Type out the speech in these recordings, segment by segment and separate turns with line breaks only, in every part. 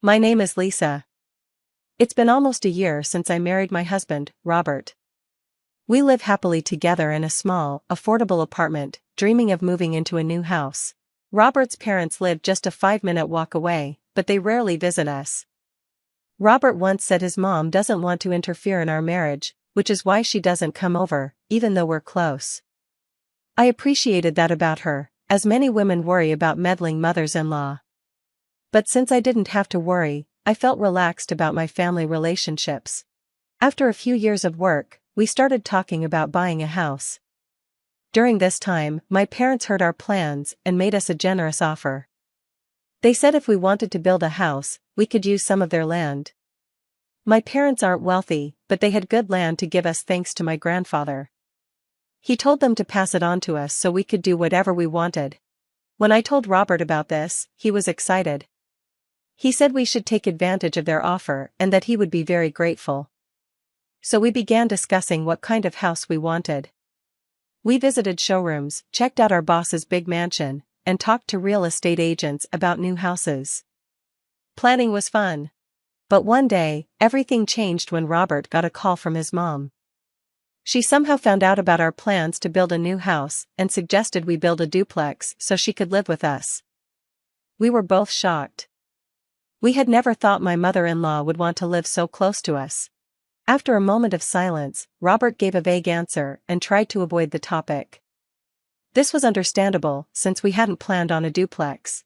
My name is Lisa. It's been almost a year since I married my husband, Robert. We live happily together in a small, affordable apartment, dreaming of moving into a new house. Robert's parents live just a 5-minute walk away, but they rarely visit us. Robert once said his mom doesn't want to interfere in our marriage, which is why she doesn't come over, even though we're close. I appreciated that about her, as many women worry about meddling mothers-in-law. But since I didn't have to worry, I felt relaxed about my family relationships. After a few years of work, we started talking about buying a house. During this time, my parents heard our plans and made us a generous offer. They said if we wanted to build a house, we could use some of their land. My parents aren't wealthy, but they had good land to give us thanks to my grandfather. He told them to pass it on to us so we could do whatever we wanted. When I told Robert about this, he was excited. He said we should take advantage of their offer and that he would be very grateful. So we began discussing what kind of house we wanted. We visited showrooms, checked out our boss's big mansion, and talked to real estate agents about new houses. Planning was fun. But one day, everything changed when Robert got a call from his mom. She somehow found out about our plans to build a new house and suggested we build a duplex so she could live with us. We were both shocked. We had never thought my mother-in-law would want to live so close to us. After a moment of silence, Robert gave a vague answer and tried to avoid the topic. This was understandable, since we hadn't planned on a duplex.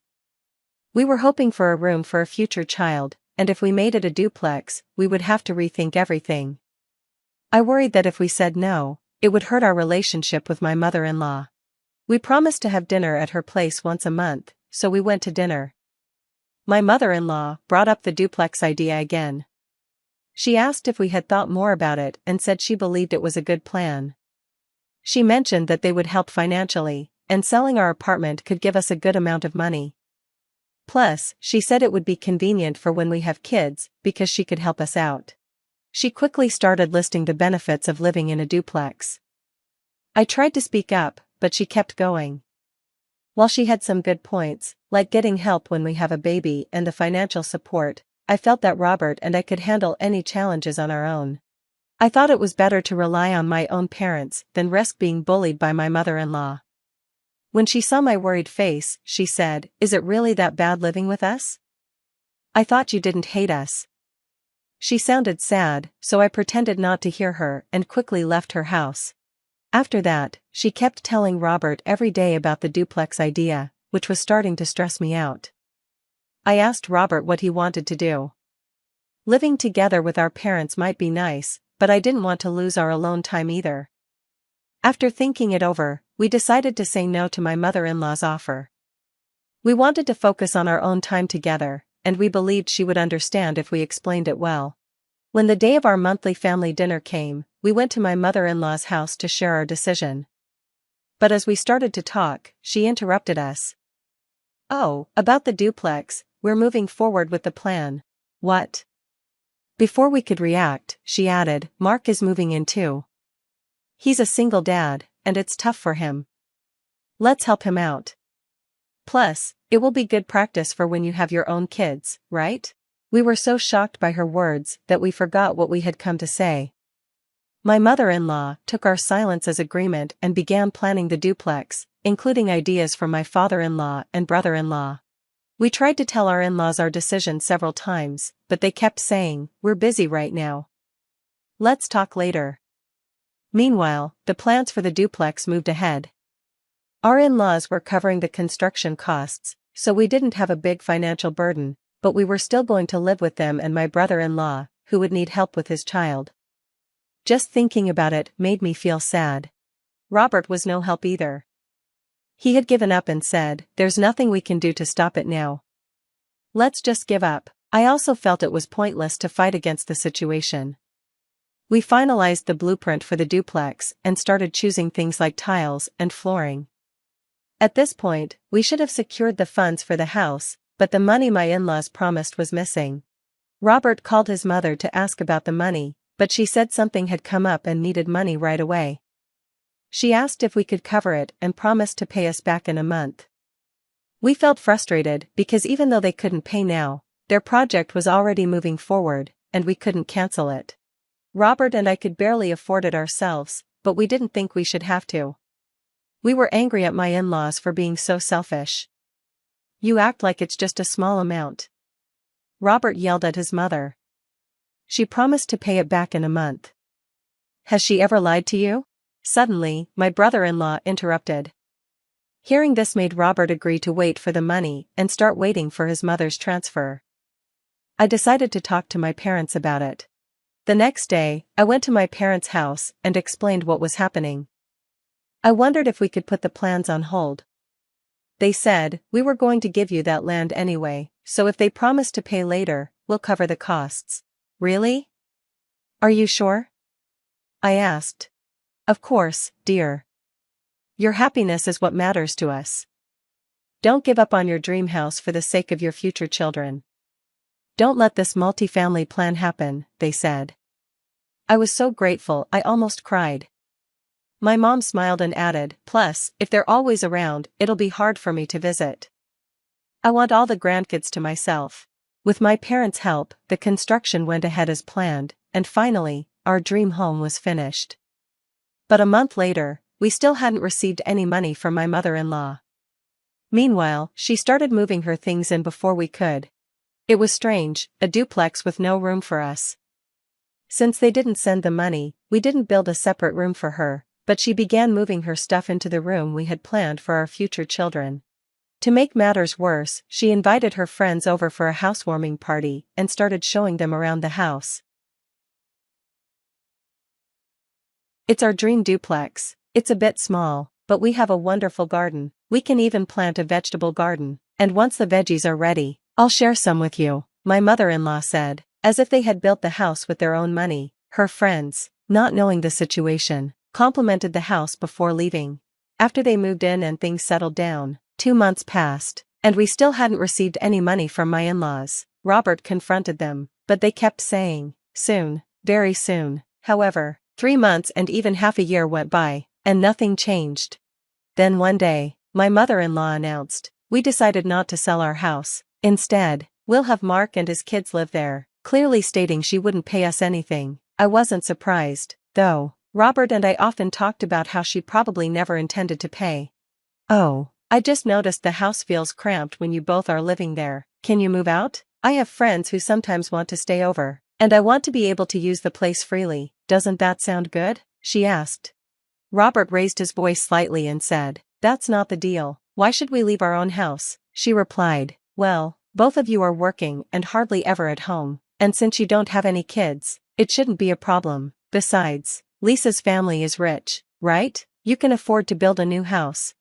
We were hoping for a room for a future child, and if we made it a duplex, we would have to rethink everything. I worried that if we said no, it would hurt our relationship with my mother-in-law. We promised to have dinner at her place once a month, so we went to dinner. My mother-in-law brought up the duplex idea again. She asked if we had thought more about it and said she believed it was a good plan. She mentioned that they would help financially, and selling our apartment could give us a good amount of money. Plus, she said it would be convenient for when we have kids, because she could help us out. She quickly started listing the benefits of living in a duplex. I tried to speak up, but she kept going. While she had some good points, like getting help when we have a baby and the financial support, I felt that Robert and I could handle any challenges on our own. I thought it was better to rely on my own parents than risk being bullied by my mother-in-law. When she saw my worried face, she said, "Is it really that bad living with us? I thought you didn't hate us." She sounded sad, so I pretended not to hear her and quickly left her house. After that, she kept telling Robert every day about the duplex idea, which was starting to stress me out. I asked Robert what he wanted to do. Living together with our parents might be nice, but I didn't want to lose our alone time either. After thinking it over, we decided to say no to my mother-in-law's offer. We wanted to focus on our own time together, and we believed she would understand if we explained it well. When the day of our monthly family dinner came, we went to my mother-in-law's house to share our decision. But as we started to talk, she interrupted us. "Oh, about the duplex, we're moving forward with the plan." "What?" Before we could react, she added, "Mark is moving in too. He's a single dad, and it's tough for him. Let's help him out. Plus, it will be good practice for when you have your own kids, right?" We were so shocked by her words that we forgot what we had come to say. My mother-in-law took our silence as agreement and began planning the duplex, including ideas from my father-in-law and brother-in-law. We tried to tell our in-laws our decision several times, but they kept saying, "We're busy right now. Let's talk later." Meanwhile, the plans for the duplex moved ahead. Our in-laws were covering the construction costs, so we didn't have a big financial burden, but we were still going to live with them and my brother-in-law, who would need help with his child. Just thinking about it made me feel sad. Robert was no help either. He had given up and said, "There's nothing we can do to stop it now. Let's just give up." I also felt it was pointless to fight against the situation. We finalized the blueprint for the duplex and started choosing things like tiles and flooring. At this point, we should have secured the funds for the house, but the money my in-laws promised was missing. Robert called his mother to ask about the money, but she said something had come up and needed money right away. She asked if we could cover it and promised to pay us back in a month. We felt frustrated because even though they couldn't pay now, Their project was already moving forward, and we couldn't cancel it. Robert and I could barely afford it ourselves, but we didn't think we should have to. We were angry at my in-laws for being so selfish. "You act like it's just a small amount," Robert yelled at his mother. "She promised to pay it back in a month." "Has she ever lied to you?" Suddenly, my brother-in-law interrupted. Hearing this made Robert agree to wait for the money and start waiting for his mother's transfer. I decided to talk to my parents about it. The next day, I went to my parents' house and explained what was happening. I wondered if we could put the plans on hold. They said, "We were going to give you that land anyway, so if they promise to pay later, we'll cover the costs." "Really? Are you sure?" I asked. "Of course, dear. Your happiness is what matters to us. Don't give up on your dream house for the sake of your future children. Don't let this multi-family plan happen," they said. I was so grateful I almost cried. My mom smiled and added, "Plus, if they're always around, it'll be hard for me to visit. I want all the grandkids to myself." With my parents' help, the construction went ahead as planned, and finally, our dream home was finished. But a month later, we still hadn't received any money from my mother-in-law. Meanwhile, she started moving her things in before we could. It was strange, a duplex with no room for us. Since they didn't send the money, we didn't build a separate room for her, but she began moving her stuff into the room we had planned for our future children. To make matters worse, she invited her friends over for a housewarming party and started showing them around the house. It's our dream duplex. It's a bit small, but we have a wonderful garden. We can even plant a vegetable garden, and once the veggies are ready, I'll share some with you, my mother-in-law said, as if they had built the house with their own money. Her friends, not knowing the situation, complimented the house before leaving. After they moved in and things settled down, 2 months passed, and we still hadn't received any money from my in-laws. Robert confronted them, but they kept saying, "Soon, very soon." However, 3 months and even half a year went by, and nothing changed. Then one day, my mother-in-law announced, "We decided not to sell our house. Instead, we'll have Mark and his kids live there," clearly stating she wouldn't pay us anything. I wasn't surprised, though. Robert and I often talked about how she probably never intended to pay. "Oh, I just noticed the house feels cramped when you both are living there. Can you move out? I have friends who sometimes want to stay over, and I want to be able to use the place freely. Doesn't that sound good?" she asked. Robert raised his voice slightly and said, "That's not the deal. Why should we leave our own house?" She replied, "Well, both of you are working and hardly ever at home, and since you don't have any kids, it shouldn't be a problem. Besides, Lisa's family is rich, right? You can afford to build a new house."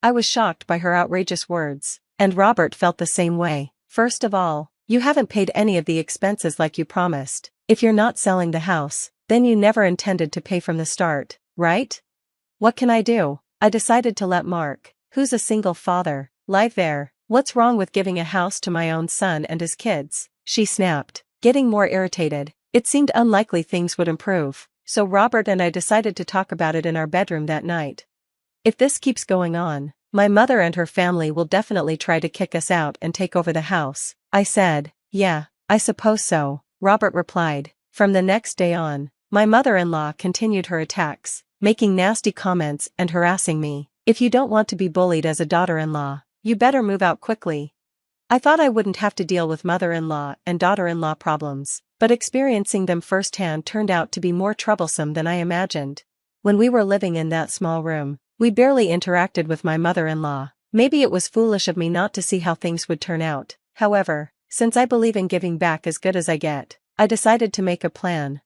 I was shocked by her outrageous words, and Robert felt the same way. "First of all, you haven't paid any of the expenses like you promised. If you're not selling the house, then you never intended to pay from the start, right? What can I do? I decided to let Mark, who's a single father, live there. What's wrong with giving a house to my own son and his kids?" she snapped, getting more irritated. It seemed unlikely things would improve, so Robert and I decided to talk about it in our bedroom that night. "If this keeps going on, my mother and her family will definitely try to kick us out and take over the house," I said. "Yeah, I suppose so," Robert replied. From the next day on, my mother-in-law continued her attacks, making nasty comments and harassing me. "If you don't want to be bullied as a daughter-in-law, you better move out quickly." I thought I wouldn't have to deal with mother-in-law and daughter-in-law problems, but experiencing them firsthand turned out to be more troublesome than I imagined. When we were living in that small room, we barely interacted with my mother-in-law. Maybe it was foolish of me not to see how things would turn out. However, since I believe in giving back as good as I get, I decided to make a plan.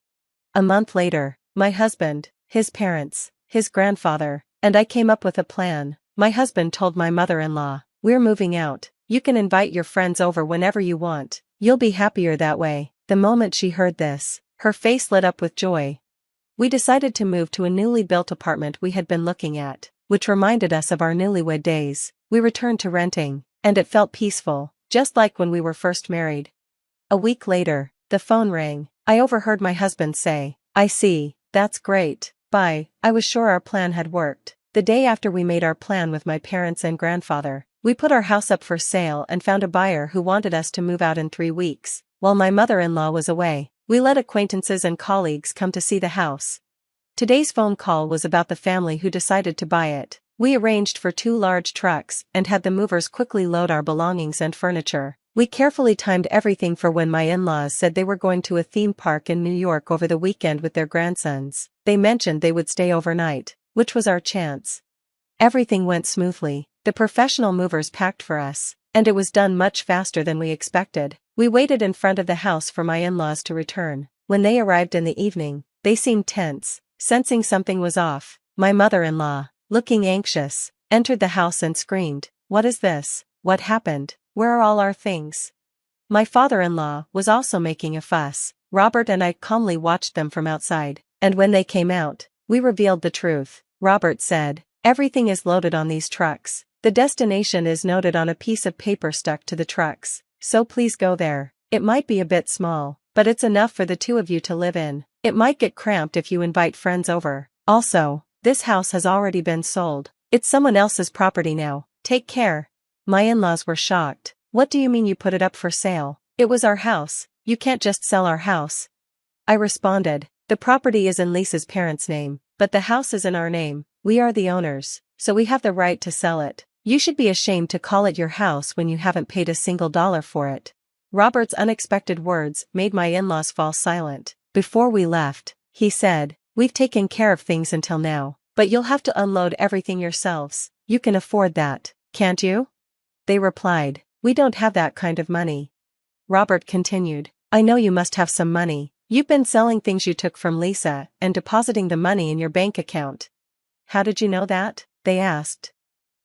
A month later, my husband, his parents, his grandfather, and I came up with a plan. My husband told my mother-in-law, "We're moving out. You can invite your friends over whenever you want. You'll be happier that way." The moment she heard this, her face lit up with joy. We decided to move to a newly built apartment we had been looking at, which reminded us of our newlywed days. We returned to renting, and it felt peaceful, just like when we were first married. A week later, the phone rang. I overheard my husband say, "I see, that's great. Bye." I was sure our plan had worked. The day after we made our plan with my parents and grandfather, We put our house up for sale and found a buyer who wanted us to move out in 3 weeks. While my mother-in-law was away, we let acquaintances and colleagues come to see the house. Today's phone call was about the family who decided to buy it. We arranged for 2 large trucks and had the movers quickly load our belongings and furniture. We carefully timed everything for when my in-laws said they were going to a theme park in New York over the weekend with their grandsons. They mentioned they would stay overnight, which was our chance. Everything went smoothly. The professional movers packed for us, and it was done much faster than we expected. We waited in front of the house for my in-laws to return. When they arrived in the evening, they seemed tense, sensing something was off. My mother-in-law, looking anxious, entered the house and screamed, "What is this? What happened? Where are all our things?" My father-in-law was also making a fuss. Robert and I calmly watched them from outside, and when they came out, we revealed the truth. Robert said, "Everything is loaded on these trucks. The destination is noted on a piece of paper stuck to the trucks, so please go there. It might be a bit small, but it's enough for the 2 of you to live in. It might get cramped if you invite friends over. Also, this house has already been sold. It's someone else's property now. Take care." My in-laws were shocked. "What do you mean you put it up for sale? It was our house. You can't just sell our house." I responded, "The property is in Lisa's parents' name, but the house is in our name. We are the owners, so we have the right to sell it. You should be ashamed to call it your house when you haven't paid a single dollar for it." Robert's unexpected words made my in-laws fall silent. Before we left, he said, "We've taken care of things until now, but you'll have to unload everything yourselves. You can afford that, can't you?" They replied, "We don't have that kind of money." Robert continued, "I know you must have some money. You've been selling things you took from Lisa and depositing the money in your bank account." "How did you know that?" they asked.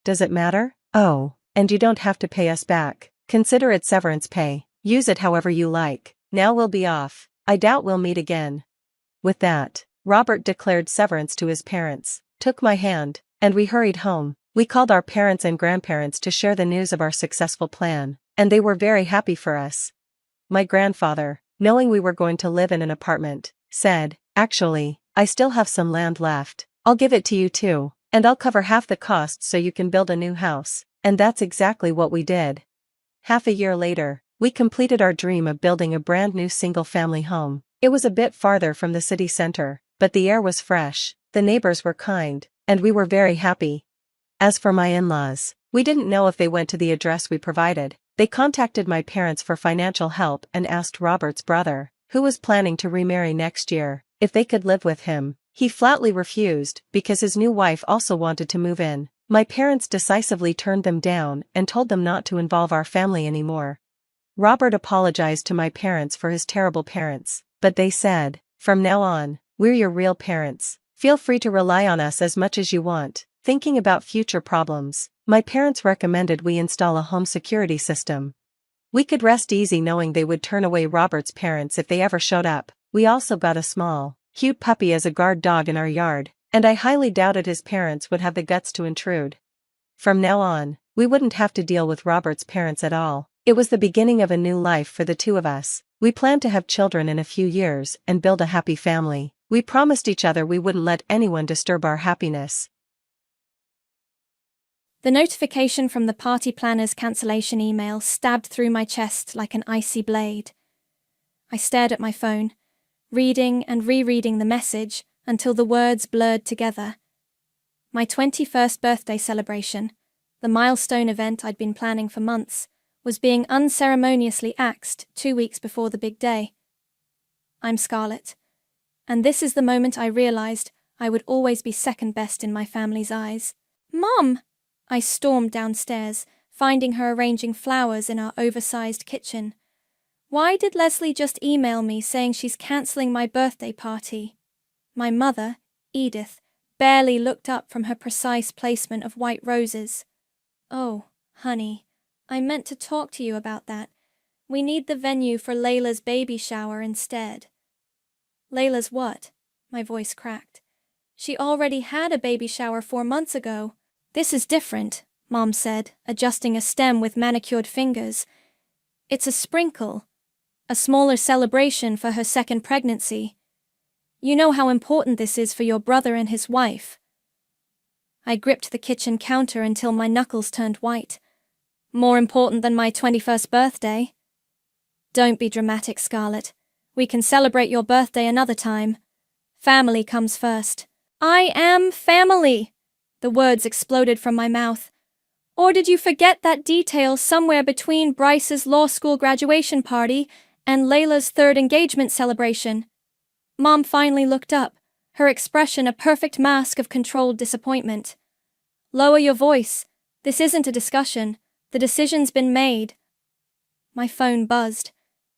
"Does it matter?" "Oh, and you don't have to pay us back. Consider it severance pay. Use it however you like. Now we'll be off. I doubt we'll meet again." With that, Robert declared severance to his parents, took my hand, and we hurried home. We called our parents and grandparents to share the news of our successful plan, and they were very happy for us. My grandfather, knowing we were going to live in an apartment, said, "Actually, I still have some land left. I'll give it to you too, and I'll cover half the costs so you can build a new house." And that's exactly what we did. Half a year later, we completed our dream of building a brand new single-family home. It was a bit farther from the city center, but the air was fresh, the neighbors were kind, and we were very happy. As for my in-laws, we didn't know if they went to the address we provided. They contacted my parents for financial help and asked Robert's brother, who was planning to remarry next year, if they could live with him. He flatly refused, because his new wife also wanted to move in. My parents decisively turned them down and told them not to involve our family anymore. Robert apologized to my parents for his terrible parents, but they said, "From now on, we're your real parents. Feel free to rely on us as much as you want." Thinking about future problems, my parents recommended we install a home security system. We could rest easy knowing they would turn away Robert's parents if they ever showed up. We also got a small, cute puppy as a guard dog in our yard, and I highly doubted his parents would have the guts to intrude. From now on, we wouldn't have to deal with Robert's parents at all. It was the beginning of a new life for the 2 of us. We planned to have children in a few years and build a happy family. We promised each other we wouldn't let anyone disturb our happiness.
The notification from the party planner's cancellation email stabbed through my chest like an icy blade. I stared at my phone, reading and rereading the message until the words blurred together. My 21st birthday celebration, the milestone event I'd been planning for months, was being unceremoniously axed 2 weeks before the big day. I'm Scarlett, and this is the moment I realized I would always be second best in my family's eyes. "Mom!" I stormed downstairs, finding her arranging flowers in our oversized kitchen. "Why did Leslie just email me saying she's cancelling my birthday party?" My mother, Edith, barely looked up from her precise placement of white roses. "Oh, honey, I meant to talk to you about that. We need the venue for Layla's baby shower instead." "Layla's what?" My voice cracked. "She already had a baby shower 4 months ago." "This is different," Mom said, adjusting a stem with manicured fingers. "It's a sprinkle. A smaller celebration for her second pregnancy. You know how important this is for your brother and his wife." I gripped the kitchen counter until my knuckles turned white. More important than my 21st birthday. Don't be dramatic, Scarlett. We can celebrate your birthday another time. Family comes first. I am family! The words exploded from my mouth. Or did you forget that detail somewhere between Bryce's law school graduation party and Layla's third engagement celebration? Mom finally looked up, her expression a perfect mask of controlled disappointment. Lower your voice. This isn't a discussion. The decision's been made. My phone buzzed.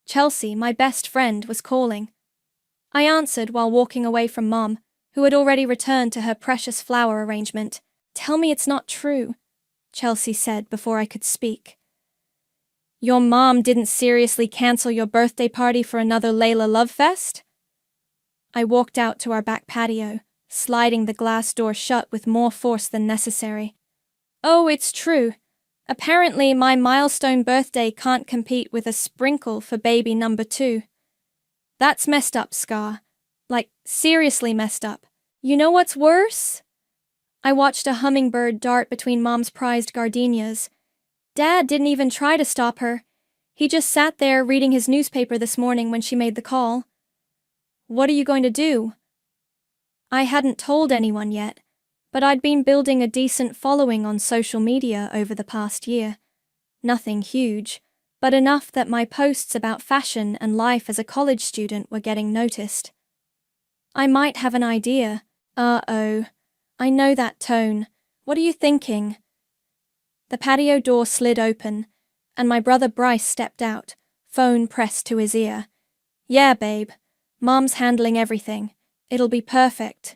Chelsea, my best friend, was calling. I answered while walking away from Mom, who had already returned to her precious flower arrangement. Tell me it's not true, Chelsea said before I could speak. Your mom didn't seriously cancel your birthday party for another Layla love fest? I walked out to our back patio, sliding the glass door shut with more force than necessary. Oh, it's true. Apparently my milestone birthday can't compete with a sprinkle for baby number 2. That's messed up, Scar. Like, seriously messed up. You know what's worse? I watched a hummingbird dart between Mom's prized gardenias. Dad didn't even try to stop her. He just sat there reading his newspaper this morning when she made the call. What are you going to do? I hadn't told anyone yet, but I'd been building a decent following on social media over the past year. Nothing huge, but enough that my posts about fashion and life as a college student were getting noticed. I might have an idea. Uh-oh. I know that tone. What are you thinking? The patio door slid open, and my brother Bryce stepped out, phone pressed to his ear. Yeah, babe. Mom's handling everything. It'll be perfect.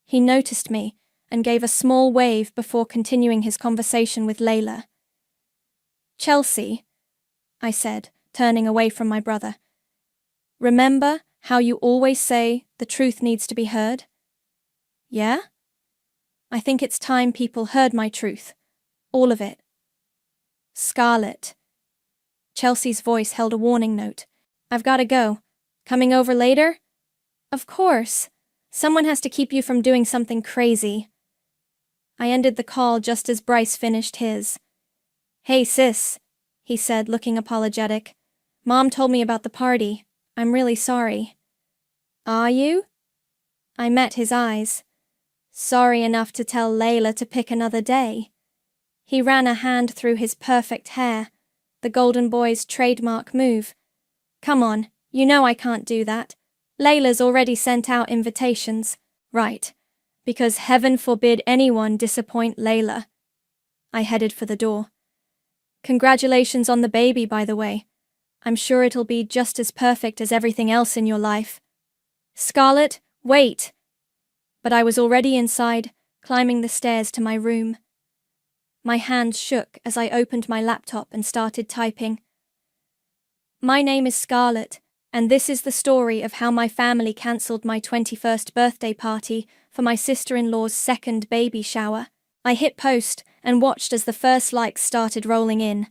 He noticed me and gave a small wave before continuing his conversation with Layla. Chelsea, I said, turning away from my brother. Remember how you always say the truth needs to be heard? Yeah? I think it's time people heard my truth. All of it. Scarlett. Chelsea's voice held a warning note. I've got to go. Coming over later? Of course. Someone has to keep you from doing something crazy. I ended the call just as Bryce finished his. Hey, sis, he said, looking apologetic. Mom told me about the party. I'm really sorry. Are you? I met his eyes. Sorry enough to tell Layla to pick another day. He ran a hand through his perfect hair, the golden boy's trademark move. Come on, you know I can't do that. Layla's already sent out invitations. Right, because heaven forbid anyone disappoint Layla. I headed for the door. Congratulations on the baby, by the way. I'm sure it'll be just as perfect as everything else in your life. Scarlett, wait! But I was already inside, climbing the stairs to my room. My hands shook as I opened my laptop and started typing. My name is Scarlett, and this is the story of how my family cancelled my 21st birthday party for my sister-in-law's second baby shower. I hit post and watched as the first likes started rolling in.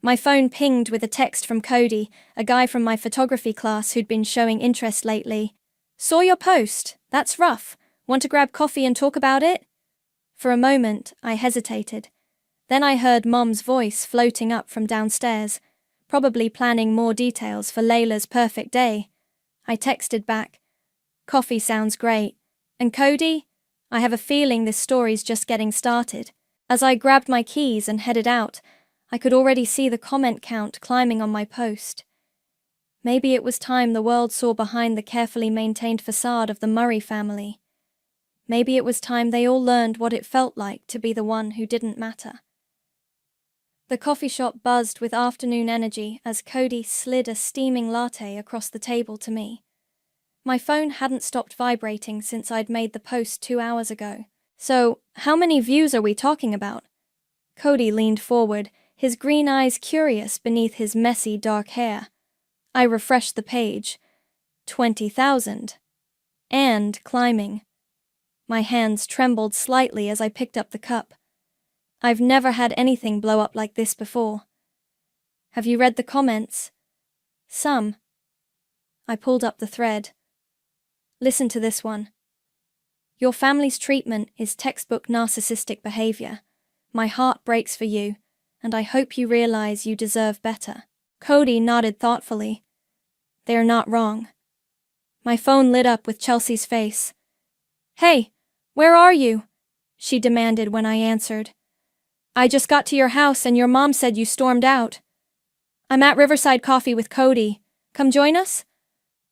My phone pinged with a text from Cody, a guy from my photography class who'd been showing interest lately. Saw your post. That's rough. Want to grab coffee and talk about it? For a moment, I hesitated. Then I heard Mom's voice floating up from downstairs, probably planning more details for Layla's perfect day. I texted back, Coffee sounds great. And Cody? I have a feeling this story's just getting started. As I grabbed my keys and headed out, I could already see the comment count climbing on my post. Maybe it was time the world saw behind the carefully maintained facade of the Murray family. Maybe it was time they all learned what it felt like to be the one who didn't matter. The coffee shop buzzed with afternoon energy as Cody slid a steaming latte across the table to me. My phone hadn't stopped vibrating since I'd made the post 2 hours ago. So, how many views are we talking about? Cody leaned forward, his green eyes curious beneath his messy dark hair. I refreshed the page. 20,000. And climbing. My hands trembled slightly as I picked up the cup. I've never had anything blow up like this before. Have you read the comments? Some. I pulled up the thread. Listen to this one. Your family's treatment is textbook narcissistic behavior. My heart breaks for you. and I hope you realize you deserve better." Cody nodded thoughtfully. They're not wrong. My phone lit up with Chelsea's face. "Hey, where are you?" she demanded when I answered. "I just got to your house and your mom said you stormed out." "I'm at Riverside Coffee with Cody. Come join us?"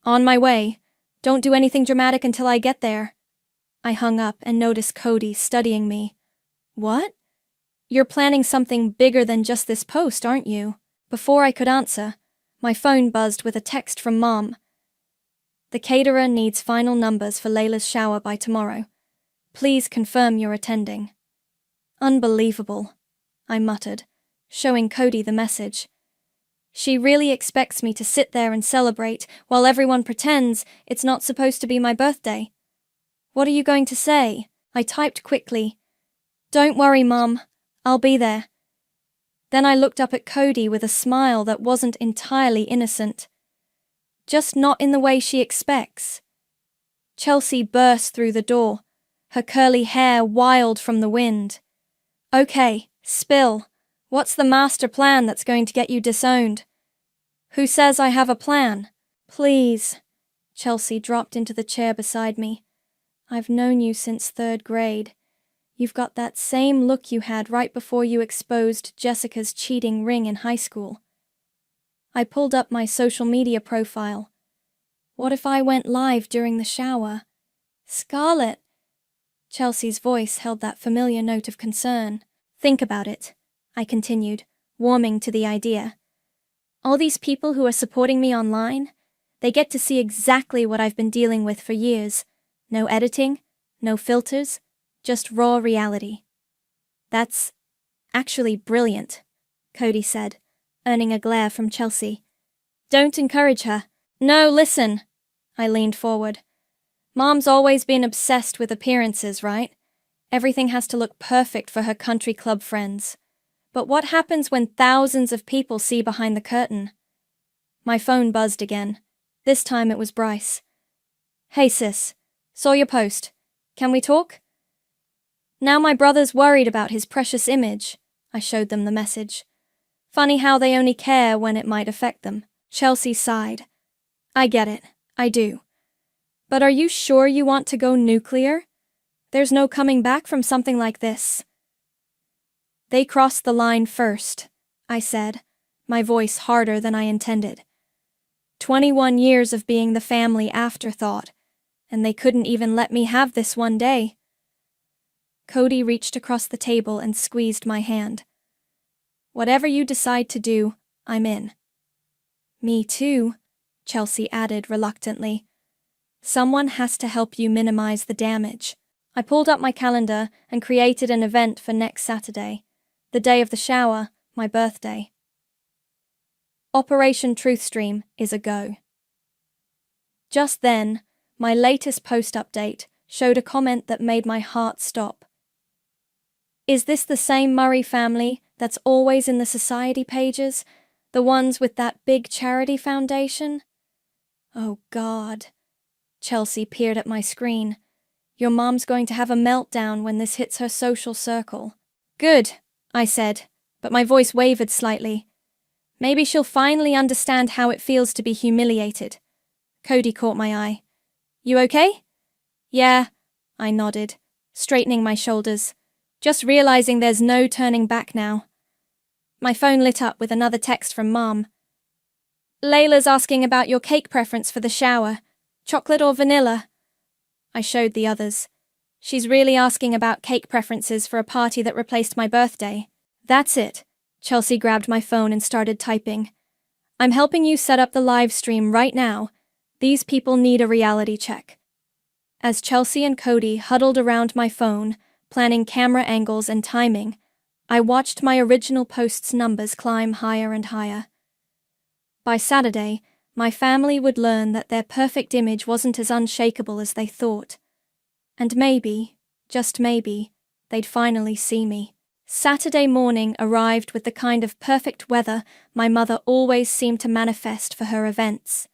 "On my way. Don't do anything dramatic until I get there." I hung up and noticed Cody studying me. "What? You're planning something bigger than just this post, aren't you?" Before I could answer, my phone buzzed with a text from Mom. "The caterer needs final numbers for Layla's shower by tomorrow. Please confirm you're attending." "Unbelievable," I muttered, showing Cody the message. She really expects me to sit there and celebrate while everyone pretends it's not supposed to be my birthday. "What are you going to say?" I typed quickly. "Don't worry, Mom. I'll be there." Then I looked up at Cody with a smile that wasn't entirely innocent. Just not in the way she expects. Chelsea burst through the door, her curly hair wild from the wind. "Okay, spill. What's the master plan that's going to get you disowned?" "Who says I have a plan?" "Please." Chelsea dropped into the chair beside me. "I've known you since 3rd grade. You've got that same look you had right before you exposed Jessica's cheating ring in high school." I pulled up my social media profile. What if I went live during the shower? "Scarlett." Chelsea's voice held that familiar note of concern. "Think about it," I continued, warming to the idea. "All these people who are supporting me online, they get to see exactly what I've been dealing with for years. No editing, no filters, just raw reality." "That's actually brilliant," Cody said, earning a glare from Chelsea. "Don't encourage her." "No, listen." I leaned forward. "Mom's always been obsessed with appearances, right? Everything has to look perfect for her country club friends. But what happens when thousands of people see behind the curtain?" My phone buzzed again. This time it was Bryce. "Hey sis, saw your post. Can we talk?" "Now my brother's worried about his precious image." I showed them the message. "Funny how they only care when it might affect them." Chelsea sighed. "I get it. I do. But are you sure you want to go nuclear? There's no coming back from something like this." "They crossed the line first," I said, my voice harder than I intended. 21 years of being the family afterthought, and they couldn't even let me have this one day. Cody reached across the table and squeezed my hand. "Whatever you decide to do, I'm in." "Me too," Chelsea added reluctantly. "Someone has to help you minimize the damage." I pulled up my calendar and created an event for next Saturday, the day of the shower, my birthday. Operation Truthstream is a go. Just then, my latest post update showed a comment that made my heart stop. "Is this the same Murray family that's always in the society pages? The ones with that big charity foundation?" Oh God. Chelsea peered at my screen. "Your mom's going to have a meltdown when this hits her social circle." "Good," I said, but my voice wavered slightly. "Maybe she'll finally understand how it feels to be humiliated." Cody caught my eye. "You okay?" "Yeah," I nodded, straightening my shoulders, just realizing there's no turning back now. My phone lit up with another text from Mom. "Layla's asking about your cake preference for the shower. Chocolate or vanilla?" I showed the others. "She's really asking about cake preferences for a party that replaced my birthday." "That's it." Chelsea grabbed my phone and started typing. "I'm helping you set up the live stream right now. These people need a reality check." As Chelsea and Cody huddled around my phone, planning camera angles and timing, I watched my original post's numbers climb higher and higher. By Saturday, my family would learn that their perfect image wasn't as unshakable as they thought. And maybe, just maybe, they'd finally see me. Saturday morning arrived with the kind of perfect weather my mother always seemed to manifest for her events.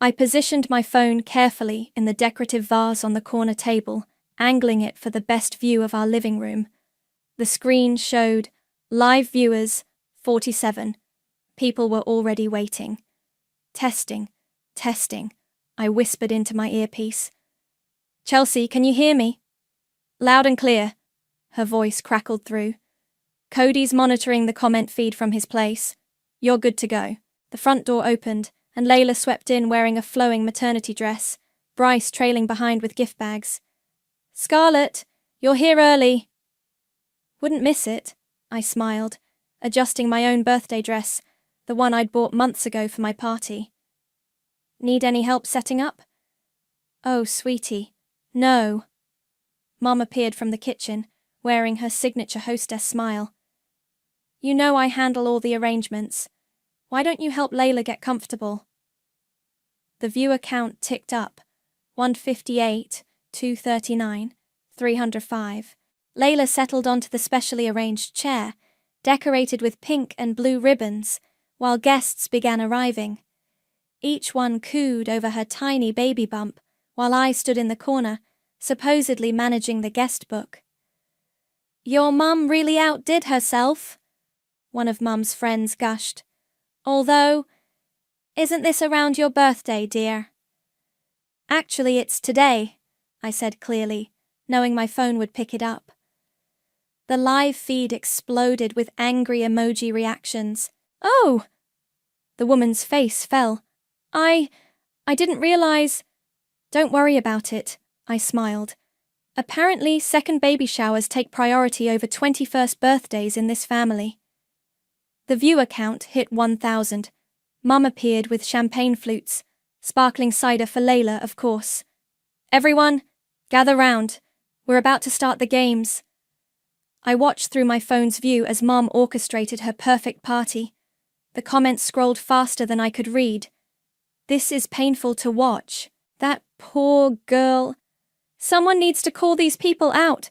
I positioned my phone carefully in the decorative vase on the corner table, angling it for the best view of our living room. The screen showed Live viewers, 47. People were already waiting. Testing, testing, I whispered into my earpiece. Chelsea, can you hear me? Loud and clear, her voice crackled through. Cody's monitoring the comment feed from his place. You're good to go. The front door opened, and Layla swept in wearing a flowing maternity dress, Bryce trailing behind with gift bags. Scarlett, you're here early. Wouldn't miss it, I smiled, adjusting my own birthday dress, the one I'd bought months ago for my party. Need any help setting up? Oh, sweetie, no. Mom appeared from the kitchen, wearing her signature hostess smile. You know I handle all the arrangements. Why don't you help Layla get comfortable? The viewer count ticked up. 158, 239, 305. Layla settled onto the specially arranged chair, decorated with pink and blue ribbons, while guests began arriving. Each one cooed over her tiny baby bump, while I stood in the corner, supposedly managing the guest book. Your mum really outdid herself, one of Mum's friends gushed. Although, isn't this around your birthday, dear? Actually, it's today, I said clearly, knowing my phone would pick it up. The live feed exploded with angry emoji reactions. Oh! The woman's face fell. I didn't realize. Don't worry about it, I smiled. Apparently, second baby showers take priority over 21st birthdays in this family. The viewer count hit 1,000. Mum appeared with champagne flutes, sparkling cider for Layla, of course. Everyone, gather round. We're about to start the games. I watched through my phone's view as Mum orchestrated her perfect party. The comments scrolled faster than I could read. This is painful to watch. That poor girl. Someone needs to call these people out.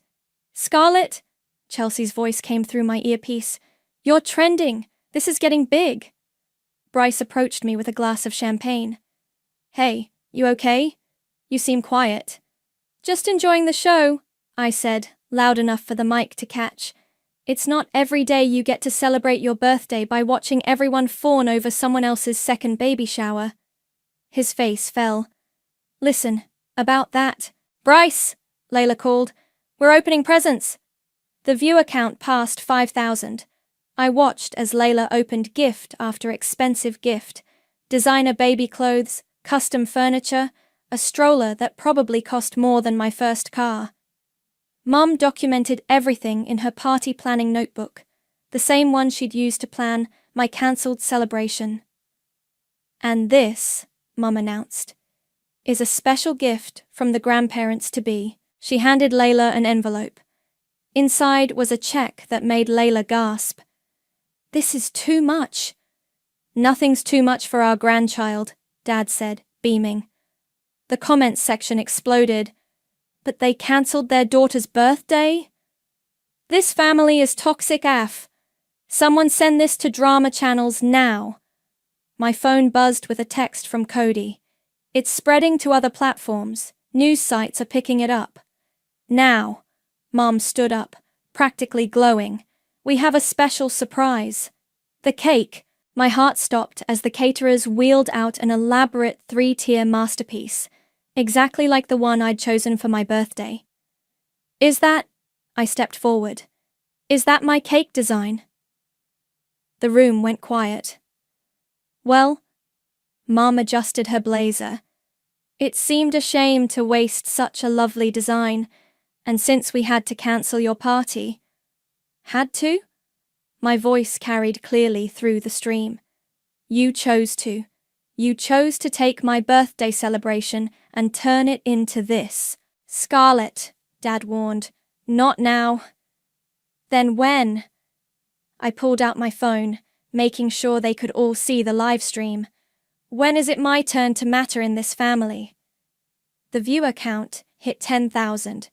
Scarlett? Chelsea's voice came through my earpiece. You're trending. This is getting big. Bryce approached me with a glass of champagne. Hey, you okay? You seem quiet. Just enjoying the show, I said, loud enough for the mic to catch. It's not every day you get to celebrate your birthday by watching everyone fawn over someone else's second baby shower. His face fell. Listen, about that. Bryce, Layla called. We're opening presents. The viewer count passed 5,000. I watched as Layla opened gift after expensive gift. Designer baby clothes, custom furniture, a stroller that probably cost more than my first car. Mum documented everything in her party planning notebook, the same one she'd used to plan my cancelled celebration. And this, Mum announced, is a special gift from the grandparents-to-be. She handed Layla an envelope. Inside was a check that made Layla gasp. This is too much. Nothing's too much for our grandchild, Dad said, beaming. The comments section exploded. But they cancelled their daughter's birthday? This family is toxic AF. Someone send this to drama channels now. My phone buzzed with a text from Cody. It's spreading to other platforms. News sites are picking it up. Now. Mom stood up, practically glowing. We have a special surprise. The cake. My heart stopped as the caterers wheeled out an elaborate 3-tier masterpiece, exactly like the one I'd chosen for my birthday. Is that? I stepped forward. Is that my cake design? The room went quiet. Well, Mom adjusted her blazer. It seemed a shame to waste such a lovely design, and since we had to cancel your party. Had to? My voice carried clearly through the stream. You chose to. You chose to take my birthday celebration and turn it into this. Scarlett, Dad warned. Not now. Then when? I pulled out my phone, making sure they could all see the live stream. When is it my turn to matter in this family? The viewer count hit 10,000.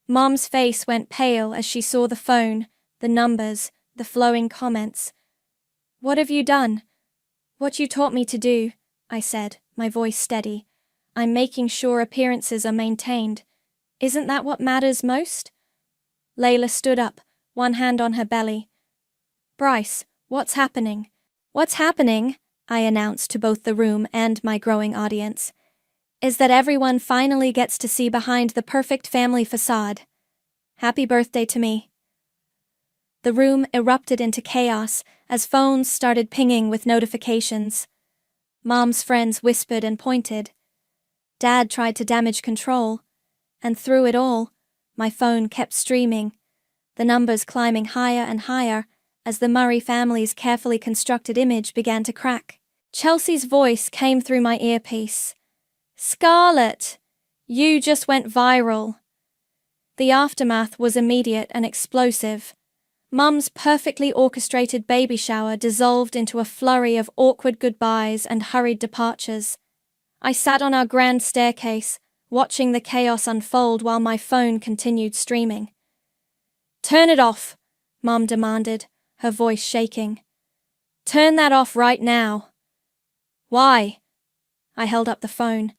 Mom's face went pale as she saw the phone, the numbers, the flowing comments. What have you done? What you taught me to do, I said, my voice steady. I'm making sure appearances are maintained. Isn't that what matters most? Layla stood up, one hand on her belly. Bryce, what's happening? What's happening, I announced to both the room and my growing audience, is that everyone finally gets to see behind the perfect family facade. Happy birthday to me. The room erupted into chaos as phones started pinging with notifications. Mom's friends whispered and pointed. Dad tried to damage control, and through it all, my phone kept streaming, the numbers climbing higher and higher as the Murray family's carefully constructed image began to crack. Chelsea's voice came through my earpiece. Scarlett, you just went viral. The aftermath was immediate and explosive. Mum's perfectly orchestrated baby shower dissolved into a flurry of awkward goodbyes and hurried departures. I sat on our grand staircase, watching the chaos unfold while my phone continued streaming. Turn it off, Mum demanded, her voice shaking. Turn that off right now. Why? I held up the phone.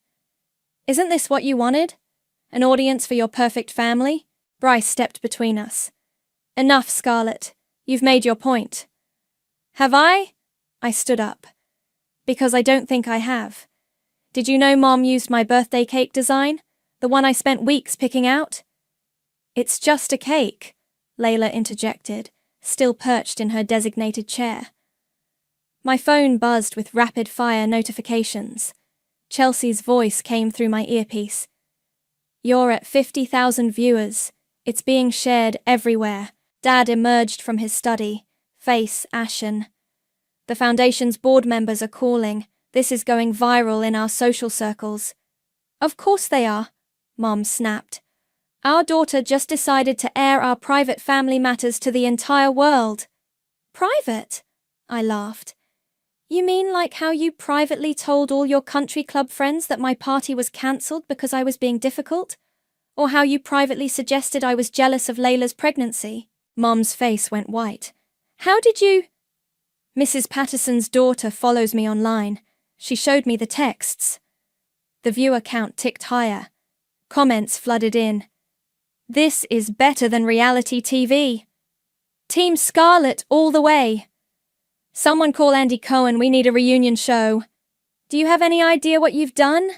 Isn't this what you wanted? An audience for your perfect family? Bryce stepped between us. Enough, Scarlett. You've made your point. Have I? I stood up. Because I don't think I have. Did you know Mom used my birthday cake design? The one I spent weeks picking out? It's just a cake, Layla interjected, still perched in her designated chair. My phone buzzed with rapid-fire notifications. Chelsea's voice came through my earpiece. You're at 50,000 viewers. It's being shared everywhere. Dad emerged from his study, face ashen. The Foundation's board members are calling. This is going viral in our social circles. Of course they are, Mom snapped. Our daughter just decided to air our private family matters to the entire world. Private? I laughed. You mean like how you privately told all your country club friends that my party was cancelled because I was being difficult? Or how you privately suggested I was jealous of Layla's pregnancy? Mom's face went white. How did you? Mrs. Patterson's daughter follows me online. She showed me the texts. The viewer count ticked higher. Comments flooded in. This is better than reality TV. Team Scarlett all the way. Someone call Andy Cohen, we need a reunion show. Do you have any idea what you've done?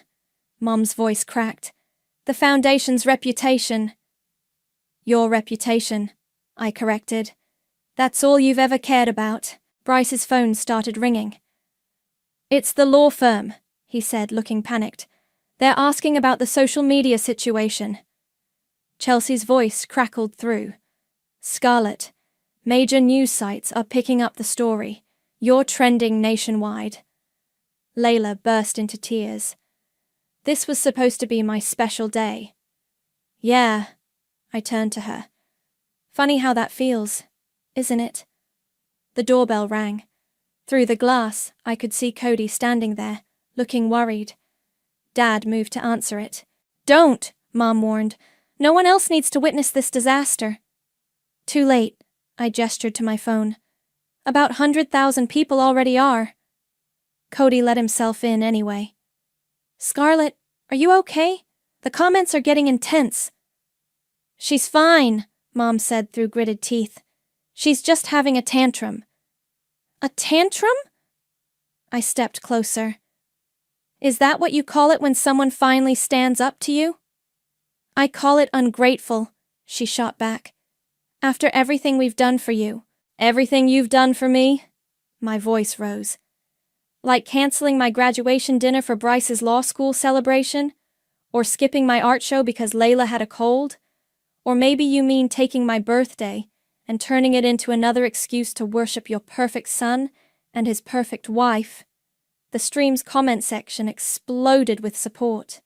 Mom's voice cracked. The Foundation's reputation. Your reputation, I corrected. That's all you've ever cared about. Bryce's phone started ringing. It's the law firm, he said, looking panicked. They're asking about the social media situation. Chelsea's voice crackled through. Scarlett, major news sites are picking up the story. You're trending nationwide. Layla burst into tears. This was supposed to be my special day. Yeah, I turned to her. Funny how that feels, isn't it? The doorbell rang. Through the glass, I could see Cody standing there, looking worried. Dad moved to answer it. Don't, Mom warned. No one else needs to witness this disaster. Too late, I gestured to my phone. About 100,000 people already are. Cody let himself in anyway. Scarlett, are you okay? The comments are getting intense. She's fine, Mom said through gritted teeth. She's just having a tantrum. A tantrum? I stepped closer. Is that what you call it when someone finally stands up to you? I call it ungrateful, she shot back. After everything we've done for you. Everything you've done for me? My voice rose. Like canceling my graduation dinner for Bryce's law school celebration? Or skipping my art show because Layla had a cold? Or maybe you mean taking my birthday and turning it into another excuse to worship your perfect son and his perfect wife? The stream's comment section exploded with support.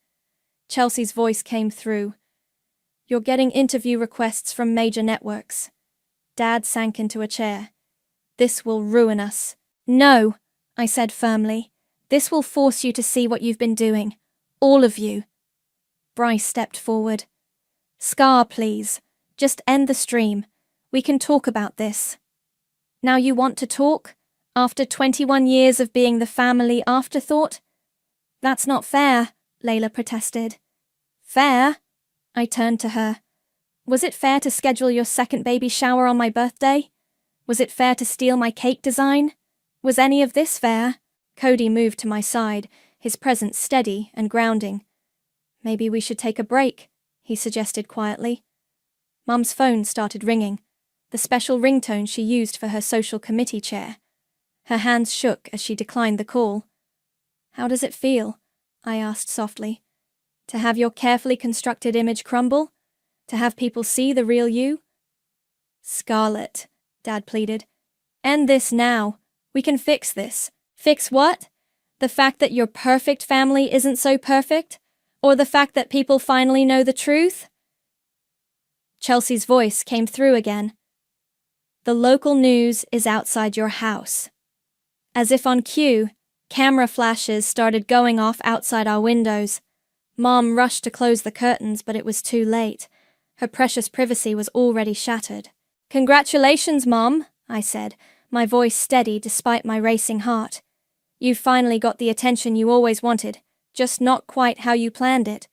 Chelsea's voice came through. You're getting interview requests from major networks. Dad sank into a chair. This will ruin us. No, I said firmly. This will force you to see what you've been doing. All of you. Bryce stepped forward. Scar, please. Just end the stream. We can talk about this. Now you want to talk? After 21 years of being the family afterthought? That's not fair, Layla protested. Fair? I turned to her. Was it fair to schedule your second baby shower on my birthday? Was it fair to steal my cake design? Was any of this fair? Cody moved to my side, his presence steady and grounding. Maybe we should take a break, he suggested quietly. Mum's phone started ringing, the special ringtone she used for her social committee chair. Her hands shook as she declined the call. How does it feel? I asked softly. To have your carefully constructed image crumble? To have people see the real you? Scarlett, Dad pleaded. End this now. We can fix this. Fix what? The fact that your perfect family isn't so perfect? Or the fact that people finally know the truth? Chelsea's voice came through again. The local news is outside your house. As if on cue, camera flashes started going off outside our windows. Mom rushed to close the curtains, but it was too late. Her precious privacy was already shattered. Congratulations, Mom, I said, my voice steady despite my racing heart. You finally got the attention you always wanted, just not quite how you planned it.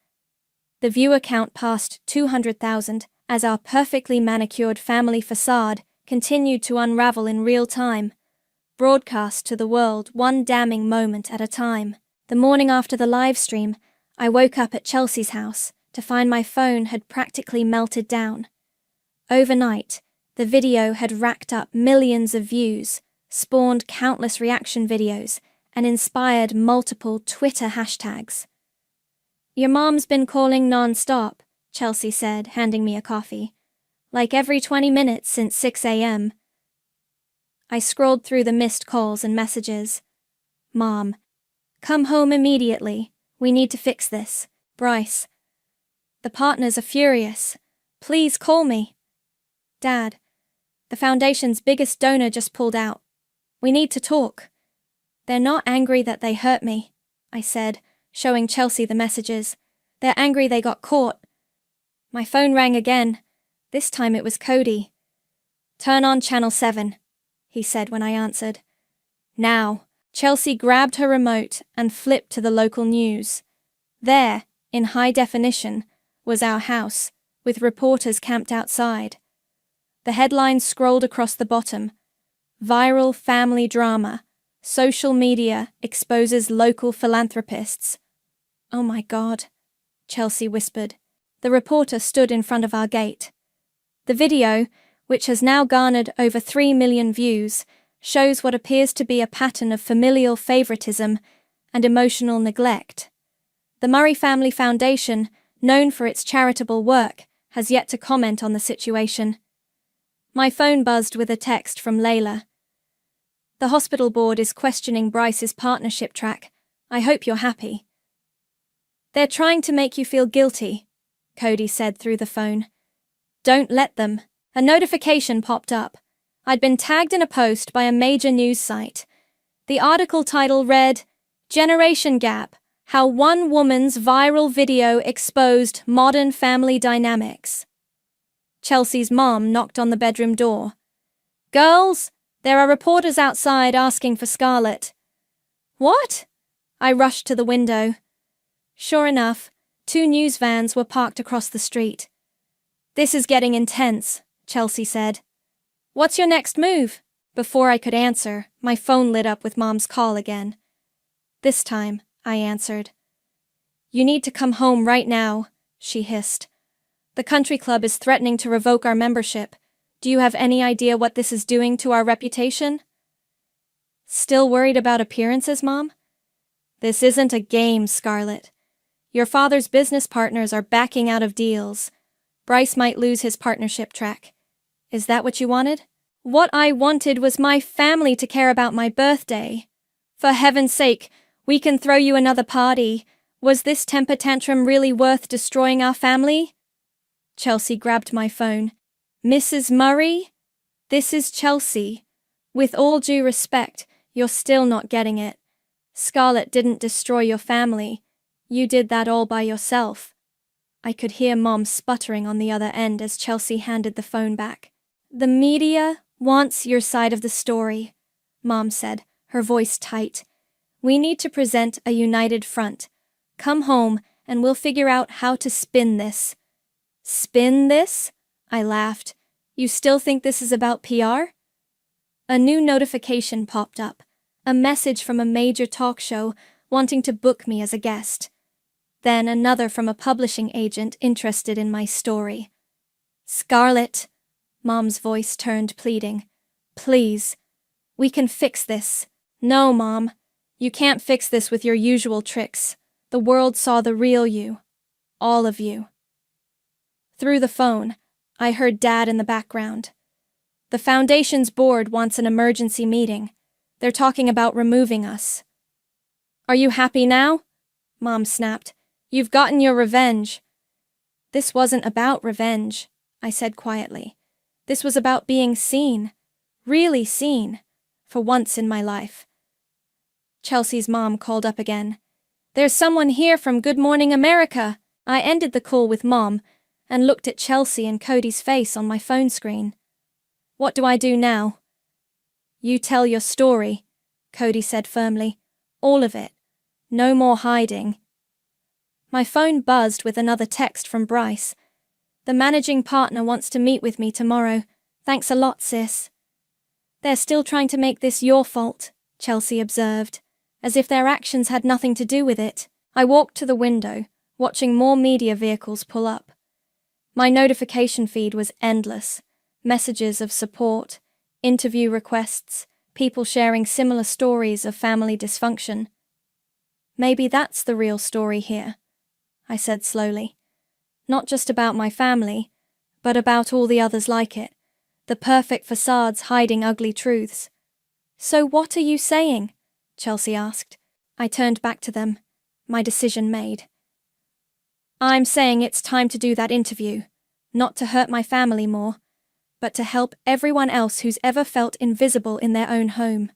The viewer count passed 200,000 as our perfectly manicured family facade continued to unravel in real time, broadcast to the world one damning moment at a time. The morning after the live stream, I woke up at Chelsea's house to find my phone had practically melted down. Overnight, the video had racked up millions of views, spawned countless reaction videos, and inspired multiple Twitter hashtags. Your mom's been calling non-stop, Chelsea said, handing me a coffee. Like every 20 minutes since 6 a.m. I scrolled through the missed calls and messages. Mom, come home immediately. We need to fix this. Bryce. The partners are furious. Please call me. Dad, the foundation's biggest donor just pulled out. We need to talk. They're not angry that they hurt me, I said, showing Chelsea the messages. They're angry they got caught. My phone rang again. This time it was Cody. Turn on channel 7, he said when I answered. Now, Chelsea grabbed her remote and flipped to the local news. There, in high definition, was our house, with reporters camped outside. The headlines scrolled across the bottom. Viral family drama. Social media exposes local philanthropists. Oh my God, Chelsea whispered. The reporter stood in front of our gate. The video, which has now garnered over 3 million views, shows what appears to be a pattern of familial favoritism and emotional neglect. The Murray Family Foundation, known for its charitable work, has yet to comment on the situation. My phone buzzed with a text from Layla. The hospital board is questioning Bryce's partnership track. I hope you're happy. They're trying to make you feel guilty, Cody said through the phone. Don't let them. A notification popped up. I'd been tagged in a post by a major news site. The article title read, Generation Gap, How One Woman's Viral Video Exposed Modern Family Dynamics. Chelsea's mom knocked on the bedroom door. Girls, there are reporters outside asking for Scarlett. What? I rushed to the window. Sure enough, 2 news vans were parked across the street. This is getting intense, Chelsea said. What's your next move? Before I could answer, my phone lit up with Mom's call again. This time, I answered. You need to come home right now, she hissed. The country club is threatening to revoke our membership. Do you have any idea what this is doing to our reputation? Still worried about appearances, Mom? This isn't a game, Scarlett. Your father's business partners are backing out of deals. Bryce might lose his partnership track. Is that what you wanted? What I wanted was my family to care about my birthday. For heaven's sake, we can throw you another party. Was this temper tantrum really worth destroying our family? Chelsea grabbed my phone. Mrs. Murray? This is Chelsea. With all due respect, you're still not getting it. Scarlett didn't destroy your family. You did that all by yourself. I could hear Mom sputtering on the other end as Chelsea handed the phone back. The media wants your side of the story, Mom said, her voice tight. We need to present a united front. Come home and we'll figure out how to spin this. Spin this? I laughed. You still think this is about PR? A new notification popped up, a message from a major talk show wanting to book me as a guest. Then another from a publishing agent interested in my story. "Scarlett," Mom's voice turned pleading. "Please. We can fix this." "No, Mom. You can't fix this with your usual tricks. The world saw the real you. All of you." Through the phone, I heard Dad in the background. "The Foundation's board wants an emergency meeting. They're talking about removing us." "Are you happy now?" Mom snapped. "You've gotten your revenge." "This wasn't about revenge," I said quietly. "This was about being seen. Really seen. For once in my life." Chelsea's mom called up again. "There's someone here from Good Morning America." I ended the call with Mom and looked at Chelsea and Cody's face on my phone screen. "What do I do now?" "You tell your story," Cody said firmly. "All of it. No more hiding." My phone buzzed with another text from Bryce. "The managing partner wants to meet with me tomorrow. Thanks a lot, sis." "They're still trying to make this your fault," Chelsea observed, as if their actions had nothing to do with it. I walked to the window, watching more media vehicles pull up. My notification feed was endless. Messages of support, interview requests, people sharing similar stories of family dysfunction. "Maybe that's the real story here," I said slowly. "Not just about my family, but about all the others like it. The perfect facades hiding ugly truths." "So what are you saying?" Chelsea asked. I turned back to them, my decision made. "I'm saying it's time to do that interview, not to hurt my family more, but to help everyone else who's ever felt invisible in their own home."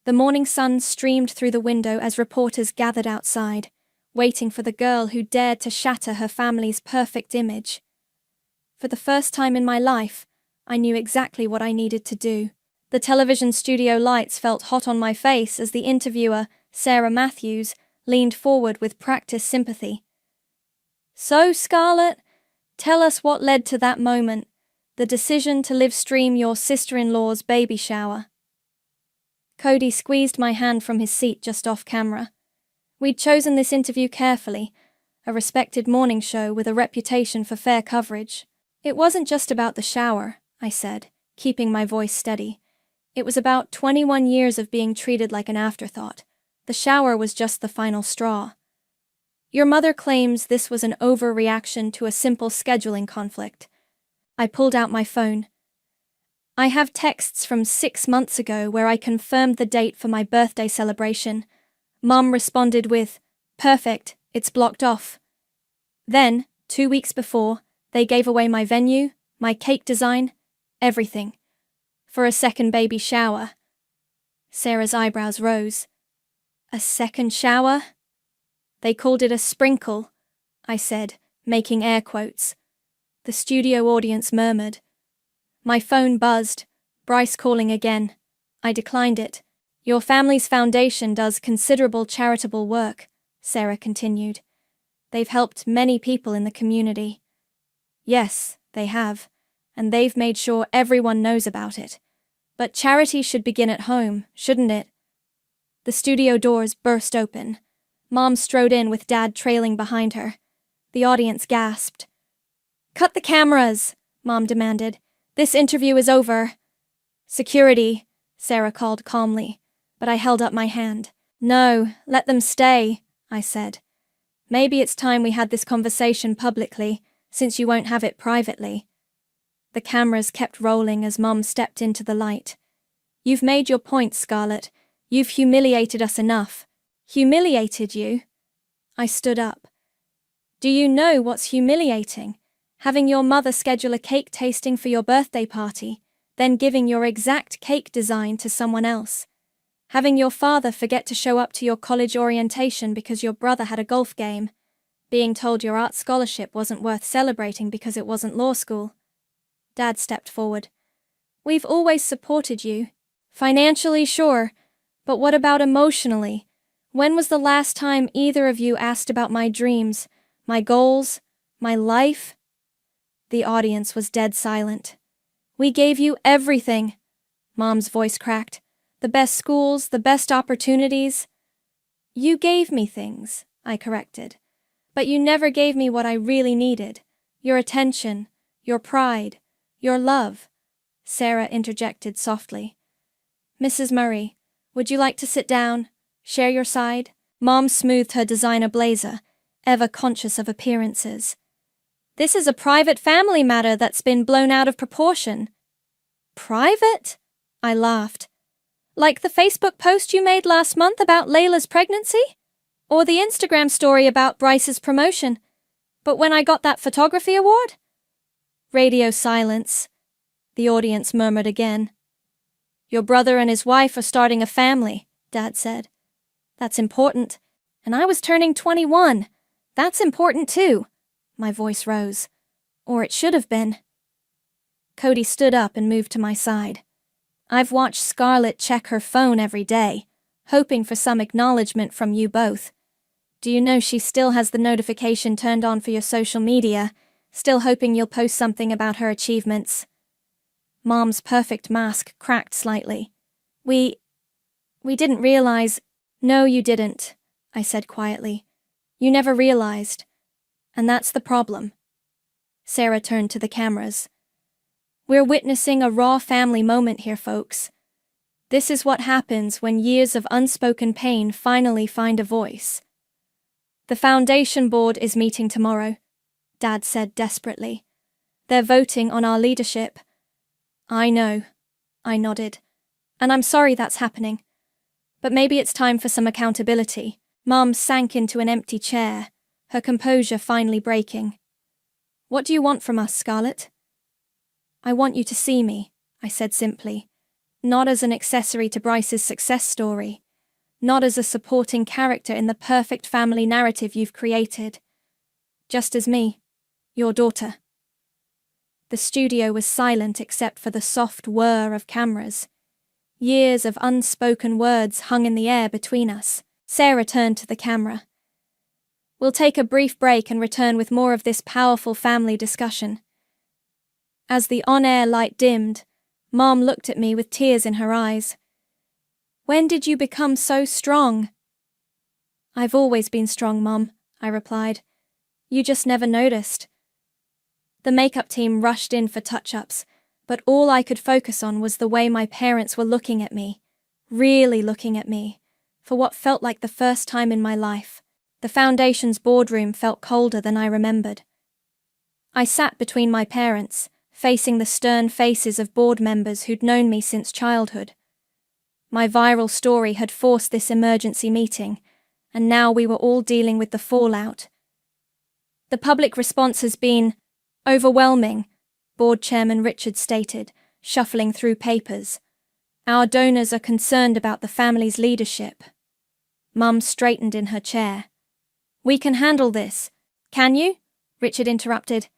The morning sun streamed through the window as reporters gathered outside, waiting for the girl who dared to shatter her family's perfect image. For the first time in my life, I knew exactly what I needed to do. The television studio lights felt hot on my face as the interviewer, Sarah Matthews, leaned forward with practiced sympathy. "So, Scarlett, tell us what led to that moment, the decision to live stream your sister-in-law's baby shower." Cody squeezed my hand from his seat just off camera. We'd chosen this interview carefully, a respected morning show with a reputation for fair coverage. "It wasn't just about the shower," I said, keeping my voice steady. "It was about 21 years of being treated like an afterthought. The shower was just the final straw. Your mother claims this was an overreaction to a simple scheduling conflict." I pulled out my phone. "I have texts from 6 months ago where I confirmed the date for my birthday celebration. Mom responded with, 'Perfect, it's blocked off.' Then, 2 weeks before, they gave away my venue, my cake design, everything. For a second baby shower." Sarah's eyebrows rose. "A second shower?" "They called it a sprinkle," I said, making air quotes. The studio audience murmured. My phone buzzed, Bryce calling again. I declined it. "Your family's foundation does considerable charitable work," Sarah continued. "They've helped many people in the community." "Yes, they have, and they've made sure everyone knows about it. But charity should begin at home, shouldn't it?" The studio doors burst open. Mom strode in with Dad trailing behind her. The audience gasped. "Cut the cameras," Mom demanded. "This interview is over." "Security," Sarah called calmly, but I held up my hand. "No, let them stay," I said. "Maybe it's time we had this conversation publicly, since you won't have it privately." The cameras kept rolling as Mom stepped into the light. "You've made your point, Scarlett. You've humiliated us enough." "Humiliated you?" I stood up. "Do you know what's humiliating? Having your mother schedule a cake tasting for your birthday party, then giving your exact cake design to someone else. Having your father forget to show up to your college orientation because your brother had a golf game. Being told your art scholarship wasn't worth celebrating because it wasn't law school." Dad stepped forward. "We've always supported you. Financially, sure, but what about emotionally? When was the last time either of you asked about my dreams, my goals, my life?" The audience was dead silent. "We gave you everything," Mom's voice cracked. The best schools, the best opportunities. You gave me things, I corrected. But you never gave me what I really needed. Your attention, your pride, your love, Sarah interjected softly. Mrs. Murray, would you like to sit down? Share your side? Mom smoothed her designer blazer, ever conscious of appearances. This is a private family matter that's been blown out of proportion. Private? I laughed. Like the Facebook post you made last month about Layla's pregnancy? Or the Instagram story about Bryce's promotion? But when I got that photography award? Radio silence. The audience murmured again. Your brother and his wife are starting a family, Dad said. That's important. And I was turning 21. That's important too. My voice rose. Or it should have been. Cody stood up and moved to my side. I've watched Scarlett check her phone every day, hoping for some acknowledgement from you both. Do you know she still has the notification turned on for your social media, still hoping you'll post something about her achievements? Mom's perfect mask cracked slightly. We didn't realize. No, you didn't, I said quietly. You never realized. And that's the problem. Sarah turned to the cameras. We're witnessing a raw family moment here, folks. This is what happens when years of unspoken pain finally find a voice. The foundation board is meeting tomorrow, Dad said desperately. They're voting on our leadership. I know, I nodded. And I'm sorry that's happening. But maybe it's time for some accountability. Mom sank into an empty chair, her composure finally breaking. What do you want from us, Scarlett? I want you to see me, I said simply. Not as an accessory to Bryce's success story. Not as a supporting character in the perfect family narrative you've created. Just as me, your daughter. The studio was silent except for the soft whir of cameras. Years of unspoken words hung in the air between us. Sarah turned to the camera. We'll take a brief break and return with more of this powerful family discussion. As the on-air light dimmed, Mom looked at me with tears in her eyes. When did you become so strong? I've always been strong, Mom, I replied. You just never noticed. The makeup team rushed in for touch-ups, but all I could focus on was the way my parents were looking at me, really looking at me, for what felt like the first time in my life. The foundation's boardroom felt colder than I remembered. I sat between my parents, facing the stern faces of board members who'd known me since childhood. My viral story had forced this emergency meeting, and now we were all dealing with the fallout. The public response has been overwhelming, Board Chairman Richard stated, shuffling through papers. Our donors are concerned about the family's leadership. Mum straightened in her chair. We can handle this. Can you? Richard interrupted.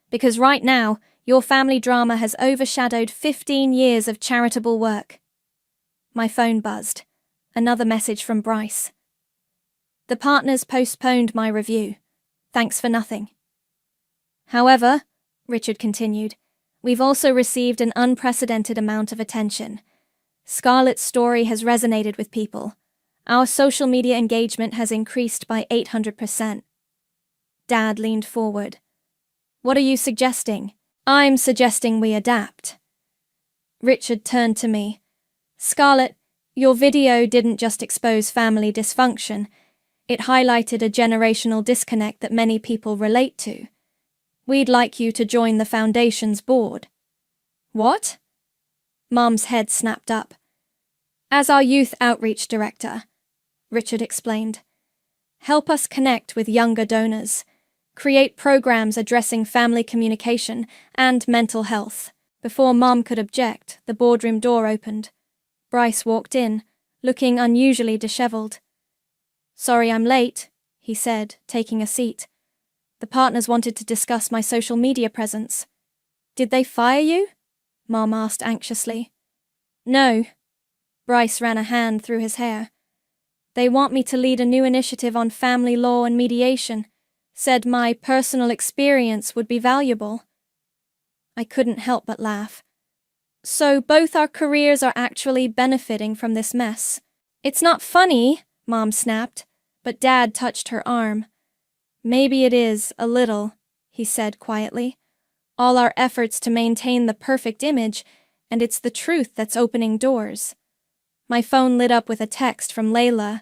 Because right now, your family drama has overshadowed 15 years of charitable work. My phone buzzed. Another message from Bryce. The partners postponed my review. Thanks for nothing. However, Richard continued, we've also received an unprecedented amount of attention. Scarlett's story has resonated with people. Our social media engagement has increased by 800%. Dad leaned forward. What are you suggesting? I'm suggesting we adapt. Richard turned to me. Scarlett, your video didn't just expose family dysfunction. It highlighted a generational disconnect that many people relate to. We'd like you to join the Foundation's board. What? Mom's head snapped up. As our youth outreach director, Richard explained. Help us connect with younger donors. Create programs addressing family communication and mental health. Before Mom could object, the boardroom door opened. Bryce walked in, looking unusually disheveled. Sorry I'm late, he said, taking a seat. The partners wanted to discuss my social media presence. Did they fire you? Mom asked anxiously. No. Bryce ran a hand through his hair. They want me to lead a new initiative on family law and mediation. Said my personal experience would be valuable. I couldn't help but laugh. So both our careers are actually benefiting from this mess. It's not funny, Mom snapped, but Dad touched her arm. Maybe it is, a little, he said quietly. All our efforts to maintain the perfect image, and it's the truth that's opening doors. My phone lit up with a text from Layla.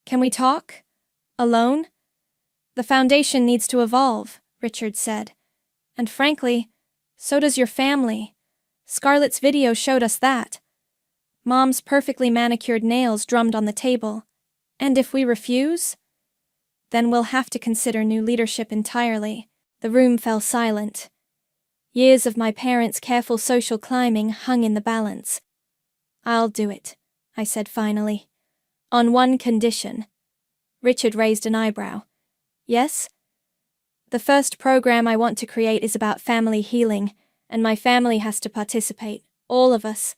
Can we talk? Alone? The foundation needs to evolve, Richard said. And frankly, so does your family. Scarlett's video showed us that. Mom's perfectly manicured nails drummed on the table. And if we refuse? Then we'll have to consider new leadership entirely. The room fell silent. Years of my parents' careful social climbing hung in the balance. I'll do it, I said finally. On one condition. Richard raised an eyebrow. Yes? The first program I want to create is about family healing, and my family has to participate, all of us.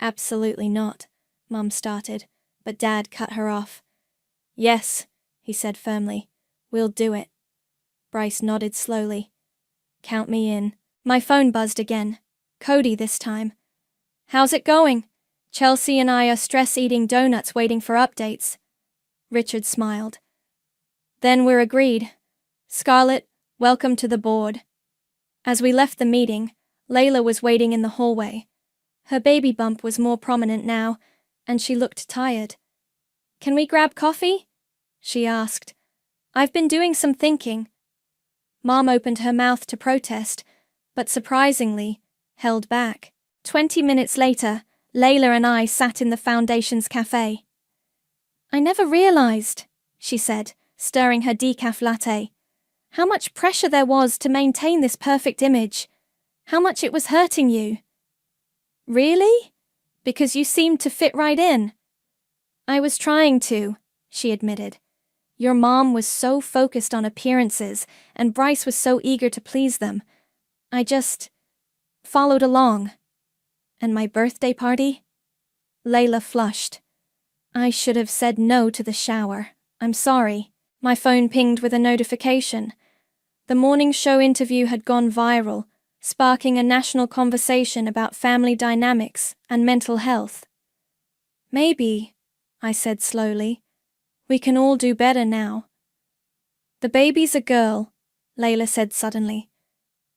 Absolutely not, Mum started, but Dad cut her off. Yes, he said firmly. We'll do it. Bryce nodded slowly. Count me in. My phone buzzed again. Cody this time. How's it going? Chelsea and I are stress-eating donuts waiting for updates. Richard smiled. Then we're agreed. Scarlett, welcome to the board. As we left the meeting, Layla was waiting in the hallway. Her baby bump was more prominent now, and she looked tired. Can we grab coffee? She asked. I've been doing some thinking. Mom opened her mouth to protest, but surprisingly, held back. 20 minutes later, Layla and I sat in the Foundation's cafe. I never realized, she said, stirring her decaf latte, how much pressure there was to maintain this perfect image. How much it was hurting you. Really? Because you seemed to fit right in. I was trying to, she admitted. Your mom was so focused on appearances, and Bryce was so eager to please them. I just followed along. And my birthday party? Layla flushed. I should have said no to the shower. I'm sorry. My phone pinged with a notification. The morning show interview had gone viral, sparking a national conversation about family dynamics and mental health. Maybe, I said slowly, we can all do better now. The baby's a girl, Layla said suddenly.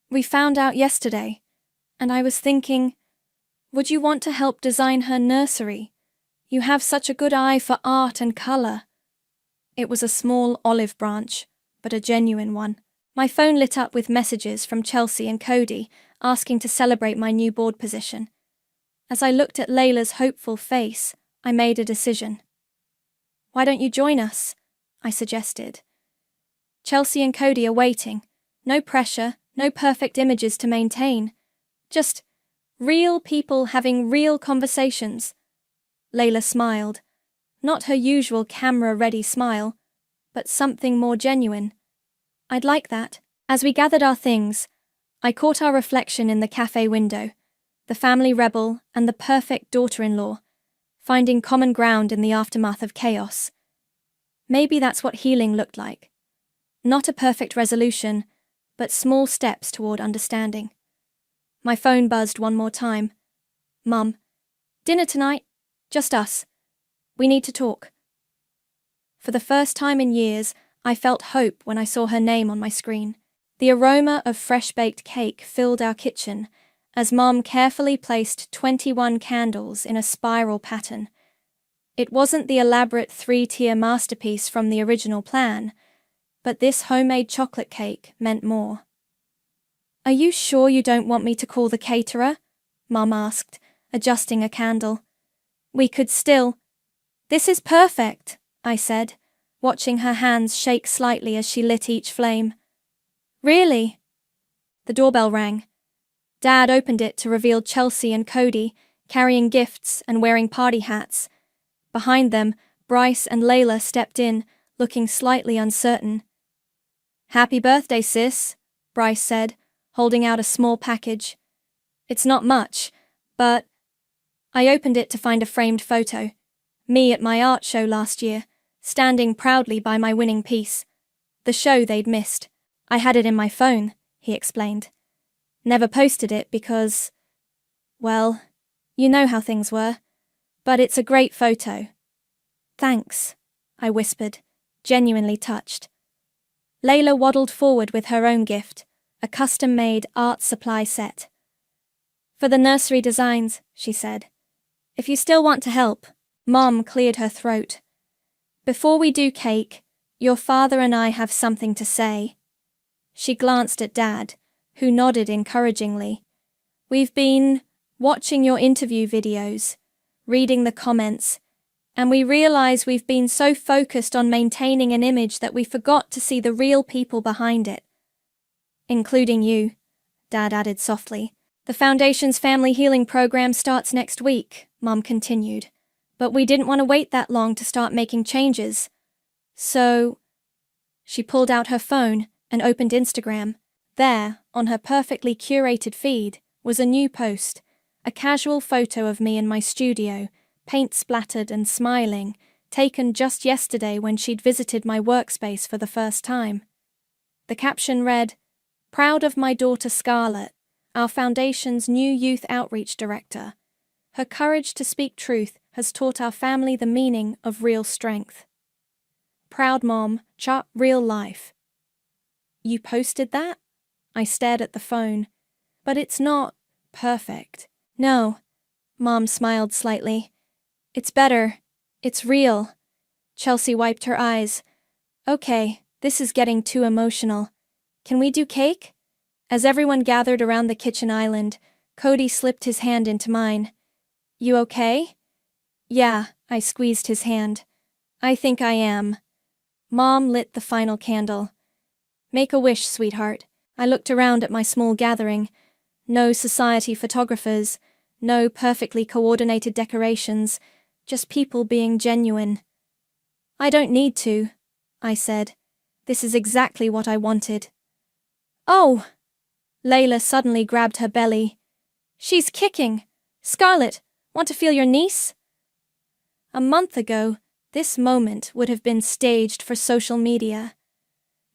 We found out yesterday, and I was thinking, would you want to help design her nursery? You have such a good eye for art and color. It was a small olive branch, but a genuine one. My phone lit up with messages from Chelsea and Cody asking to celebrate my new board position. As I looked at Layla's hopeful face, I made a decision. Why don't you join us? I suggested. Chelsea and Cody are waiting. No pressure, no perfect images to maintain. Just real people having real conversations. Layla smiled. Not her usual camera-ready smile, but something more genuine. I'd like that. As we gathered our things, I caught our reflection in the cafe window, the family rebel and the perfect daughter-in-law, finding common ground in the aftermath of chaos. Maybe that's what healing looked like. Not a perfect resolution, but small steps toward understanding. My phone buzzed one more time. Mum, dinner tonight? Just us. We need to talk. For the first time in years, I felt hope when I saw her name on my screen. The aroma of fresh-baked cake filled our kitchen as Mom carefully placed 21 candles in a spiral pattern. It wasn't the elaborate 3-tier masterpiece from the original plan, but this homemade chocolate cake meant more. Are you sure you don't want me to call the caterer? Mom asked, adjusting a candle. We could still. This is perfect, I said, watching her hands shake slightly as she lit each flame. Really? The doorbell rang. Dad opened it to reveal Chelsea and Cody, carrying gifts and wearing party hats. Behind them, Bryce and Layla stepped in, looking slightly uncertain. Happy birthday, sis, Bryce said, holding out a small package. It's not much, but... I opened it to find a framed photo. Me at my art show last year, standing proudly by my winning piece. The show they'd missed. I had it in my phone, he explained. Never posted it because... Well, you know how things were. But it's a great photo. Thanks, I whispered, genuinely touched. Layla waddled forward with her own gift, a custom-made art supply set. For the nursery designs, she said. If you still want to help. Mom cleared her throat. Before we do cake, your father and I have something to say. She glanced at Dad, who nodded encouragingly. We've been watching your interview videos, reading the comments, and we realize we've been so focused on maintaining an image that we forgot to see the real people behind it. Including you, Dad added softly. The Foundation's family healing program starts next week, Mom continued, but we didn't want to wait that long to start making changes. So, she pulled out her phone and opened Instagram. There, on her perfectly curated feed, was a new post, a casual photo of me in my studio, paint splattered and smiling, taken just yesterday when she'd visited my workspace for the first time. The caption read, "Proud of my daughter Scarlett, our Foundation's new youth outreach director. Her courage to speak truth has taught our family the meaning of real strength. Proud mom, chart real life." You posted that? I stared at the phone. But it's not perfect. No. Mom smiled slightly. It's better. It's real. Chelsea wiped her eyes. Okay, this is getting too emotional. Can we do cake? As everyone gathered around the kitchen island, Cody slipped his hand into mine. You okay? Yeah, I squeezed his hand. I think I am. Mom lit the final candle. Make a wish, sweetheart. I looked around at my small gathering. No society photographers, no perfectly coordinated decorations, just people being genuine. I don't need to, I said. This is exactly what I wanted. Oh! Layla suddenly grabbed her belly. She's kicking! Scarlett, want to feel your niece? A month ago, this moment would have been staged for social media.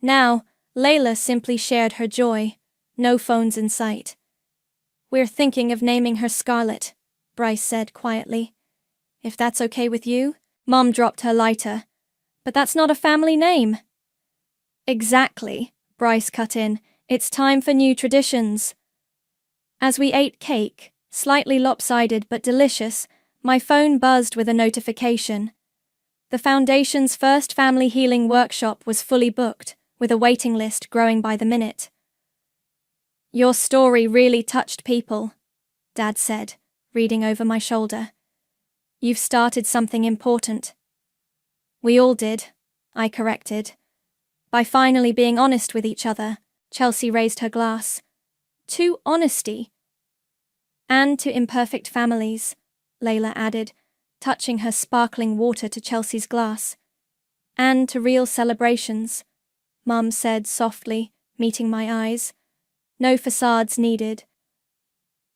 Now, Layla simply shared her joy, no phones in sight. We're thinking of naming her Scarlett, Bryce said quietly. If that's okay with you? Mom dropped her lighter. But that's not a family name. Exactly, Bryce cut in. It's time for new traditions. As we ate cake, slightly lopsided but delicious, my phone buzzed with a notification. The Foundation's first family healing workshop was fully booked, with a waiting list growing by the minute. Your story really touched people, Dad said, reading over my shoulder. You've started something important. We all did, I corrected. By finally being honest with each other, Chelsea raised her glass. To honesty. And to imperfect families, Layla added, touching her sparkling water to Chelsea's glass. And to real celebrations, Mum said softly, meeting my eyes. No facades needed.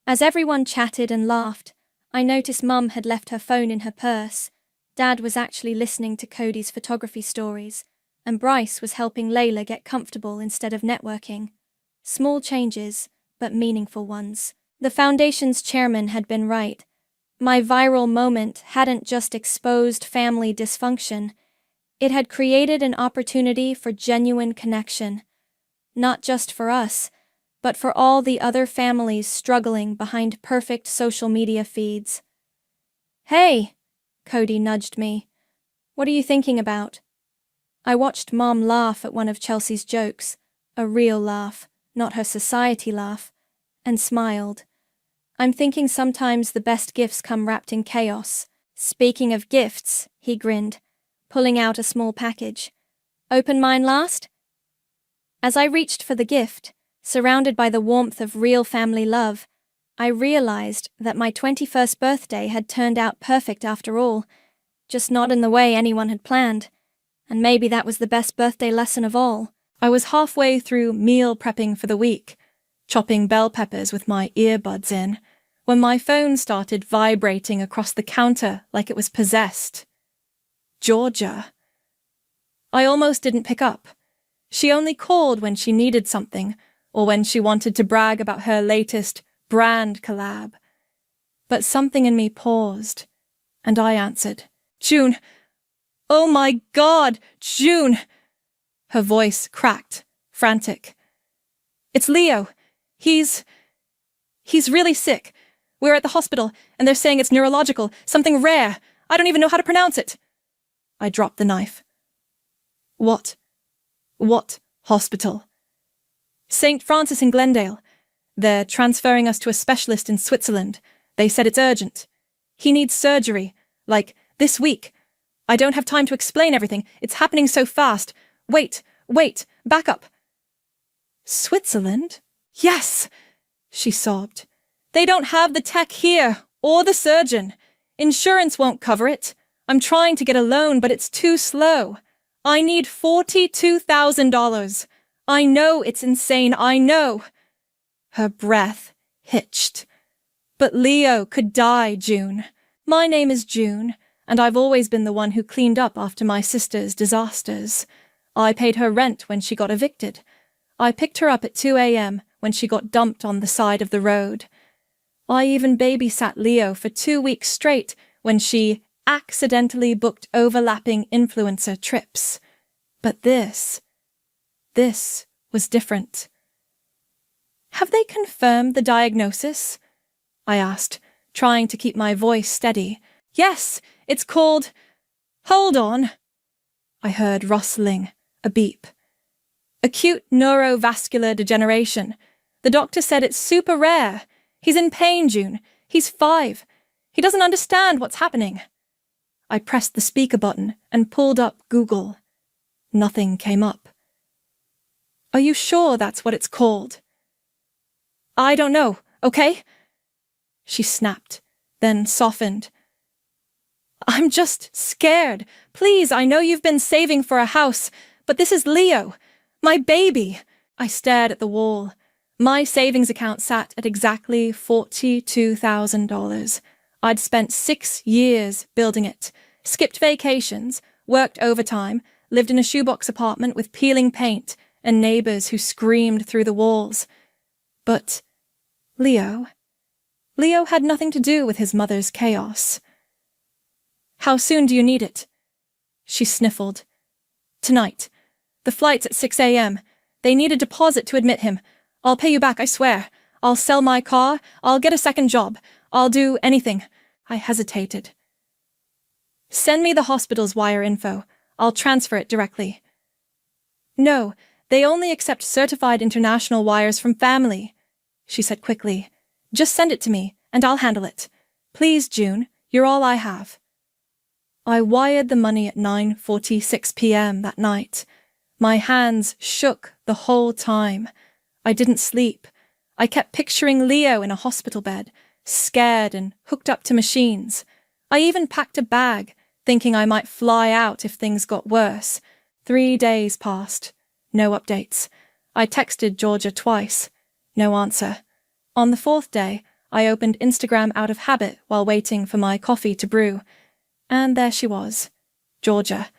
As everyone chatted and laughed, I noticed Mum had left her phone in her purse. Dad was actually listening to Cody's photography stories, and Bryce was helping Layla get comfortable instead of networking. Small changes, but meaningful ones. The Foundation's chairman had been right. My viral moment hadn't just exposed family dysfunction, it had created an opportunity for genuine connection. Not just for us, but for all the other families struggling behind perfect social media feeds. Hey! Cody nudged me. What are you thinking about? I watched Mom laugh at one of Chelsea's jokes, a real laugh, not her society laugh, and smiled. I'm thinking sometimes the best gifts come wrapped in chaos. Speaking of gifts, he grinned, pulling out a small package. Open mine last? As I reached for the gift, surrounded by the warmth of real family love, I realized that my 21st birthday had turned out perfect after all, just not in the way anyone had planned. And maybe that was the best birthday lesson of all. I was halfway through meal prepping for the week, chopping bell peppers with my earbuds in, when my phone started vibrating across the counter like it was possessed. Georgia. I almost didn't pick up. She only called when she needed something, or when she wanted to brag about her latest brand collab. But something in me paused, and I answered, "June! Oh my God, June!" Her voice cracked, frantic. "It's Leo. He's really sick. We're at the hospital, and they're saying it's neurological, something rare. I don't even know how to pronounce it." I dropped the knife. What hospital?" "St. Francis in Glendale. They're transferring us to a specialist in Switzerland. They said it's urgent. He needs surgery, like, this week. I don't have time to explain everything. It's happening so fast. Wait, back up." "Switzerland?" "Yes," she sobbed. "They don't have the tech here, or the surgeon. Insurance won't cover it. I'm trying to get a loan, but it's too slow. I need $42,000. I know it's insane, I know." Her breath hitched. "But Leo could die, June. My name is June, and I've always been the one who cleaned up after my sister's disasters. I paid her rent when she got evicted. I picked her up at 2 a.m. when she got dumped on the side of the road. I even babysat Leo for 2 weeks straight when she accidentally booked overlapping influencer trips. But this was different." "Have they confirmed the diagnosis?" I asked, trying to keep my voice steady. "Yes, it's called—" "Hold on." I heard rustling, a beep. "Acute neurovascular degeneration. The doctor said it's super rare. He's in pain, June. He's 5. He doesn't understand what's happening." I pressed the speaker button and pulled up Google. Nothing came up. "Are you sure that's what it's called?" "I don't know, okay?" She snapped, then softened. "I'm just scared. Please, I know you've been saving for a house, but this is Leo, my baby." I stared at the wall. My savings account sat at exactly $42,000. I'd spent 6 years building it, skipped vacations, worked overtime, lived in a shoebox apartment with peeling paint and neighbors who screamed through the walls. But Leo had nothing to do with his mother's chaos. "How soon do you need it?" She sniffled. "Tonight. The flight's at 6 a.m. They need a deposit to admit him. I'll pay you back, I swear. I'll sell my car. I'll get a second job. I'll do anything." I hesitated. "Send me the hospital's wire info. I'll transfer it directly." "No, they only accept certified international wires from family," she said quickly. "Just send it to me, and I'll handle it. Please, June, you're all I have." I wired the money at 9:46 p.m. that night. My hands shook the whole time. I didn't sleep. I kept picturing Leo in a hospital bed, scared and hooked up to machines. I even packed a bag, thinking I might fly out if things got worse. 3 days passed. No updates. I texted Georgia twice. No answer. On the 4th day, I opened Instagram out of habit while waiting for my coffee to brew. And there she was, Georgia,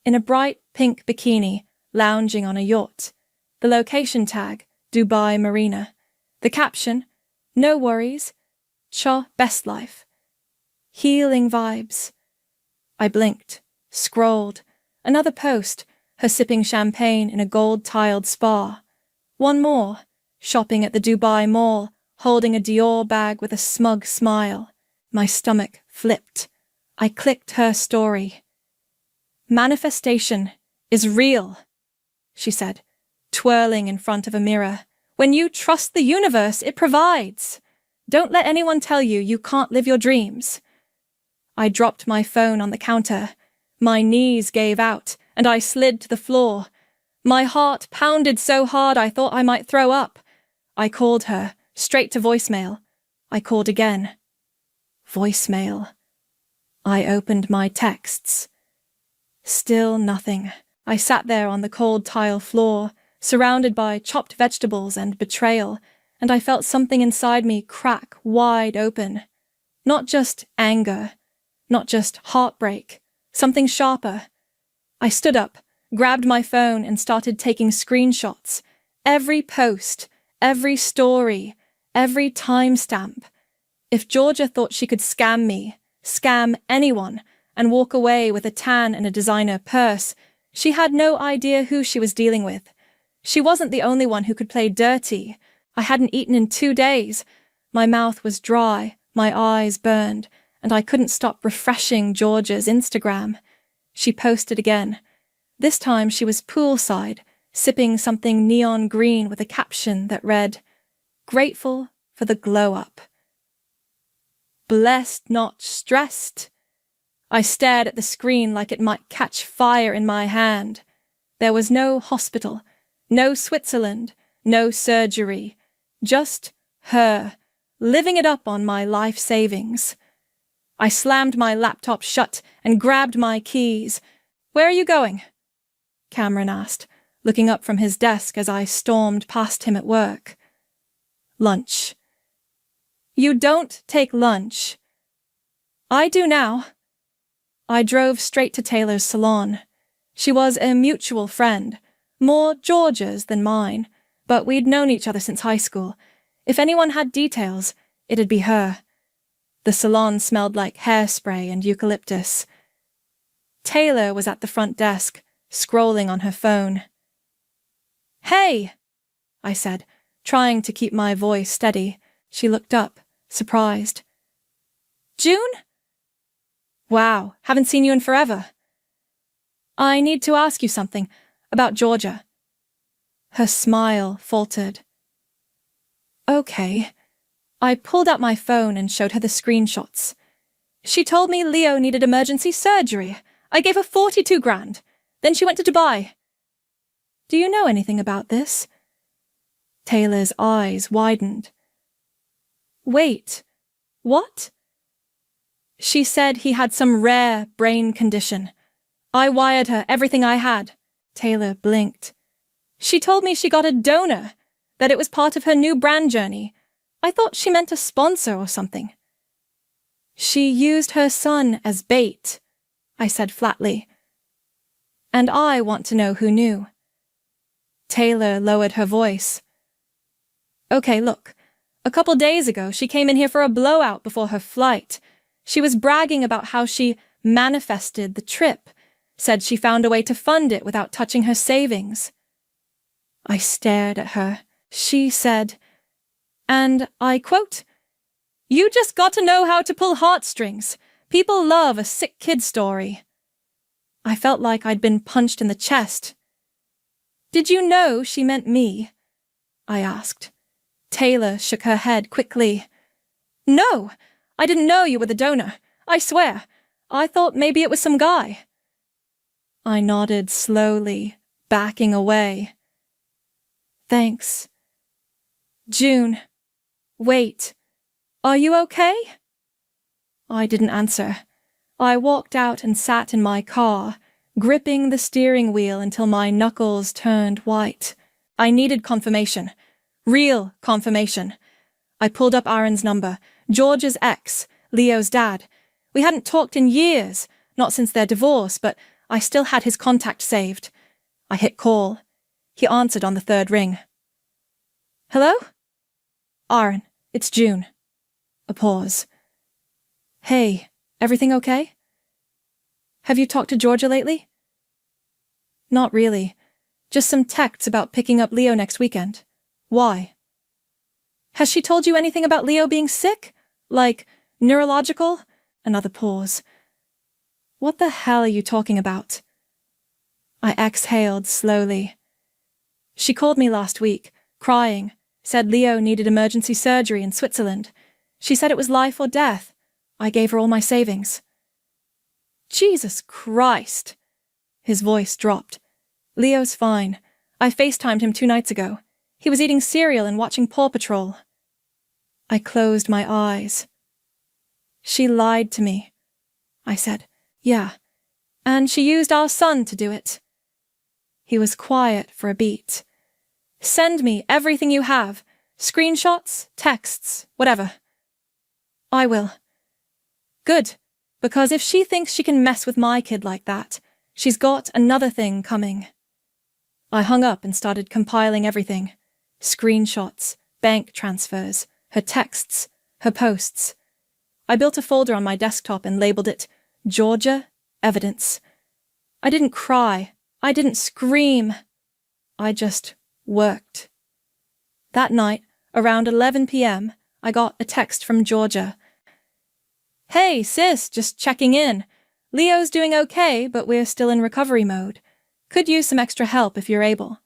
in a bright pink bikini, lounging on a yacht. The location tag, Dubai Marina. The caption, "No worries. Cha best life. Healing vibes." I blinked, scrolled. Another post, her sipping champagne in a gold-tiled spa. One more, shopping at the Dubai Mall, holding a Dior bag with a smug smile. My stomach flipped. I clicked her story. "Manifestation is real," she said, twirling in front of a mirror. "When you trust the universe, it provides. Don't let anyone tell you you can't live your dreams." I dropped my phone on the counter. My knees gave out, and I slid to the floor. My heart pounded so hard I thought I might throw up. I called her, straight to voicemail. I called again. Voicemail. I opened my texts. Still nothing. I sat there on the cold tile floor, surrounded by chopped vegetables and betrayal, and I felt something inside me crack wide open. Not just anger, not just heartbreak, something sharper. I stood up, grabbed my phone, and started taking screenshots. Every post, every story, every timestamp. If Georgia thought she could scam me, scam anyone, and walk away with a tan and a designer purse, she had no idea who she was dealing with. She wasn't the only one who could play dirty. I hadn't eaten in 2 days. My mouth was dry, my eyes burned, and I couldn't stop refreshing Georgia's Instagram. She posted again. This time she was poolside, sipping something neon green with a caption that read, "Grateful for the glow-up. Blessed, not stressed." I stared at the screen like it might catch fire in my hand. There was no hospital, no Switzerland, no surgery, just her, living it up on my life savings. I slammed my laptop shut and grabbed my keys. "Where are you going?" Cameron asked, looking up from his desk as I stormed past him at work. "Lunch." "You don't take lunch." "I do now." I drove straight to Taylor's salon. She was a mutual friend, more Georgia's than mine, but we'd known each other since high school. If anyone had details, it'd be her. The salon smelled like hairspray and eucalyptus. Taylor was at the front desk, scrolling on her phone. "Hey," I said, trying to keep my voice steady. She looked up, surprised. "June? Wow, haven't seen you in forever." "I need to ask you something about Georgia." Her smile faltered. "Okay." I pulled out my phone and showed her the screenshots. "She told me Leo needed emergency surgery. I gave her 42 grand. Then she went to Dubai." "Do you know anything about this?" Taylor's eyes widened. "Wait, what?" "She said he had some rare brain condition. I wired her everything I had." Taylor blinked. "She told me she got a donor, that it was part of her new brand journey. I thought she meant a sponsor or something." "She used her son as bait," I said flatly. "And I want to know who knew." Taylor lowered her voice. "Okay, look. A couple days ago, she came in here for a blowout before her flight. She was bragging about how she manifested the trip, said she found a way to fund it without touching her savings." I stared at her. She said, and I quote, "You just got to know how to pull heartstrings. People love a sick kid story." I felt like I'd been punched in the chest. "Did you know she meant me?" I asked. Taylor shook her head quickly. "No, I didn't know you were the donor. I swear. I thought maybe it was some guy." I nodded slowly, backing away. "Thanks." "June, wait. Are you okay?" I didn't answer. I walked out and sat in my car, gripping the steering wheel until my knuckles turned white. I needed confirmation. Real confirmation. I pulled up Aaron's number, George's ex, Leo's dad. We hadn't talked in years, not since their divorce, but I still had his contact saved. I hit call. He answered on the 3rd ring. "Hello?" "Aaron, it's June." A pause. "Hey, everything okay?" "Have you talked to Georgia lately?" "Not really. Just some texts about picking up Leo next weekend. Why?" "Has she told you anything about Leo being sick? Like, neurological?" Another pause. "What the hell are you talking about?" I exhaled slowly. "She called me last week, crying, said Leo needed emergency surgery in Switzerland. She said it was life or death. I gave her all my savings." "Jesus Christ!" His voice dropped. "Leo's fine. I FaceTimed him 2 nights ago. He was eating cereal and watching Paw Patrol." I closed my eyes. "She lied to me," I said. "Yeah. And she used our son to do it." He was quiet for a beat. "Send me everything you have. Screenshots, texts, whatever." "I will." "Good. Because if she thinks she can mess with my kid like that, she's got another thing coming." I hung up and started compiling everything. Screenshots, bank transfers, her texts, her posts. I built a folder on my desktop and labeled it Georgia Evidence. I didn't cry. I didn't scream. I just worked. That night, around 11 p.m., I got a text from Georgia. "Hey, sis, just checking in. Leo's doing okay, but we're still in recovery mode. Could use some extra help if you're able.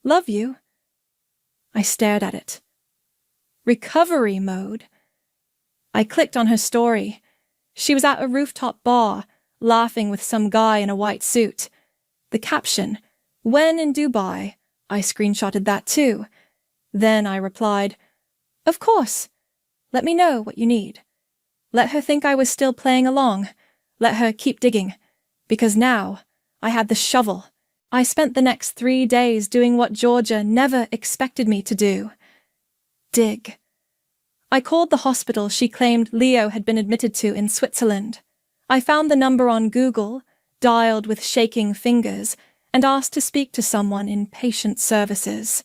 Love you." I stared at it. Recovery mode? I clicked on her story. She was at a rooftop bar, laughing with some guy in a white suit. The caption, "When in Dubai," I screenshotted that too. Then I replied, "Of course. Let me know what you need." Let her think I was still playing along. Let her keep digging. Because now, I had the shovel. I spent the next 3 days doing what Georgia never expected me to do. Dig. I called the hospital she claimed Leo had been admitted to in Switzerland. I found the number on Google, dialed with shaking fingers, and asked to speak to someone in patient services.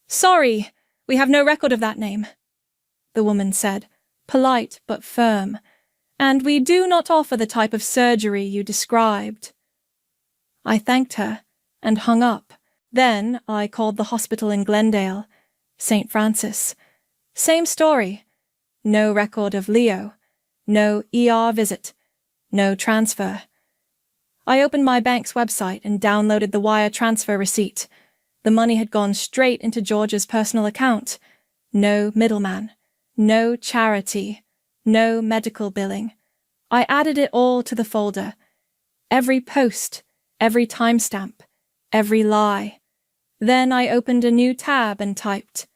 "Sorry, we have no record of that name," the woman said, polite but firm, "and we do not offer the type of surgery you described." I thanked her and hung up. Then I called the hospital in Glendale, St. Francis. Same story. No record of Leo. No ER visit. No transfer. I opened my bank's website and downloaded the wire transfer receipt. The money had gone straight into Georgia's personal account. No middleman. No charity. No medical billing. I added it all to the folder. Every post, every timestamp, every lie. Then I opened a new tab and typed,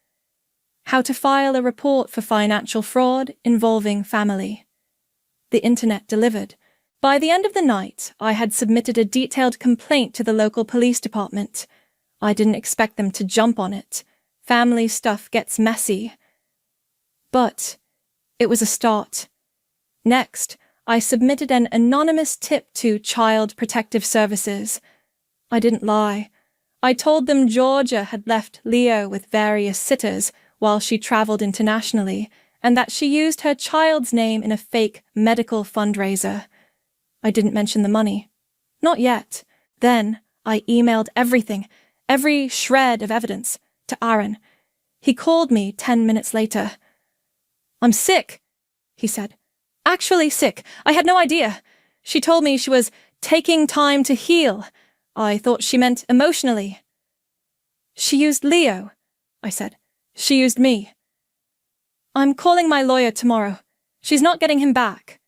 "How to file a report for financial fraud involving family." The internet delivered. By the end of the night, I had submitted a detailed complaint to the local police department. I didn't expect them to jump on it. Family stuff gets messy. But it was a start. Next, I submitted an anonymous tip to Child Protective Services. I didn't lie. I told them Georgia had left Leo with various sitters while she traveled internationally, and that she used her child's name in a fake medical fundraiser. I didn't mention the money. Not yet. Then I emailed everything, every shred of evidence, to Aaron. He called me 10 minutes later. "I'm sick," he said. "Actually sick. I had no idea. She told me she was taking time to heal. I thought she meant emotionally." "She used Leo," I said. "She used me." "I'm calling my lawyer tomorrow. She's not getting him back."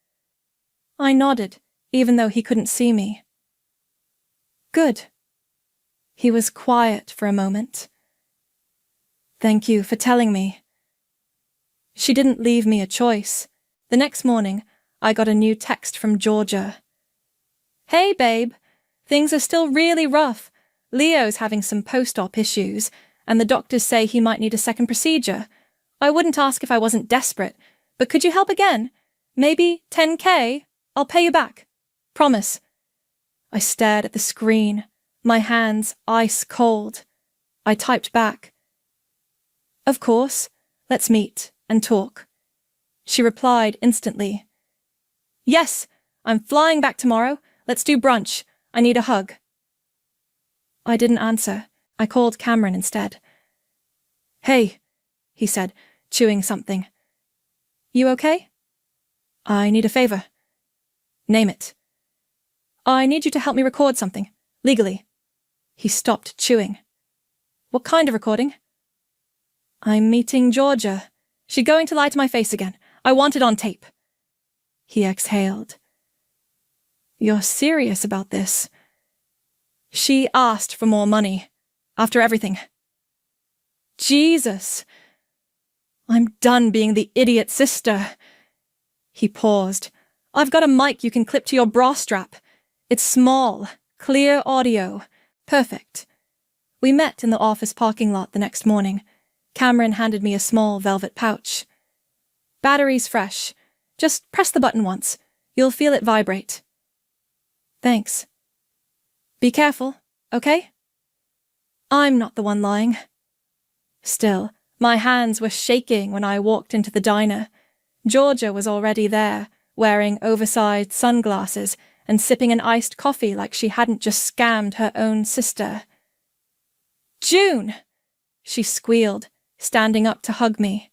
I nodded, even though he couldn't see me. "Good." He was quiet for a moment. "Thank you for telling me." She didn't leave me a choice. The next morning, I got a new text from Georgia. "Hey, babe. Things are still really rough. Leo's having some post-op issues, and the doctors say he might need a second procedure. I wouldn't ask if I wasn't desperate, but could you help again? Maybe 10K? I'll pay you back. Promise." I stared at the screen, my hands ice cold. I typed back, "Of course. Let's meet and talk." She replied instantly, "Yes, I'm flying back tomorrow. Let's do brunch. I need a hug." I didn't answer. I called Cameron instead. "Hey," he said, chewing something. "You okay?" "I need a favor." "Name it." "I need you to help me record something, legally." He stopped chewing. "What kind of recording?" "I'm meeting Georgia. She's going to lie to my face again. I want it on tape." He exhaled. "You're serious about this?" "She asked for more money. After everything." "Jesus. I'm done being the idiot sister." He paused. "I've got a mic you can clip to your bra strap. It's small, clear audio. Perfect." We met in the office parking lot the next morning. Cameron handed me a small velvet pouch. "Battery's fresh. Just press the button once. You'll feel it vibrate." "Thanks." "Be careful, okay?" I'm not the one lying. Still, my hands were shaking when I walked into the diner. Georgia was already there, wearing oversized sunglasses and sipping an iced coffee like she hadn't just scammed her own sister. "June!" she squealed, standing up to hug me.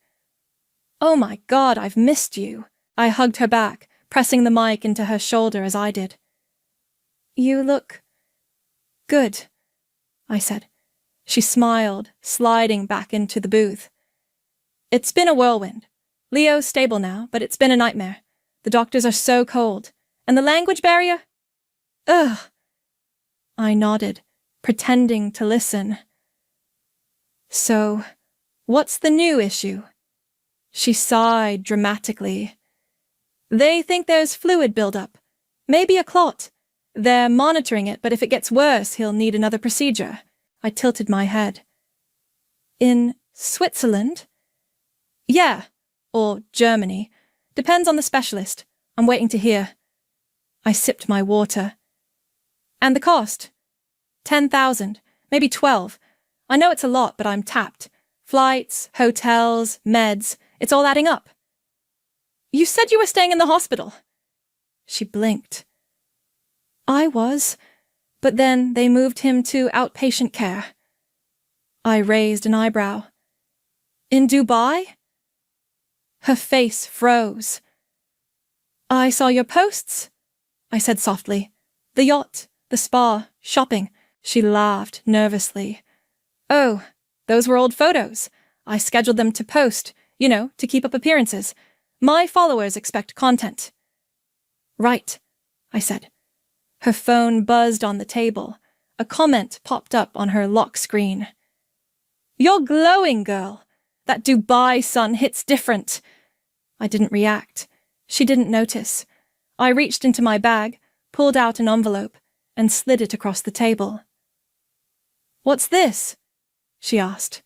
"Oh my God, I've missed you." I hugged her back, pressing the mic into her shoulder as I did. "You look good," I said. She smiled, sliding back into the booth. "It's been a whirlwind. Leo's stable now, but it's been a nightmare. The doctors are so cold. And the language barrier? Ugh." I nodded, pretending to listen. "So, what's the new issue?" She sighed dramatically. "They think there's fluid buildup. Maybe a clot. They're monitoring it, but if it gets worse, he'll need another procedure." I tilted my head. "In Switzerland?" "Yeah, or Germany. Depends on the specialist. I'm waiting to hear." I sipped my water. "And the cost?" 10,000, maybe 12. I know it's a lot, but I'm tapped. Flights, hotels, meds, it's all adding up." "You said you were staying in the hospital." She blinked. "I was, but then they moved him to outpatient care." I raised an eyebrow. "In Dubai?" Her face froze. "I saw your posts," I said softly. "The yacht, the spa, shopping." She laughed nervously. "Oh, those were old photos. I scheduled them to post, to keep up appearances. My followers expect content." "Right," I said. Her phone buzzed on the table. A comment popped up on her lock screen. "You're glowing, girl. That Dubai sun hits different." I didn't react. She didn't notice. I reached into my bag, pulled out an envelope, and slid it across the table. "What's this?" she asked.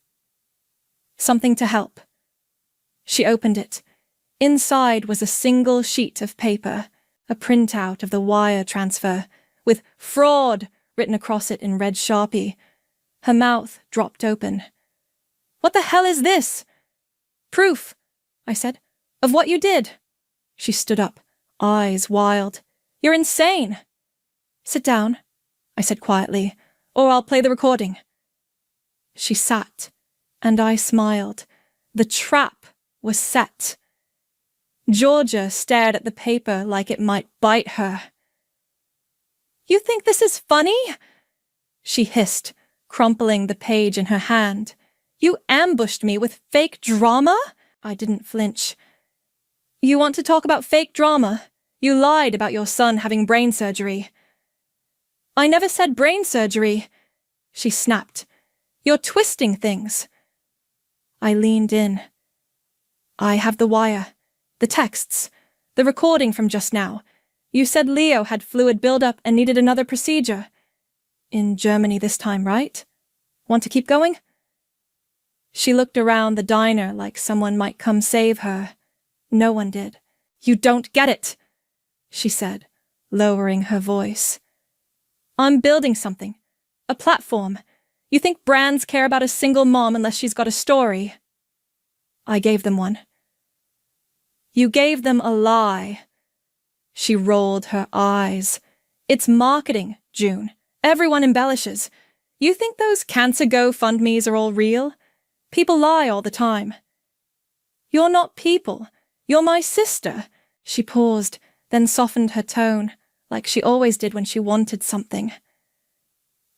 "Something to help." She opened it. Inside was a single sheet of paper, a printout of the wire transfer, with "fraud" written across it in red Sharpie. Her mouth dropped open. "What the hell is this?" "Proof," I said, "of what you did." She stood up, eyes wild. "You're insane." "Sit down," I said quietly, "or I'll play the recording." She sat, and I smiled. The trap was set. Georgia stared at the paper like it might bite her. "You think this is funny?" she hissed, crumpling the page in her hand. "You ambushed me with fake drama?" I didn't flinch. "You want to talk about fake drama? You lied about your son having brain surgery." "I never said brain surgery," she snapped. "You're twisting things." I leaned in. "I have the wire, the texts, the recording from just now. You said Leo had fluid buildup and needed another procedure. In Germany this time, right? Want to keep going?" She looked around the diner like someone might come save her. No one did. "You don't get it," she said, lowering her voice. "I'm building something. A platform. You think brands care about a single mom unless she's got a story?" I gave them one. "You gave them a lie." She rolled her eyes. "It's marketing, June. Everyone embellishes. You think those cancer GoFundMes are all real? People lie all the time." "You're not people. You're my sister." She paused, then softened her tone, like she always did when she wanted something.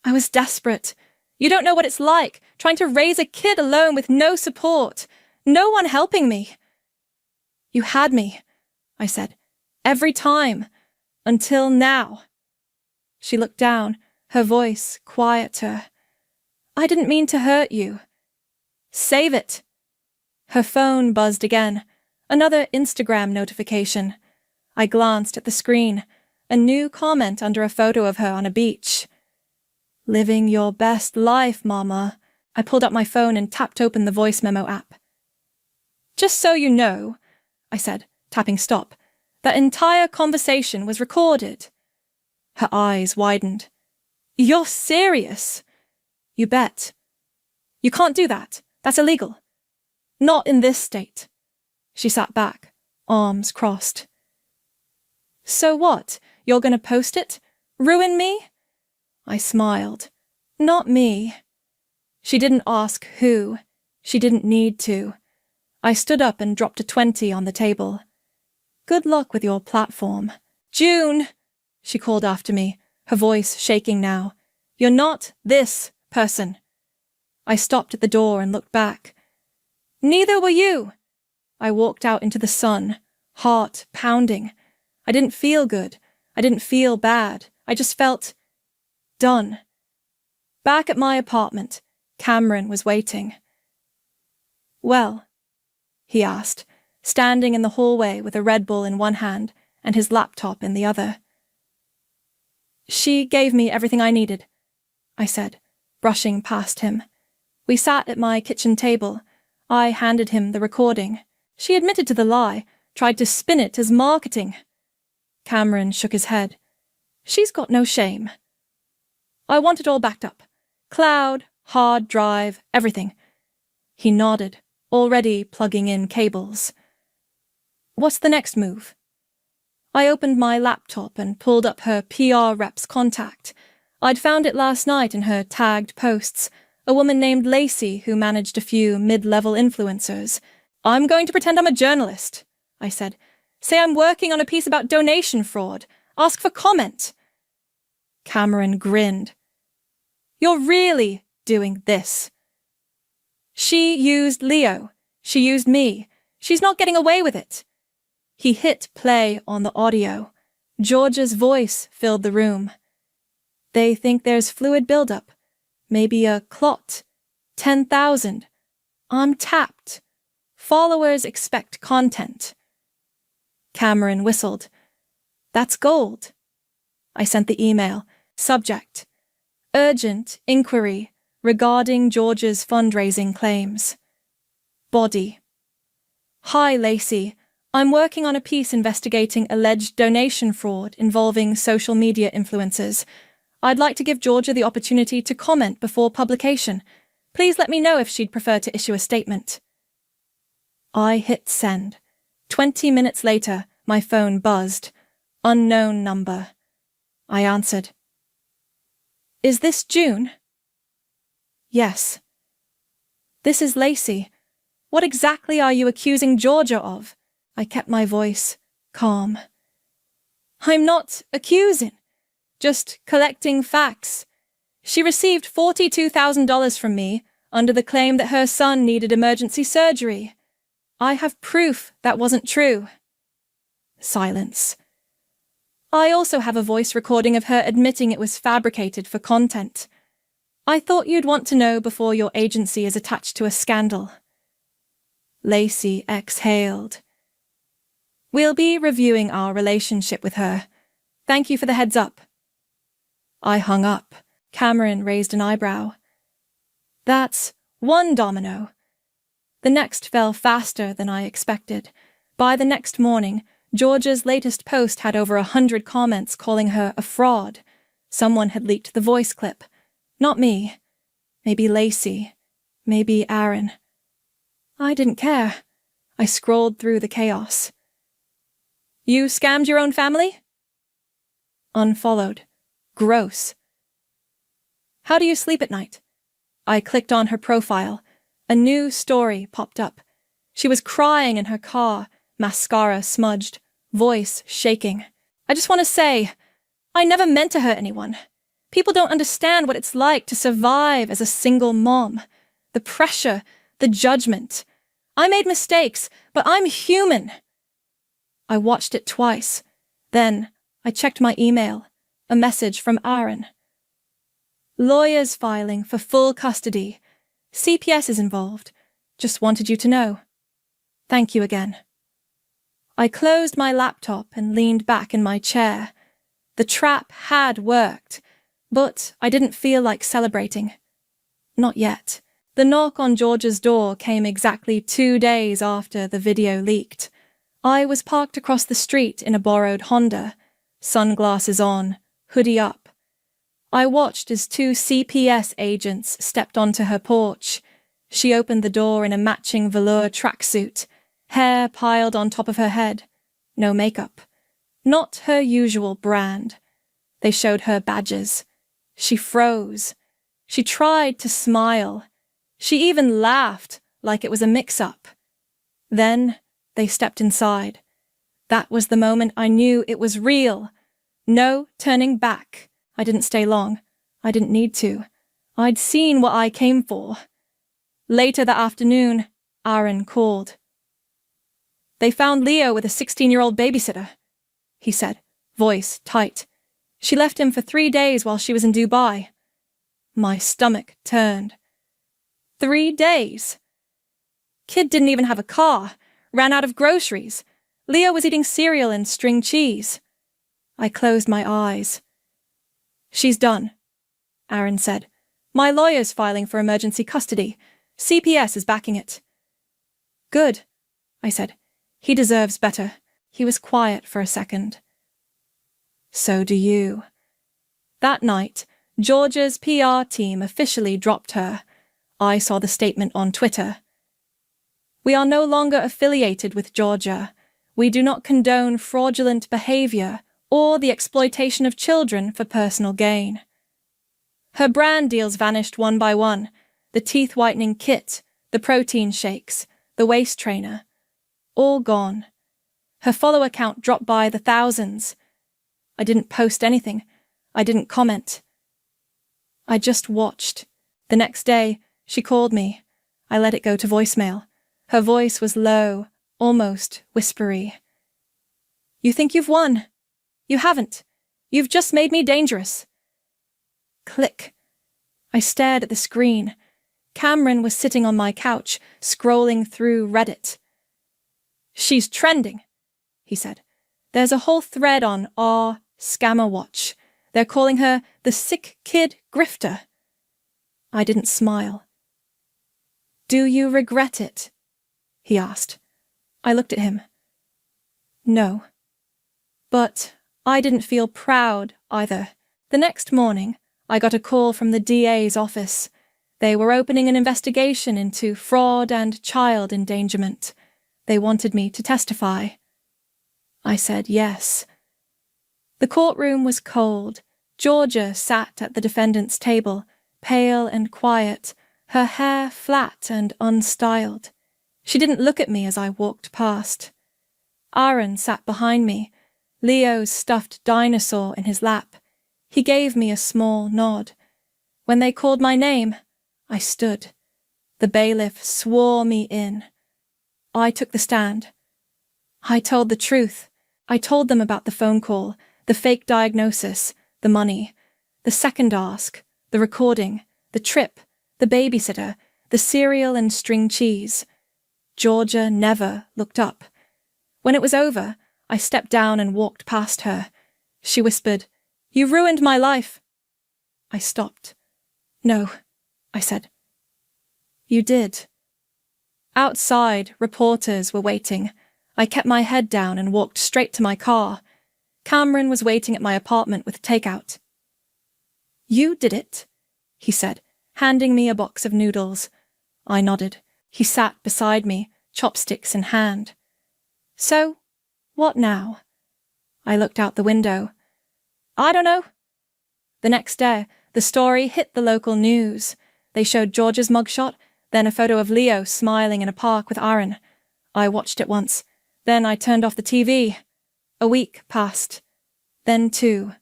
"I was desperate. You don't know what it's like, trying to raise a kid alone with no support. No one helping me." "You had me," I said. "Every time. Until now." She looked down, her voice quieter. "I didn't mean to hurt you." "Save it." Her phone buzzed again. Another Instagram notification. I glanced at the screen. A new comment under a photo of her on a beach. "Living your best life, Mama." I pulled up my phone and tapped open the voice memo app. "Just so you know," I said, tapping stop, "that entire conversation was recorded." Her eyes widened. "You're serious?" "You bet." "You can't do that. That's illegal." "Not in this state." She sat back, arms crossed. So what? You're gonna post it? Ruin me? I smiled. Not me. She didn't ask who. She didn't need to. I stood up and dropped a 20 on the table. Good luck with your platform. June, she called after me, her voice shaking now. You're not this person. I stopped at the door and looked back. Neither were you. I walked out into the sun, heart pounding. I didn't feel good. I didn't feel bad. I just felt done. Back at my apartment, Cameron was waiting. Well, he asked, standing in the hallway with a Red Bull in one hand and his laptop in the other. She gave me everything I needed, I said, brushing past him. We sat at my kitchen table. I handed him the recording. She admitted to the lie, tried to spin it as marketing. Cameron shook his head. She's got no shame. I want it all backed up. Cloud, hard drive, everything. He nodded, already plugging in cables. What's the next move? I opened my laptop and pulled up her PR rep's contact. I'd found it last night in her tagged posts, a woman named Lacey who managed a few mid-level influencers. I'm going to pretend I'm a journalist, I said. Say I'm working on a piece about donation fraud. Ask for comment. Cameron grinned. You're really doing this. She used Leo. She used me. She's not getting away with it. He hit play on the audio. Georgia's voice filled the room. They think there's fluid buildup. Maybe a clot. 10,000. I'm tapped. Followers expect content. Cameron whistled. That's gold. I sent the email. Subject: urgent inquiry regarding Georgia's fundraising claims. Body: Hi, Lacey. I'm working on a piece investigating alleged donation fraud involving social media influencers. I'd like to give Georgia the opportunity to comment before publication. Please let me know if she'd prefer to issue a statement. I hit send. 20 minutes later, my phone buzzed. Unknown number. I answered. Is this June? Yes. This is Lacey. What exactly are you accusing Georgia of? I kept my voice calm. I'm not accusing, just collecting facts. She received $42,000 from me under the claim that her son needed emergency surgery. I have proof that wasn't true. Silence. I also have a voice recording of her admitting it was fabricated for content. I thought you'd want to know before your agency is attached to a scandal. Lacey exhaled. We'll be reviewing our relationship with her. Thank you for the heads up. I hung up. Cameron raised an eyebrow. That's one domino. The next fell faster than I expected. By the next morning, Georgia's latest post had over 100 comments calling her a fraud. Someone had leaked the voice clip. Not me. Maybe Lacey. Maybe Aaron. I didn't care. I scrolled through the chaos. You scammed your own family? Unfollowed. Gross. How do you sleep at night? I clicked on her profile. A new story popped up. She was crying in her car, mascara smudged, voice shaking. I just want to say, I never meant to hurt anyone. People don't understand what it's like to survive as a single mom. The pressure, the judgment. I made mistakes, but I'm human. I watched it twice. Then I checked my email. A message from Aaron. Lawyers filing for full custody. CPS is involved. Just wanted you to know. Thank you again. I closed my laptop and leaned back in my chair. The trap had worked, but I didn't feel like celebrating. Not yet. The knock on Georgia's door came exactly 2 days after the video leaked. I was parked across the street in a borrowed Honda, sunglasses on, hoodie up. I watched as 2 CPS agents stepped onto her porch. She opened the door in a matching velour tracksuit, hair piled on top of her head, no makeup. Not her usual brand. They showed her badges. She froze. She tried to smile. She even laughed like it was a mix-up. Then they stepped inside. That was the moment I knew it was real. No turning back. I didn't stay long. I didn't need to. I'd seen what I came for. Later that afternoon, Aaron called. "They found Leo with a 16-year-old babysitter," he said, voice tight. "She left him for 3 days while she was in Dubai." My stomach turned. 3 days? Kid didn't even have a car, ran out of groceries. Leo was eating cereal and string cheese. I closed my eyes. "She's done," Aaron said. "My lawyer's filing for emergency custody. CPS is backing it." "Good," I said. "He deserves better." He was quiet for a second. "So do you." That night, Georgia's PR team officially dropped her. I saw the statement on Twitter. "We are no longer affiliated with Georgia. We do not condone fraudulent behavior or the exploitation of children for personal gain." Her brand deals vanished one by one. The teeth-whitening kit, the protein shakes, the waist trainer. All gone. Her follower count dropped by the thousands. I didn't post anything. I didn't comment. I just watched. The next day, she called me. I let it go to voicemail. Her voice was low, almost whispery. "You think you've won? You haven't. You've just made me dangerous." Click. I stared at the screen. Cameron was sitting on my couch, scrolling through Reddit. "She's trending," he said. "There's a whole thread on R Scammer Watch. They're calling her the sick kid grifter." I didn't smile. "Do you regret it?" he asked. I looked at him. No. But I didn't feel proud either. The next morning, I got a call from the DA's office. They were opening an investigation into fraud and child endangerment. They wanted me to testify. I said yes. The courtroom was cold. Georgia sat at the defendant's table, pale and quiet, her hair flat and unstyled. She didn't look at me as I walked past. Aaron sat behind me, Leo's stuffed dinosaur in his lap. He gave me a small nod. When they called my name, I stood. The bailiff swore me in. I took the stand. I told the truth. I told them about the phone call, the fake diagnosis, the money, the second ask, the recording, the trip, the babysitter, the cereal and string cheese. Georgia never looked up. When it was over, I stepped down and walked past her. She whispered, "You ruined my life." I stopped. "No," I said. "You did." Outside, reporters were waiting. I kept my head down and walked straight to my car. Cameron was waiting at my apartment with takeout. "You did it," he said, handing me a box of noodles. I nodded. He sat beside me, chopsticks in hand. "So, what now?" I looked out the window. "I don't know." The next day, the story hit the local news. They showed George's mugshot, then a photo of Leo smiling in a park with Aaron. I watched it once. Then I turned off the TV. A week passed. Then 2.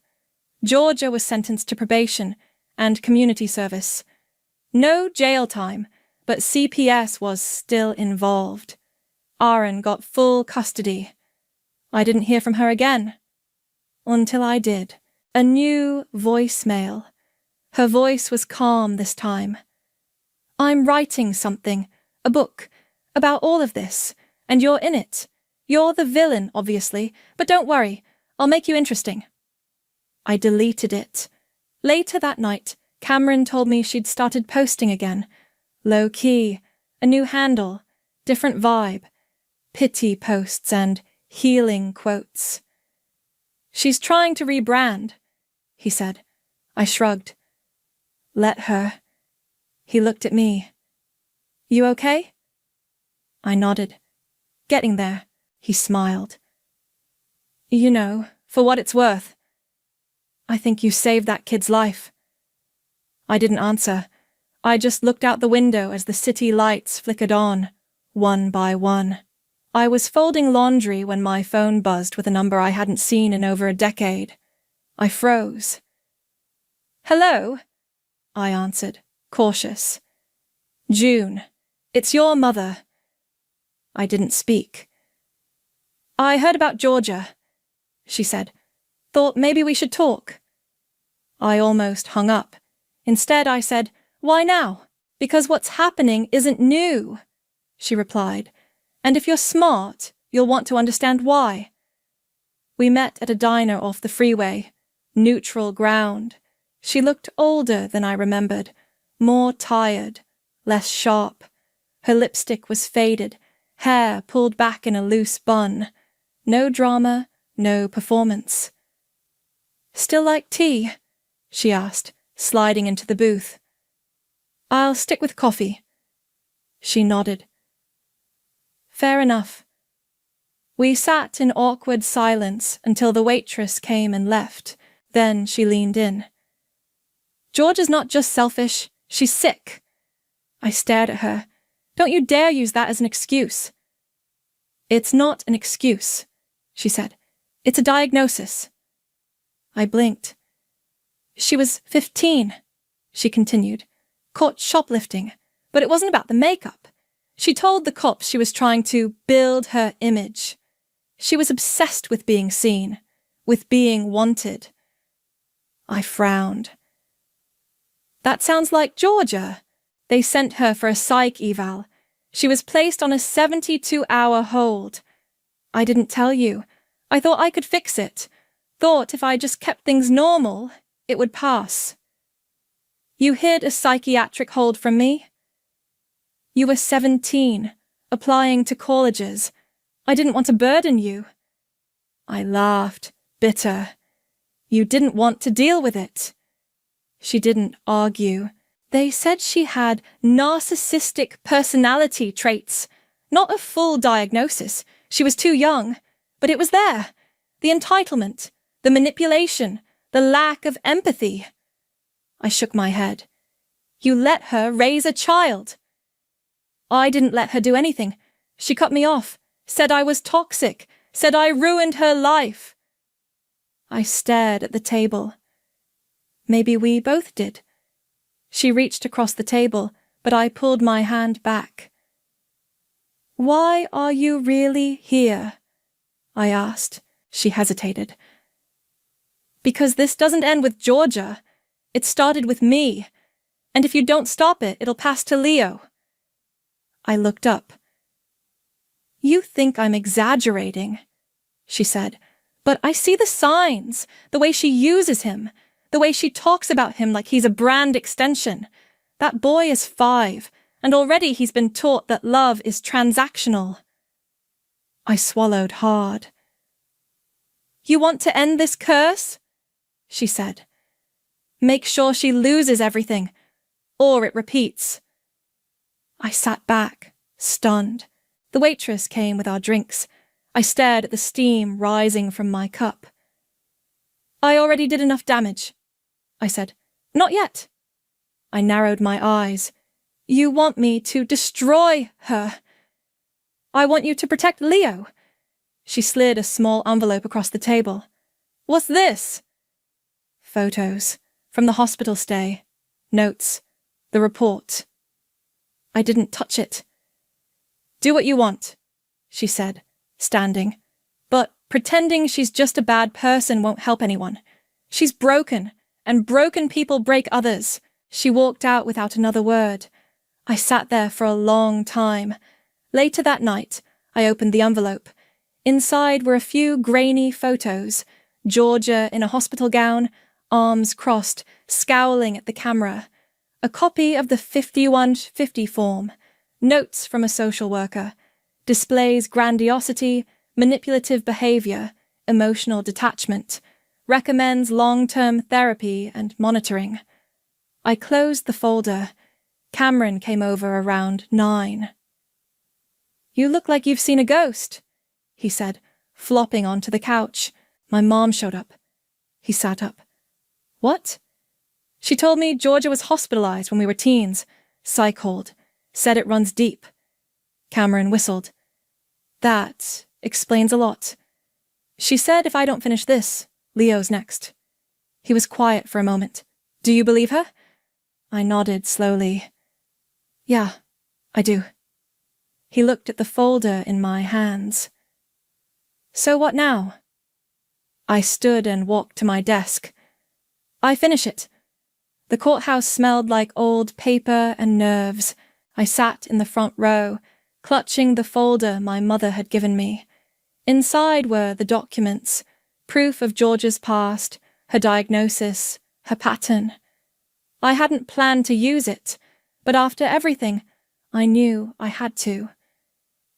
Georgia was sentenced to probation and community service. No jail time, but CPS was still involved. Aaron got full custody. I didn't hear from her again. Until I did. A new voicemail. Her voice was calm this time. "I'm writing something, a book, about all of this, and you're in it. You're the villain, obviously, but don't worry, I'll make you interesting." I deleted it. Later that night, Cameron told me she'd started posting again. Low-key, a new handle, different vibe, pity posts and healing quotes. "She's trying to rebrand," he said. I shrugged. "Let her." He looked at me. "You okay?" I nodded. getting there, he smiled. You know, for what it's worth. I think you saved that kid's life. I didn't answer. I just looked out the window as the city lights flickered on, one by one. I was folding laundry when my phone buzzed with a number I hadn't seen in over a decade. I froze. Hello? I answered, cautious. June, it's your mother. I didn't speak. I heard about Georgia, she said. Thought maybe we should talk. I almost hung up. Instead, I said, Why now? Because what's happening isn't new, she replied. And if you're smart, you'll want to understand why. We met at a diner off the freeway, neutral ground. She looked older than I remembered, more tired, less sharp. Her lipstick was faded, hair pulled back in a loose bun. No drama, no performance. Still like tea? She asked, sliding into the booth. I'll stick with coffee. She nodded. Fair enough. We sat in awkward silence until the waitress came and left. Then she leaned in. Georgia's not just selfish, she's sick. I stared at her. Don't you dare use that as an excuse. It's not an excuse, she said. It's a diagnosis. I blinked. She was 15, she continued, caught shoplifting, but it wasn't about the makeup. She told the cops she was trying to build her image. She was obsessed with being seen, with being wanted. I frowned. That sounds like Georgia. They sent her for a psych eval. She was placed on a 72-hour hold. I didn't tell you. I thought I could fix it. Thought if I just kept things normal, it would pass. You hid a psychiatric hold from me? You were 17, applying to colleges. I didn't want to burden you. I laughed, bitter. You didn't want to deal with it. She didn't argue. They said she had narcissistic personality traits. Not a full diagnosis. She was too young. But it was there. The entitlement, the manipulation, the lack of empathy. I shook my head. You let her raise a child. I didn't let her do anything. She cut me off, said I was toxic, said I ruined her life. I stared at the table. Maybe we both did. She reached across the table, but I pulled my hand back. Why are you really here? I asked. She hesitated. Because this doesn't end with Georgia. It started with me. And if you don't stop it, it'll pass to Leo. I looked up. You think I'm exaggerating, she said, but I see the signs, the way she uses him, the way she talks about him like he's a brand extension. That boy is 5, and already he's been taught that love is transactional. I swallowed hard. You want to end this curse? She said. Make sure she loses everything, or it repeats. I sat back, stunned. The waitress came with our drinks. I stared at the steam rising from my cup. I already did enough damage, I said. Not yet. I narrowed my eyes. You want me to destroy her. I want you to protect Leo. She slid a small envelope across the table. What's this? Photos. From the hospital stay. Notes. The report. I didn't touch it. Do what you want, she said, standing. But pretending she's just a bad person won't help anyone. She's broken, and broken people break others. She walked out without another word. I sat there for a long time. Later that night, I opened the envelope. Inside were a few grainy photos. Georgia in a hospital gown, arms crossed, scowling at the camera. A copy of the 5150 form. Notes from a social worker. Displays grandiosity, manipulative behavior, emotional detachment. Recommends long-term therapy and monitoring. I closed the folder. Cameron came over around 9. You look like you've seen a ghost, he said, flopping onto the couch. My mom showed up. He sat up. What? She told me Georgia was hospitalized when we were teens. Psych hold. Said it runs deep. Cameron whistled. That explains a lot. She said if I don't finish this, Leo's next. He was quiet for a moment. Do you believe her? I nodded slowly. Yeah, I do. He looked at the folder in my hands. So what now? I stood and walked to my desk. I finish it. The courthouse smelled like old paper and nerves. I sat in the front row, clutching the folder my mother had given me. Inside were the documents, proof of Georgia's past, her diagnosis, her pattern. I hadn't planned to use it, but after everything, I knew I had to.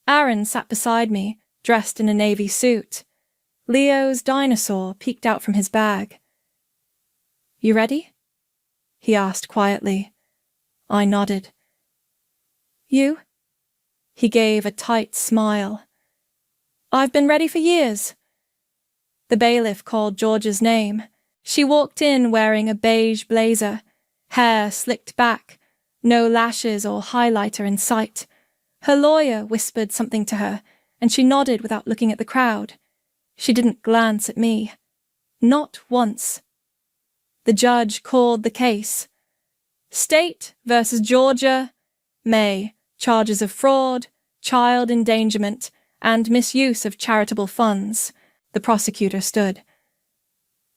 Aaron sat beside me, dressed in a navy suit. Leo's dinosaur peeked out from his bag. You ready? He asked quietly. I nodded. You? He gave a tight smile. I've been ready for years. The bailiff called Georgia's name. She walked in wearing a beige blazer, hair slicked back, no lashes or highlighter in sight. Her lawyer whispered something to her, and she nodded without looking at the crowd. She didn't glance at me. Not once. The judge called the case. State versus Georgia, May, charges of fraud, child endangerment, and misuse of charitable funds. The prosecutor stood.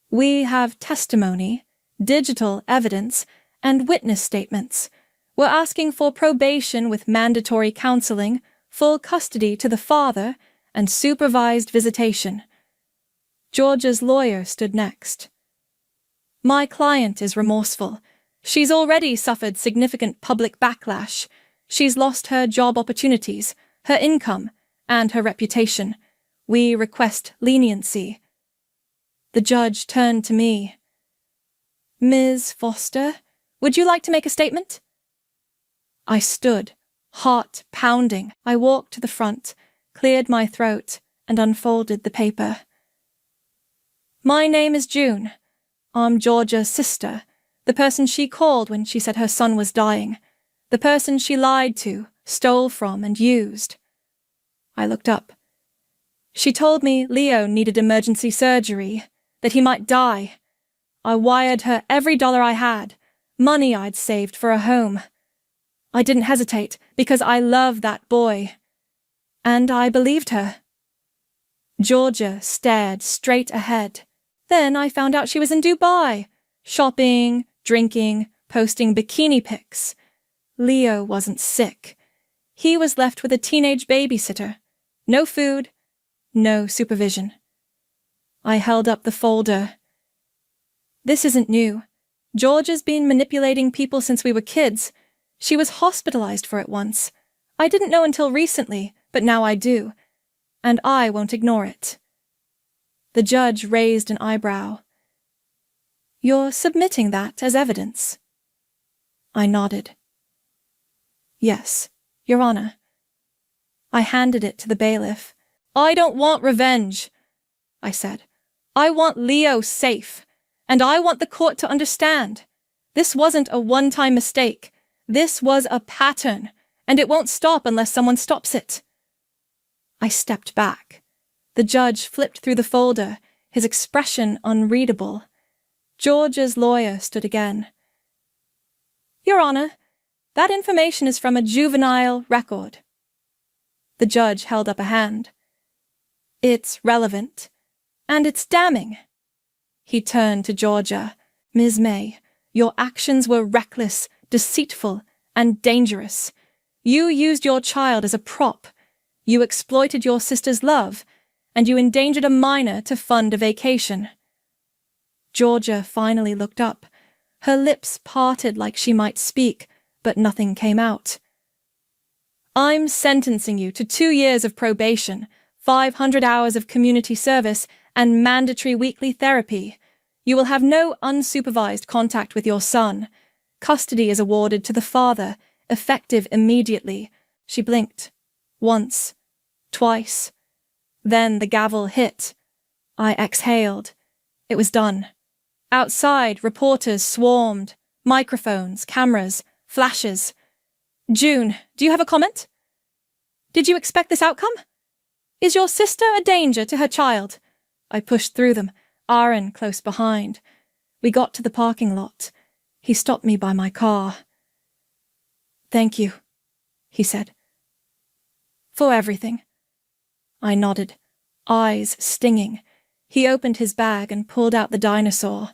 We have testimony, digital evidence, and witness statements. We're asking for probation with mandatory counseling, full custody to the father, and supervised visitation. Georgia's lawyer stood next. My client is remorseful. She's already suffered significant public backlash. She's lost her job opportunities, her income, and her reputation. We request leniency. The judge turned to me. Ms. Foster, would you like to make a statement? I stood, heart pounding. I walked to the front, cleared my throat, and unfolded the paper. My name is June. I'm Georgia's sister, the person she called when she said her son was dying, the person she lied to, stole from, and used. I looked up. She told me Leo needed emergency surgery, that he might die. I wired her every dollar I had, money I'd saved for a home. I didn't hesitate because I love that boy. And I believed her. Georgia stared straight ahead. Then I found out she was in Dubai, shopping, drinking, posting bikini pics. Leo wasn't sick. He was left with a teenage babysitter. No food, no supervision. I held up the folder. This isn't new. Georgia's been manipulating people since we were kids. She was hospitalized for it once. I didn't know until recently, but now I do. And I won't ignore it. The judge raised an eyebrow. You're submitting that as evidence? I nodded. Yes, Your Honor. I handed it to the bailiff. I don't want revenge, I said. I want Leo safe, and I want the court to understand. This wasn't a one-time mistake. This was a pattern, and it won't stop unless someone stops it. I stepped back. The judge flipped through the folder, his expression unreadable. Georgia's lawyer stood again. Your Honor, that information is from a juvenile record. The judge held up a hand. It's relevant, and it's damning. He turned to Georgia. Ms. May, your actions were reckless, deceitful, and dangerous. You used your child as a prop. You exploited your sister's love, and you endangered a minor to fund a vacation. Georgia finally looked up. Her lips parted like she might speak, but nothing came out. I'm sentencing you to 2 years of probation, 500 hours of community service, and mandatory weekly therapy. You will have no unsupervised contact with your son. Custody is awarded to the father, effective immediately. She blinked. Once. Twice. Then the gavel hit. I exhaled. It was done. Outside, reporters swarmed. Microphones, cameras, flashes. June, do you have a comment? Did you expect this outcome? Is your sister a danger to her child? I pushed through them, Aaron close behind. We got to the parking lot. He stopped me by my car. Thank you, he said. For everything. I nodded, eyes stinging. He opened his bag and pulled out the dinosaur.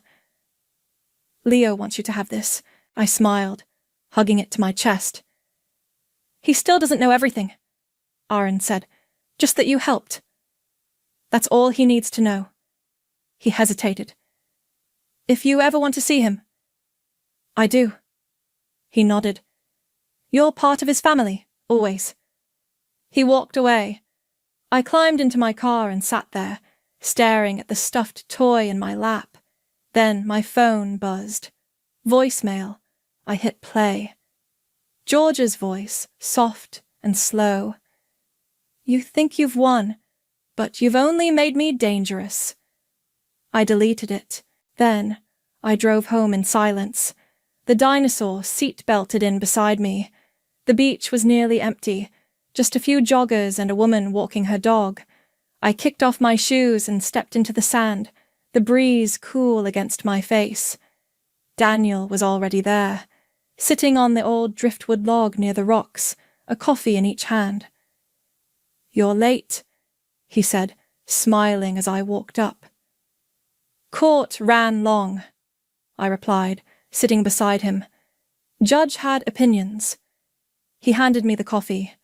Leo wants you to have this, I smiled, hugging it to my chest. He still doesn't know everything, Aaron said, just that you helped. That's all he needs to know. He hesitated. If you ever want to see him. I do. He nodded. You're part of his family, always. He walked away. I climbed into my car and sat there, staring at the stuffed toy in my lap. Then my phone buzzed. Voicemail. I hit play. George's voice, soft and slow. You think you've won, but you've only made me dangerous. I deleted it. Then I drove home in silence. The dinosaur seat-belted in beside me. The beach was nearly empty, just a few joggers and a woman walking her dog. I kicked off my shoes and stepped into the sand, the breeze cool against my face. Daniel was already there, sitting on the old driftwood log near the rocks, a coffee in each hand. You're late, he said, smiling as I walked up. Court ran long, I replied, sitting beside him. Judge had opinions. He handed me the coffee.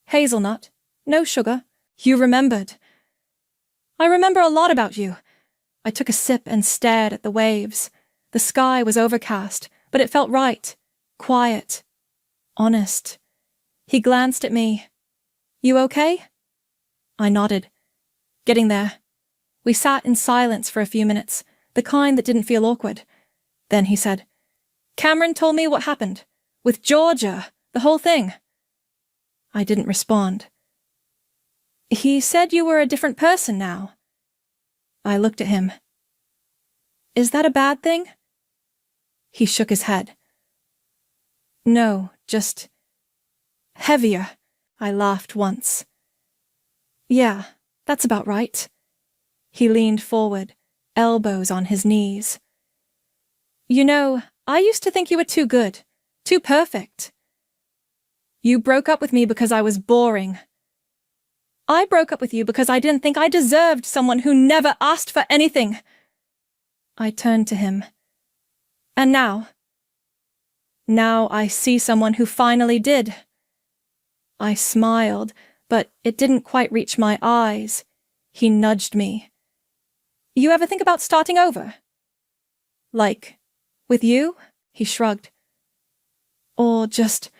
Hazelnut, no sugar. You remembered. I remember a lot about you. I took a sip and stared at the waves. The sky was overcast, but it felt right. Quiet. Honest. He glanced at me. You okay? I nodded. Getting there. We sat in silence for a few minutes, the kind that didn't feel awkward. Then he said, Cameron told me what happened. With Georgia, the whole thing. I didn't respond. He said you were a different person now. I looked at him. Is that a bad thing? He shook his head. No, just heavier. I laughed once. Yeah, that's about right. He leaned forward, elbows on his knees. You know, I used to think you were too good, too perfect. You broke up with me because I was boring. I broke up with you because I didn't think I deserved someone who never asked for anything. I turned to him. And now? Now I see someone who finally did. I smiled, but it didn't quite reach my eyes. He nudged me. You ever think about starting over? Like, with you? He shrugged. Or just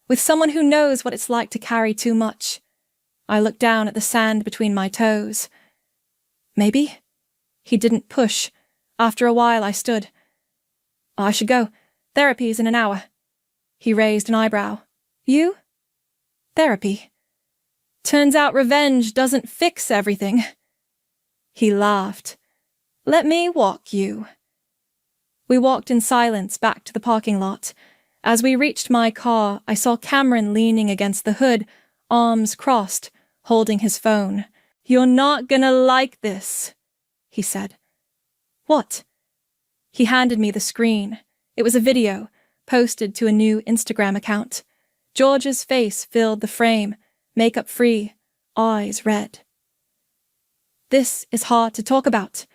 with someone who knows what it's like to carry too much. I looked down at the sand between my toes. Maybe? He didn't push. After a while I stood. I should go. Therapy's in an hour. He raised an eyebrow. You? Therapy. Turns out revenge doesn't fix everything. He laughed. Let me walk you. We walked in silence back to the parking lot. As we reached my car, I saw Cameron leaning against the hood, arms crossed, holding his phone. You're not gonna like this, he said. What? He handed me the screen. It was a video, posted to a new Instagram account. George's face filled the frame, makeup free, eyes red. This is hard to talk about,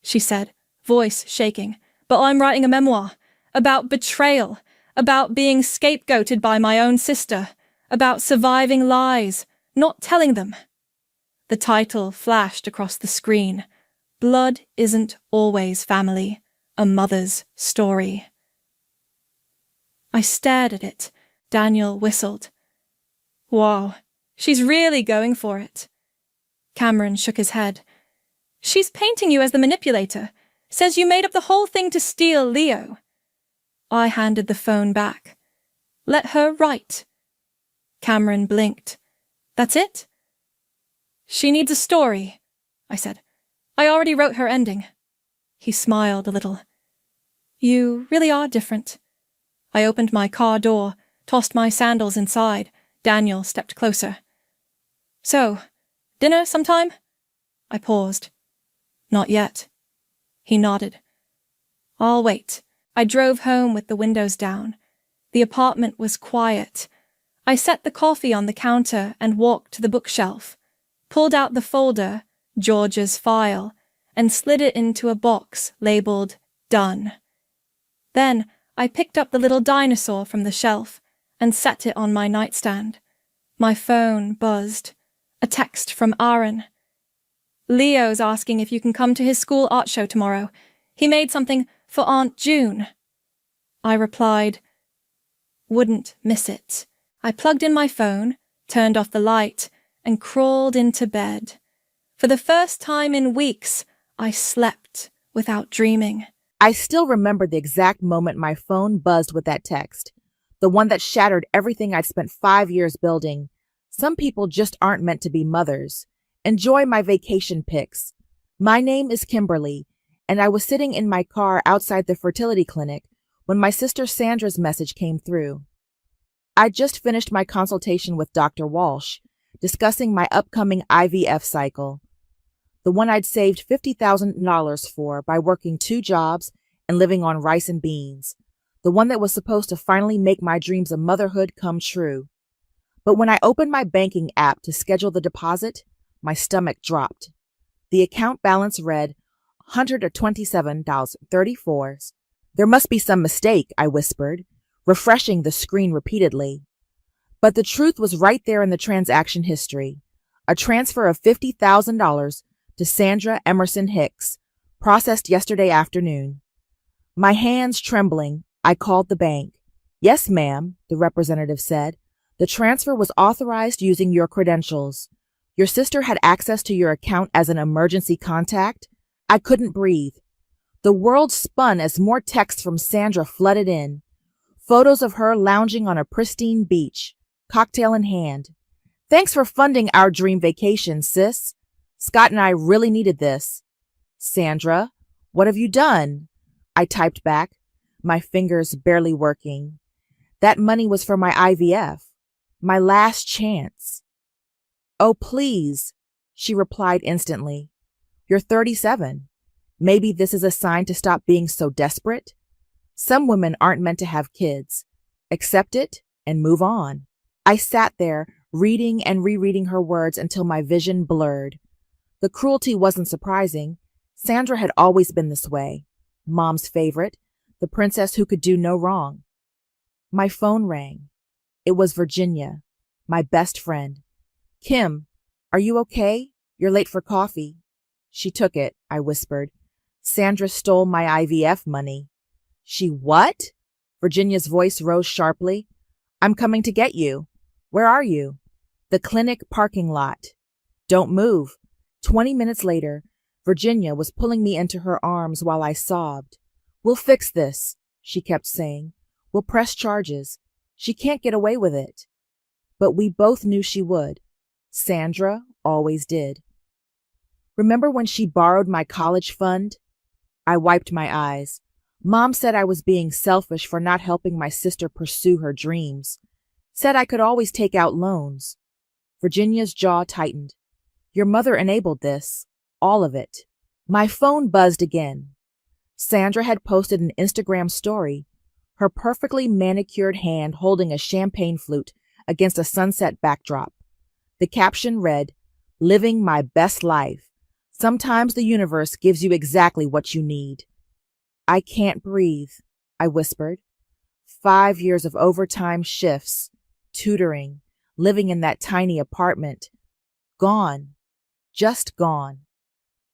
she said, voice shaking. But I'm writing a memoir about betrayal, about being scapegoated by my own sister, about surviving lies, not telling them. The title flashed across the screen. Blood Isn't Always Family, a Mother's Story. I stared at it. Daniel whistled. Wow, she's really going for it. Cameron shook his head. She's painting you as the manipulator. Says you made up the whole thing to steal Leo. I handed the phone back. Let her write. Cameron blinked. That's it? She needs a story, I said. I already wrote her ending. He smiled a little. You really are different. I opened my car door, tossed my sandals inside. Daniel stepped closer. So, dinner sometime? I paused. Not yet. He nodded. I'll wait. I drove home with the windows down. The apartment was quiet. I set the coffee on the counter and walked to the bookshelf, pulled out the folder, George's file, and slid it into a box labeled Done. Then I picked up the little dinosaur from the shelf and set it on my nightstand. My phone buzzed. A text from Aaron. Leo's asking if you can come to his school art show tomorrow. He made something for Aunt June. I replied, wouldn't miss it. I plugged in my phone, turned off the light, and crawled into bed. For the first time in weeks, I slept without dreaming.
I still remember the exact moment my phone buzzed with that text, the one that shattered everything I'd spent 5 years building. Some people just aren't meant to be mothers. Enjoy my vacation pics. My name is Kimberly, and I was sitting in my car outside the fertility clinic when my sister Sandra's message came through. I'd just finished my consultation with Dr. Walsh, discussing my upcoming IVF cycle, the one I'd saved $50,000 for by working 2 jobs and living on rice and beans, the one that was supposed to finally make my dreams of motherhood come true. But when I opened my banking app to schedule the deposit, my stomach dropped. The account balance read $127.34. There must be some mistake, I whispered, refreshing the screen repeatedly. But the truth was right there in the transaction history. A transfer of $50,000 to Sandra Emerson Hicks, processed yesterday afternoon. My hands trembling, I called the bank. Yes, ma'am, the representative said. The transfer was authorized using your credentials. Your sister had access to your account as an emergency contact. I couldn't breathe. The world spun as more texts from Sandra flooded in. Photos of her lounging on a pristine beach, cocktail in hand. Thanks for funding our dream vacation, sis. Scott and I really needed this. Sandra, what have you done? I typed back, my fingers barely working. That money was for my IVF. My last chance. Oh, please, she replied instantly. You're 37. Maybe this is a sign to stop being so desperate. Some women aren't meant to have kids. Accept it and move on. I sat there, reading and rereading her words until my vision blurred. The cruelty wasn't surprising. Sandra had always been this way. Mom's favorite, the princess who could do no wrong. My phone rang. It was Virginia, my best friend. Kim, are you okay? You're late for coffee. She took it, I whispered. Sandra stole my IVF money. She what? Virginia's voice rose sharply. I'm coming to get you. Where are you? The clinic parking lot. Don't move. 20 minutes later, Virginia was pulling me into her arms while I sobbed. We'll fix this, she kept saying. We'll press charges. She can't get away with it. But we both knew she would. Sandra always did. Remember when she borrowed my college fund? I wiped my eyes. Mom said I was being selfish for not helping my sister pursue her dreams. Said I could always take out loans. Virginia's jaw tightened. Your mother enabled this. All of it. My phone buzzed again. Sandra had posted an Instagram story, her perfectly manicured hand holding a champagne flute against a sunset backdrop. The caption read, Living my best life. Sometimes the universe gives you exactly what you need. I can't breathe, I whispered. 5 years of overtime shifts, tutoring, living in that tiny apartment. Gone. Just gone.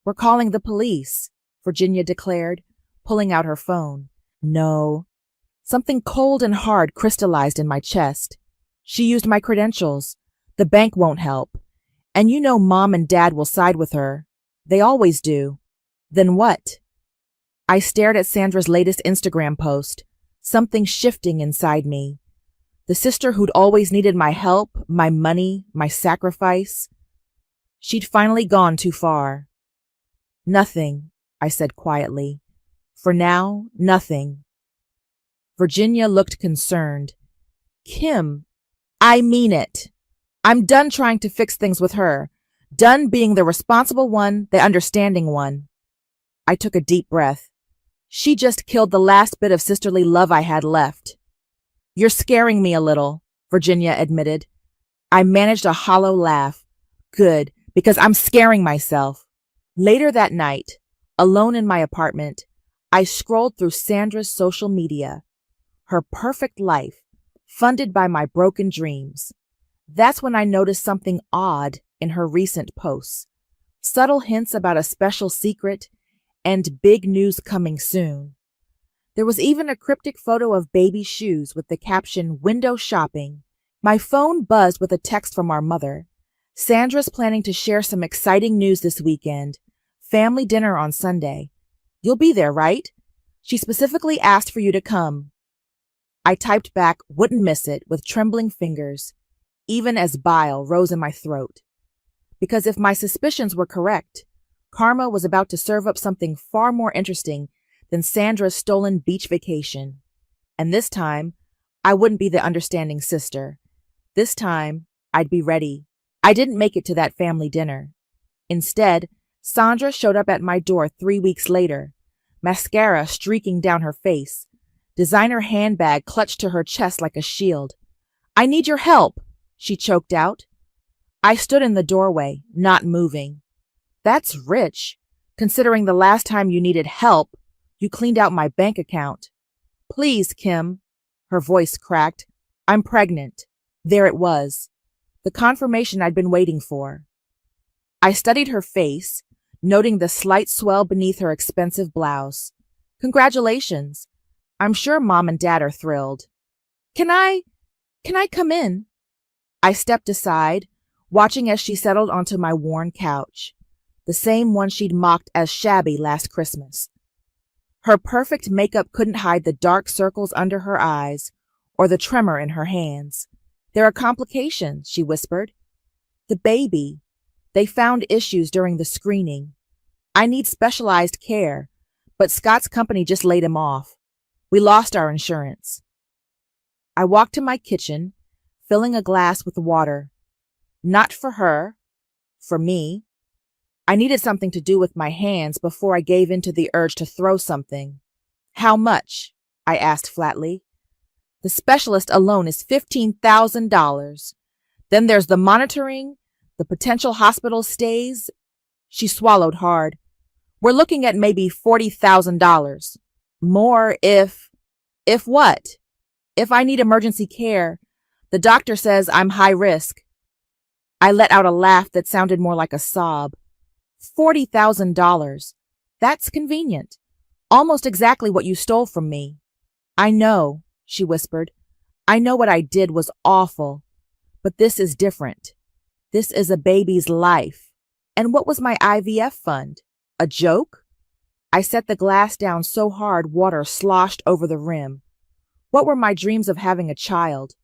We're calling the police, Virginia declared, pulling out her phone. No. Something cold and hard crystallized in my chest. She used my credentials. The bank won't help. And you know Mom and Dad will side with her. They always do. Then what? I stared at Sandra's latest Instagram post, something shifting inside me. The sister who'd always needed my help, my money, my sacrifice. She'd finally gone too far. Nothing, I said quietly. For now, nothing. Virginia looked concerned. Kim, I mean it. I'm done trying to fix things with her. Done being the responsible one, the understanding one. I took a deep breath. She just killed the last bit of sisterly love I had left. You're scaring me a little, Virginia admitted. I managed a hollow laugh. Good, because I'm scaring myself. Later that night, alone in my apartment, I scrolled through Sandra's social media. Her perfect life, funded by my broken dreams. That's when I noticed something odd in her recent posts. Subtle hints about a special secret and big news coming soon. There was even a cryptic photo of baby shoes with the caption, "Window shopping." My phone buzzed with a text from our mother. Sandra's planning to share some exciting news this weekend. Family dinner on Sunday. You'll be there, right? She specifically asked for you to come. I typed back, wouldn't miss it, with trembling fingers, even as bile rose in my throat. Because if my suspicions were correct, Karma was about to serve up something far more interesting than Sandra's stolen beach vacation. And this time, I wouldn't be the understanding sister. This time, I'd be ready. I didn't make it to that family dinner. Instead, Sandra showed up at my door 3 weeks later, mascara streaking down her face, designer handbag clutched to her chest like a shield. "I need your help," she choked out. I stood in the doorway, not moving. That's rich, considering the last time you needed help, you cleaned out my bank account. "Please, Kim," her voice cracked. "I'm pregnant." There it was, the confirmation I'd been waiting for. I studied her face, noting the slight swell beneath her expensive blouse. "Congratulations. I'm sure Mom and Dad are thrilled." Can I come in?" I stepped aside, watching as she settled onto my worn couch, the same one she'd mocked as shabby last Christmas. Her perfect makeup couldn't hide the dark circles under her eyes or the tremor in her hands. "There are complications," she whispered. "The baby. They found issues during the screening. I need specialized care, but Scott's company just laid him off. We lost our insurance." I walked to my kitchen, filling a glass with water. Not for her, for me. I needed something to do with my hands before I gave in to the urge to throw something. "How much?" I asked flatly. "The specialist alone is $15,000. Then there's the monitoring, the potential hospital stays." She swallowed hard. "We're looking at maybe $40,000. More if what? If I need emergency care. The doctor says I'm high risk." I let out a laugh that sounded more like a sob. $40,000. That's convenient. Almost exactly what you stole from me. "I know," she whispered. "I know what I did was awful. But this is different. This is a baby's life. And what was my IVF fund? A joke?" I set the glass down so hard water sloshed over the rim. What were my dreams of having a child?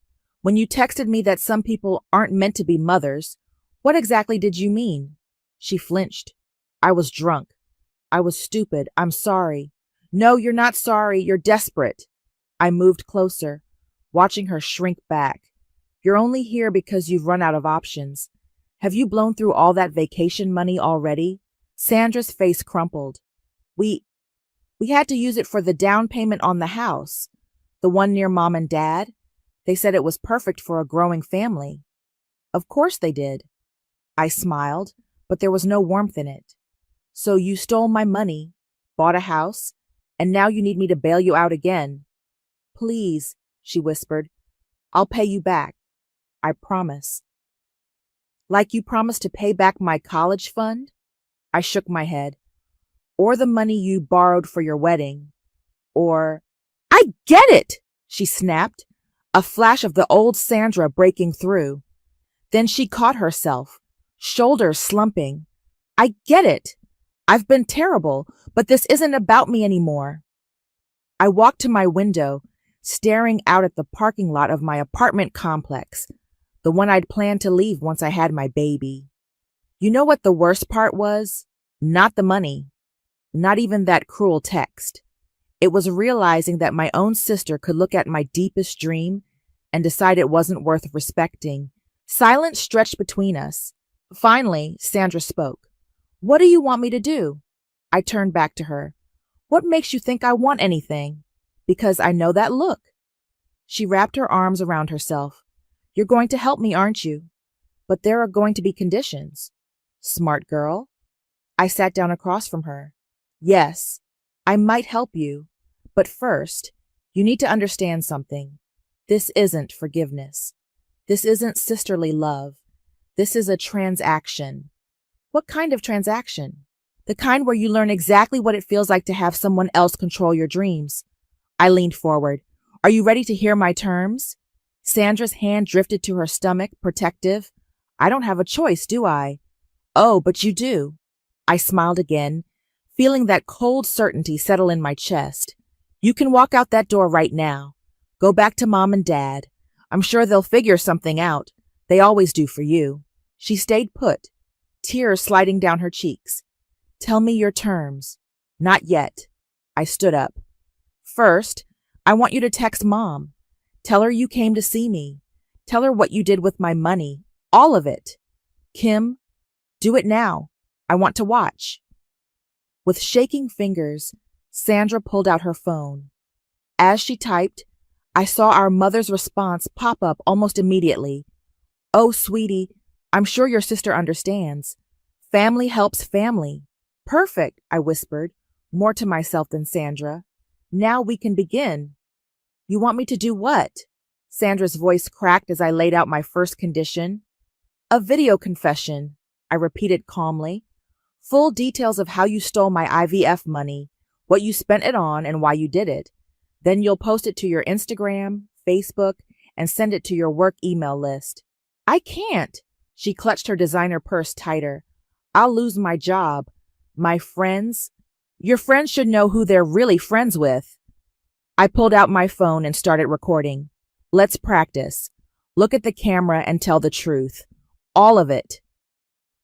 When you texted me that some people aren't meant to be mothers, what exactly did you mean? She flinched. "I was drunk. I was stupid. I'm sorry." "No, you're not sorry. You're desperate." I moved closer, watching her shrink back. "You're only here because you've run out of options. Have you blown through all that vacation money already?" Sandra's face crumpled. We had to use it for the down payment on the house, the one near Mom and Dad. They said it was perfect for a growing family." "Of course they did." I smiled, but there was no warmth in it. "So you stole my money, bought a house, and now you need me to bail you out again." "Please," she whispered. "I'll pay you back. I promise." "Like you promised to pay back my college fund?" I shook my head. "Or the money you borrowed for your wedding. Or—" "I get it!" she snapped, a flash of the old Sandra breaking through. Then she caught herself, shoulders slumping. "I get it. I've been terrible, but this isn't about me anymore." I walked to my window, staring out at the parking lot of my apartment complex, the one I'd planned to leave once I had my baby. You know what the worst part was? Not the money. Not even that cruel text. It was realizing that my own sister could look at my deepest dream and decide it wasn't worth respecting. Silence stretched between us. Finally, Sandra spoke. "What do you want me to do?" I turned back to her. "What makes you think I want anything?" "Because I know that look." She wrapped her arms around herself. "You're going to help me, aren't you? But there are going to be conditions." "Smart girl." I sat down across from her. "Yes, I might help you. But first, you need to understand something. This isn't forgiveness. This isn't sisterly love. This is a transaction." "What kind of transaction?" "The kind where you learn exactly what it feels like to have someone else control your dreams." I leaned forward. "Are you ready to hear my terms?" Sandra's hand drifted to her stomach, protective. "I don't have a choice, do I?" "Oh, but you do." I smiled again, feeling that cold certainty settle in my chest. "You can walk out that door right now. Go back to Mom and Dad. I'm sure they'll figure something out. They always do for you." She stayed put, tears sliding down her cheeks. "Tell me your terms." "Not yet." I stood up. "First, I want you to text Mom. Tell her you came to see me. Tell her what you did with my money. All of it. Kim, do it now. I want to watch." With shaking fingers, Sandra pulled out her phone. As she typed, I saw our mother's response pop up almost immediately. "Oh, sweetie, I'm sure your sister understands. Family helps family." "Perfect," I whispered, more to myself than Sandra. "Now we can begin." "You want me to do what?" Sandra's voice cracked as I laid out my first condition. "A video confession," I repeated calmly. "Full details of how you stole my IVF money, what you spent it on, and why you did it. Then you'll post it to your Instagram, Facebook, and send it to your work email list." "I can't." She clutched her designer purse tighter. "I'll lose my job. My friends. Your friends should know who they're really friends with." I pulled out my phone and started recording. "Let's practice. Look at the camera and tell the truth. All of it."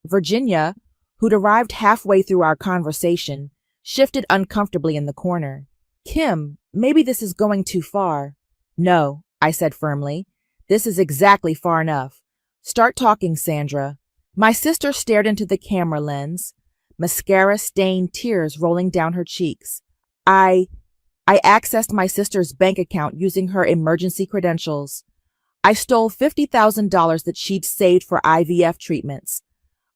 Virginia, who'd arrived halfway through our conversation, shifted uncomfortably in the corner. "Kim, maybe this is going too far." "No," I said firmly. "This is exactly far enough. Start talking, Sandra." My sister stared into the camera lens, mascara-stained tears rolling down her cheeks. I accessed my sister's bank account using her emergency credentials. I stole $50,000 that she'd saved for IVF treatments.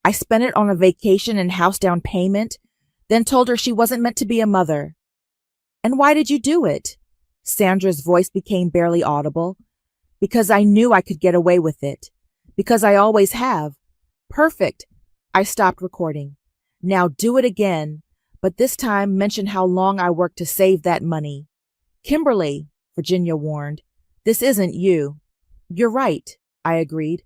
I spent it on a vacation and house down payment, then told her she wasn't meant to be a mother. "And why did you do it?" Sandra's voice became barely audible. "Because I knew I could get away with it. Because I always have." "Perfect." I stopped recording. "Now do it again, but this time mention how long I worked to save that money." "Kimberly," Virginia warned, "this isn't you." "You're right," I agreed.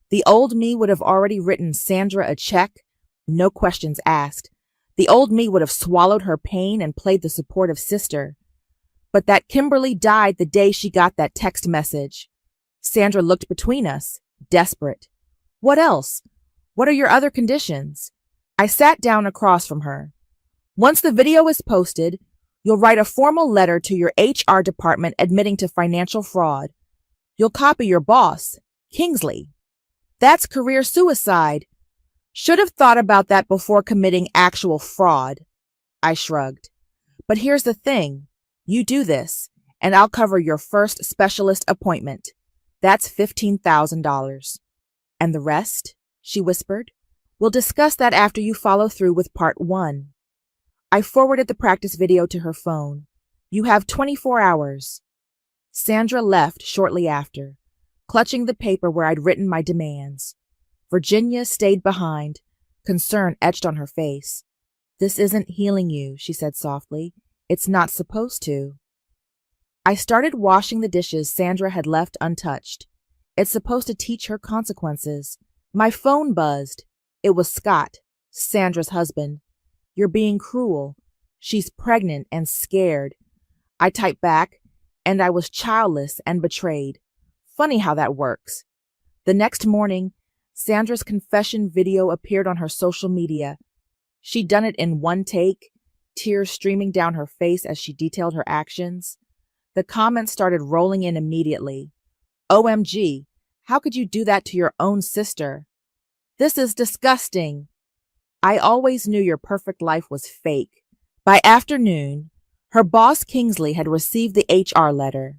The old me would have already written Sandra a check, no questions asked. The old me would have swallowed her pain and played the supportive sister. But that Kimberly died the day she got that text message. Sandra looked between us, desperate. "What else? What are your other conditions?" I sat down across from her. "Once the video is posted, you'll write a formal letter to your HR department admitting to financial fraud. You'll copy your boss, Kingsley." "That's career suicide." "Should have thought about that before committing actual fraud." I shrugged. "But here's the thing. You do this, and I'll cover your first specialist appointment. That's $15,000. "And the rest?" she whispered. "We'll discuss that after you follow through with part 1. I forwarded the practice video to her phone. "You have 24 hours. Sandra left shortly after, clutching the paper where I'd written my demands. Virginia stayed behind, concern etched on her face. "This isn't healing you," she said softly. "It's not supposed to." I started washing the dishes Sandra had left untouched. It's supposed to teach her consequences. My phone buzzed. It was Scott, Sandra's husband. "You're being cruel. She's pregnant and scared." I typed back, and I was childless and betrayed. Funny how that works. The next morning, Sandra's confession video appeared on her social media. She'd done it in one take, tears streaming down her face as she detailed her actions. The comments started rolling in immediately. OMG, how could you do that to your own sister? This is disgusting. I always knew your perfect life was fake. By afternoon, her boss Kingsley had received the HR letter.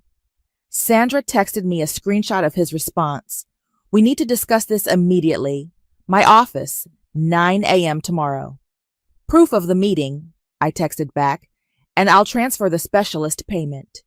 Sandra texted me a screenshot of his response. We need to discuss this immediately. My office, 9 a.m. tomorrow. Proof of the meeting, I texted back, and I'll transfer the specialist payment.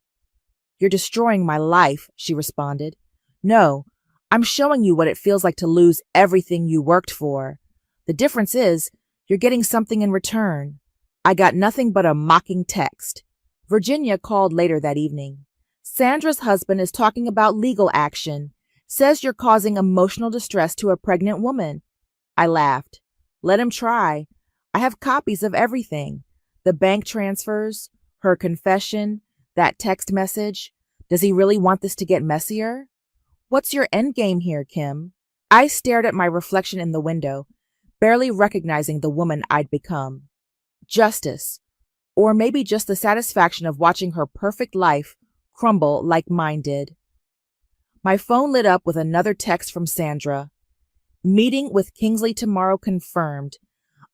You're destroying my life, she responded. No, I'm showing you what it feels like to lose everything you worked for. The difference is, you're getting something in return. I got nothing but a mocking text. Virginia called later that evening. Sandra's husband is talking about legal action. Says you're causing emotional distress to a pregnant woman. I laughed. Let him try. I have copies of everything. The bank transfers, her confession, that text message. Does he really want this to get messier? What's your end game here, Kim? I stared at my reflection in the window, barely recognizing the woman I'd become. Justice, or maybe just the satisfaction of watching her perfect life crumble like mine did. My phone lit up with another text from Sandra. Meeting with Kingsley tomorrow confirmed.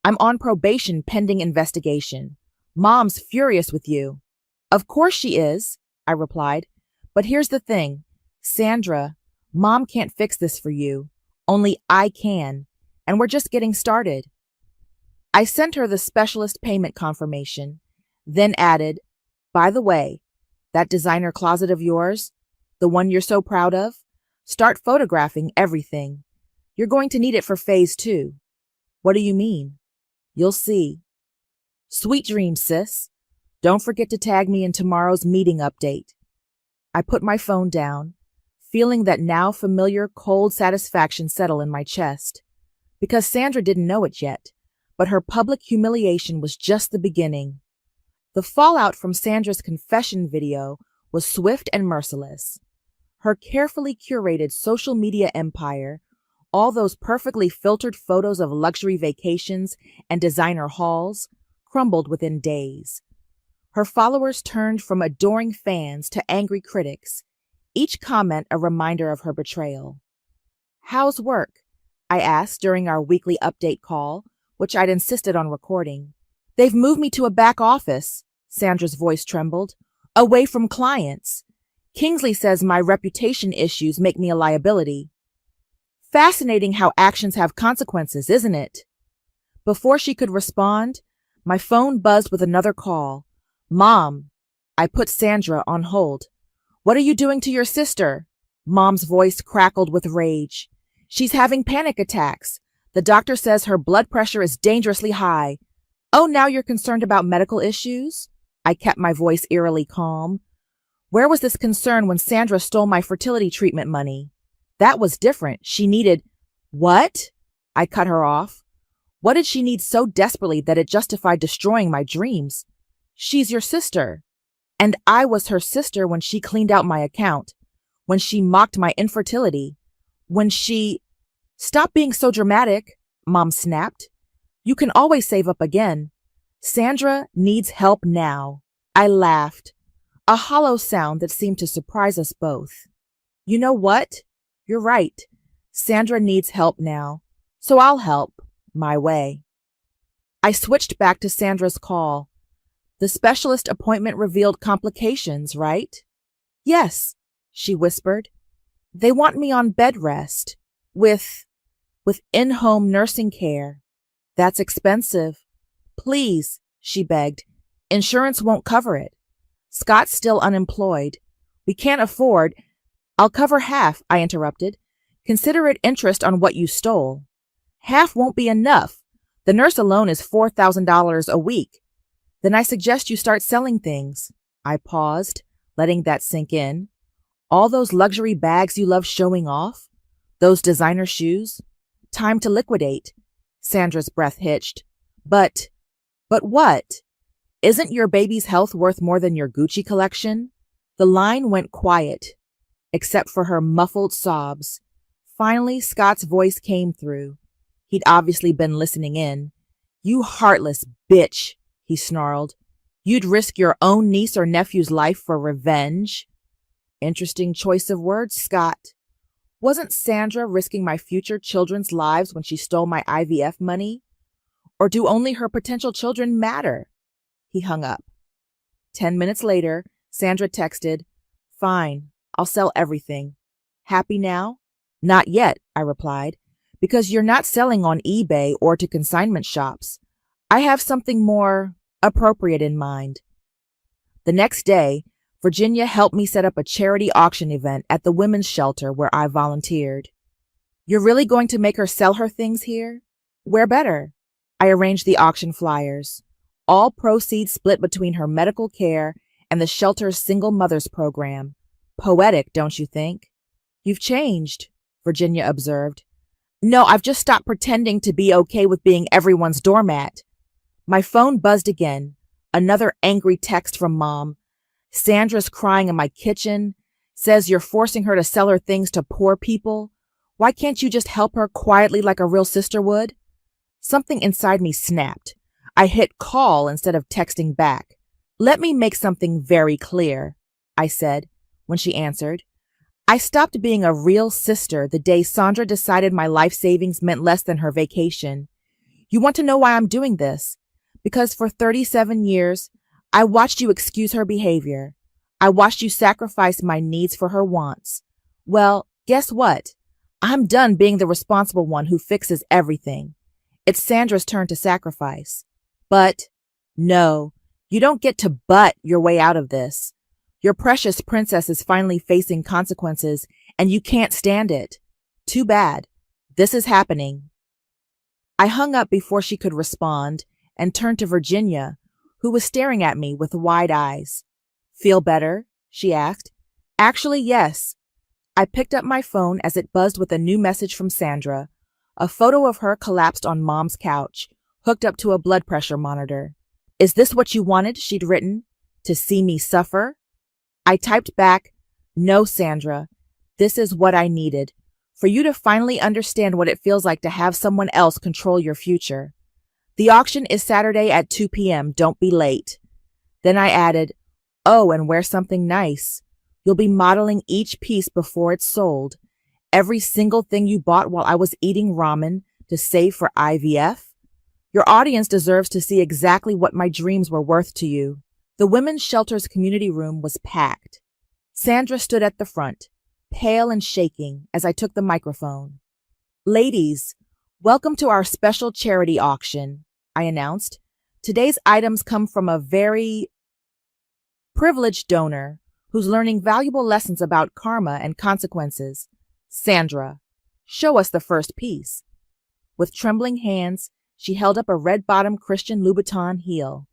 I'm on probation pending investigation. Mom's furious with you. Of course she is, I replied. But here's the thing, Sandra, Mom can't fix this for you. Only I can, and we're just getting started. I sent her the specialist payment confirmation, then added, by the way, that designer closet of yours, the one you're so proud of, start photographing everything. You're going to need it for phase 2. What do you mean? You'll see. Sweet dreams, sis. Don't forget to tag me in tomorrow's meeting update. I put my phone down, feeling that now familiar cold satisfaction settle in my chest. Because Sandra didn't know it yet, but her public humiliation was just the beginning. The fallout from Sandra's confession video was swift and merciless. Her carefully curated social media empire, all those perfectly filtered photos of luxury vacations and designer hauls, crumbled within days. Her followers turned from adoring fans to angry critics, each comment a reminder of her betrayal. How's work? I asked during our weekly update call, which I'd insisted on recording. They've moved me to a back office, Sandra's voice trembled, away from clients. Kingsley says my reputation issues make me a liability. Fascinating how actions have consequences, isn't it? Before she could respond, my phone buzzed with another call. Mom. I put Sandra on hold. What are you doing to your sister? Mom's voice crackled with rage. She's having panic attacks. The doctor says her blood pressure is dangerously high. Oh, now you're concerned about medical issues? I kept my voice eerily calm. Where was this concern when Sandra stole my fertility treatment money? That was different. She needed... What? I cut her off. What did she need so desperately that it justified destroying my dreams? She's your sister. And I was her sister when she cleaned out my account, when she mocked my infertility, when she... Stop being so dramatic, Mom snapped. You can always save up again. Sandra needs help now. I laughed, a hollow sound that seemed to surprise us both. You know what? You're right. Sandra needs help now, so I'll help, my way. I switched back to Sandra's call. The specialist appointment revealed complications, right? Yes, she whispered. They want me on bed rest, with in-home nursing care. That's expensive. Please, she begged. Insurance won't cover it. Scott's still unemployed. We can't afford... I'll cover half, I interrupted. Consider it interest on what you stole. Half won't be enough. The nurse alone is $4,000 a week. Then I suggest you start selling things. I paused, letting that sink in. All those luxury bags you love showing off? Those designer shoes? Time to liquidate. Sandra's breath hitched. But what? Isn't your baby's health worth more than your Gucci collection? The line went quiet, except for her muffled sobs. Finally, Scott's voice came through. He'd obviously been listening in. "You heartless bitch," he snarled. "You'd risk your own niece or nephew's life for revenge?" Interesting choice of words, Scott. Wasn't Sandra risking my future children's lives when she stole my IVF money? Or do only her potential children matter? He hung up. 10 minutes later, Sandra texted, "Fine, I'll sell everything. Happy now?" "Not yet," I replied, "because you're not selling on eBay or to consignment shops. I have something more appropriate in mind." The next day, Virginia helped me set up a charity auction event at the women's shelter where I volunteered. "You're really going to make her sell her things here? Where better?" I arranged the auction flyers. All proceeds split between her medical care and the shelter's single mothers program. Poetic, don't you think? "You've changed," Virginia observed. "No, I've just stopped pretending to be okay with being everyone's doormat." My phone buzzed again. Another angry text from Mom. "Sandra's crying in my kitchen, says you're forcing her to sell her things to poor people. Why can't you just help her quietly like a real sister would?" Something inside me snapped. I hit call instead of texting back. "Let me make something very clear," I said when she answered. "I stopped being a real sister the day Sandra decided my life savings meant less than her vacation. You want to know why I'm doing this? Because for 37 years, I watched you excuse her behavior. I watched you sacrifice my needs for her wants. Well, guess what? I'm done being the responsible one who fixes everything. It's Sandra's turn to sacrifice. But, no, you don't get to butt your way out of this. Your precious princess is finally facing consequences, and you can't stand it. Too bad. This is happening." I hung up before she could respond and turned to Virginia, who was staring at me with wide eyes. "Feel better?" she asked. "Actually, yes." I picked up my phone as it buzzed with a new message from Sandra. A photo of her collapsed on Mom's couch, hooked up to a blood pressure monitor. "Is this what you wanted?" she'd written. "To see me suffer?" I typed back, "No, Sandra. This is what I needed. For you to finally understand what it feels like to have someone else control your future. The auction is Saturday at 2 p.m. Don't be late." Then I added, "Oh, and wear something nice. You'll be modeling each piece before it's sold. Every single thing you bought while I was eating ramen to save for IVF. Your audience deserves to see exactly what my dreams were worth to you." The women's shelter's community room was packed. Sandra stood at the front, pale and shaking, as I took the microphone. "Ladies, welcome to our special charity auction," I announced. "Today's items come from a very privileged donor who's learning valuable lessons about karma and consequences. Sandra, show us the first piece." With trembling hands, she held up a red-bottomed Christian Louboutin heel.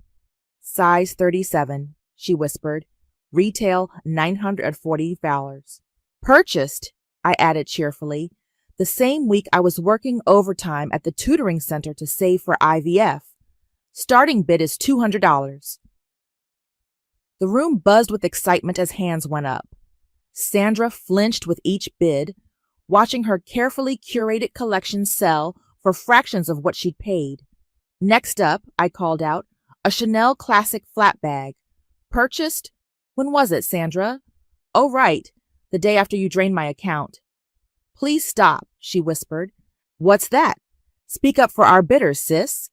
"Size 37, she whispered. "Retail $940. "Purchased," I added cheerfully, "the same week I was working overtime at the tutoring center to save for IVF. Starting bid is $200. The room buzzed with excitement as hands went up. Sandra flinched with each bid, watching her carefully curated collection sell for fractions of what she'd paid. "Next up," I called out, "a Chanel classic flat bag. Purchased? When was it, Sandra?" "Oh, right, the day after you drained my account." "Please stop," she whispered. "What's that? Speak up for our bidders, sis."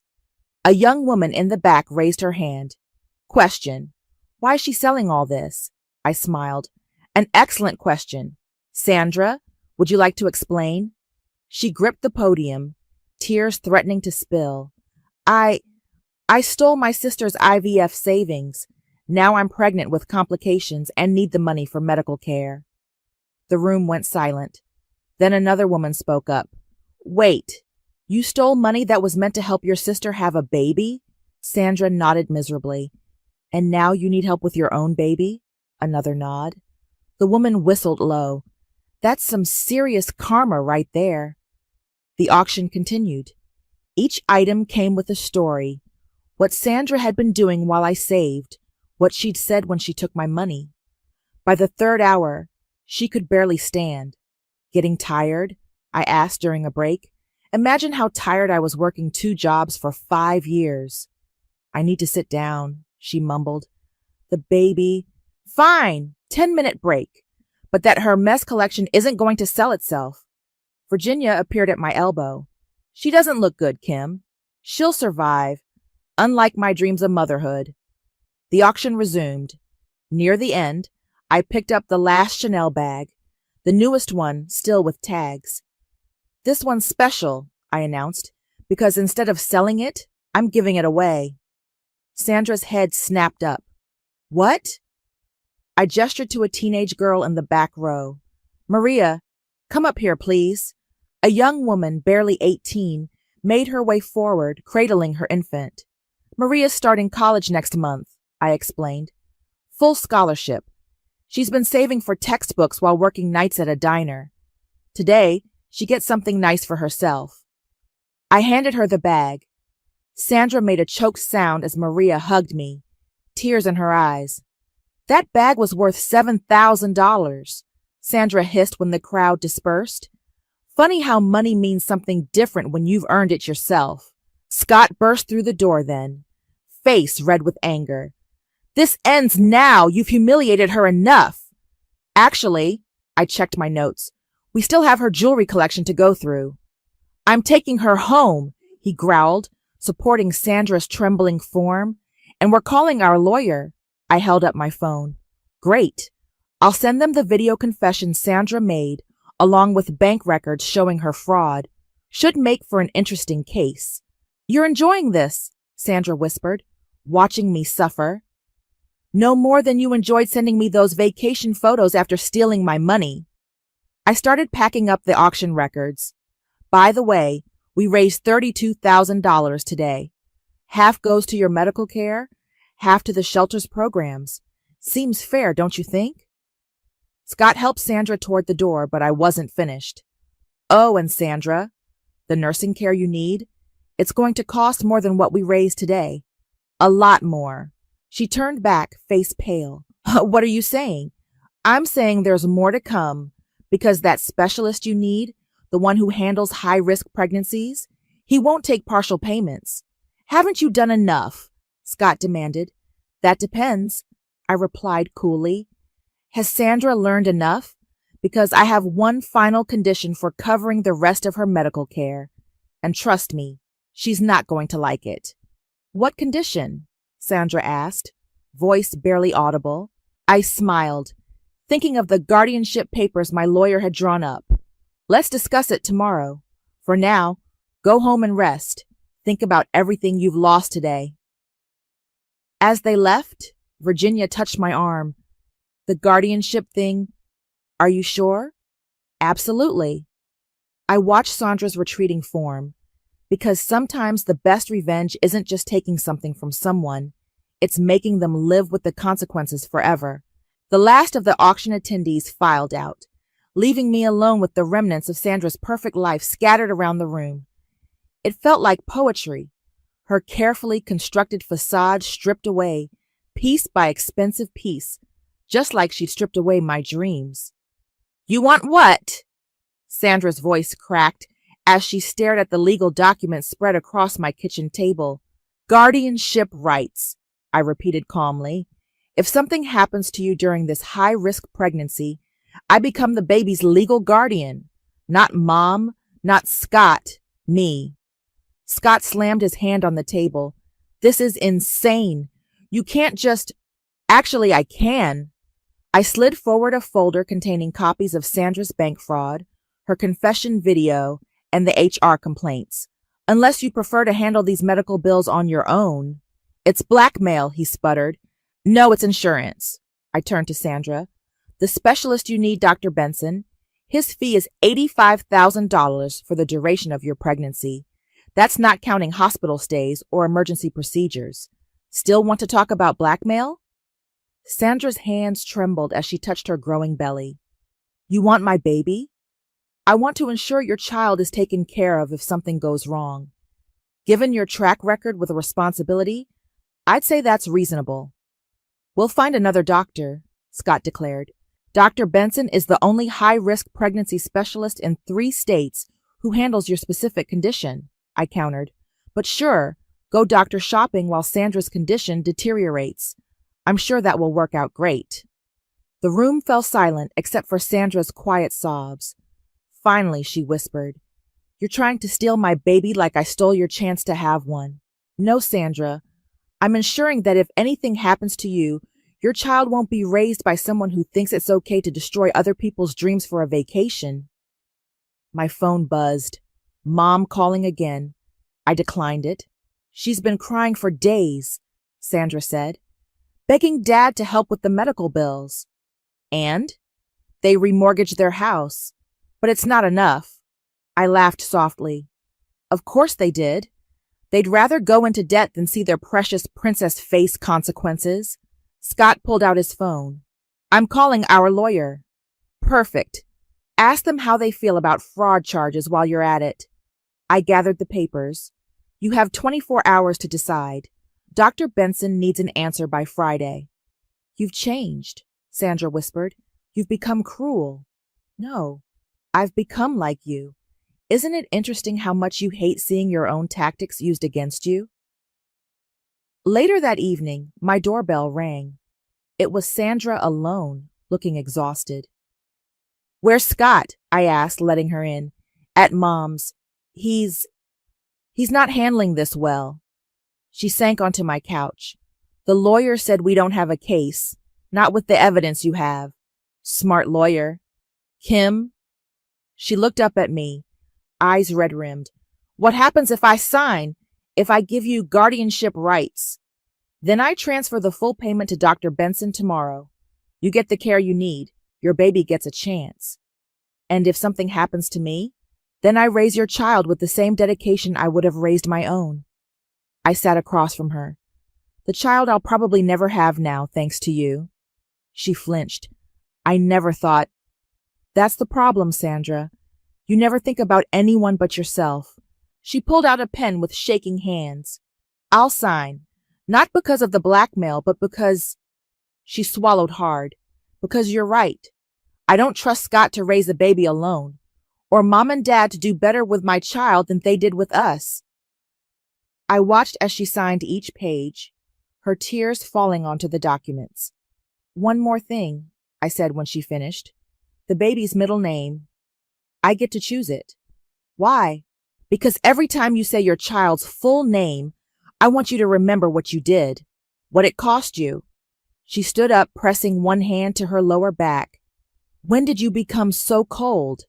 A young woman in the back raised her hand. "Question. Why is she selling all this?" I smiled. "An excellent question. Sandra, would you like to explain?" She gripped the podium, tears threatening to spill. I stole my sister's IVF savings. Now I'm pregnant with complications and need the money for medical care." The room went silent. Then another woman spoke up. "Wait, you stole money that was meant to help your sister have a baby?" Sandra nodded miserably. "And now you need help with your own baby?" Another nod. The woman whistled low. "That's some serious karma right there." The auction continued. Each item came with a story. What Sandra had been doing while I saved, what she'd said when she took my money. By the third hour, she could barely stand. Getting tired? I asked during a break. Imagine how tired I was working 2 jobs for 5 years. I need to sit down, she mumbled. The baby. Fine, 10-minute break. But that her mess collection isn't going to sell itself. Virginia appeared at my elbow. She doesn't look good, Kim. She'll survive, unlike my dreams of motherhood. The auction resumed. Near the end, I picked up the last Chanel bag, the newest one still with tags. This one's special, I announced, because instead of selling it, I'm giving it away. Sandra's head snapped up. What? I gestured to a teenage girl in the back row. Maria, come up here, please. A young woman, barely 18, made her way forward, cradling her infant. Maria's starting college next month, I explained. Full scholarship. She's been saving for textbooks while working nights at a diner. Today, she gets something nice for herself. I handed her the bag. Sandra made a choked sound as Maria hugged me, tears in her eyes. That bag was worth $7,000, Sandra hissed when the crowd dispersed. Funny how money means something different when you've earned it yourself. Scott burst through the door then, face red with anger. This ends now. You've humiliated her enough. Actually, I checked my notes. We still have her jewelry collection to go through. I'm taking her home, he growled, supporting Sandra's trembling form. And we're calling our lawyer. I held up my phone. Great. I'll send them the video confession Sandra made, along with bank records showing her fraud. Should make for an interesting case. You're enjoying this, Sandra whispered, watching me suffer. No more than you enjoyed sending me those vacation photos after stealing my money. I started packing up the auction records. By the way, we raised $32,000 today. Half goes to your medical care, half to the shelter's programs. Seems fair, don't you think? Scott helped Sandra toward the door, but I wasn't finished. Oh, and Sandra, the nursing care you need, it's going to cost more than what we raised today. A lot more. She turned back, face pale. What are you saying? I'm saying there's more to come, because that specialist you need, the one who handles high-risk pregnancies, he won't take partial payments. Haven't you done enough? Scott demanded. That depends, I replied coolly. Has Sandra learned enough? Because I have one final condition for covering the rest of her medical care. And trust me, she's not going to like it. What condition? Sandra asked, voice barely audible. I smiled, thinking of the guardianship papers my lawyer had drawn up. Let's discuss it tomorrow. For now, go home and rest. Think about everything you've lost today. As they left, Virginia touched my arm. The guardianship thing, are you sure? Absolutely. I watched Sandra's retreating form, because sometimes the best revenge isn't just taking something from someone, it's making them live with the consequences forever. The last of the auction attendees filed out, leaving me alone with the remnants of Sandra's perfect life scattered around the room. It felt like poetry, her carefully constructed facade stripped away, piece by expensive piece, just like she'd stripped away my dreams. You want what? Sandra's voice cracked as she stared at the legal documents spread across my kitchen table. Guardianship rights, I repeated calmly. If something happens to you during this high-risk pregnancy, I become the baby's legal guardian. Not Mom, not Scott, me. Scott slammed his hand on the table. This is insane. You can't just... Actually, I can. I slid forward a folder containing copies of Sandra's bank fraud, her confession video, and the HR complaints. Unless you prefer to handle these medical bills on your own. It's blackmail, he sputtered. No, it's insurance. I turned to Sandra. The specialist you need, Dr. Benson. His fee is $85,000 for the duration of your pregnancy. That's not counting hospital stays or emergency procedures. Still want to talk about blackmail? Sandra's hands trembled as she touched her growing belly. You want my baby? I want to ensure your child is taken care of if something goes wrong. Given your track record with a responsibility, I'd say that's reasonable. We'll find another doctor, Scott declared. Dr. Benson is the only high-risk pregnancy specialist in 3 states who handles your specific condition, I countered. But sure, go doctor shopping while Sandra's condition deteriorates. I'm sure that will work out great. The room fell silent except for Sandra's quiet sobs. Finally, she whispered, "You're trying to steal my baby like I stole your chance to have one. No, Sandra. I'm ensuring that if anything happens to you, your child won't be raised by someone who thinks it's okay to destroy other people's dreams for a vacation." My phone buzzed. Mom calling again. I declined it. "She's been crying for days," Sandra said, "begging Dad to help with the medical bills. And they remortgaged their house. But it's not enough." I laughed softly. "Of course they did. They'd rather go into debt than see their precious princess face consequences." Scott pulled out his phone. "I'm calling our lawyer." "Perfect. Ask them how they feel about fraud charges while you're at it." I gathered the papers. "You have 24 hours to decide. Dr. Benson needs an answer by Friday." "You've changed," Sandra whispered. "You've become cruel." "No, I've become like you. Isn't it interesting how much you hate seeing your own tactics used against you?" Later that evening, my doorbell rang. It was Sandra alone, looking exhausted. "Where's Scott?" I asked, letting her in. "At Mom's. He's not handling this well." She sank onto my couch. "The lawyer said we don't have a case, not with the evidence you have." "Smart lawyer." "Kim?" She looked up at me, eyes red-rimmed. "What happens if I sign? If I give you guardianship rights?" "Then I transfer the full payment to Dr. Benson tomorrow. You get the care you need. Your baby gets a chance. And if something happens to me, then I raise your child with the same dedication I would have raised my own." I sat across from her. "The child I'll probably never have now, thanks to you." She flinched. "I never thought—" "That's the problem, Sandra. You never think about anyone but yourself." She pulled out a pen with shaking hands. "I'll sign. Not because of the blackmail, but because—" She swallowed hard. "Because you're right. I don't trust Scott to raise a baby alone, or Mom and Dad to do better with my child than they did with us." I watched as she signed each page, her tears falling onto the documents. "One more thing," I said when she finished. "The baby's middle name. I get to choose it." "Why?" "Because every time you say your child's full name, I want you to remember what you did, what it cost you." She stood up, pressing one hand to her lower back. "When did you become so cold?"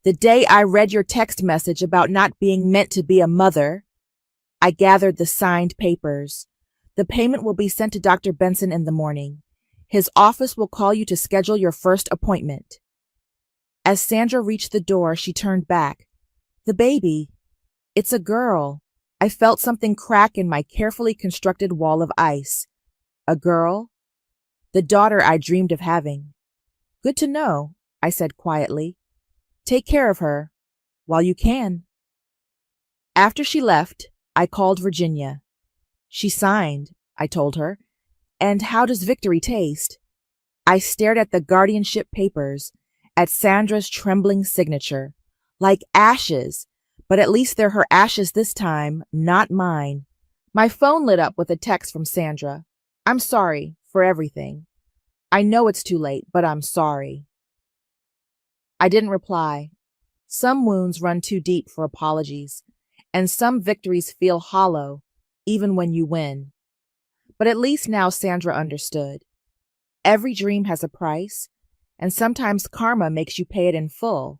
"The day I read your text message about not being meant to be a mother." I gathered the signed papers. "The payment will be sent to Dr. Benson in the morning. His office will call you to schedule your first appointment." As Sandra reached the door, she turned back. "The baby. It's a girl." I felt something crack in my carefully constructed wall of ice. A girl? The daughter I dreamed of having. "Good to know," I said quietly. "Take care of her, while you can." After she left, I called Virginia. "She signed," I told her. "And how does victory taste?" I stared at the guardianship papers, at Sandra's trembling signature. Like ashes, but at least they're her ashes this time, not mine. My phone lit up with a text from Sandra. "I'm sorry for everything. I know it's too late, but I'm sorry." I didn't reply. Some wounds run too deep for apologies, and some victories feel hollow, even when you win. But at least now Sandra understood. Every dream has a price, and sometimes karma makes you pay it in full.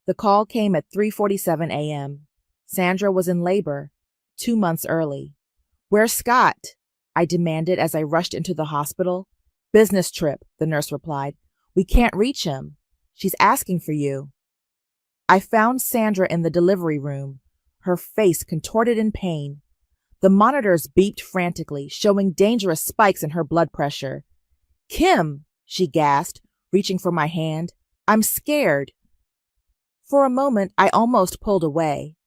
The call came at 3:47 a.m. Sandra was in labor, 2 months early. "Where's Scott?" I demanded as I rushed into the hospital. "Business trip," the nurse replied. "We can't reach him. She's asking for you." I found Sandra in the delivery room, her face contorted in pain. The monitors beeped frantically, showing dangerous spikes in her blood pressure. "Kim," she gasped, reaching for my hand. "I'm scared." For a moment, I almost pulled away.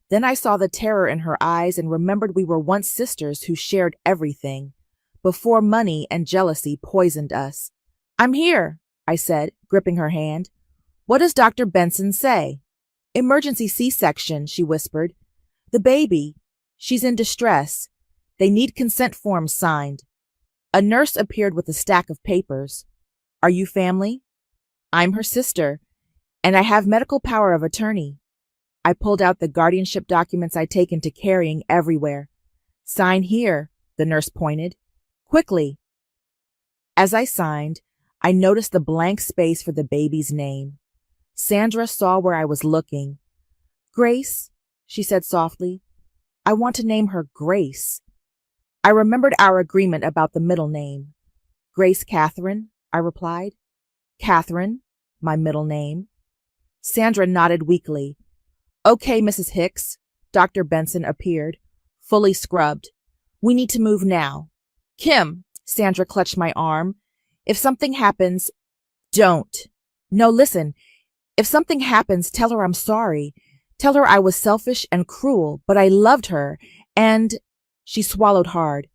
Then I saw the terror in her eyes and remembered we were once sisters who shared everything, before money and jealousy poisoned us. I'm here, I said, gripping her hand. What does Dr. Benson say? Emergency C-section, she whispered. The baby. She's in distress. They need consent forms signed. A nurse appeared with a stack of papers. Are you family? I'm her sister, and I have medical power of attorney. I pulled out the guardianship documents I'd taken to carrying everywhere. Sign here, the nurse pointed. Quickly. As I signed, I noticed the blank space for the baby's name. Sandra saw where I was looking. Grace, she said softly. I want to name her Grace. I remembered our agreement about the middle name. Grace Catherine, I replied. Catherine, my middle name. Sandra nodded weakly. Okay, Mrs. Hicks. Dr. Benson appeared, fully scrubbed. We need to move now. Kim, Sandra clutched my arm. If something happens, don't. No, listen. If something happens, tell her I'm sorry. Tell her I was selfish and cruel, but I loved her, and... She swallowed hard.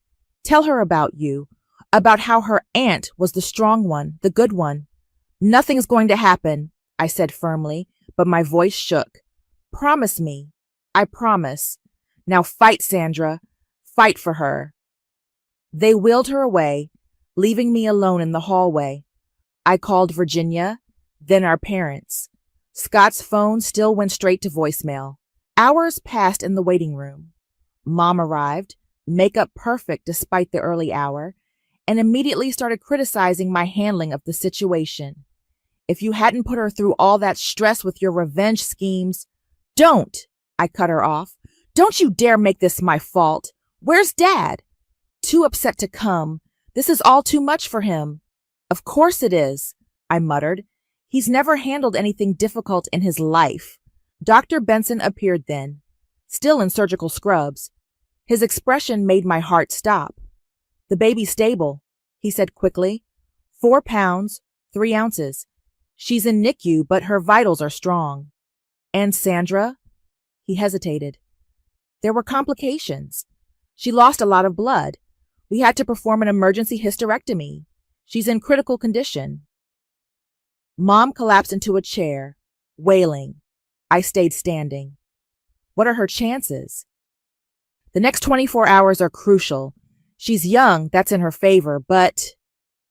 Tell her about you, about how her aunt was the strong one, the good one. Nothing's going to happen, I said firmly, but my voice shook. Promise me. I promise. Now fight, Sandra. Fight for her. They wheeled her away, leaving me alone in the hallway. I called Virginia, then our parents. Scott's phone still went straight to voicemail. Hours passed in the waiting room. Mom arrived, makeup perfect despite the early hour, and immediately started criticizing my handling of the situation. If you hadn't put her through all that stress with your revenge schemes, don't, I cut her off. Don't you dare make this my fault. Where's Dad? Too upset to come. This is all too much for him. Of course it is, I muttered. He's never handled anything difficult in his life. Dr. Benson appeared then, still in surgical scrubs. His expression made my heart stop. The baby's stable, he said quickly. 4 pounds, 3 ounces. She's in NICU, but her vitals are strong. And Sandra? He hesitated. There were complications. She lost a lot of blood. We had to perform an emergency hysterectomy. She's in critical condition. Mom collapsed into a chair, wailing. I stayed standing. What are her chances? The next 24 hours are crucial. She's young, that's in her favor, but...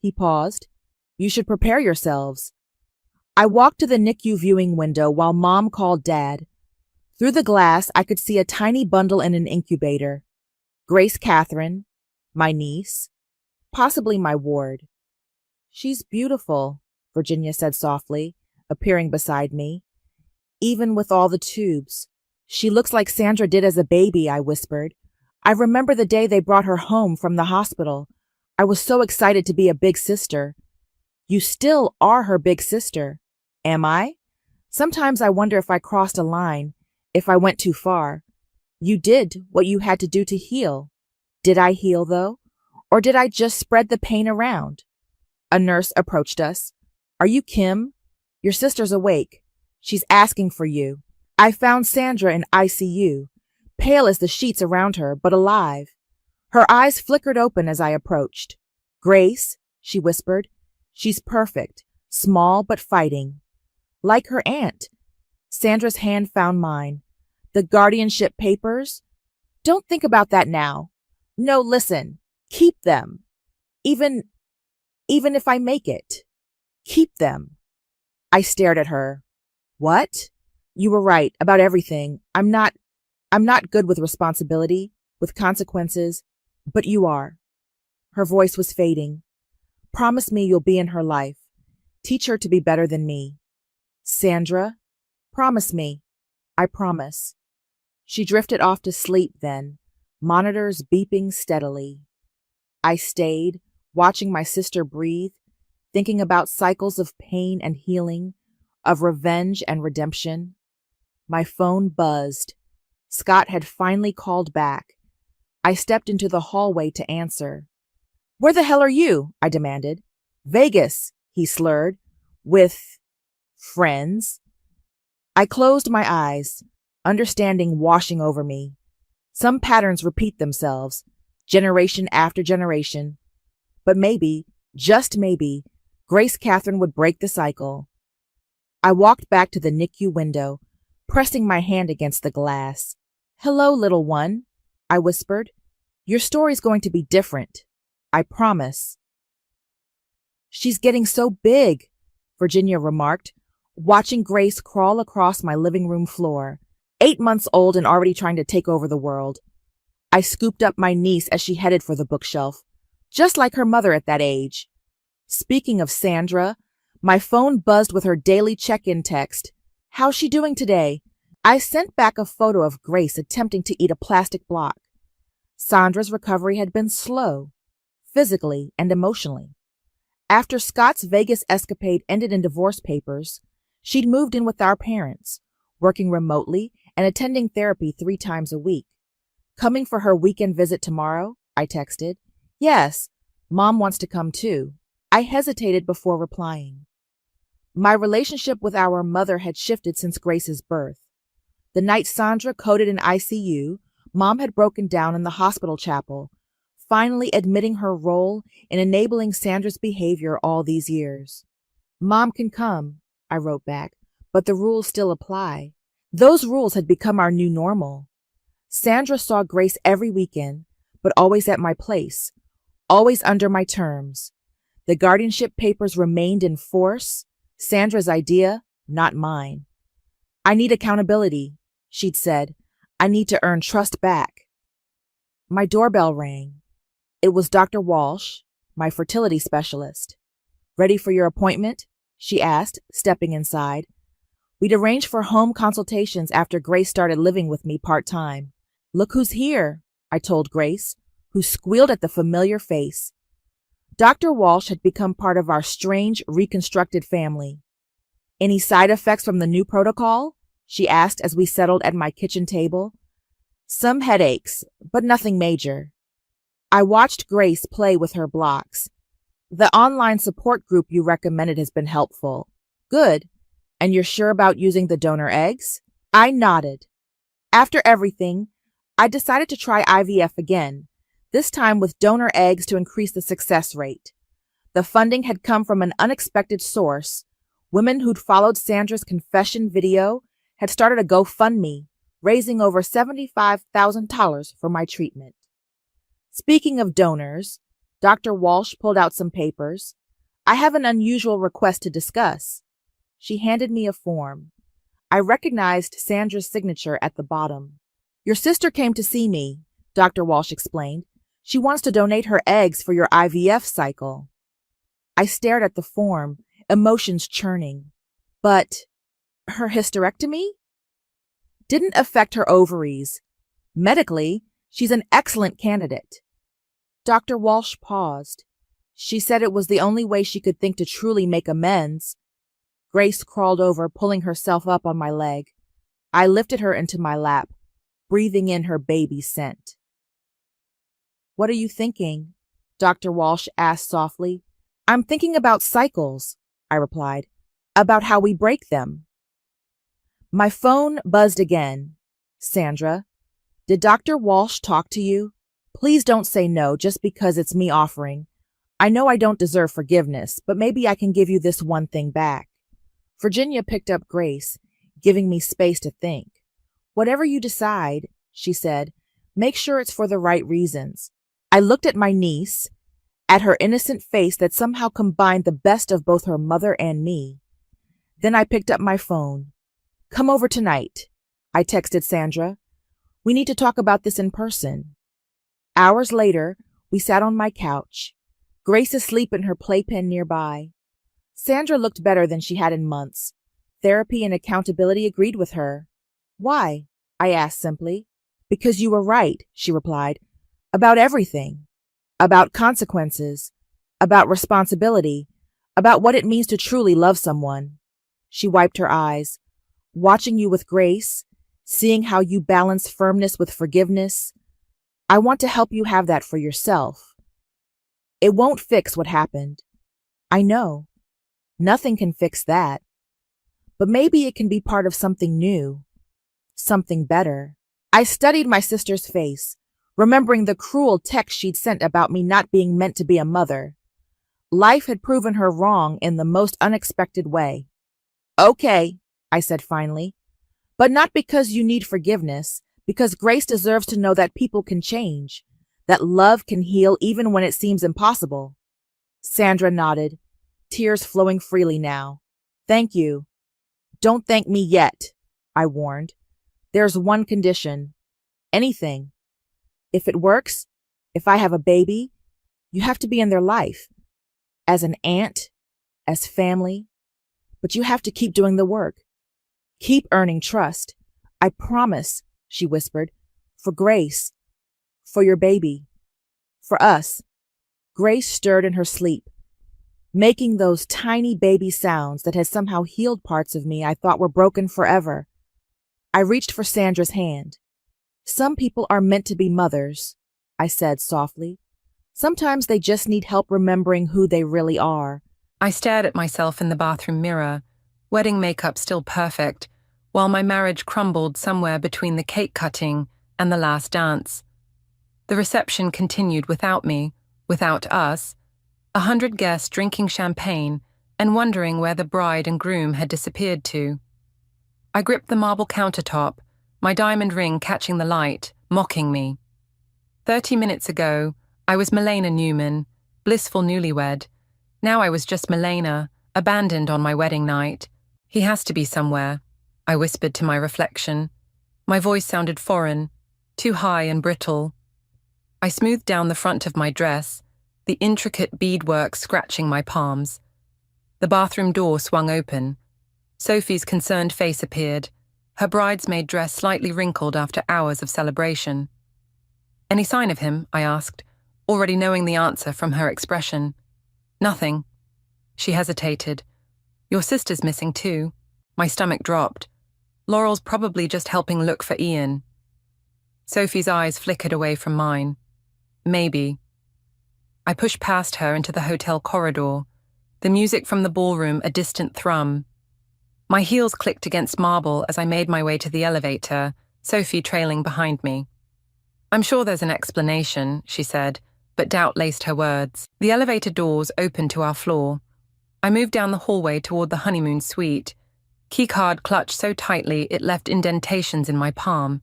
He paused. You should prepare yourselves. I walked to the NICU viewing window while Mom called Dad. Through the glass, I could see a tiny bundle in an incubator. Grace Catherine, my niece, possibly my ward. She's beautiful, Virginia said softly, appearing beside me. Even with all the tubes. She looks like Sandra did as a baby, I whispered. I remember the day they brought her home from the hospital. I was so excited to be a big sister. You still are her big sister. Am I? Sometimes I wonder if I crossed a line, if I went too far. You did what you had to do to heal. Did I heal, though? Or did I just spread the pain around? A nurse approached us. Are you Kim? Your sister's awake. She's asking for you. I found Sandra in ICU, pale as the sheets around her, but alive. Her eyes flickered open as I approached. Grace, she whispered. She's perfect, small but fighting. Like her aunt. Sandra's hand found mine. The guardianship papers? Don't think about that now. No, listen. Keep them. Even if I make it. Keep them. I stared at her. What? You were right about everything. I'm not good with responsibility, with consequences, but you are. Her voice was fading. Promise me you'll be in her life. Teach her to be better than me. Sandra, promise me. I promise. She drifted off to sleep then, monitors beeping steadily. I stayed, watching my sister breathe, thinking about cycles of pain and healing, of revenge and redemption. My phone buzzed. Scott had finally called back. I stepped into the hallway to answer. Where the hell are you? I demanded. Vegas, he slurred. With friends? I closed my eyes, understanding washing over me. Some patterns repeat themselves, generation after generation. But maybe, just maybe, Grace Catherine would break the cycle. I walked back to the NICU window, pressing my hand against the glass. "Hello, little one," I whispered. "Your story's going to be different. I promise." "She's getting so big," Virginia remarked, watching Grace crawl across my living room floor, 8 months old and already trying to take over the world. I scooped up my niece as she headed for the bookshelf, just like her mother at that age. Speaking of Sandra, my phone buzzed with her daily check-in text. "How's she doing today?" I sent back a photo of Grace attempting to eat a plastic block. Sandra's recovery had been slow, physically and emotionally. After Scott's Vegas escapade ended in divorce papers, she'd moved in with our parents, working remotely and attending therapy 3 times a week. "Coming for her weekend visit tomorrow?" I texted. "Yes, Mom wants to come too." I hesitated before replying. My relationship with our mother had shifted since Grace's birth. The night Sandra coded in ICU, Mom had broken down in the hospital chapel, finally admitting her role in enabling Sandra's behavior all these years. "Mom can come," I wrote back, "but the rules still apply." Those rules had become our new normal. Sandra saw Grace every weekend, but always at my place, always under my terms. The guardianship papers remained in force, Sandra's idea, not mine. "I need accountability," she'd said. "I need to earn trust back." My doorbell rang. It was Dr. Walsh, my fertility specialist. "Ready for your appointment?" she asked, stepping inside. We'd arranged for home consultations after Grace started living with me part-time. "Look who's here," I told Grace, who squealed at the familiar face. Dr. Walsh had become part of our strange, reconstructed family. "Any side effects from the new protocol?" she asked as we settled at my kitchen table. "Some headaches, but nothing major." I watched Grace play with her blocks. "The online support group you recommended has been helpful." "Good. And you're sure about using the donor eggs?" I nodded. After everything, I decided to try IVF again, this time with donor eggs to increase the success rate. The funding had come from an unexpected source. Women who'd followed Sandra's confession video had started a GoFundMe, raising over $75,000 for my treatment. Speaking of donors, Dr. Walsh pulled out some papers. "I have an unusual request to discuss." She handed me a form. I recognized Sandra's signature at the bottom. "Your sister came to see me," Dr. Walsh explained. "She wants to donate her eggs for your IVF cycle." I stared at the form, emotions churning. But her hysterectomy didn't affect her ovaries. Medically, she's an excellent candidate. Dr. Walsh paused. She said it was the only way she could think to truly make amends. Grace crawled over, pulling herself up on my leg. I lifted her into my lap, breathing in her baby scent. "What are you thinking?" Dr. Walsh asked softly. "I'm thinking about cycles," I replied, "about how we break them." My phone buzzed again. "Sandra, did Dr. Walsh talk to you? Please don't say no just because it's me offering. I know I don't deserve forgiveness, but maybe I can give you this one thing back." Virginia picked up Grace, giving me space to think. "Whatever you decide," she said, "make sure it's for the right reasons." I looked at my niece, at her innocent face that somehow combined the best of both her mother and me. Then I picked up my phone. "Come over tonight," I texted Sandra. "We need to talk about this in person." Hours later, we sat on my couch, Grace asleep in her playpen nearby. Sandra looked better than she had in months. Therapy and accountability agreed with her. "Why?" I asked simply. "Because you were right," she replied. "About everything. About consequences. About responsibility. About what it means to truly love someone." She wiped her eyes. "Watching you with Grace, seeing how you balance firmness with forgiveness, I want to help you have that for yourself. It won't fix what happened. I know. Nothing can fix that. But maybe it can be part of something new. Something better." I studied my sister's face, remembering the cruel text she'd sent about me not being meant to be a mother. Life had proven her wrong in the most unexpected way. Okay, I said finally, but not because you need forgiveness, because Grace deserves to know that people can change, that love can heal even when it seems impossible. Sandra nodded, tears flowing freely now. Thank you. Don't thank me yet, I warned. There's one condition. Anything. If it works, if I have a baby, you have to be in their life. As an aunt, as family. But you have to keep doing the work. Keep earning trust. I promise, she whispered. For Grace. For your baby. For us. Grace stirred in her sleep, making those tiny baby sounds that had somehow healed parts of me I thought were broken forever. I reached for Sandra's hand. Some people are meant to be mothers, I said softly. Sometimes they just need help remembering who they really are.
I stared at myself in the bathroom mirror, wedding makeup still perfect, while my marriage crumbled somewhere between the cake cutting and the last dance. The reception continued without me, without us, 100 guests drinking champagne and wondering where the bride and groom had disappeared to. I gripped the marble countertop, my diamond ring catching the light, mocking me. 30 minutes ago, I was Milena Newman, blissful newlywed. Now I was just Milena, abandoned on my wedding night. He has to be somewhere, I whispered to my reflection. My voice sounded foreign, too high and brittle. I smoothed down the front of my dress, the intricate beadwork scratching my palms. The bathroom door swung open. Sophie's concerned face appeared, her bridesmaid dress slightly wrinkled after hours of celebration. Any sign of him? I asked, already knowing the answer from her expression. Nothing. She hesitated. Your sister's missing too. My stomach dropped. Laurel's probably just helping look for Ian. Sophie's eyes flickered away from mine. Maybe. I pushed past her into the hotel corridor, the music from the ballroom a distant thrum. My heels clicked against marble as I made my way to the elevator, Sophie trailing behind me. I'm sure there's an explanation, she said, but doubt laced her words. The elevator doors opened to our floor. I moved down the hallway toward the honeymoon suite, keycard clutched so tightly it left indentations in my palm.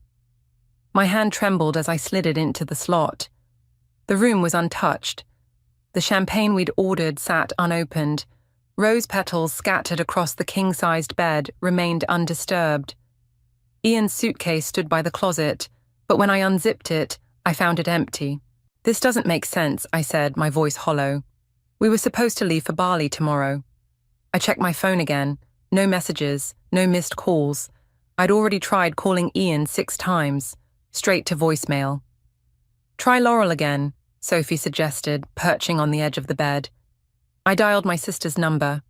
My hand trembled as I slid it into the slot. The room was untouched. The champagne we'd ordered sat unopened. Rose petals scattered across the king-sized bed remained undisturbed. Ian's suitcase stood by the closet, but when I unzipped it, I found it empty. This doesn't make sense, I said, my voice hollow. We were supposed to leave for Bali tomorrow. I checked my phone again. No messages, no missed calls. I'd already tried calling Ian 6 times, straight to voicemail. Try Laurel again, Sophie suggested, perching on the edge of the bed. I dialed my sister's number.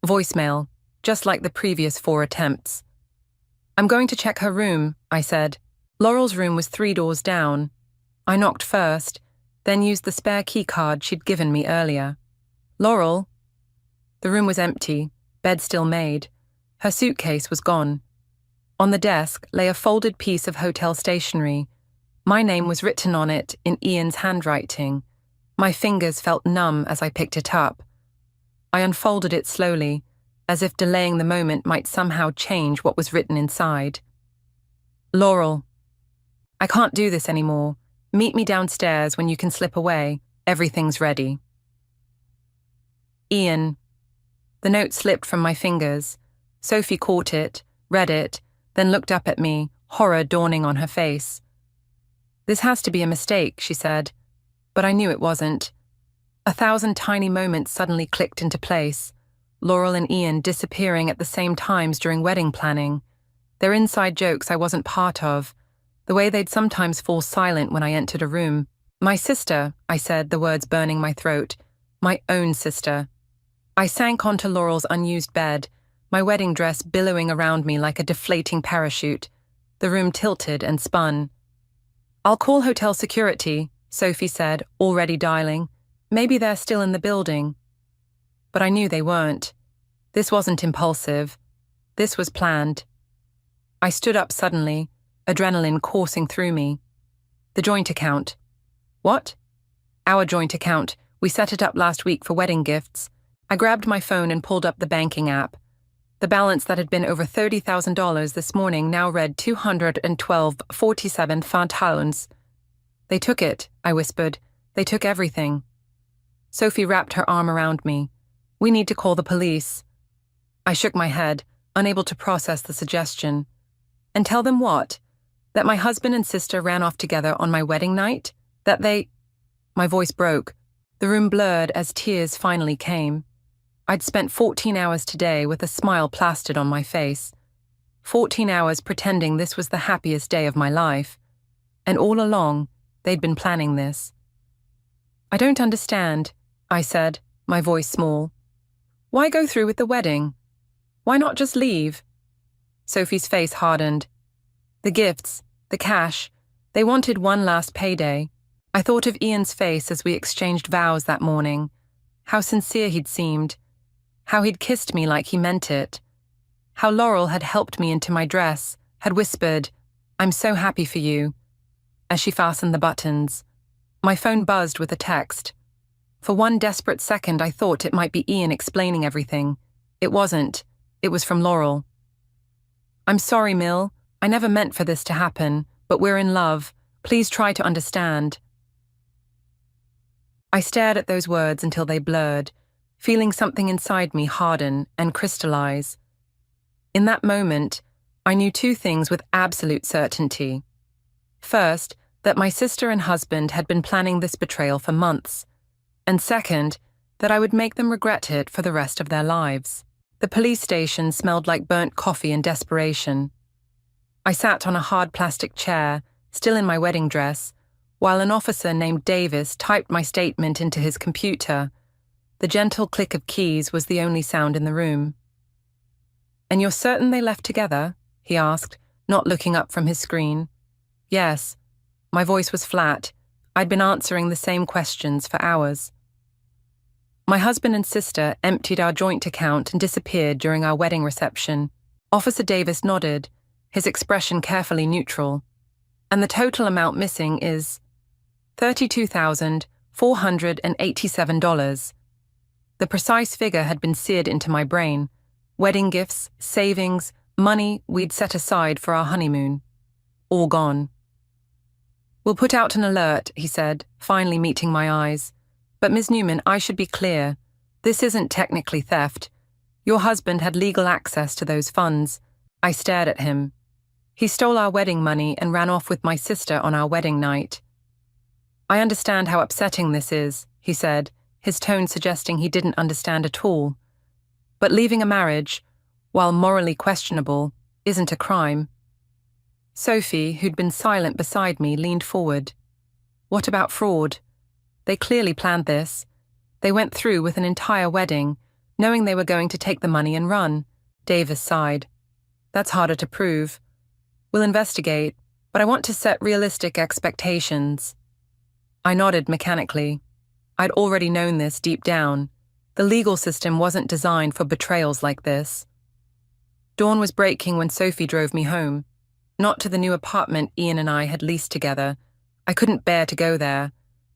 Voicemail, just like the previous 4 attempts. I'm going to check her room, I said. Laurel's room was 3 doors down. I knocked first, then used the spare key card she'd given me earlier. Laurel? The room was empty, bed still made. Her suitcase was gone. On the desk lay a folded piece of hotel stationery. My name was written on it in Ian's handwriting. My fingers felt numb as I picked it up. I unfolded it slowly, as if delaying the moment might somehow change what was written inside. Laurel. I can't do this anymore. Meet me downstairs when you can slip away. Everything's ready. Ian. The note slipped from my fingers. Sophie caught it, read it, then looked up at me, horror dawning on her face. This has to be a mistake, she said, but I knew it wasn't. 1,000 tiny moments suddenly clicked into place. Laurel and Ian disappearing at the same times during wedding planning. Their inside jokes I wasn't part of. The way they'd sometimes fall silent when I entered a room. My sister, I said, the words burning my throat. My own sister. I sank onto Laurel's unused bed, my wedding dress billowing around me like a deflating parachute. The room tilted and spun. I'll call hotel security, Sophie said, already dialing. Maybe they're still in the building. But I knew they weren't. This wasn't impulsive. This was planned. I stood up suddenly, adrenaline coursing through me. The joint account. What? Our joint account. We set it up last week for wedding gifts. I grabbed my phone and pulled up the banking app. The balance that had been over $30,000 this morning now read £212.47. They took it, I whispered. They took everything. Sophie wrapped her arm around me. We need to call the police. I shook my head, unable to process the suggestion. And tell them what? That my husband and sister ran off together on my wedding night? That they... My voice broke. The room blurred as tears finally came. I'd spent 14 hours today with a smile plastered on my face. 14 hours pretending this was the happiest day of my life. And all along, they'd been planning this. I don't understand, I said, my voice small. Why go through with the wedding? Why not just leave? Sophie's face hardened. The gifts, the cash, they wanted one last payday. I thought of Ian's face as we exchanged vows that morning. How sincere he'd seemed. How he'd kissed me like he meant it. How Laurel had helped me into my dress, had whispered, "I'm so happy for you," as she fastened the buttons. My phone buzzed with a text. For one desperate second I thought it might be Ian explaining everything. It wasn't. It was from Laurel. "I'm sorry, Mill. I never meant for this to happen, but we're in love. Please try to understand." I stared at those words until they blurred, feeling something inside me harden and crystallize. In that moment, I knew two things with absolute certainty. First, that my sister and husband had been planning this betrayal for months, and second, that I would make them regret it for the rest of their lives. The police station smelled like burnt coffee and desperation. I sat on a hard plastic chair, still in my wedding dress, while an officer named Davis typed my statement into his computer. The gentle click of keys was the only sound in the room. "And you're certain they left together?" he asked, not looking up from his screen. "Yes." My voice was flat. I'd been answering the same questions for hours. My husband and sister emptied our joint account and disappeared during our wedding reception. Officer Davis nodded, his expression carefully neutral. "And the total amount missing is $32,487. The precise figure had been seared into my brain. Wedding gifts, savings, money we'd set aside for our honeymoon. All gone. "We'll put out an alert," he said, finally meeting my eyes. "But Ms. Newman, I should be clear. This isn't technically theft. Your husband had legal access to those funds." I stared at him. "He stole our wedding money and ran off with my sister on our wedding night." "I understand how upsetting this is," he said, his tone suggesting he didn't understand at all. "But leaving a marriage, while morally questionable, isn't a crime." Sophie, who'd been silent beside me, leaned forward. "What about fraud? They clearly planned this. They went through with an entire wedding, knowing they were going to take the money and run." Davis sighed. "That's harder to prove. We'll investigate, but I want to set realistic expectations." I nodded mechanically. I'd already known this deep down. The legal system wasn't designed for betrayals like this. Dawn was breaking when Sophie drove me home. Not to the new apartment Ian and I had leased together. I couldn't bear to go there.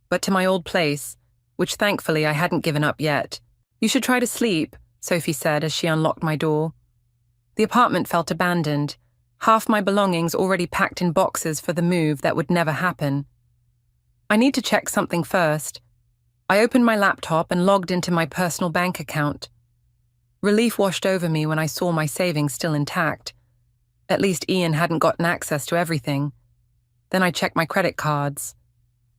But to my old place, which thankfully I hadn't given up yet. "You should try to sleep," Sophie said as she unlocked my door. The apartment felt abandoned. Half my belongings already packed in boxes for the move that would never happen. "I need to check something first." I opened my laptop and logged into my personal bank account. Relief washed over me when I saw my savings still intact. At least Ian hadn't gotten access to everything. Then I checked my credit cards.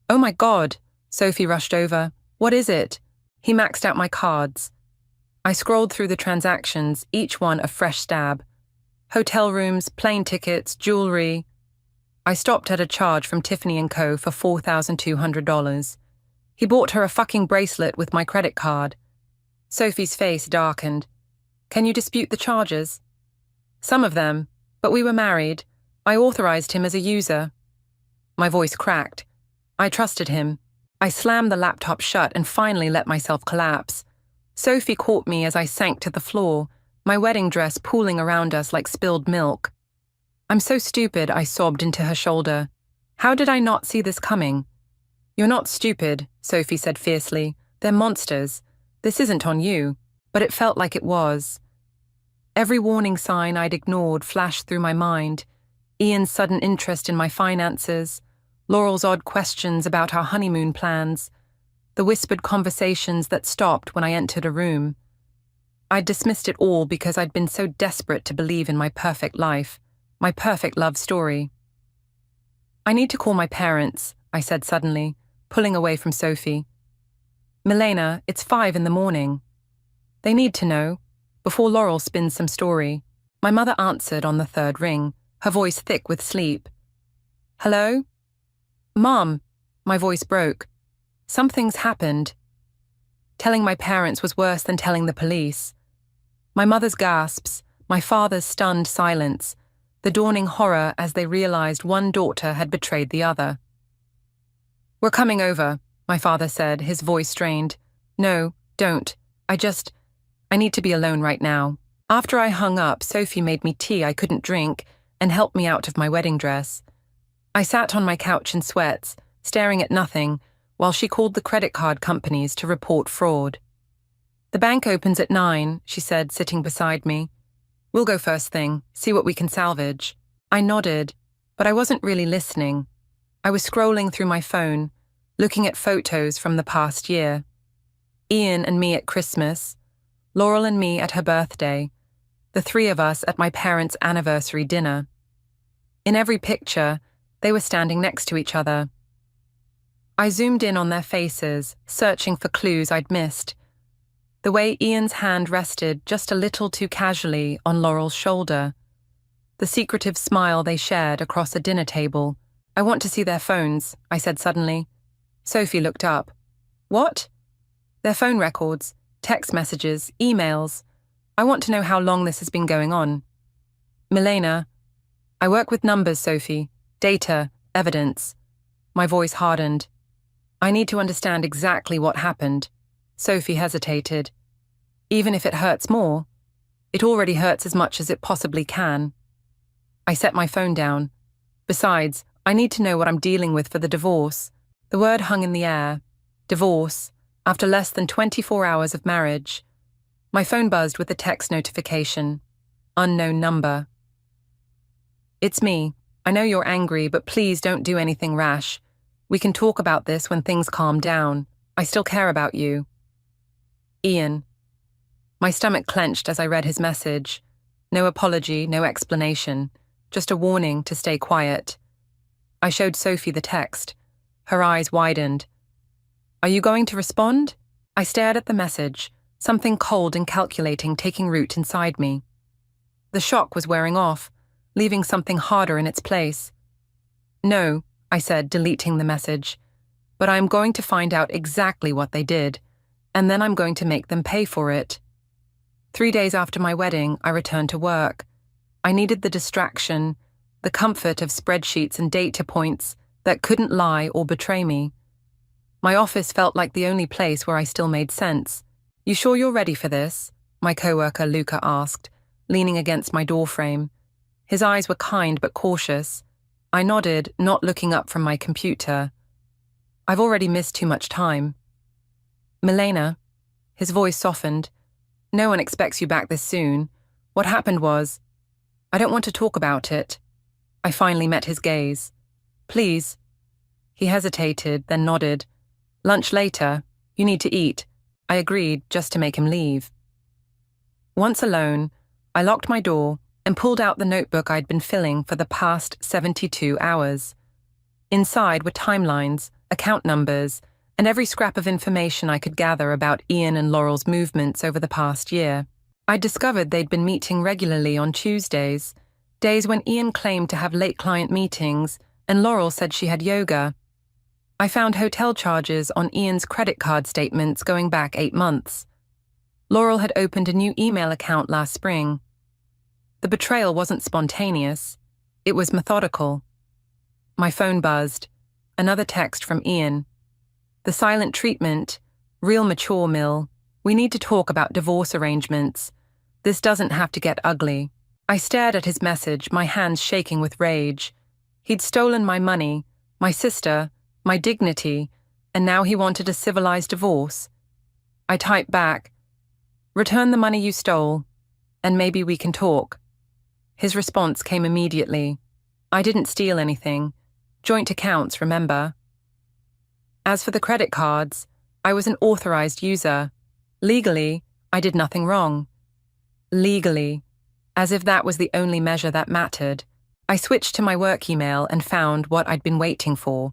"Oh my God," Sophie rushed over. "What is it?" He maxed out my cards. I scrolled through the transactions, each one a fresh stab. Hotel rooms, plane tickets, jewelry. I stopped at a charge from Tiffany & Co. for $4,200. He bought her a fucking bracelet with my credit card. Sophie's face darkened. "Can you dispute the charges?" "Some of them, but we were married. I authorized him as a user." My voice cracked. I trusted him. I slammed the laptop shut and finally let myself collapse. Sophie caught me as I sank to the floor, my wedding dress pooling around us like spilled milk. "I'm so stupid," I sobbed into her shoulder. "How did I not see this coming?" "You're not stupid," Sophie said fiercely. They're monsters. This isn't on you, but it felt like it was. Every warning sign I'd ignored flashed through my mind. Ian's sudden interest in my finances, Laurel's odd questions about our honeymoon plans, the whispered conversations that stopped when I entered a room. I'd dismissed it all because I'd been so desperate to believe in my perfect life, my perfect love story. I need to call my parents, I said suddenly, pulling away from Sophie. Milena, it's 5 a.m. They need to know, before Laurel spins some story. My mother answered on the third ring, her voice thick with sleep. Hello? Mom, my voice broke. Something's happened. Telling my parents was worse than telling the police. My mother's gasps, my father's stunned silence, the dawning horror as they realized one daughter had betrayed the other. We're coming over, my father said, his voice strained. No, don't. I need to be alone right now. After I hung up, Sophie made me tea I couldn't drink and helped me out of my wedding dress. I sat on my couch in sweats, staring at nothing, while she called the credit card companies to report fraud. The bank opens at 9, she said, sitting beside me. We'll go first thing, see what we can salvage. I nodded, but I wasn't really listening. I was scrolling through my phone, looking at photos from the past year. Ian and me at Christmas, Laurel and me at her birthday, the 3 of us at my parents' anniversary dinner. In every picture, they were standing next to each other. I zoomed in on their faces, searching for clues I'd missed. The way Ian's hand rested just a little too casually on Laurel's shoulder. The secretive smile they shared across a dinner table. I want to see their phones, I said suddenly. Sophie looked up. What? Their phone records, text messages, emails. I want to know how long this has been going on. Milena. I work with numbers, Sophie. Data, evidence. My voice hardened. I need to understand exactly what happened. Sophie hesitated. Even if it hurts more, it already hurts as much as it possibly can. I set my phone down. Besides, I need to know what I'm dealing with for the divorce. The word hung in the air. Divorce, after less than 24 hours of marriage. My phone buzzed with a text notification. Unknown number. It's me. I know you're angry, but please don't do anything rash. We can talk about this when things calm down. I still care about you. Ian. My stomach clenched as I read his message. No apology, no explanation. Just a warning to stay quiet. I showed Sophie the text. Her eyes widened. Are you going to respond? I stared at the message, something cold and calculating taking root inside me. The shock was wearing off, leaving something harder in its place. No, I said, deleting the message. But I'm going to find out exactly what they did, and then I'm going to make them pay for it. 3 days after my wedding, I returned to work. I needed the distraction, the comfort of spreadsheets and data points that couldn't lie or betray me. My office felt like the only place where I still made sense. You sure you're ready for this? My coworker Luca asked, leaning against my doorframe. His eyes were kind but cautious. I nodded, not looking up from my computer. I've already missed too much time. Milena, his voice softened. No one expects you back this soon. What happened was, I don't want to talk about it. I finally met his gaze. Please. He hesitated, then nodded. Lunch later. You need to eat. I agreed, just to make him leave. Once alone, I locked my door and pulled out the notebook I'd been filling for the past 72 hours. Inside were timelines, account numbers, and every scrap of information I could gather about Ian and Laurel's movements over the past year. I discovered they'd been meeting regularly on Tuesdays, days when Ian claimed to have late client meetings and Laurel said she had yoga. I found hotel charges on Ian's credit card statements going back 8 months. Laurel had opened a new email account last spring. The betrayal wasn't spontaneous. It was methodical. My phone buzzed. Another text from Ian. The silent treatment. Real mature, Mill. We need to talk about divorce arrangements. This doesn't have to get ugly. I stared at his message, my hands shaking with rage. He'd stolen my money, my sister, my dignity, and now he wanted a civilized divorce. I typed back, "Return the money you stole, and maybe we can talk." His response came immediately. "I didn't steal anything. Joint accounts, remember?" As for the credit cards, I was an authorized user. Legally, I did nothing wrong. Legally, as if that was the only measure that mattered. I switched to my work email and found what I'd been waiting for.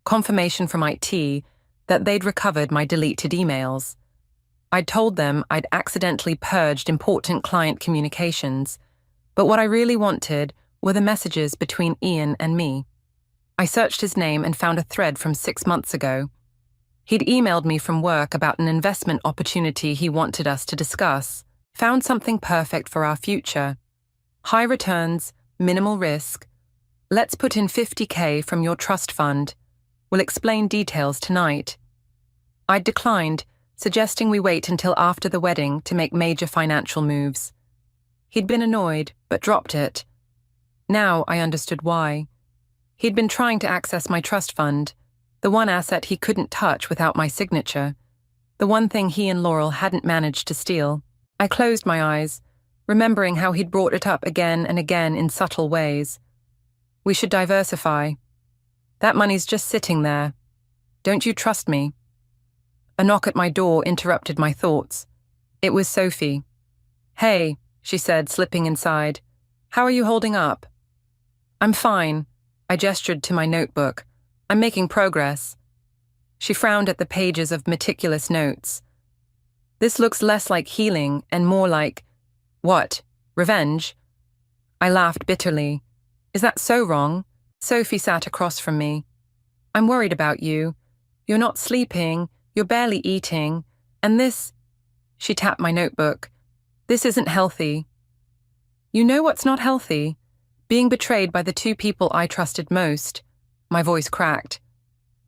Confirmation from IT that they'd recovered my deleted emails. I'd told them I'd accidentally purged important client communications, but what I really wanted were the messages between Ian and me. I searched his name and found a thread from 6 months ago. He'd emailed me from work about an investment opportunity he wanted us to discuss. Found something perfect for our future. High returns, minimal risk. Let's put in 50K from your trust fund. We'll explain details tonight. I'd declined, suggesting we wait until after the wedding to make major financial moves. He'd been annoyed, but dropped it. Now I understood why. He'd been trying to access my trust fund, the one asset he couldn't touch without my signature, the one thing he and Laurel hadn't managed to steal. I closed my eyes, remembering how he'd brought it up again and again in subtle ways. "We should diversify. That money's just sitting there. Don't you trust me?" A knock at my door interrupted my thoughts. It was Sophie. "Hey," she said, slipping inside. "How are you holding up?" "I'm fine." I gestured to my notebook. "I'm making progress." She frowned at the pages of meticulous notes. "This looks less like healing and more like..." "What? Revenge?" I laughed bitterly. "Is that so wrong?" Sophie sat across from me. "I'm worried about you. You're not sleeping, you're barely eating, and this..." She tapped my notebook. "This isn't healthy." "You know what's not healthy? Being betrayed by the two people I trusted most." My voice cracked.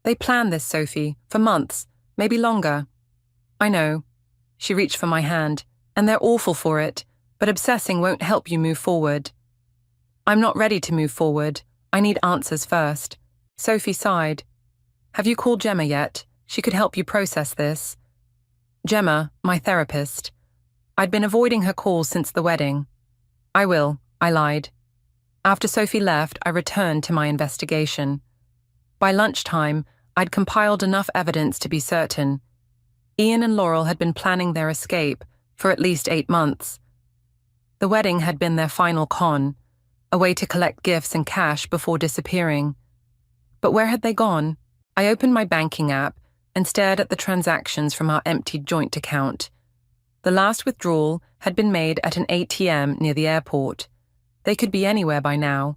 "They planned this, Sophie, for months, maybe longer." "I know." She reached for my hand. "And they're awful for it, but obsessing won't help you move forward." "I'm not ready to move forward. I need answers first." Sophie sighed. "Have you called Gemma yet? She could help you process this." "Gemma, my therapist. I'd been avoiding her calls since the wedding." "I will," I lied. After Sophie left, I returned to my investigation. By lunchtime, I'd compiled enough evidence to be certain. Ian and Laurel had been planning their escape for at least 8 months. The wedding had been their final con, a way to collect gifts and cash before disappearing. But where had they gone? I opened my banking app and stared at the transactions from our emptied joint account. The last withdrawal had been made at an ATM near the airport. They could be anywhere by now.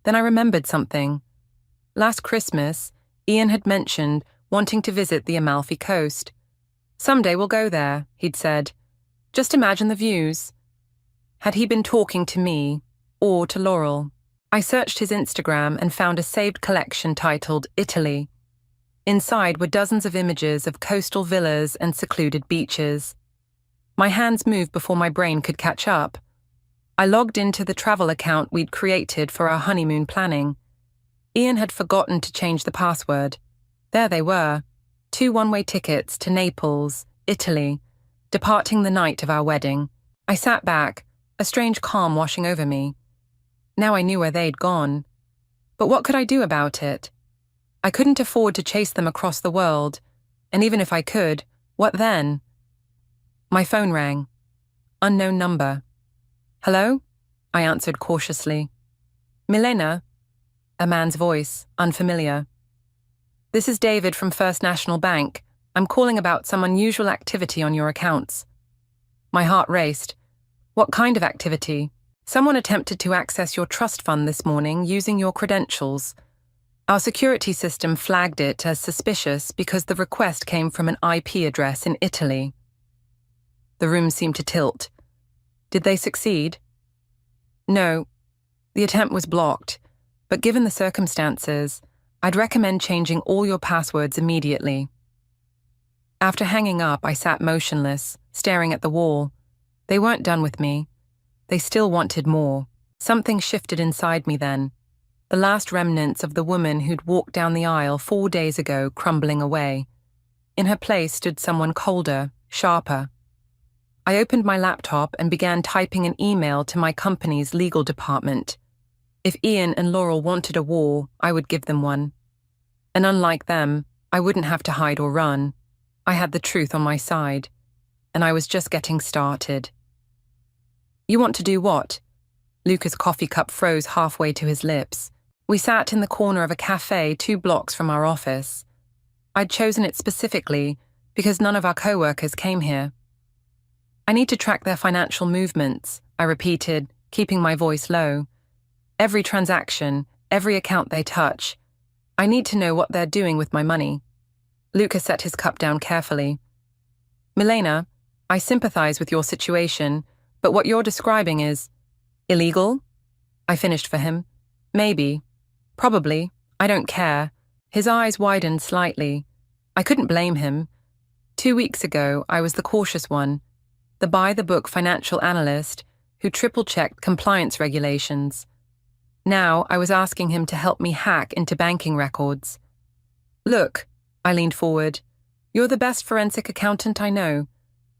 Then I remembered something. Last Christmas, Ian had mentioned wanting to visit the Amalfi Coast. "Someday we'll go there," he'd said. "Just imagine the views." Had he been talking to me or to Laurel? I searched his Instagram and found a saved collection titled Italy. Inside were dozens of images of coastal villas and secluded beaches. My hands moved before my brain could catch up. I logged into the travel account we'd created for our honeymoon planning. Ian had forgotten to change the password. There they were, 2 one-way tickets to Naples, Italy, departing the night of our wedding. I sat back, a strange calm washing over me. Now I knew where they'd gone. But what could I do about it? I couldn't afford to chase them across the world, and even if I could, what then? My phone rang. Unknown number. "Hello?" I answered cautiously. "Milena?" A man's voice, unfamiliar. "This is David from First National Bank. I'm calling about some unusual activity on your accounts." My heart raced. "What kind of activity?" "Someone attempted to access your trust fund this morning using your credentials. Our security system flagged it as suspicious because the request came from an IP address in Italy." The room seemed to tilt. "Did they succeed?" "No. The attempt was blocked, but given the circumstances, I'd recommend changing all your passwords immediately." After hanging up, I sat motionless, staring at the wall. They weren't done with me. They still wanted more. Something shifted inside me then. The last remnants of the woman who'd walked down the aisle 4 days ago crumbling away. In her place stood someone colder, sharper. I opened my laptop and began typing an email to my company's legal department. If Ian and Laurel wanted a war, I would give them one. And unlike them, I wouldn't have to hide or run. I had the truth on my side, and I was just getting started. You want to do what? Luca's coffee cup froze halfway to his lips. We sat in the corner of a cafe 2 blocks from our office. I'd chosen it specifically because none of our co-workers came here. I need to track their financial movements, I repeated, keeping my voice low. Every transaction, every account they touch. I need to know what they're doing with my money. Luca set his cup down carefully. Milena, I sympathize with your situation, but what you're describing is illegal? I finished for him. Maybe. Probably. I don't care. His eyes widened slightly. I couldn't blame him. 2 weeks ago, I was the cautious one, the by-the-book financial analyst who triple-checked compliance regulations. Now I was asking him to help me hack into banking records. Look, I leaned forward, you're the best forensic accountant I know.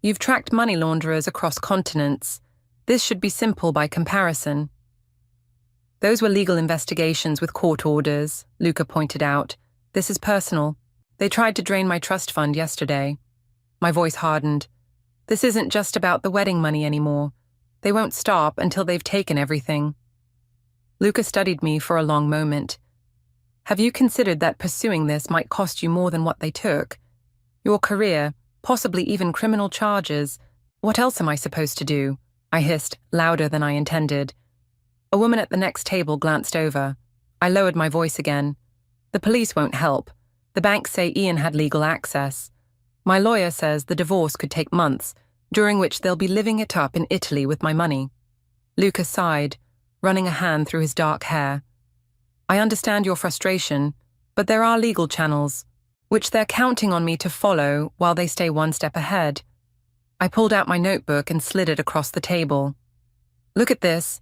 You've tracked money launderers across continents. This should be simple by comparison. Those were legal investigations with court orders, Luca pointed out. This is personal. They tried to drain my trust fund yesterday. My voice hardened. This isn't just about the wedding money anymore. They won't stop until they've taken everything. Luca studied me for a long moment. Have you considered that pursuing this might cost you more than what they took? Your career, possibly even criminal charges. What else am I supposed to do? I hissed, louder than I intended. A woman at the next table glanced over. I lowered my voice again. The police won't help. The banks say Ian had legal access. My lawyer says the divorce could take months, during which they'll be living it up in Italy with my money. Luca sighed, running a hand through his dark hair. I understand your frustration, but there are legal channels, which they're counting on me to follow while they stay one step ahead. I pulled out my notebook and slid it across the table. Look at this.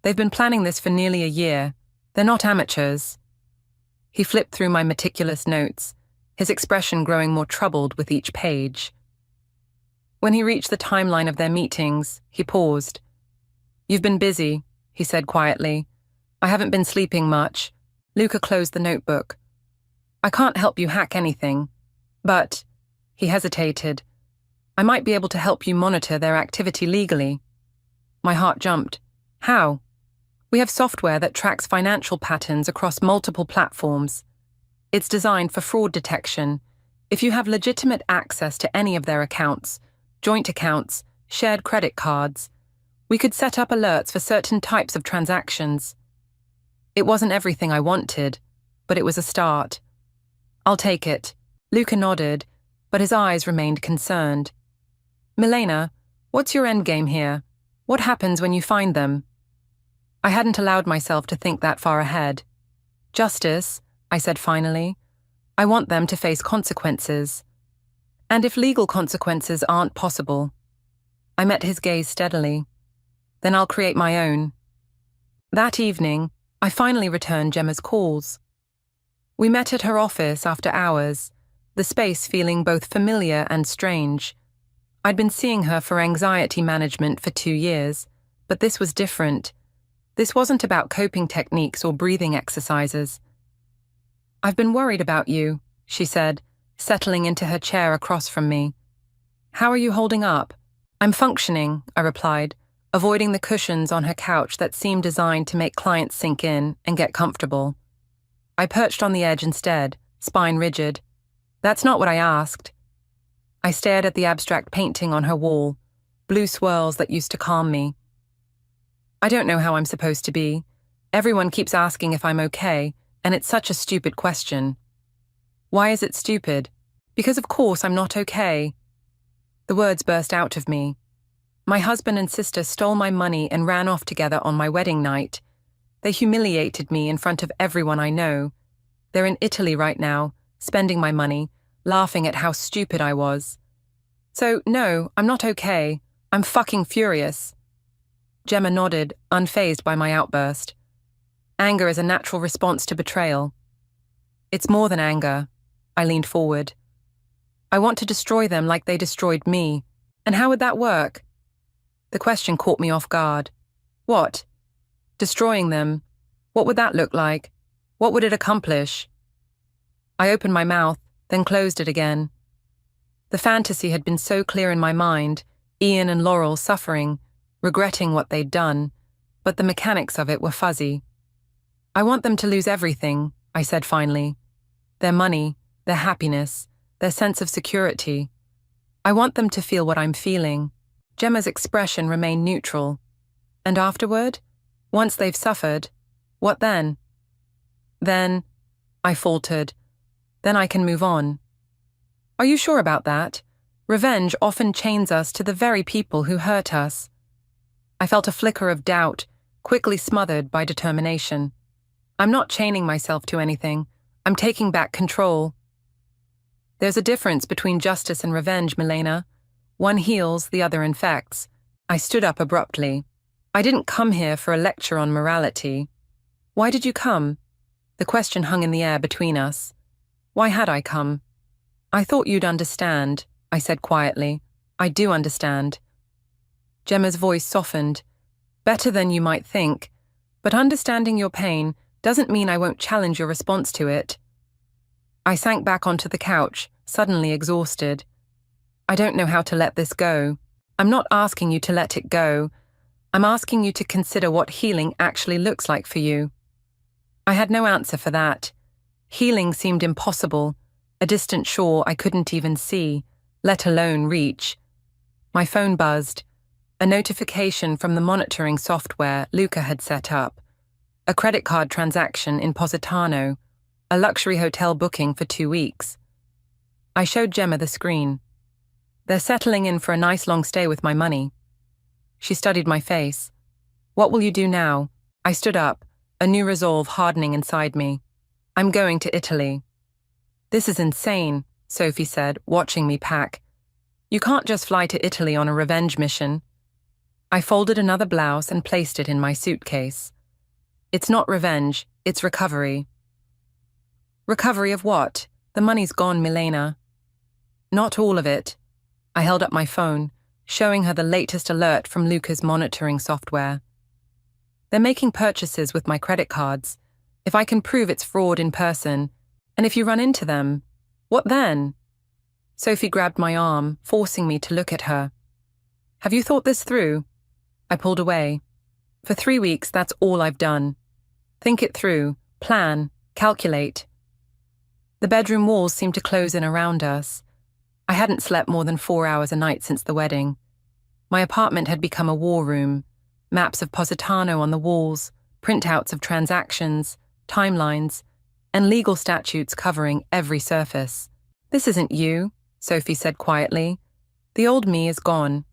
They've been planning this for nearly a year. They're not amateurs. He flipped through my meticulous notes, his expression growing more troubled with each page. When he reached the timeline of their meetings, he paused. You've been busy, he said quietly. I haven't been sleeping much. Luca closed the notebook. I can't help you hack anything, but, he hesitated, I might be able to help you monitor their activity legally. My heart jumped. How? We have software that tracks financial patterns across multiple platforms. It's designed for fraud detection. If you have legitimate access to any of their accounts, joint accounts, shared credit cards, we could set up alerts for certain types of transactions. It wasn't everything I wanted, but it was a start. I'll take it. Luca nodded, but his eyes remained concerned. Milena, what's your endgame here? What happens when you find them? I hadn't allowed myself to think that far ahead. Justice, I said finally. I want them to face consequences. And if legal consequences aren't possible, I met his gaze steadily. Then I'll create my own. That evening, I finally returned Gemma's calls. We met at her office after hours, the space feeling both familiar and strange. I'd been seeing her for anxiety management for 2 years, but this was different. This wasn't about coping techniques or breathing exercises. I've been worried about you, she said, settling into her chair across from me. How are you holding up? I'm functioning, I replied, avoiding the cushions on her couch that seemed designed to make clients sink in and get comfortable. I perched on the edge instead, spine rigid. That's not what I asked. I stared at the abstract painting on her wall, blue swirls that used to calm me. I don't know how I'm supposed to be. Everyone keeps asking if I'm okay, and it's such a stupid question. Why is it stupid? Because of course I'm not okay. The words burst out of me. My husband and sister stole my money and ran off together on my wedding night. They humiliated me in front of everyone I know. They're in Italy right now, spending my money, laughing at how stupid I was. So, no, I'm not okay. I'm fucking furious. Gemma nodded, unfazed by my outburst. Anger is a natural response to betrayal. It's more than anger. I leaned forward. I want to destroy them like they destroyed me. And how would that work? The question caught me off guard. What? Destroying them? What would that look like? What would it accomplish? I opened my mouth, then closed it again. The fantasy had been so clear in my mind, Ian and Laurel suffering, regretting what they'd done, but the mechanics of it were fuzzy. I want them to lose everything, I said finally. Their money, their happiness, their sense of security. I want them to feel what I'm feeling. Gemma's expression remained neutral. And afterward? Once they've suffered, what then? Then, I faltered, then I can move on. Are you sure about that? Revenge often chains us to the very people who hurt us. I felt a flicker of doubt, quickly smothered by determination. I'm not chaining myself to anything. I'm taking back control. There's a difference between justice and revenge, Milena. One heals, the other infects. I stood up abruptly. I didn't come here for a lecture on morality. Why did you come? The question hung in the air between us. Why had I come? I thought you'd understand, I said quietly. I do understand. Gemma's voice softened. Better than you might think, but understanding your pain doesn't mean I won't challenge your response to it. I sank back onto the couch, suddenly exhausted. I don't know how to let this go. I'm not asking you to let it go. I'm asking you to consider what healing actually looks like for you. I had no answer for that. Healing seemed impossible, a distant shore I couldn't even see, let alone reach. My phone buzzed. A notification from the monitoring software Luca had set up. A credit card transaction in Positano, a luxury hotel booking for 2 weeks. I showed Gemma the screen. They're settling in for a nice long stay with my money. She studied my face. What will you do now? I stood up, a new resolve hardening inside me. I'm going to Italy. This is insane, Sophie said, watching me pack. You can't just fly to Italy on a revenge mission. I folded another blouse and placed it in my suitcase. It's not revenge, it's recovery. Recovery of what? The money's gone, Milena. Not all of it. I held up my phone, showing her the latest alert from Luca's monitoring software. They're making purchases with my credit cards. If I can prove it's fraud in person, and if you run into them, what then? Sophie grabbed my arm, forcing me to look at her. Have you thought this through? I pulled away. For 3 weeks, that's all I've done. Think it through, plan, calculate. The bedroom walls seemed to close in around us. I hadn't slept more than 4 hours a night since the wedding. My apartment had become a war room. Maps of Positano on the walls, printouts of transactions, timelines, and legal statutes covering every surface. This isn't you, Sophie said quietly. The old me is gone.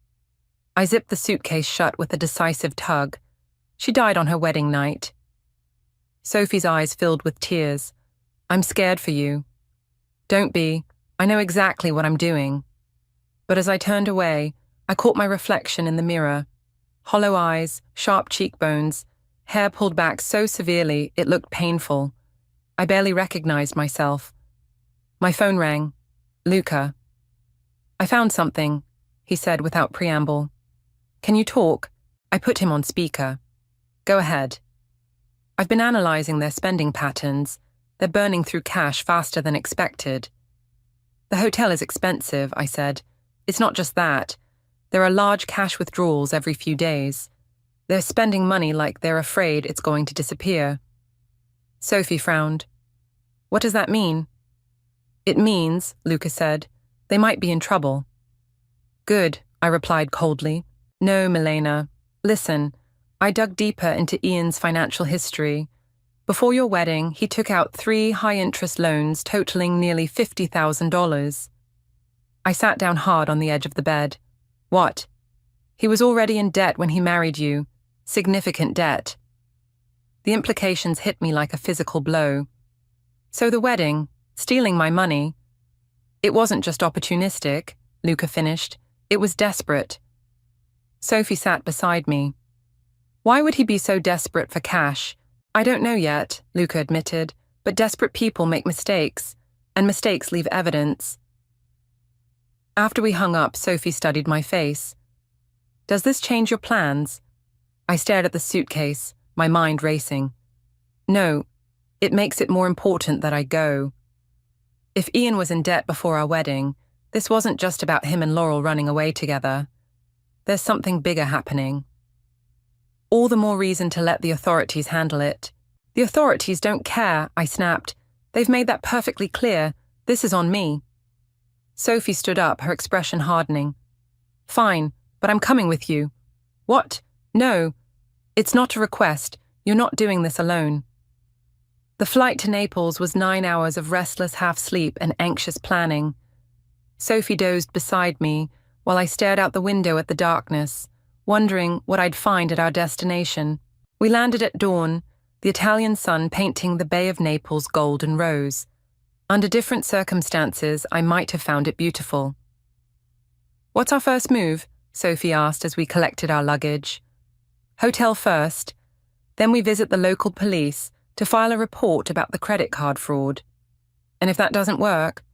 I zipped the suitcase shut with a decisive tug. She died on her wedding night. Sophie's eyes filled with tears. I'm scared for you. Don't be. I know exactly what I'm doing. But as I turned away, I caught my reflection in the mirror. Hollow eyes, sharp cheekbones, hair pulled back so severely it looked painful. I barely recognized myself. My phone rang. Luca. I found something, he said without preamble. Can you talk? I put him on speaker. Go ahead. I've been analyzing their spending patterns. They're burning through cash faster than expected. The hotel is expensive, I said. It's not just that. There are large cash withdrawals every few days. They're spending money like they're afraid it's going to disappear. Sophie frowned. What does that mean? It means, Luca said, they might be in trouble. Good, I replied coldly. No, Milena. Listen, I dug deeper into Ian's financial history. Before your wedding, he took out 3 high-interest loans totaling nearly $50,000. I sat down hard on the edge of the bed. What? He was already in debt when he married you. Significant debt. The implications hit me like a physical blow. So the wedding, stealing my money. It wasn't just opportunistic, Luca finished. It was desperate. Sophie sat beside me. Why would he be so desperate for cash? I don't know yet, Luca admitted, but desperate people make mistakes, and mistakes leave evidence. After we hung up, Sophie studied my face. Does this change your plans? I stared at the suitcase, my mind racing. No, it makes it more important that I go. If Ian was in debt before our wedding, this wasn't just about him and Laurel running away together. There's something bigger happening. All the more reason to let the authorities handle it. The authorities don't care, I snapped. They've made that perfectly clear. This is on me. Sophie stood up, her expression hardening. Fine, but I'm coming with you. What? No. It's not a request. You're not doing this alone. The flight to Naples was 9 hours of restless half-sleep and anxious planning. Sophie dozed beside me while I stared out the window at the darkness, wondering what I'd find at our destination. We landed at dawn, the Italian sun painting the Bay of Naples gold and rose. Under different circumstances, I might have found it beautiful. What's our first move? Sophie asked as we collected our luggage. Hotel first, then we visit the local police to file a report about the credit card fraud. And if that doesn't work?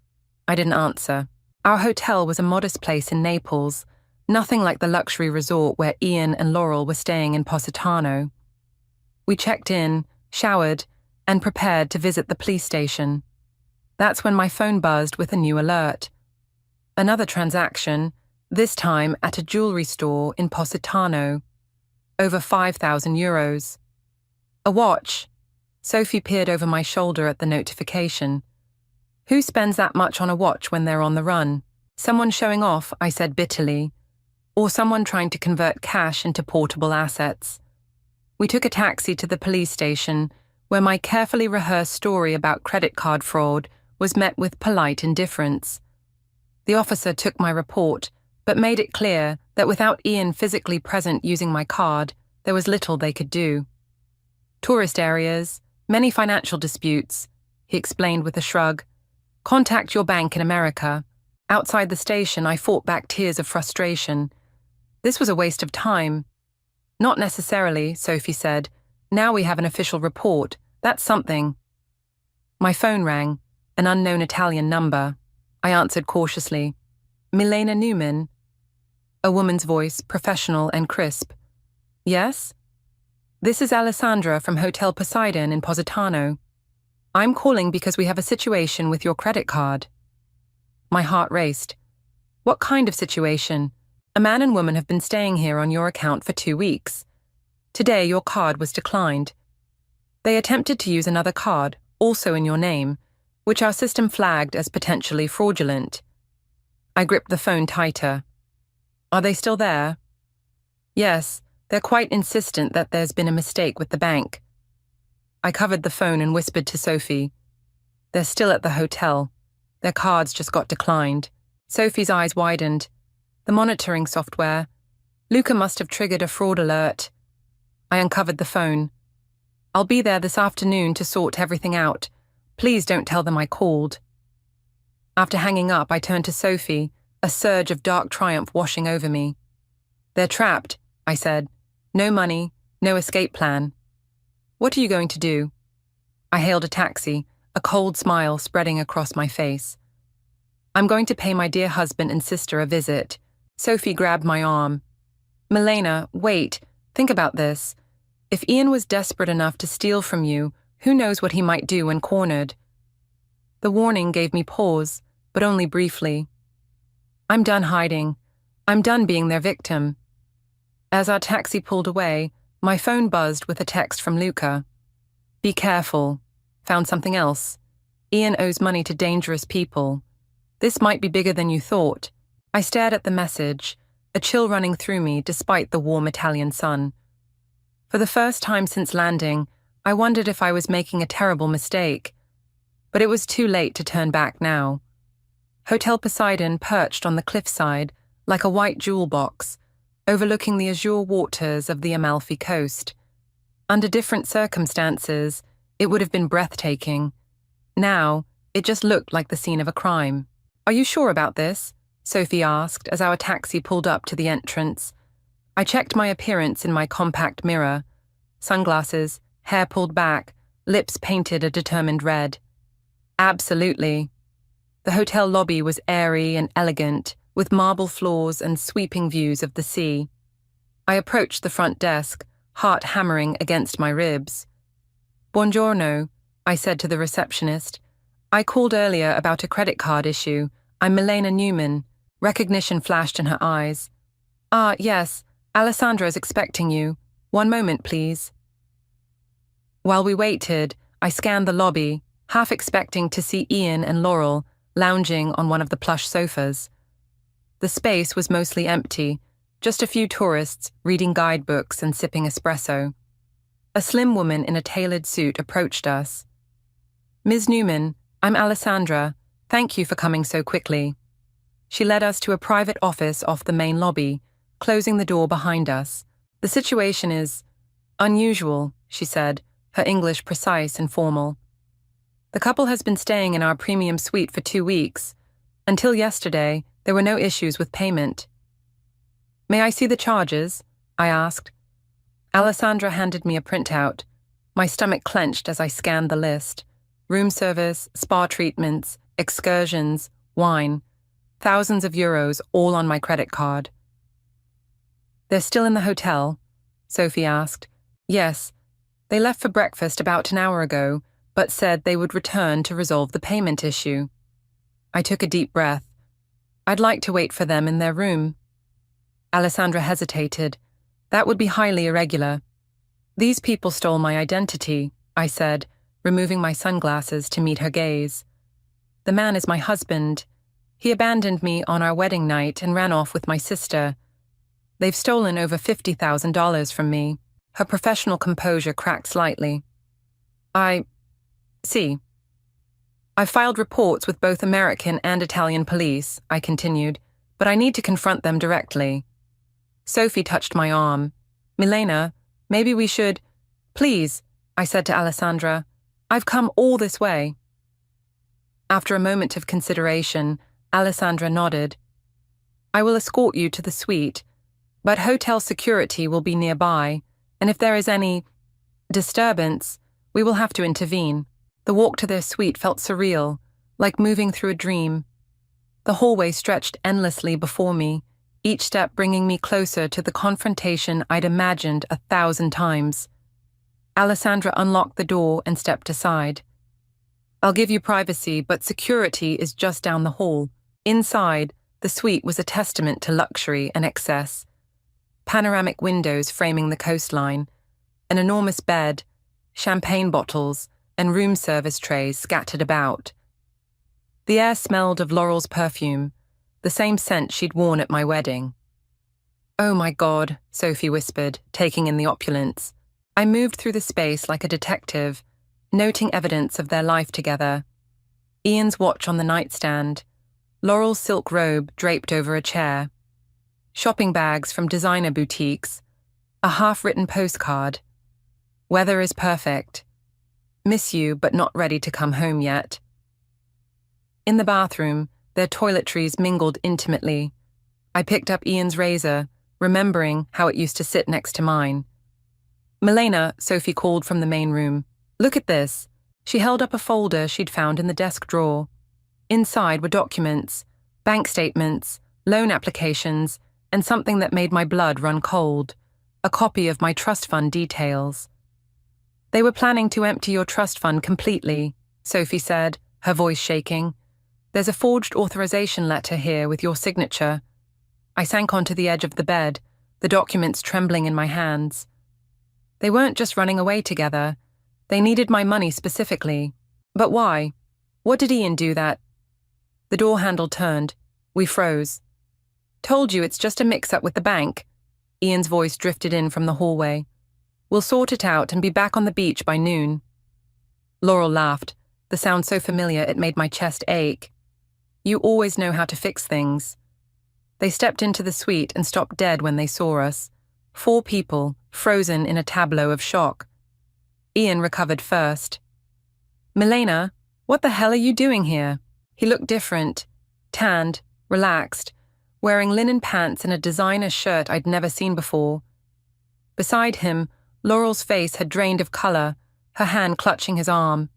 I didn't answer. Our hotel was a modest place in Naples, nothing like the luxury resort where Ian and Laurel were staying in Positano. We checked in, showered, and prepared to visit the police station. That's when my phone buzzed with a new alert. Another transaction, this time at a jewelry store in Positano. Over 5,000 euros. A watch. Sophie peered over my shoulder at the notification. Who spends that much on a watch when they're on the run? Someone showing off, I said bitterly. Or someone trying to convert cash into portable assets. We took a taxi to the police station, where my carefully rehearsed story about credit card fraud was met with polite indifference. The officer took my report, but made it clear that without Ian physically present using my card, there was little they could do. Tourist areas, many financial disputes, he explained with a shrug. Contact your bank in America. Outside the station, I fought back tears of frustration. This was a waste of time. Not necessarily, Sophie said. Now we have an official report. That's something. My phone rang, an unknown Italian number. I answered cautiously. Milena Newman. A woman's voice, professional and crisp. Yes? This is Alessandra from Hotel Poseidon in Positano. I'm calling because we have a situation with your credit card. My heart raced. What kind of situation? A man and woman have been staying here on your account for 2 weeks. Today your card was declined. They attempted to use another card, also in your name, which our system flagged as potentially fraudulent. I gripped the phone tighter. Are they still there? Yes, they're quite insistent that there's been a mistake with the bank. I covered the phone and whispered to Sophie. They're still at the hotel. Their cards just got declined. Sophie's eyes widened. The monitoring software. Luca must have triggered a fraud alert. I uncovered the phone. I'll be there this afternoon to sort everything out. Please don't tell them I called. After hanging up, I turned to Sophie, a surge of dark triumph washing over me. They're trapped, I said. No money, no escape plan. What are you going to do? I hailed a taxi, a cold smile spreading across my face. I'm going to pay my dear husband and sister a visit. Sophie grabbed my arm. Milena, wait, think about this. If Ian was desperate enough to steal from you, who knows what he might do when cornered? The warning gave me pause, but only briefly. I'm done hiding. I'm done being their victim. As our taxi pulled away, my phone buzzed with a text from Luca. Be careful. Found something else. Ian owes money to dangerous people. This might be bigger than you thought. I stared at the message, a chill running through me despite the warm Italian sun. For the first time since landing, I wondered if I was making a terrible mistake. But it was too late to turn back now. Hotel Poseidon perched on the cliffside like a white jewel box, overlooking the azure waters of the Amalfi coast. Under different circumstances, it would have been breathtaking. Now, it just looked like the scene of a crime. Are you sure about this? Sophie asked as our taxi pulled up to the entrance. I checked my appearance in my compact mirror. Sunglasses, hair pulled back, lips painted a determined red. Absolutely. The hotel lobby was airy and elegant, with marble floors and sweeping views of the sea. I approached the front desk, heart hammering against my ribs. "Buongiorno," I said to the receptionist. "I called earlier about a credit card issue. I'm Milena Newman." Recognition flashed in her eyes. "Ah, yes, Alessandra is expecting you. One moment, please." While we waited, I scanned the lobby, half expecting to see Ian and Laurel lounging on one of the plush sofas. The space was mostly empty, just a few tourists reading guidebooks and sipping espresso. A slim woman in a tailored suit approached us. "Ms. Newman, I'm Alessandra. Thank you for coming so quickly." She led us to a private office off the main lobby, closing the door behind us. "The situation is unusual," she said, her English precise and formal. "The couple has been staying in our premium suite for 2 weeks. Until yesterday, there were no issues with payment." "May I see the charges?" I asked. Alessandra handed me a printout. My stomach clenched as I scanned the list. Room service, spa treatments, excursions, wine. Thousands of euros, all on my credit card. "They're still in the hotel?" Sophie asked. "Yes. They left for breakfast about an hour ago, but said they would return to resolve the payment issue." I took a deep breath. "I'd like to wait for them in their room." Alessandra hesitated. "That would be highly irregular." "These people stole my identity," I said, removing my sunglasses to meet her gaze. "The man is my husband. He abandoned me on our wedding night and ran off with my sister. They've stolen over $50,000 from me." Her professional composure cracked slightly. "I see. I've filed reports with both American and Italian police," I continued, "but I need to confront them directly." Sophie touched my arm. "Milena, maybe we should—" "Please," I said to Alessandra. "I've come all this way." After a moment of consideration, Alessandra nodded. "I will escort you to the suite, but hotel security will be nearby, and if there is any disturbance, we will have to intervene." The walk to their suite felt surreal, like moving through a dream. The hallway stretched endlessly before me, each step bringing me closer to the confrontation I'd imagined 1,000 times. Alessandra unlocked the door and stepped aside. "I'll give you privacy, but security is just down the hall." Inside, the suite was a testament to luxury and excess. Panoramic windows framing the coastline, an enormous bed, champagne bottles, and room service trays scattered about. The air smelled of Laurel's perfume, the same scent she'd worn at my wedding. "Oh my God," Sophie whispered, taking in the opulence. I moved through the space like a detective, noting evidence of their life together. Ian's watch on the nightstand, Laurel's silk robe draped over a chair, shopping bags from designer boutiques, a half-written postcard. "Weather is perfect. Miss you, but not ready to come home yet." In the bathroom, their toiletries mingled intimately. I picked up Ian's razor, remembering how it used to sit next to mine. "Milena," Sophie called from the main room. "Look at this." She held up a folder she'd found in the desk drawer. Inside were documents, bank statements, loan applications, and something that made my blood run cold, a copy of my trust fund details. "They were planning to empty your trust fund completely," Sophie said, her voice shaking. "There's a forged authorization letter here with your signature." I sank onto the edge of the bed, the documents trembling in my hands. They weren't just running away together. They needed my money specifically. But why? What did Ian do that? The door handle turned. We froze. "Told you it's just a mix-up with the bank." Ian's voice drifted in from the hallway. "We'll sort it out and be back on the beach by noon." Laurel laughed, the sound so familiar it made my chest ache. "You always know how to fix things." They stepped into the suite and stopped dead when they saw us. 4 people, frozen in a tableau of shock. Ian recovered first. "Milena, what the hell are you doing here?" He looked different, tanned, relaxed, wearing linen pants and a designer shirt I'd never seen before. Beside him, Laurel's face had drained of color, her hand clutching his arm.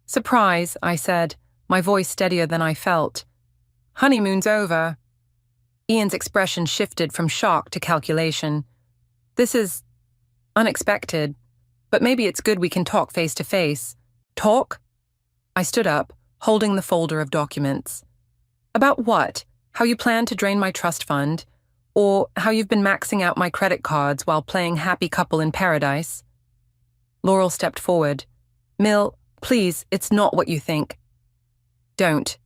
"Surprise," I said, my voice steadier than I felt. "Honeymoon's over." Ian's expression shifted from shock to calculation. This is unexpected, but maybe it's good we can talk face to face. Talk? I stood up, holding the folder of documents. About what? How you plan to drain my trust fund? Or how you've been maxing out my credit cards while playing happy couple in paradise? Laurel stepped forward. Mill, please, it's not what you think. Don't.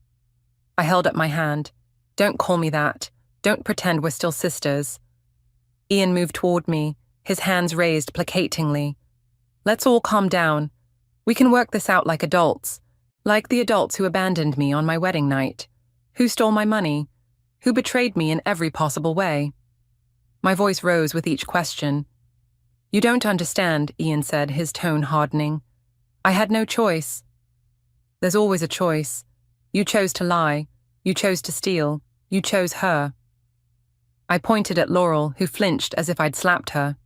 I held up my hand. Don't call me that. Don't pretend we're still sisters. Ian moved toward me, his hands raised placatingly. Let's all calm down. We can work this out like adults. Like the adults who abandoned me on my wedding night. Who stole my money? Who betrayed me in every possible way? My voice rose with each question. You don't understand, Ian said, his tone hardening. I had no choice. There's always a choice. You chose to lie. You chose to steal. You chose her. I pointed at Laurel, who flinched as if I'd slapped her.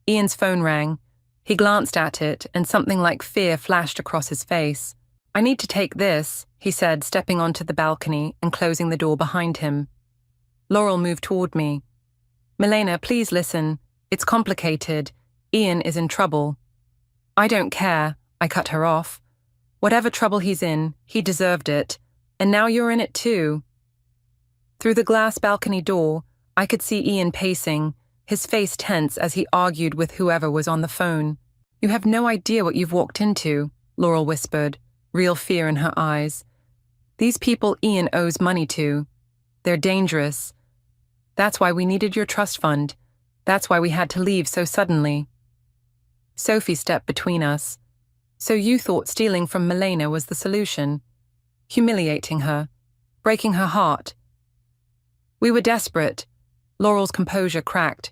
Ian's phone rang. He glanced at it, and something like fear flashed across his face. I need to take this, he said, stepping onto the balcony and closing the door behind him. Laurel moved toward me. Milena, please listen. It's complicated. Ian is in trouble. I don't care, I cut her off. Whatever trouble he's in, he deserved it. And now you're in it too. Through the glass balcony door, I could see Ian pacing, his face tense as he argued with whoever was on the phone. You have no idea what you've walked into, Laurel whispered, real fear in her eyes. These people Ian owes money to. They're dangerous. That's why we needed your trust fund. That's why we had to leave so suddenly. Sophie stepped between us. So you thought stealing from Milena was the solution? Humiliating her, breaking her heart. We were desperate. Laurel's composure cracked.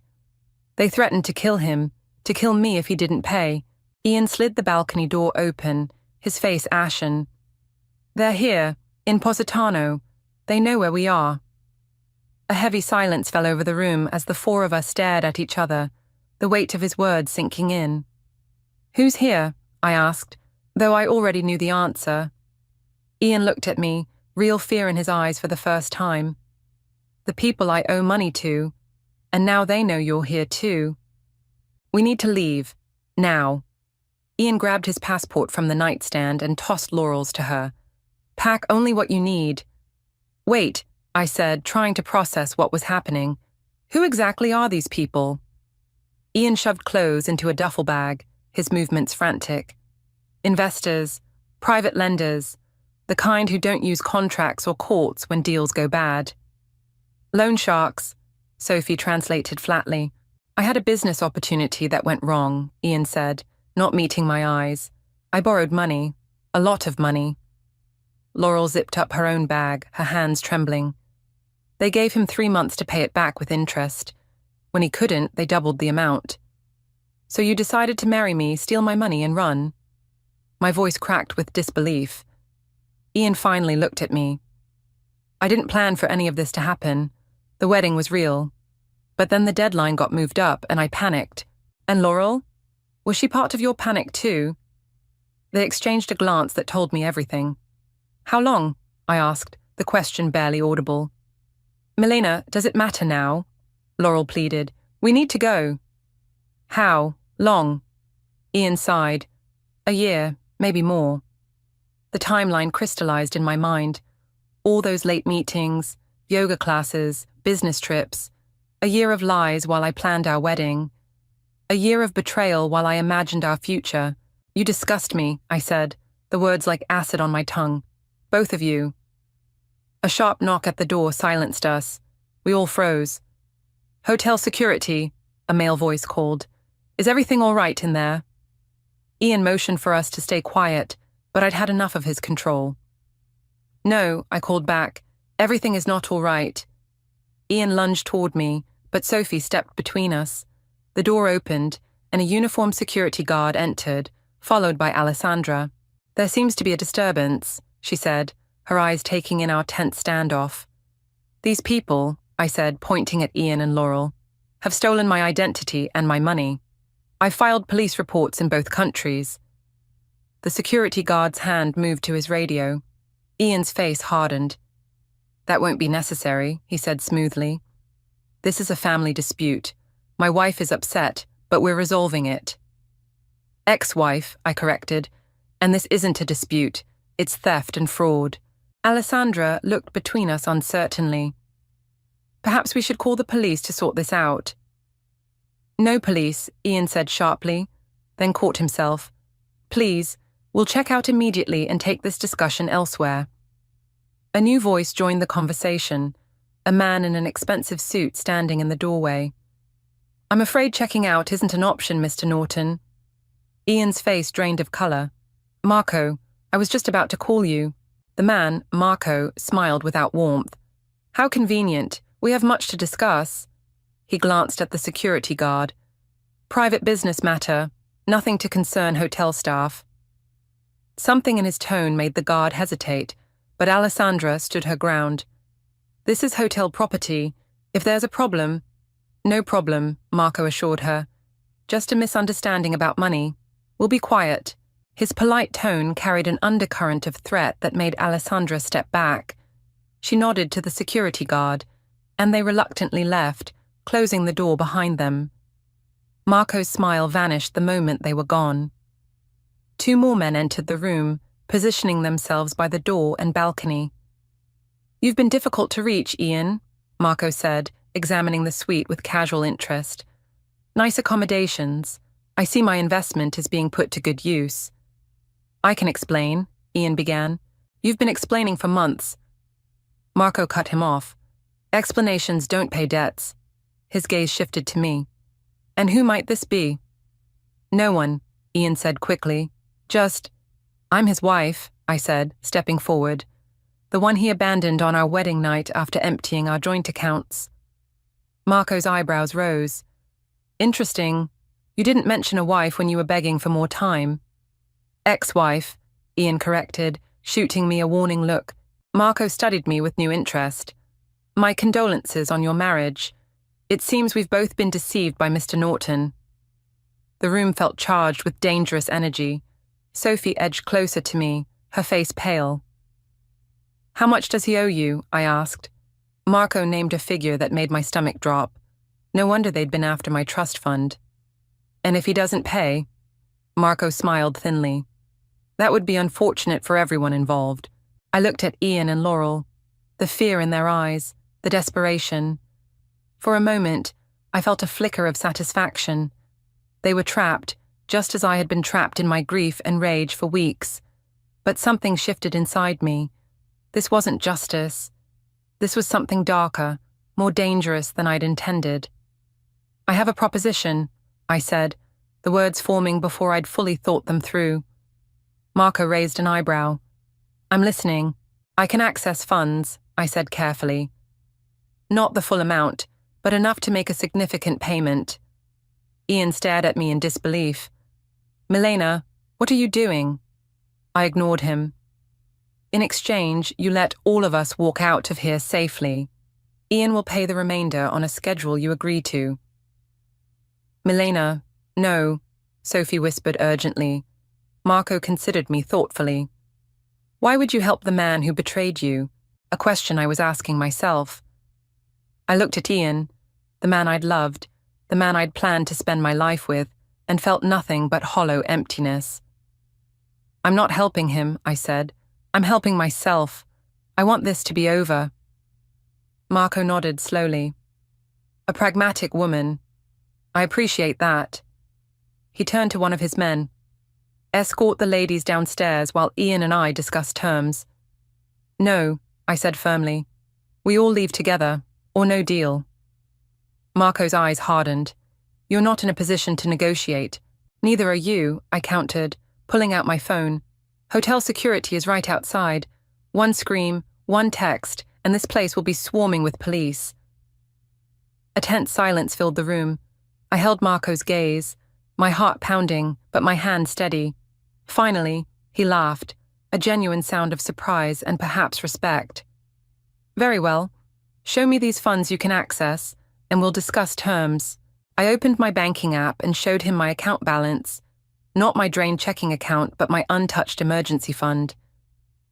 They threatened to kill him, to kill me if he didn't pay. Ian slid the balcony door open, his face ashen. They're here, in Positano. They know where we are. A heavy silence fell over the room as the four of us stared at each other, the weight of his words sinking in. Who's here? I asked, though I already knew the answer. Ian looked at me, real fear in his eyes for the first time. The people I owe money to, and now they know you're here too. We need to leave, now. Ian grabbed his passport from the nightstand and tossed Laurel's to her. Pack only what you need. Wait, I said, trying to process what was happening. Who exactly are these people? Ian shoved clothes into a duffel bag, his movements frantic. Investors, private lenders, the kind who don't use contracts or courts when deals go bad. Loan sharks, Sophie translated flatly. I had a business opportunity that went wrong, Ian said, not meeting my eyes. I borrowed money, a lot of money. Laurel zipped up her own bag, her hands trembling. They gave him 3 months to pay it back with interest. When he couldn't, they doubled the amount. So you decided to marry me, steal my money, and run? My voice cracked with disbelief. Ian finally looked at me. I didn't plan for any of this to happen. The wedding was real. But then the deadline got moved up, and I panicked. And Laurel? Was she part of your panic too? They exchanged a glance that told me everything. How long? I asked, the question barely audible. Milena, does it matter now? Laurel pleaded. We need to go. How? Long? Ian sighed. A year, maybe more. The timeline crystallized in my mind. All those late meetings, yoga classes, business trips. A year of lies while I planned our wedding. A year of betrayal while I imagined our future. You disgust me, I said, the words like acid on my tongue. Both of you. A sharp knock at the door silenced us. We all froze. Hotel security, a male voice called. Is everything all right in there? Ian motioned for us to stay quiet, but I'd had enough of his control. No, I called back. Everything is not all right. Ian lunged toward me, but Sophie stepped between us. The door opened, and a uniformed security guard entered, followed by Alessandra. There seems to be a disturbance, she said, her eyes taking in our tense standoff. These people, I said, pointing at Ian and Laurel, have stolen my identity and my money. I filed police reports in both countries. The security guard's hand moved to his radio. Ian's face hardened. That won't be necessary, he said smoothly. This is a family dispute. My wife is upset, but we're resolving it. Ex-wife, I corrected, and this isn't a dispute, it's theft and fraud. Alessandra looked between us uncertainly. Perhaps we should call the police to sort this out. No police, Ian said sharply, then caught himself. Please, we'll check out immediately and take this discussion elsewhere. A new voice joined the conversation, a man in an expensive suit standing in the doorway. I'm afraid checking out isn't an option, Mr. Norton. Ian's face drained of colour. Marco, I was just about to call you. The man, Marco, smiled without warmth. How convenient. We have much to discuss. He glanced at the security guard. Private business matter, nothing to concern hotel staff. Something in his tone made the guard hesitate, but Alessandra stood her ground. This is hotel property. If there's a problem... No problem, Marco assured her. Just a misunderstanding about money. We'll be quiet. His polite tone carried an undercurrent of threat that made Alessandra step back. She nodded to the security guard, and they reluctantly left, closing the door behind them. Marco's smile vanished the moment they were gone. 2 more men entered the room, positioning themselves by the door and balcony. You've been difficult to reach, Ian, Marco said, examining the suite with casual interest. Nice accommodations. I see my investment is being put to good use. I can explain, Ian began. You've been explaining for months. Marco cut him off. Explanations don't pay debts. His gaze shifted to me. And who might this be? No one, Ian said quickly. Just, I'm his wife, I said, stepping forward. The one he abandoned on our wedding night after emptying our joint accounts. Marco's eyebrows rose. Interesting. You didn't mention a wife when you were begging for more time. Ex-wife, Ian corrected, shooting me a warning look. Marco studied me with new interest. My condolences on your marriage. It seems we've both been deceived by Mr. Norton. The room felt charged with dangerous energy. Sophie edged closer to me, her face pale. How much does he owe you? I asked. Marco named a figure that made my stomach drop. No wonder they'd been after my trust fund. And if he doesn't pay? Marco smiled thinly. That would be unfortunate for everyone involved. I looked at Ian and Laurel, the fear in their eyes, the desperation. For a moment, I felt a flicker of satisfaction. They were trapped, just as I had been trapped in my grief and rage for weeks. But something shifted inside me. This wasn't justice. This was something darker, more dangerous than I'd intended. I have a proposition, I said, the words forming before I'd fully thought them through. Marco raised an eyebrow. I'm listening. I can access funds, I said carefully. Not the full amount, but enough to make a significant payment. Ian stared at me in disbelief. Milena, what are you doing? I ignored him. In exchange, you let all of us walk out of here safely. Ian will pay the remainder on a schedule you agree to. Milena, no, Sophie whispered urgently. Marco considered me thoughtfully. Why would you help the man who betrayed you? A question I was asking myself. I looked at Ian, the man I'd loved, the man I'd planned to spend my life with, and felt nothing but hollow emptiness. I'm not helping him, I said. I'm helping myself. I want this to be over. Marco nodded slowly. A pragmatic woman. I appreciate that. He turned to one of his men. Escort the ladies downstairs while Ian and I discuss terms. No, I said firmly. We all leave together, or no deal. Marco's eyes hardened. You're not in a position to negotiate. Neither are you, I countered, pulling out my phone. Hotel security is right outside. One scream, one text, and this place will be swarming with police. A tense silence filled the room. I held Marco's gaze, my heart pounding, but my hand steady. Finally, he laughed, a genuine sound of surprise and perhaps respect. Very well. Show me these funds you can access, and we'll discuss terms. I opened my banking app and showed him my account balance. Not my drained checking account, but my untouched emergency fund.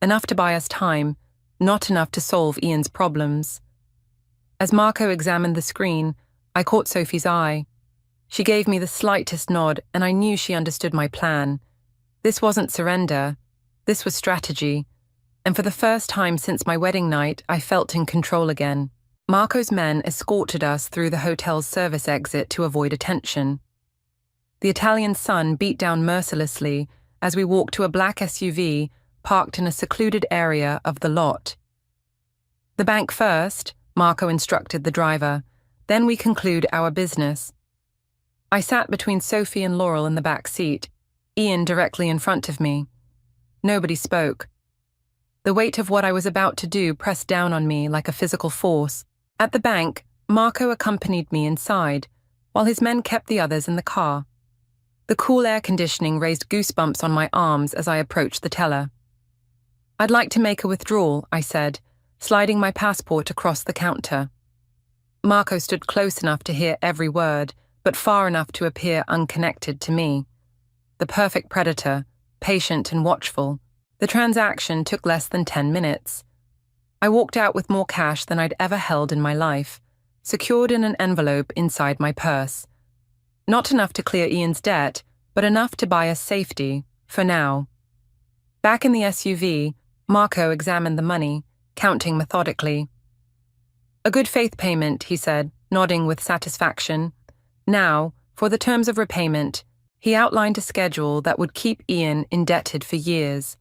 Enough to buy us time, not enough to solve Ian's problems. As Marco examined the screen, I caught Sophie's eye. She gave me the slightest nod, and I knew she understood my plan. This wasn't surrender. This was strategy. And for the first time since my wedding night, I felt in control again. Marco's men escorted us through the hotel's service exit to avoid attention. The Italian sun beat down mercilessly as we walked to a black SUV parked in a secluded area of the lot. "The bank first," Marco instructed the driver. "Then we conclude our business." I sat between Sophie and Laurel in the back seat, Ian directly in front of me. Nobody spoke. The weight of what I was about to do pressed down on me like a physical force. At the bank, Marco accompanied me inside, while his men kept the others in the car. The cool air conditioning raised goosebumps on my arms as I approached the teller. "I'd like to make a withdrawal," I said, sliding my passport across the counter. Marco stood close enough to hear every word, but far enough to appear unconnected to me. The perfect predator, patient and watchful. The transaction took less than 10 minutes. I walked out with more cash than I'd ever held in my life, secured in an envelope inside my purse. Not enough to clear Ian's debt, but enough to buy us safety, for now. Back in the SUV, Marco examined the money, counting methodically. "A good faith payment," he said, nodding with satisfaction. Now, for the terms of repayment, he outlined a schedule that would keep Ian indebted for years.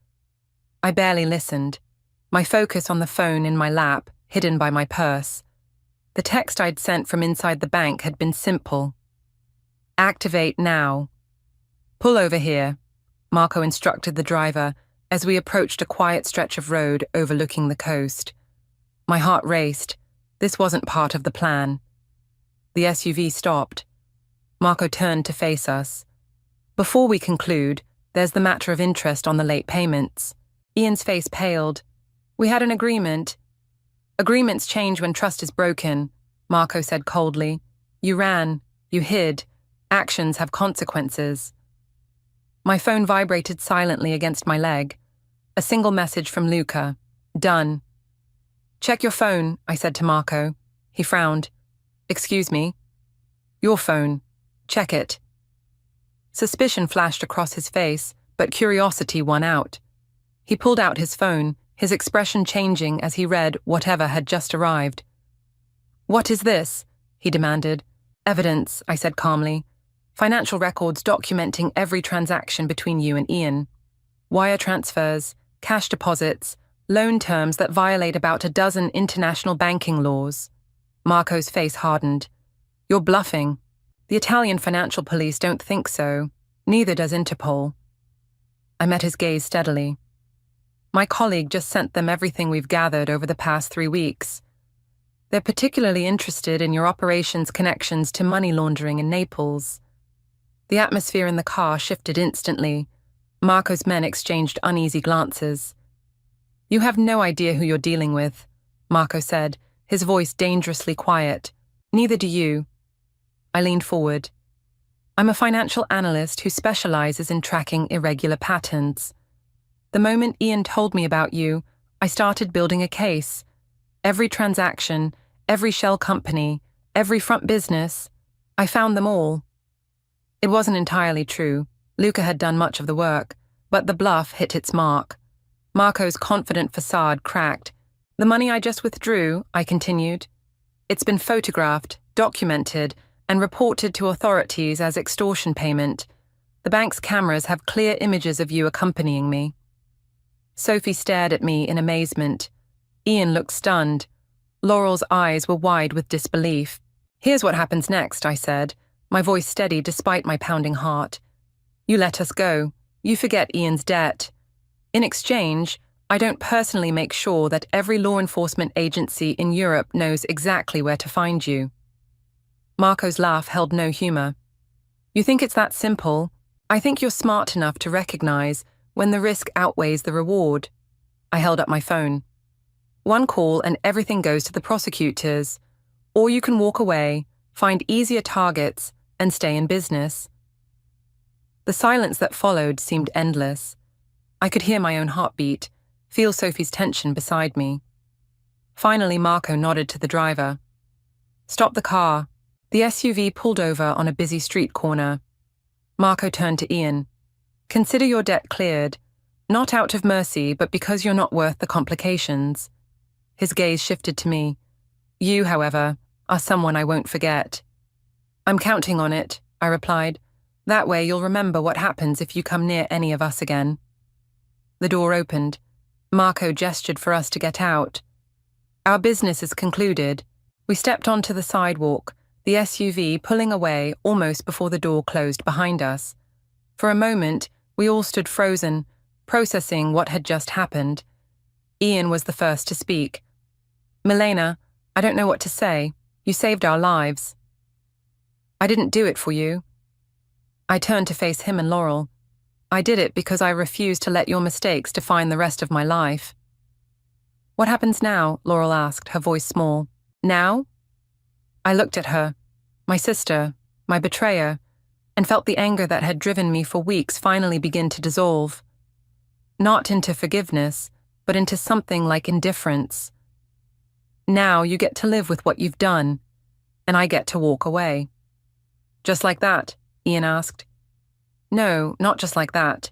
I barely listened, my focus on the phone in my lap, hidden by my purse. The text I'd sent from inside the bank had been simple. "Activate now." "Pull over here," Marco instructed the driver as we approached a quiet stretch of road overlooking the coast. My heart raced. This wasn't part of the plan. The SUV stopped. Marco turned to face us. "Before we conclude, there's the matter of interest on the late payments." Ian's face paled. "We had an agreement." "Agreements change when trust is broken," Marco said coldly. "You ran. You hid. Actions have consequences." My phone vibrated silently against my leg. A single message from Luca. "Done." "Check your phone," I said to Marco. He frowned. "Excuse me?" "Your phone. Check it." Suspicion flashed across his face, but curiosity won out. He pulled out his phone, his expression changing as he read whatever had just arrived. "What is this?" he demanded. "Evidence," I said calmly. "Financial records documenting every transaction between you and Ian. Wire transfers, cash deposits, loan terms that violate about a dozen international banking laws." Marco's face hardened. "You're bluffing. The Italian financial police don't think so. Neither does Interpol." I met his gaze steadily. "My colleague just sent them everything we've gathered over the past 3 weeks. They're particularly interested in your operations' connections to money laundering in Naples." The atmosphere in the car shifted instantly. Marco's men exchanged uneasy glances. "You have no idea who you're dealing with," Marco said, his voice dangerously quiet. "Neither do you." I leaned forward. "I'm a financial analyst who specializes in tracking irregular patterns. The moment Ian told me about you, I started building a case. Every transaction, every shell company, every front business, I found them all." It wasn't entirely true. Luca had done much of the work, but the bluff hit its mark. Marco's confident facade cracked. "The money I just withdrew," I continued. "It's been photographed, documented, and reported to authorities as extortion payment. The bank's cameras have clear images of you accompanying me." Sophie stared at me in amazement. Ian looked stunned. Laurel's eyes were wide with disbelief. "Here's what happens next," I said, my voice steady despite my pounding heart. "You let us go. You forget Ian's debt. In exchange, I don't personally make sure that every law enforcement agency in Europe knows exactly where to find you." Marco's laugh held no humor. "You think it's that simple? I think you're smart enough to recognize when the risk outweighs the reward." I held up my phone. "One call and everything goes to the prosecutors. Or you can walk away, find easier targets, and stay in business." The silence that followed seemed endless. I could hear my own heartbeat, feel Sophie's tension beside me. Finally, Marco nodded to the driver. "Stop the car." The SUV pulled over on a busy street corner. Marco turned to Ian. "Consider your debt cleared, not out of mercy, but because you're not worth the complications." His gaze shifted to me. "You, however, are someone I won't forget." "I'm counting on it," I replied. "That way you'll remember what happens if you come near any of us again." The door opened. Marco gestured for us to get out. Our business is concluded. We stepped onto the sidewalk, the SUV pulling away almost before the door closed behind us. For a moment, we all stood frozen, processing what had just happened. Ian was the first to speak. "Milena, I don't know what to say. You saved our lives." "I didn't do it for you." I turned to face him and Laurel. "I did it because I refused to let your mistakes define the rest of my life." "What happens now?" Laurel asked, her voice small. "Now?" I looked at her, my sister, my betrayer, and felt the anger that had driven me for weeks finally begin to dissolve. Not into forgiveness, but into something like indifference. "Now you get to live with what you've done, and I get to walk away." "Just like that?" Ian asked. "No, not just like that.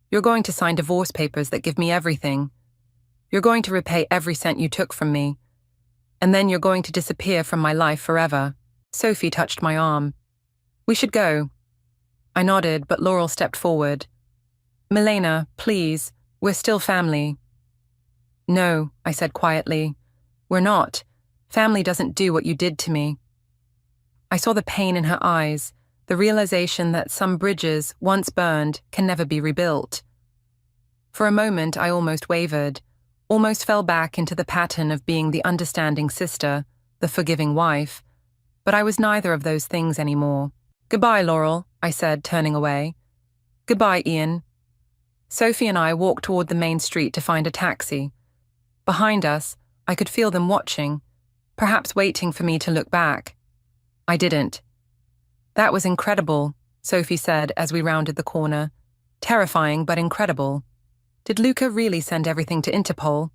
You're going to sign divorce papers that give me everything. You're going to repay every cent you took from me. And then you're going to disappear from my life forever." Sophie touched my arm. "We should go." I nodded, but Laurel stepped forward. "Milena, please, we're still family." "No," I said quietly. "We're not. Family doesn't do what you did to me." I saw the pain in her eyes, the realization that some bridges, once burned, can never be rebuilt. For a moment, I almost wavered, almost fell back into the pattern of being the understanding sister, the forgiving wife, but I was neither of those things anymore. "Goodbye, Laurel," I said, turning away. "Goodbye, Ian." Sophie and I walked toward the main street to find a taxi. Behind us, I could feel them watching, perhaps waiting for me to look back. I didn't. "That was incredible," Sophie said as we rounded the corner. "Terrifying, but incredible. Did Luca really send everything to Interpol?"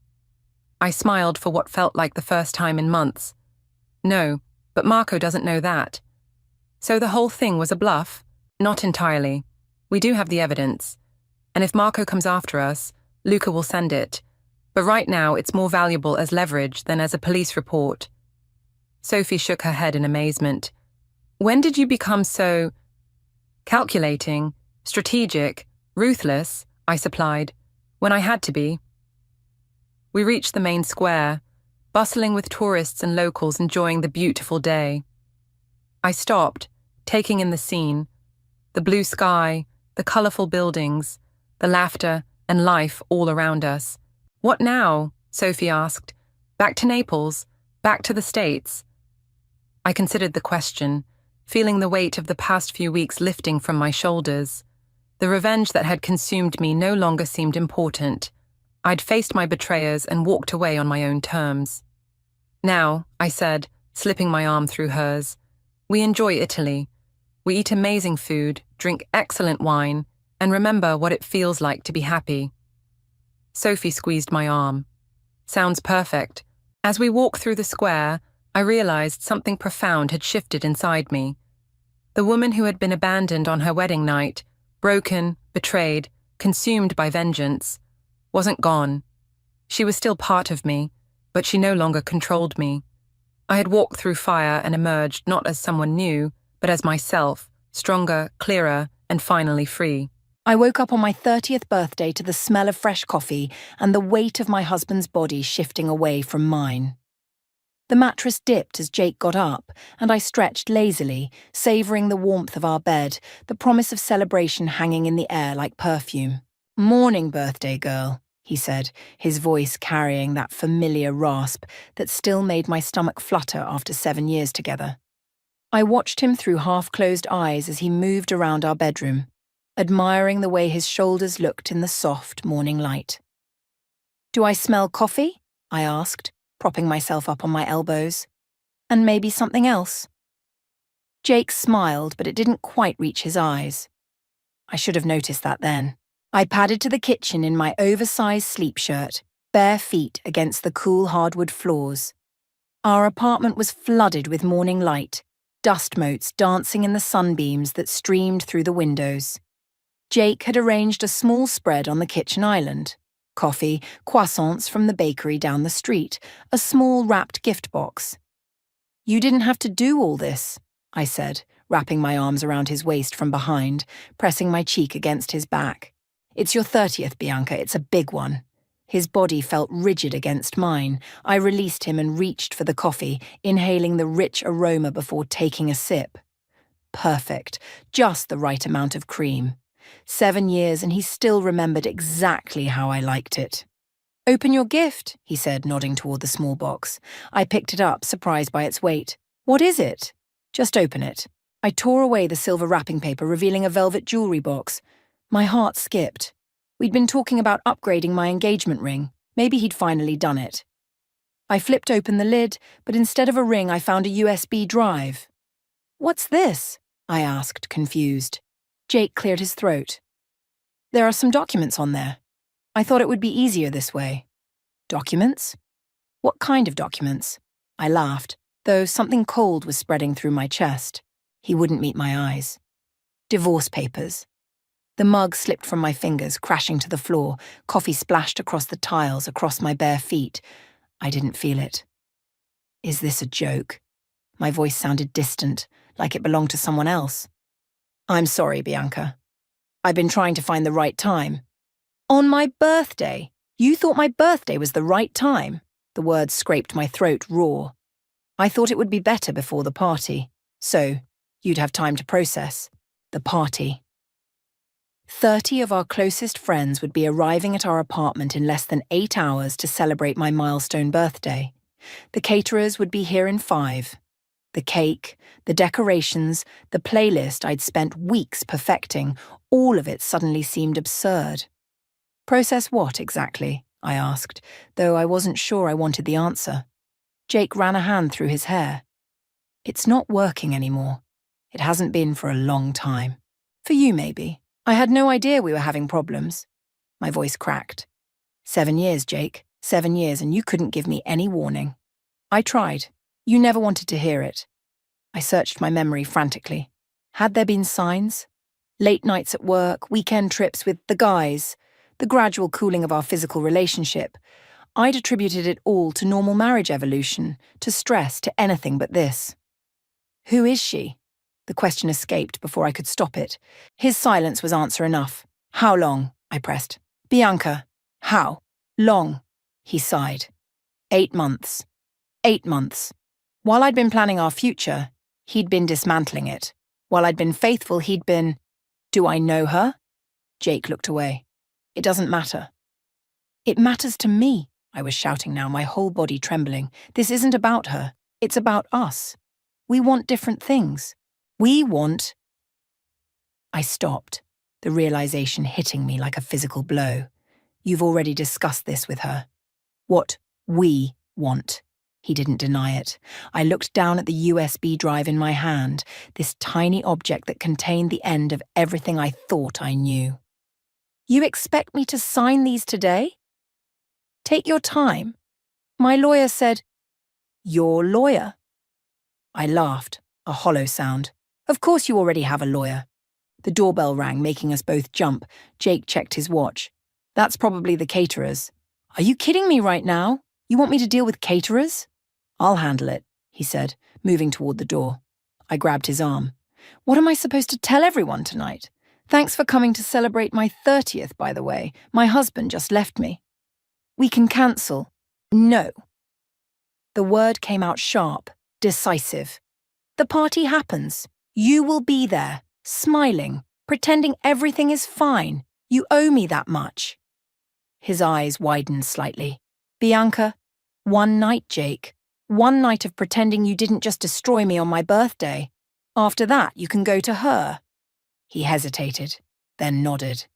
I smiled for what felt like the first time in months. "No, but Marco doesn't know that." "So the whole thing was a bluff?" "Not entirely. We do have the evidence. And if Marco comes after us, Luca will send it. But right now it's more valuable as leverage than as a police report." Sophie shook her head in amazement. "When did you become so calculating, strategic, ruthless?" I supplied. "When I had to be." We reached the main square, bustling with tourists and locals enjoying the beautiful day. I stopped, taking in the scene, the blue sky, the colorful buildings, the laughter and life all around us. "What now?" Sophie asked. "Back to Naples? Back to the States?" I considered the question, feeling the weight of the past few weeks lifting from my shoulders. The revenge that had consumed me no longer seemed important. I'd faced my betrayers and walked away on my own terms. "Now," I said, slipping my arm through hers, "we enjoy Italy. We eat amazing food, drink excellent wine, and remember what it feels like to be happy." Sophie squeezed my arm. "Sounds perfect." As we walked through the square, I realized something profound had shifted inside me. The woman who had been abandoned on her wedding night, broken, betrayed, consumed by vengeance, wasn't gone. She was still part of me, but she no longer controlled me. I had walked through fire and emerged not as someone new, but as myself, stronger, clearer, and finally free.
I woke up on my 30th birthday to the smell of fresh coffee and the weight of my husband's body shifting away from mine. The mattress dipped as Jake got up, and I stretched lazily, savouring the warmth of our bed, the promise of celebration hanging in the air like perfume. "Morning, birthday girl," he said, his voice carrying that familiar rasp that still made my stomach flutter after 7 years together. I watched him through half-closed eyes as he moved around our bedroom, admiring the way his shoulders looked in the soft morning light. "Do I smell coffee?" I asked, propping myself up on my elbows. "And maybe something else?" Jake smiled, but it didn't quite reach his eyes. I should have noticed that then. I padded to the kitchen in my oversized sleep shirt, bare feet against the cool hardwood floors. Our apartment was flooded with morning light, dust motes dancing in the sunbeams that streamed through the windows. Jake had arranged a small spread on the kitchen island. Coffee, croissants from the bakery down the street, a small wrapped gift box. "You didn't have to do all this," I said, wrapping my arms around his waist from behind, pressing my cheek against his back. "It's your 30th, Bianca, it's a big one." His body felt rigid against mine. I released him and reached for the coffee, inhaling the rich aroma before taking a sip. Perfect, just the right amount of cream. 7 years and he still remembered exactly how I liked it. "Open your gift," he said, nodding toward the small box. I picked it up, surprised by its weight. "What is it?" "Just open it." I tore away the silver wrapping paper, revealing a velvet jewelry box. My heart skipped. We'd been talking about upgrading my engagement ring. Maybe he'd finally done it. I flipped open the lid, but instead of a ring, I found a USB drive. "What's this?" I asked, confused. Jake cleared his throat. "There are some documents on there. I thought it would be easier this way." "Documents? What kind of documents?" I laughed, though something cold was spreading through my chest. He wouldn't meet my eyes. "Divorce papers." The mug slipped from my fingers, crashing to the floor. Coffee splashed across the tiles, across my bare feet. I didn't feel it. "Is this a joke?" My voice sounded distant, like it belonged to someone else. "I'm sorry, Bianca. I've been trying to find the right time." "On my birthday? You thought my birthday was the right time?" The words scraped my throat raw. "I thought it would be better before the party. So, you'd have time to process. The party." 30 of our closest friends would be arriving at our apartment in less than 8 hours to celebrate my milestone birthday. The caterers would be here in 5. The cake, the decorations, the playlist I'd spent weeks perfecting, all of it suddenly seemed absurd. "Process what, exactly?" I asked, though I wasn't sure I wanted the answer. Jake ran a hand through his hair. "It's not working anymore. It hasn't been for a long time. For you, maybe. I had no idea we were having problems." My voice cracked. 7 years, Jake. 7 years, and you couldn't give me any warning. "I tried. You never wanted to hear it." I searched my memory frantically. Had there been signs? Late nights at work, weekend trips with the guys, the gradual cooling of our physical relationship. I'd attributed it all to normal marriage evolution, to stress, to anything but this. "Who is she?" The question escaped before I could stop it. His silence was answer enough. "How long?" I pressed. "Bianca, how long?" He sighed. 8 months. 8 months. While I'd been planning our future, he'd been dismantling it. While I'd been faithful, he'd been... "Do I know her?" Jake looked away. "It doesn't matter." "It matters to me," I was shouting now, my whole body trembling. "This isn't about her. It's about us. We want different things. We want..." I stopped, the realization hitting me like a physical blow. "You've already discussed this with her." "What we want." He didn't deny it. I looked down at the USB drive in my hand, this tiny object that contained the end of everything I thought I knew. "You expect me to sign these today?" "Take your time. My lawyer said..." "Your lawyer?" I laughed, a hollow sound. "Of course you already have a lawyer." The doorbell rang, making us both jump. Jake checked his watch. "That's probably the caterers." "Are you kidding me right now? You want me to deal with caterers?" "I'll handle it," he said, moving toward the door. I grabbed his arm. "What am I supposed to tell everyone tonight? Thanks for coming to celebrate my 30th, by the way. My husband just left me." "We can cancel." "No." The word came out sharp, decisive. "The party happens. You will be there, smiling, pretending everything is fine. You owe me that much." His eyes widened slightly. "Bianca, one night, Jake. One night of pretending you didn't just destroy me on my birthday. After that, you can go to her." He hesitated, then nodded.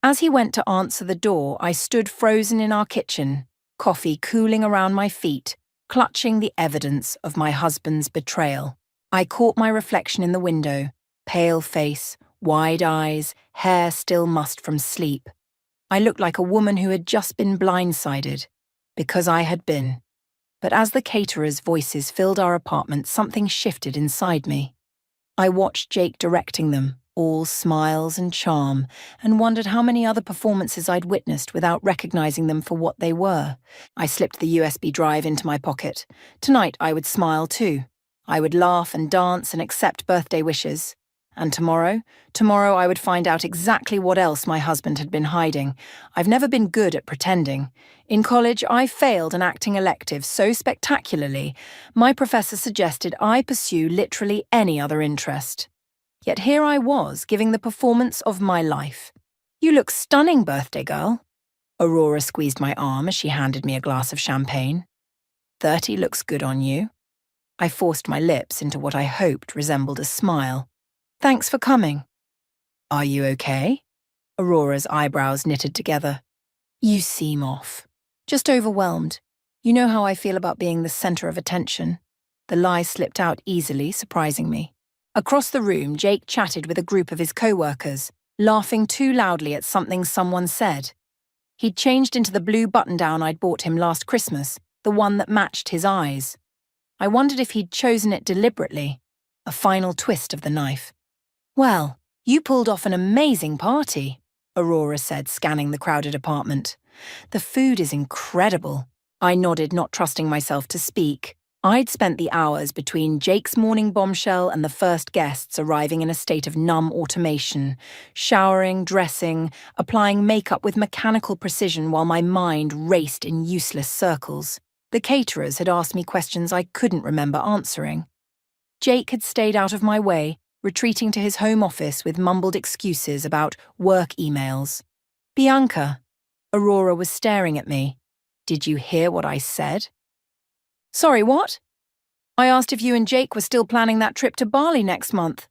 As he went to answer the door, I stood frozen in our kitchen, coffee cooling around my feet, clutching the evidence of my husband's betrayal. I caught my reflection in the window, pale face, wide eyes, hair still mussed from sleep. I looked like a woman who had just been blindsided, because I had been. But as the caterers' voices filled our apartment, something shifted inside me. I watched Jake directing them, all smiles and charm, and wondered how many other performances I'd witnessed without recognizing them for what they were. I slipped the USB drive into my pocket. Tonight I would smile too. I would laugh and dance and accept birthday wishes. And tomorrow I would find out exactly what else my husband had been hiding. I've never been good at pretending. In college, I failed an acting elective so spectacularly, my professor suggested I pursue literally any other interest. Yet here I was, giving the performance of my life. "You look stunning, birthday girl." Aurora squeezed my arm as she handed me a glass of champagne. 30 looks good on you." I forced my lips into what I hoped resembled a smile. "Thanks for coming." "Are you okay?" Aurora's eyebrows knitted together. "You seem off. Just overwhelmed. You know how I feel about being the center of attention." The lie slipped out easily, surprising me. Across the room, Jake chatted with a group of his co-workers, laughing too loudly at something someone said. He'd changed into the blue button-down I'd bought him last Christmas, the one that matched his eyes. I wondered if he'd chosen it deliberately, a final twist of the knife. "Well, you pulled off an amazing party," Aurora said, scanning the crowded apartment. "The food is incredible." I nodded, not trusting myself to speak. I'd spent the hours between Jake's morning bombshell and the first guests arriving in a state of numb automation, showering, dressing, applying makeup with mechanical precision while my mind raced in useless circles. The caterers had asked me questions I couldn't remember answering. Jake had stayed out of my way, retreating to his home office with mumbled excuses about work emails. "Bianca," Aurora was staring at me. "Did you hear what I said?" "Sorry, what?" "I asked if you and Jake were still planning that trip to Bali next month."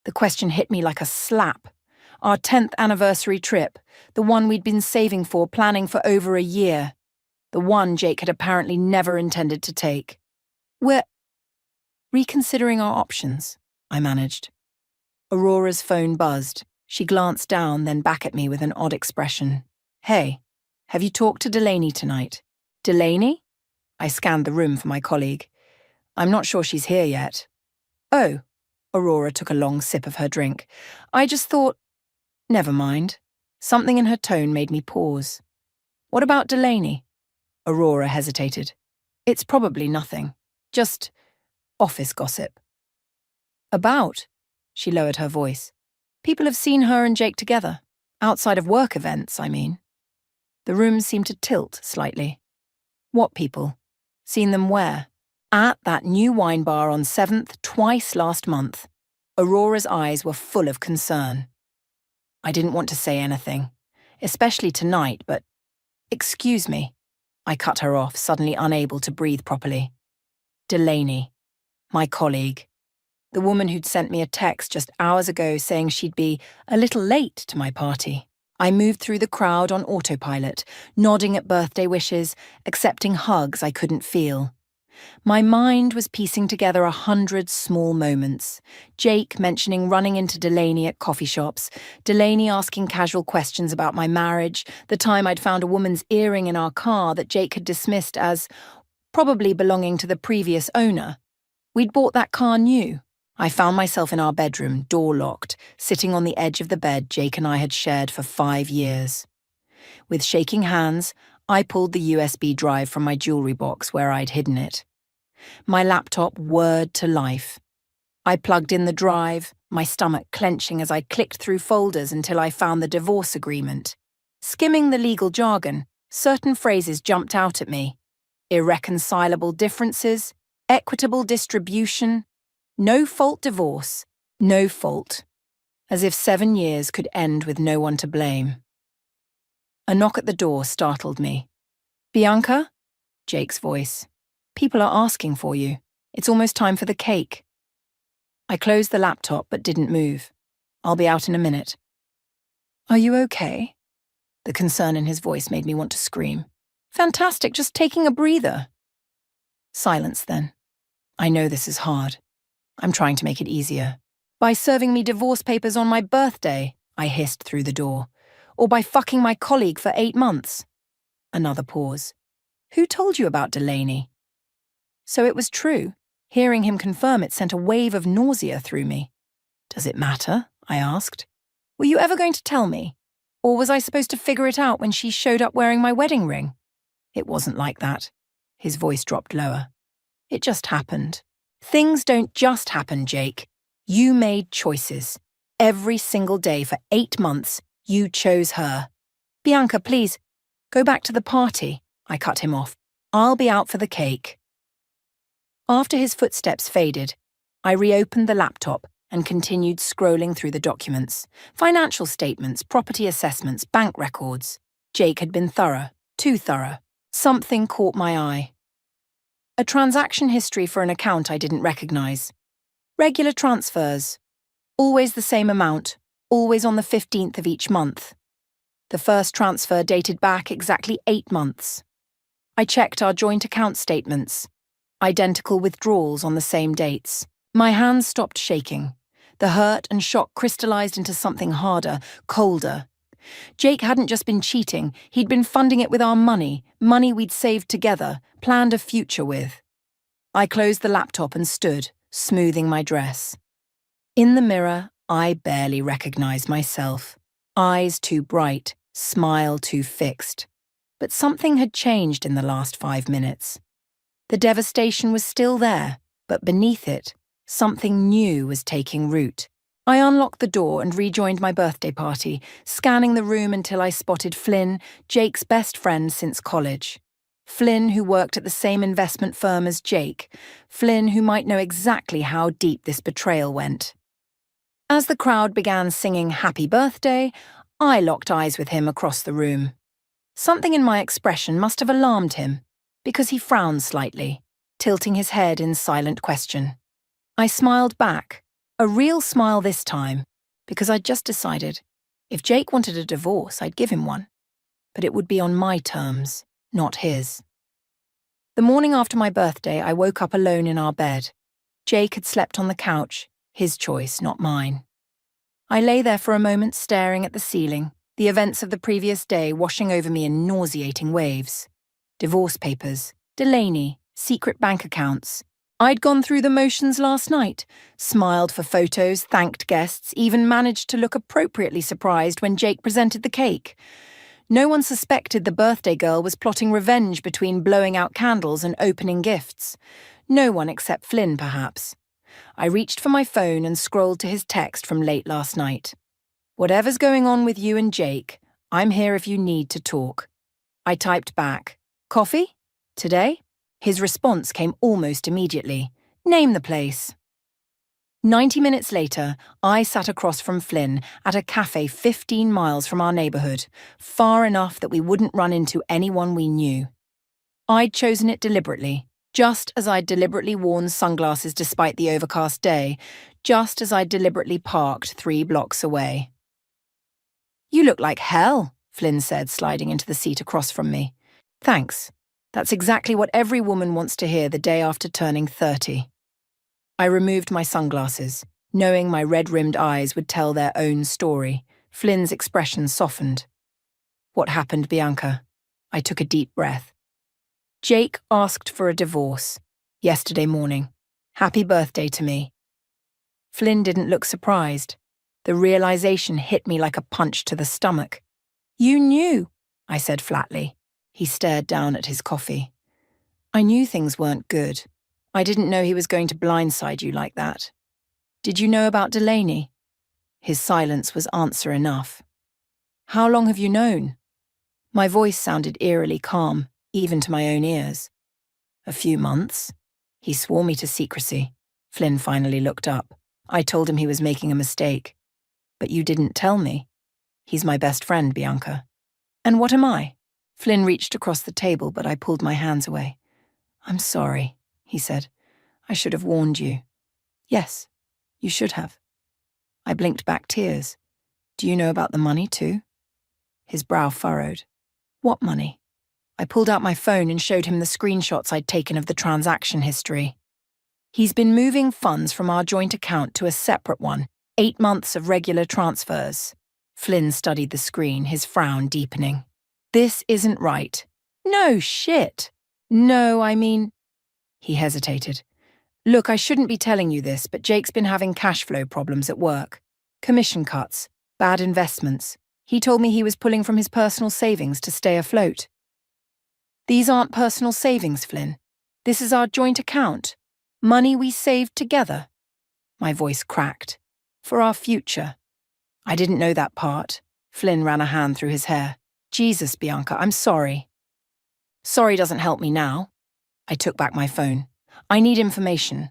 The question hit me like a slap. Our 10th anniversary trip, the one we'd been saving for, planning for over a year. The one Jake had apparently never intended to take. "We're reconsidering our options," I managed. Aurora's phone buzzed. She glanced down, then back at me with an odd expression. "Hey, have you talked to Delaney tonight?" "Delaney?" I scanned the room for my colleague. "I'm not sure she's here yet." "Oh." Aurora took a long sip of her drink. "I just thought—" "Never mind." Something in her tone made me pause. "What about Delaney?" Aurora hesitated. "It's probably nothing. Just office gossip." "About?" She lowered her voice. "People have seen her and Jake together. Outside of work events, I mean." The room seemed to tilt slightly. "What people? Seen them where?" "At that new wine bar on 7th twice last month." Aurora's eyes were full of concern. I didn't want to say anything, especially tonight, but... "Excuse me." I cut her off, suddenly unable to breathe properly. "Delaney. My colleague. The woman who'd sent me a text just hours ago saying she'd be a little late to my party." I moved through the crowd on autopilot, nodding at birthday wishes, accepting hugs I couldn't feel. My mind was piecing together 100 small moments. Jake mentioning running into Delaney at coffee shops, Delaney asking casual questions about my marriage, the time I'd found a woman's earring in our car that Jake had dismissed as probably belonging to the previous owner. We'd bought that car new. I found myself in our bedroom, door locked, sitting on the edge of the bed Jake and I had shared for 5 years. With shaking hands, I pulled the USB drive from my jewelry box where I'd hidden it. My laptop whirred to life. I plugged in the drive, my stomach clenching as I clicked through folders until I found the divorce agreement. Skimming the legal jargon, certain phrases jumped out at me. Irreconcilable differences, equitable distribution, no-fault divorce, no fault. As if 7 years could end with no one to blame. A knock at the door startled me. "Bianca?" Jake's voice. "People are asking for you. It's almost time for the cake." I closed the laptop but didn't move. "I'll be out in a minute." "Are you okay?" The concern in his voice made me want to scream. "Fantastic, just taking a breather." Silence then. "I know this is hard. I'm trying to make it easier. By serving me divorce papers on my birthday," I hissed through the door. Or by fucking my colleague for 8 months? Another pause. Who told you about Delaney? So it was true. Hearing him confirm it sent a wave of nausea through me. Does it matter? I asked. Were you ever going to tell me? Or was I supposed to figure it out when she showed up wearing my wedding ring? It wasn't like that. His voice dropped lower. It just happened. Things don't just happen, Jake. You made choices. Every single day for 8 months, you chose her. Bianca, please, go back to the party. I cut him off. I'll be out for the cake. After his footsteps faded, I reopened the laptop and continued scrolling through the documents. Financial statements, property assessments, bank records. Jake had been thorough, too thorough. Something caught my eye. A transaction history for an account I didn't recognize. Regular transfers. Always the same amount, always on the 15th of each month. The first transfer dated back exactly 8 months. I checked our joint account statements. Identical withdrawals on the same dates. My hands stopped shaking. The hurt and shock crystallized into something harder, colder. Jake hadn't just been cheating, he'd been funding it with our money we'd saved together, planned a future with. I closed the laptop and stood, smoothing my dress. In the mirror, I barely recognized myself. Eyes too bright, smile too fixed. But something had changed in the last 5 minutes. The devastation was still there, but beneath it, something new was taking root. I unlocked the door and rejoined my birthday party, scanning the room until I spotted Flynn, Jake's best friend since college. Flynn, who worked at the same investment firm as Jake. Flynn, who might know exactly how deep this betrayal went. As the crowd began singing Happy Birthday, I locked eyes with him across the room. Something in my expression must have alarmed him, because he frowned slightly, tilting his head in silent question. I smiled back, a real smile this time, because I'd just decided, if Jake wanted a divorce, I'd give him one. But it would be on my terms, not his. The morning after my birthday, I woke up alone in our bed. Jake had slept on the couch, his choice, not mine. I lay there for a moment staring at the ceiling, the events of the previous day washing over me in nauseating waves. Divorce papers, Delaney, secret bank accounts. I'd gone through the motions last night, smiled for photos, thanked guests, even managed to look appropriately surprised when Jake presented the cake. No one suspected the birthday girl was plotting revenge between blowing out candles and opening gifts. No one except Flynn, perhaps. I reached for my phone and scrolled to his text from late last night. Whatever's going on with you and Jake, I'm here if you need to talk. I typed back, coffee? Today? His response came almost immediately. Name the place. 90 minutes later, I sat across from Flynn at a cafe 15 miles from our neighborhood, far enough that we wouldn't run into anyone we knew. I'd chosen it deliberately, just as I'd deliberately worn sunglasses despite the overcast day, just as I'd deliberately parked 3 blocks away. You look like hell, Flynn said, sliding into the seat across from me. Thanks. That's exactly what every woman wants to hear the day after turning 30. I removed my sunglasses, knowing my red-rimmed eyes would tell their own story. Flynn's expression softened. What happened, Bianca? I took a deep breath. Jake asked for a divorce. Yesterday morning. Happy birthday to me. Flynn didn't look surprised. The realization hit me like a punch to the stomach. You knew, I said flatly. He stared down at his coffee. I knew things weren't good. I didn't know he was going to blindside you like that. Did you know about Delaney? His silence was answer enough. How long have you known? My voice sounded eerily calm, even to my own ears. A few months. He swore me to secrecy. Flynn finally looked up. I told him he was making a mistake. But you didn't tell me. He's my best friend, Bianca. And what am I? Flynn reached across the table, but I pulled my hands away. I'm sorry, he said. I should have warned you. Yes, you should have. I blinked back tears. Do you know about the money too? His brow furrowed. What money? I pulled out my phone and showed him the screenshots I'd taken of the transaction history. He's been moving funds from our joint account to a separate one, 8 months of regular transfers. Flynn studied the screen, his frown deepening. This isn't right. No shit. No, I mean... He hesitated. Look, I shouldn't be telling you this, but Jake's been having cash flow problems at work. Commission cuts, bad investments. He told me he was pulling from his personal savings to stay afloat. These aren't personal savings, Flynn. This is our joint account. Money we saved together. My voice cracked. For our future. I didn't know that part. Flynn ran a hand through his hair. Jesus, Bianca, I'm sorry. Sorry doesn't help me now. I took back my phone. I need information.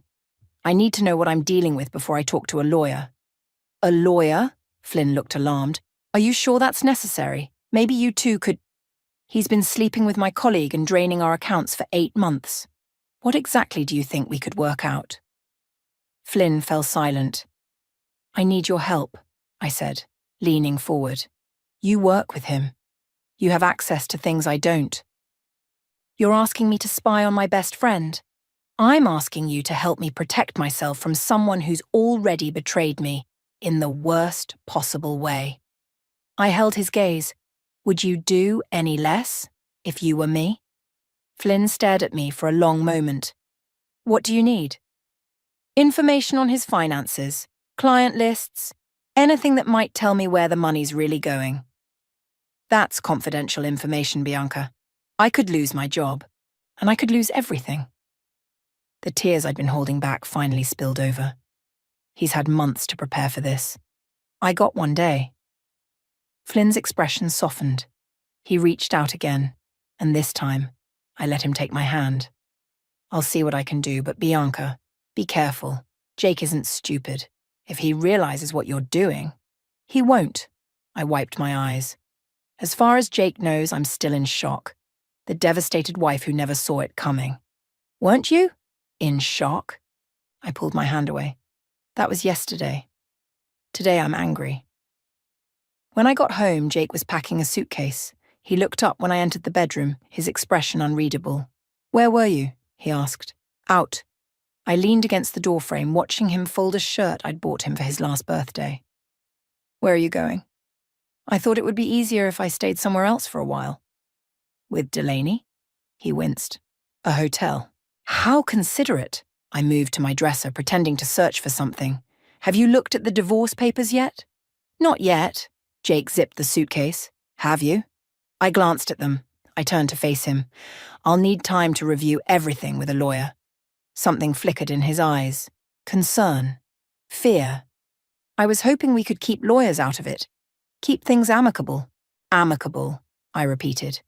I need to know what I'm dealing with before I talk to a lawyer. A lawyer? Flynn looked alarmed. Are you sure that's necessary? Maybe you two could... He's been sleeping with my colleague and draining our accounts for 8 months. What exactly do you think we could work out? Flynn fell silent. I need your help, I said, leaning forward. You work with him. You have access to things I don't. You're asking me to spy on my best friend. I'm asking you to help me protect myself from someone who's already betrayed me in the worst possible way. I held his gaze. Would you do any less if you were me? Flynn stared at me for a long moment. What do you need? Information on his finances, client lists, anything that might tell me where the money's really going. That's confidential information, Bianca. I could lose my job, and I could lose everything. The tears I'd been holding back finally spilled over. He's had months to prepare for this. I got one day. Flynn's expression softened. He reached out again, and this time, I let him take my hand. I'll see what I can do, but Bianca, be careful. Jake isn't stupid. If he realizes what you're doing, he won't. I wiped my eyes. As far as Jake knows, I'm still in shock. The devastated wife who never saw it coming. Weren't you? In shock? I pulled my hand away. That was yesterday. Today I'm angry. When I got home, Jake was packing a suitcase. He looked up when I entered the bedroom, his expression unreadable. Where were you? He asked. Out. I leaned against the doorframe, watching him fold a shirt I'd bought him for his last birthday. Where are you going? I thought it would be easier if I stayed somewhere else for a while. With Delaney? He winced. A hotel. How considerate. I moved to my dresser, pretending to search for something. Have you looked at the divorce papers yet? Not yet. Jake zipped the suitcase. Have you? I glanced at them. I turned to face him. I'll need time to review everything with a lawyer. Something flickered in his eyes. Concern. Fear. I was hoping we could keep lawyers out of it. Keep things amicable. Amicable, I repeated.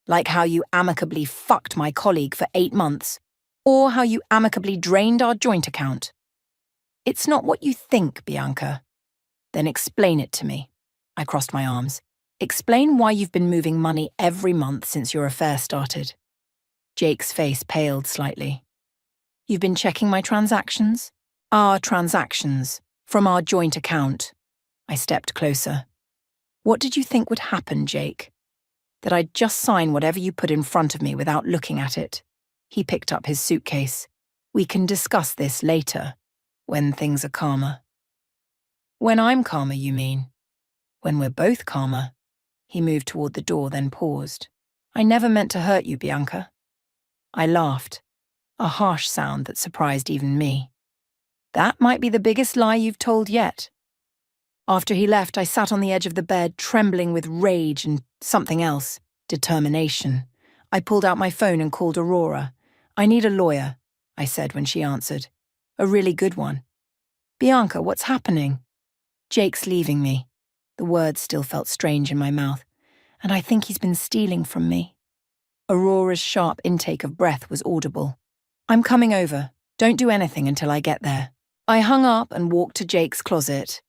Like how you amicably fucked my colleague for 8 months, or how you amicably drained our joint account. It's not what you think, Bianca. Then explain it to me. I crossed my arms. Explain why you've been moving money every month since your affair started. Jake's face paled slightly. You've been checking my transactions? Our transactions, from our joint account. I stepped closer. What did you think would happen, Jake? That I'd just sign whatever you put in front of me without looking at it? He picked up his suitcase. We can discuss this later, when things are calmer. When I'm calmer, you mean? When we're both calmer. He moved toward the door, then paused. I never meant to hurt you, Bianca. I laughed, a harsh sound that surprised even me. That might be the biggest lie you've told yet. After he left, I sat on the edge of the bed, trembling with rage and something else, determination. I pulled out my phone and called Aurora. I need a lawyer, I said when she answered. A really good one. Bianca, what's happening? Jake's leaving me. The words still felt strange in my mouth, and I think he's been stealing from me. Aurora's sharp intake of breath was audible. I'm coming over. Don't do anything until I get there. I hung up and walked to Jake's closet.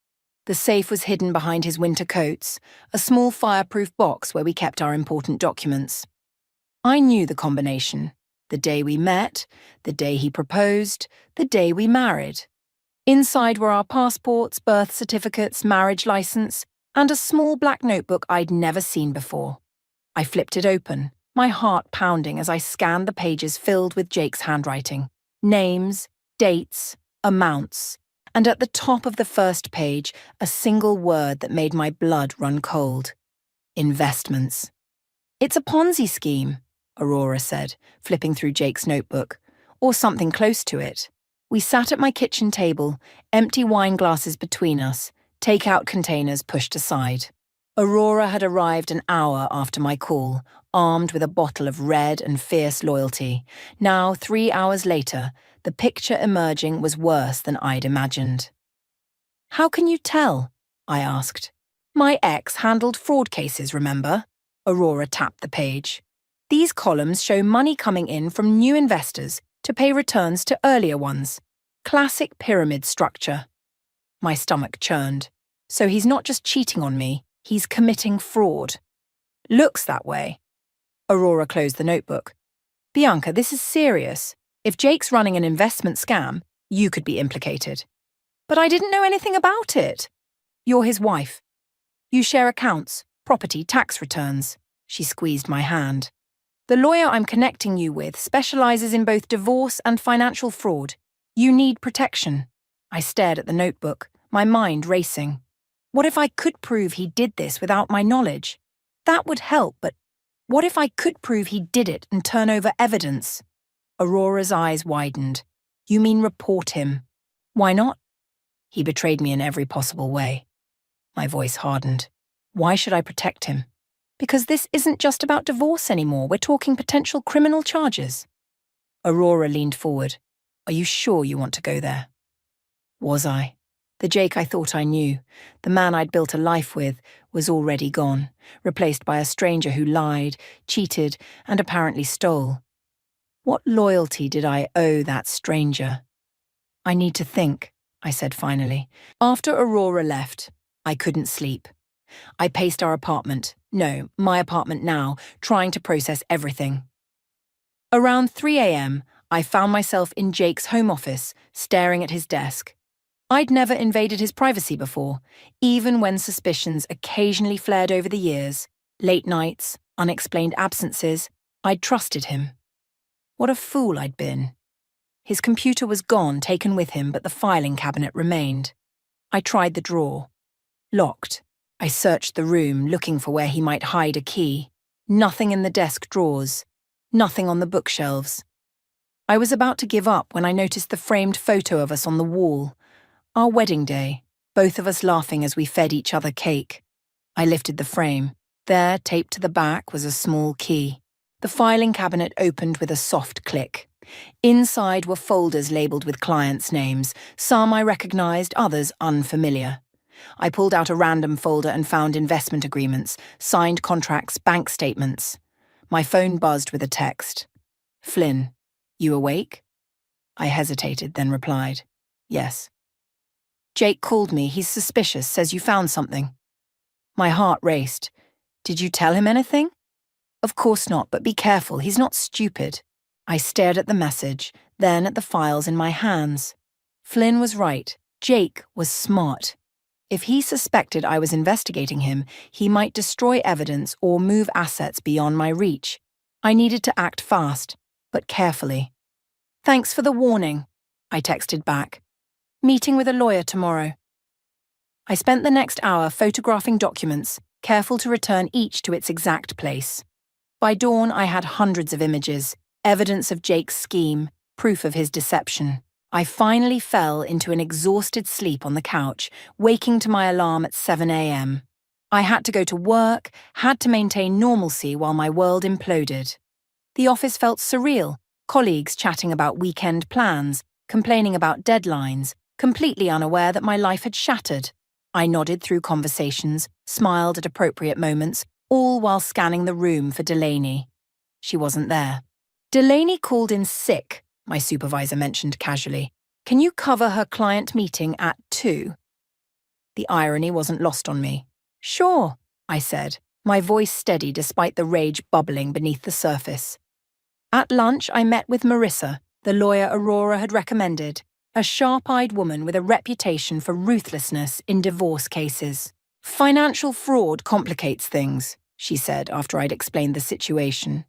The safe was hidden behind his winter coats, a small fireproof box where we kept our important documents. I knew the combination. The day we met, the day he proposed, the day we married. Inside were our passports, birth certificates, marriage license, and a small black notebook I'd never seen before. I flipped it open, my heart pounding as I scanned the pages filled with Jake's handwriting. Names, dates, amounts, and at the top of the first page, a single word that made my blood run cold. Investments. It's a Ponzi scheme, Aurora said, flipping through Jake's notebook, or something close to it. We sat at my kitchen table, empty wine glasses between us, take-out containers pushed aside. Aurora had arrived an hour after my call, armed with a bottle of red and fierce loyalty. Now, 3 hours later, the picture emerging was worse than I'd imagined. How can you tell? I asked. My ex handled fraud cases, remember? Aurora tapped the page. These columns show money coming in from new investors to pay returns to earlier ones. Classic pyramid structure. My stomach churned. So he's not just cheating on me, he's committing fraud. Looks that way. Aurora closed the notebook. Bianca, this is serious. If Jake's running an investment scam, you could be implicated. But I didn't know anything about it. You're his wife. You share accounts, property, tax returns. She squeezed my hand. The lawyer I'm connecting you with specializes in both divorce and financial fraud. You need protection. I stared at the notebook, my mind racing. What if I could prove he did this without my knowledge? That would help, but what if I could prove he did it and turn over evidence? Aurora's eyes widened. You mean report him? Why not? He betrayed me in every possible way. My voice hardened. Why should I protect him? Because this isn't just about divorce anymore. We're talking potential criminal charges. Aurora leaned forward. Are you sure you want to go there? Was I? The Jake I thought I knew, the man I'd built a life with, was already gone, replaced by a stranger who lied, cheated, and apparently stole. What loyalty did I owe that stranger? I need to think, I said finally. After Aurora left, I couldn't sleep. I paced our apartment, no, my apartment now, trying to process everything. Around 3 a.m., I found myself in Jake's home office, staring at his desk. I'd never invaded his privacy before, even when suspicions occasionally flared over the years, late nights, unexplained absences, I'd trusted him. What a fool I'd been. His computer was gone, taken with him, but the filing cabinet remained. I tried the drawer. Locked. I searched the room, looking for where he might hide a key. Nothing in the desk drawers. Nothing on the bookshelves. I was about to give up when I noticed the framed photo of us on the wall. Our wedding day, both of us laughing as we fed each other cake. I lifted the frame. There, taped to the back, was a small key. The filing cabinet opened with a soft click. Inside were folders labelled with clients' names, some I recognised, others unfamiliar. I pulled out a random folder and found investment agreements, signed contracts, bank statements. My phone buzzed with a text. Flynn, you awake? I hesitated, then replied, yes. Jake called me. He's suspicious, says you found something. My heart raced. Did you tell him anything? Of course not, but be careful. He's not stupid. I stared at the message, then at the files in my hands. Flynn was right. Jake was smart. If he suspected I was investigating him, he might destroy evidence or move assets beyond my reach. I needed to act fast, but carefully. Thanks for the warning, I texted back. Meeting with a lawyer tomorrow. I spent the next hour photographing documents, careful to return each to its exact place. By dawn, I had hundreds of images, evidence of Jake's scheme, proof of his deception. I finally fell into an exhausted sleep on the couch, waking to my alarm at 7 a.m. I had to go to work, had to maintain normalcy while my world imploded. The office felt surreal, colleagues chatting about weekend plans, complaining about deadlines, completely unaware that my life had shattered. I nodded through conversations, smiled at appropriate moments, all while scanning the room for Delaney. She wasn't there. Delaney called in sick, my supervisor mentioned casually. Can you cover her client meeting at 2? The irony wasn't lost on me. Sure, I said, my voice steady despite the rage bubbling beneath the surface. At lunch, I met with Marissa, the lawyer Aurora had recommended, a sharp-eyed woman with a reputation for ruthlessness in divorce cases. Financial fraud complicates things, she said after I'd explained the situation.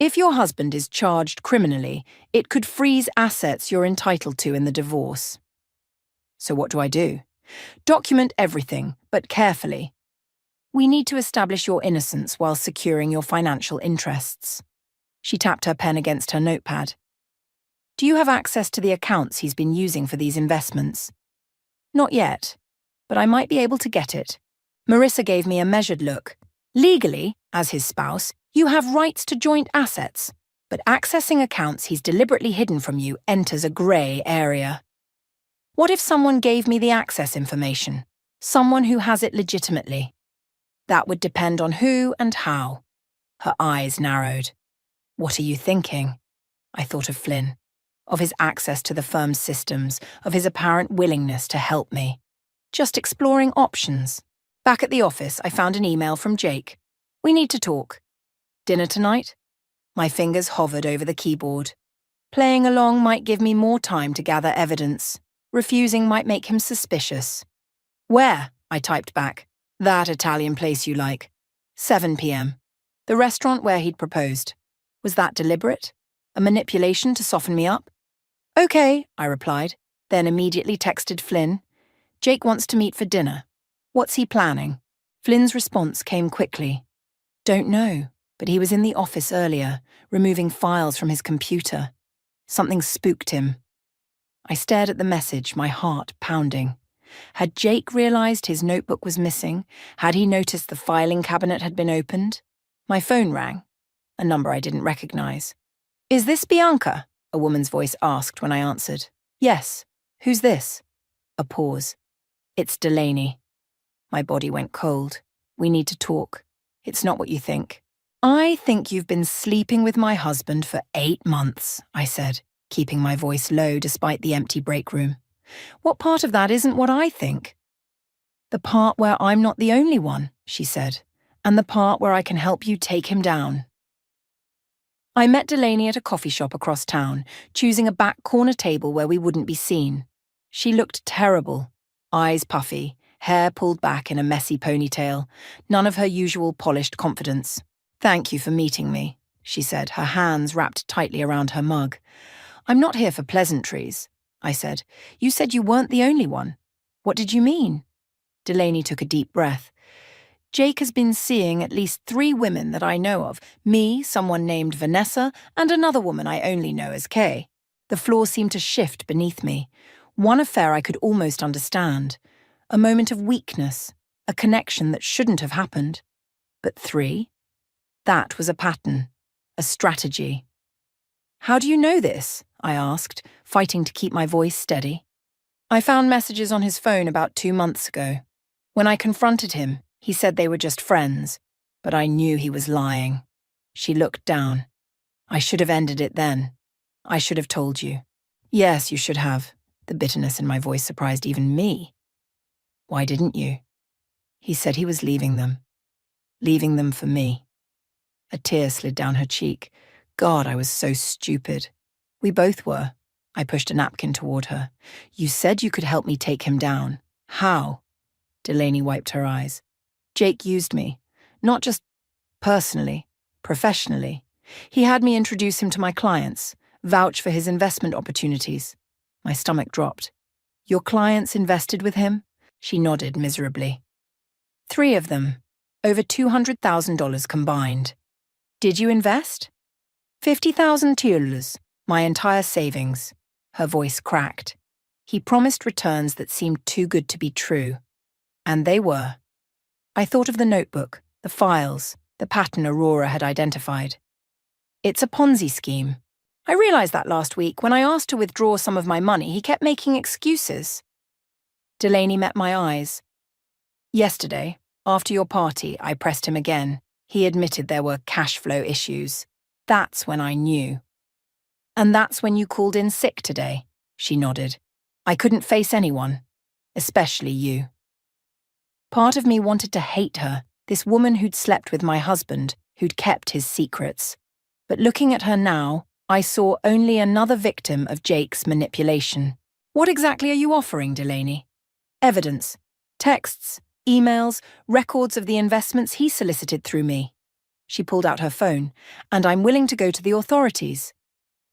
If your husband is charged criminally, it could freeze assets you're entitled to in the divorce. So what do? Document everything, but carefully. We need to establish your innocence while securing your financial interests. She tapped her pen against her notepad. Do you have access to the accounts he's been using for these investments? Not yet, but I might be able to get it. Marissa gave me a measured look. Legally, as his spouse, you have rights to joint assets, but accessing accounts he's deliberately hidden from you enters a grey area. What if someone gave me the access information? Someone who has it legitimately? That would depend on who and how. Her eyes narrowed. What are you thinking? I thought of Flynn, of his access to the firm's systems, of his apparent willingness to help me. Just exploring options. Back at the office, I found an email from Jake. We need to talk. Dinner tonight? My fingers hovered over the keyboard. Playing along might give me more time to gather evidence. Refusing might make him suspicious. Where? I typed back. That Italian place you like. 7 p.m. The restaurant where he'd proposed. Was that deliberate? A manipulation to soften me up? Okay, I replied, then immediately texted Flynn. Jake wants to meet for dinner. What's he planning? Flynn's response came quickly. Don't know, but he was in the office earlier, removing files from his computer. Something spooked him. I stared at the message, my heart pounding. Had Jake realized his notebook was missing? Had he noticed the filing cabinet had been opened? My phone rang, a number I didn't recognize. Is this Bianca? A woman's voice asked when I answered. Yes. Who's this? A pause. It's Delaney. My body went cold. We need to talk. It's not what you think. I think you've been sleeping with my husband for 8 months, I said, keeping my voice low despite the empty break room. What part of that isn't what I think? The part where I'm not the only one, she said, and the part where I can help you take him down. I met Delaney at a coffee shop across town, choosing a back corner table where we wouldn't be seen. She looked terrible, eyes puffy, hair pulled back in a messy ponytail, none of her usual polished confidence. Thank you for meeting me, she said, her hands wrapped tightly around her mug. I'm not here for pleasantries, I said. You said you weren't the only one. What did you mean? Delaney took a deep breath. Jake has been seeing at least 3 women that I know of. Me, someone named Vanessa, and another woman I only know as Kay. The floor seemed to shift beneath me. One affair I could almost understand. A moment of weakness, a connection that shouldn't have happened. But 3? That was a pattern, a strategy. How do you know this? I asked, fighting to keep my voice steady. I found messages on his phone about 2 months ago. When I confronted him, he said they were just friends, but I knew he was lying. She looked down. I should have ended it then. I should have told you. Yes, you should have. The bitterness in my voice surprised even me. Why didn't you? He said he was leaving them. Leaving them for me. A tear slid down her cheek. God, I was so stupid. We both were. I pushed a napkin toward her. You said you could help me take him down. How? Delaney wiped her eyes. Jake used me. Not just personally, professionally. He had me introduce him to my clients, vouch for his investment opportunities. My stomach dropped. Your clients invested with him? She nodded miserably. 3 of them. Over $200,000 combined. Did you invest? 50,000 teules, my entire savings. Her voice cracked. He promised returns that seemed too good to be true. And they were. I thought of the notebook, the files, the pattern Aurora had identified. It's a Ponzi scheme. I realized that last week when I asked to withdraw some of my money, he kept making excuses. Delaney met my eyes. Yesterday, after your party, I pressed him again. He admitted there were cash flow issues. That's when I knew. And that's when you called in sick today, she nodded. I couldn't face anyone, especially you. Part of me wanted to hate her, this woman who'd slept with my husband, who'd kept his secrets. But looking at her now, I saw only another victim of Jake's manipulation. What exactly are you offering, Delaney? Evidence. Texts, emails, records of the investments he solicited through me. She pulled out her phone, and I'm willing to go to the authorities.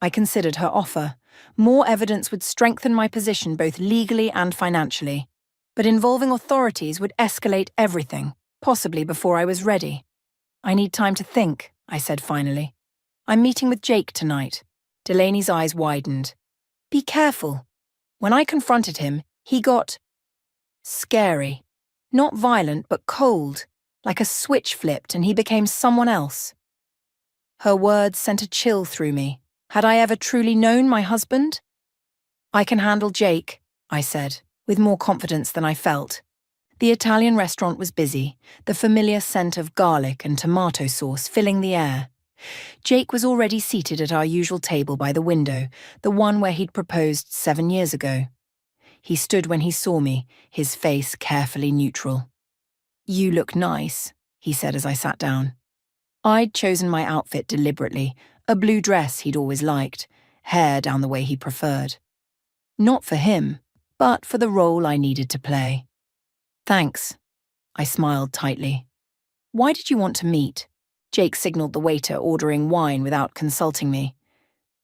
I considered her offer, More evidence would strengthen my position both legally and financially. But involving authorities would escalate everything, possibly before I was ready. I need time to think, I said finally. I'm meeting with Jake tonight. Delaney's eyes widened. Be careful. When I confronted him, he got scary. Not violent, but cold, like a switch flipped and he became someone else. Her words sent a chill through me. Had I ever truly known my husband? I can handle Jake, I said, with more confidence than I felt. The Italian restaurant was busy, the familiar scent of garlic and tomato sauce filling the air. Jake was already seated at our usual table by the window, the one where he'd proposed 7 years ago. He stood when he saw me, his face carefully neutral. You look nice, he said as I sat down. I'd chosen my outfit deliberately, a blue dress he'd always liked, hair down the way he preferred. Not for him, but for the role I needed to play. Thanks, I smiled tightly. Why did you want to meet? Jake signaled the waiter, ordering wine without consulting me.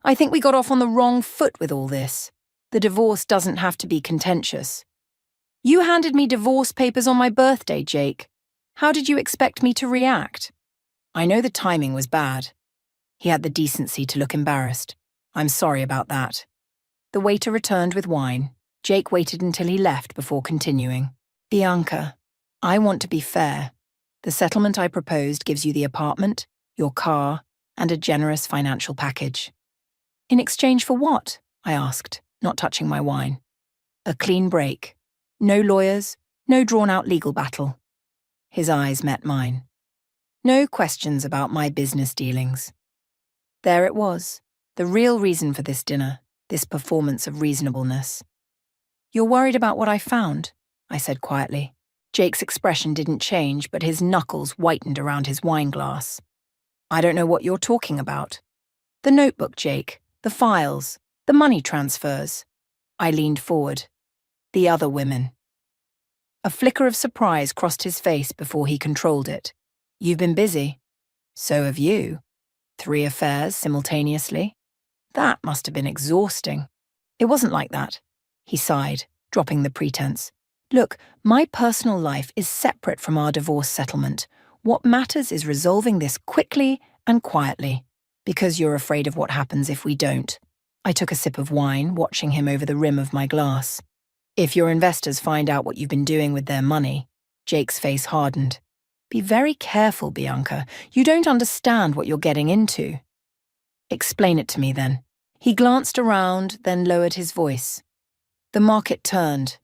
I think we got off on the wrong foot with all this. The divorce doesn't have to be contentious. You handed me divorce papers on my birthday, Jake. How did you expect me to react? I know the timing was bad. He had the decency to look embarrassed. I'm sorry about that. The waiter returned with wine. Jake waited until he left before continuing. Bianca, I want to be fair. The settlement I proposed gives you the apartment, your car, and a generous financial package. In exchange for what? I asked, not touching my wine. A clean break. No lawyers, no drawn-out legal battle. His eyes met mine. No questions about my business dealings. There it was, the real reason for this dinner, this performance of reasonableness. You're worried about what I found, I said quietly. Jake's expression didn't change, but his knuckles whitened around his wine glass. I don't know what you're talking about. The notebook, Jake, the files, the money transfers. I leaned forward. The other women. A flicker of surprise crossed his face before he controlled it. You've been busy. So have you. 3 affairs simultaneously. That must have been exhausting. It wasn't like that. He sighed, dropping the pretense. Look, my personal life is separate from our divorce settlement. What matters is resolving this quickly and quietly, because you're afraid of what happens if we don't. I took a sip of wine, watching him over the rim of my glass. If your investors find out what you've been doing with their money, Jake's face hardened. Be very careful, Bianca. You don't understand what you're getting into. Explain it to me, then. He glanced around, then lowered his voice. The market turned.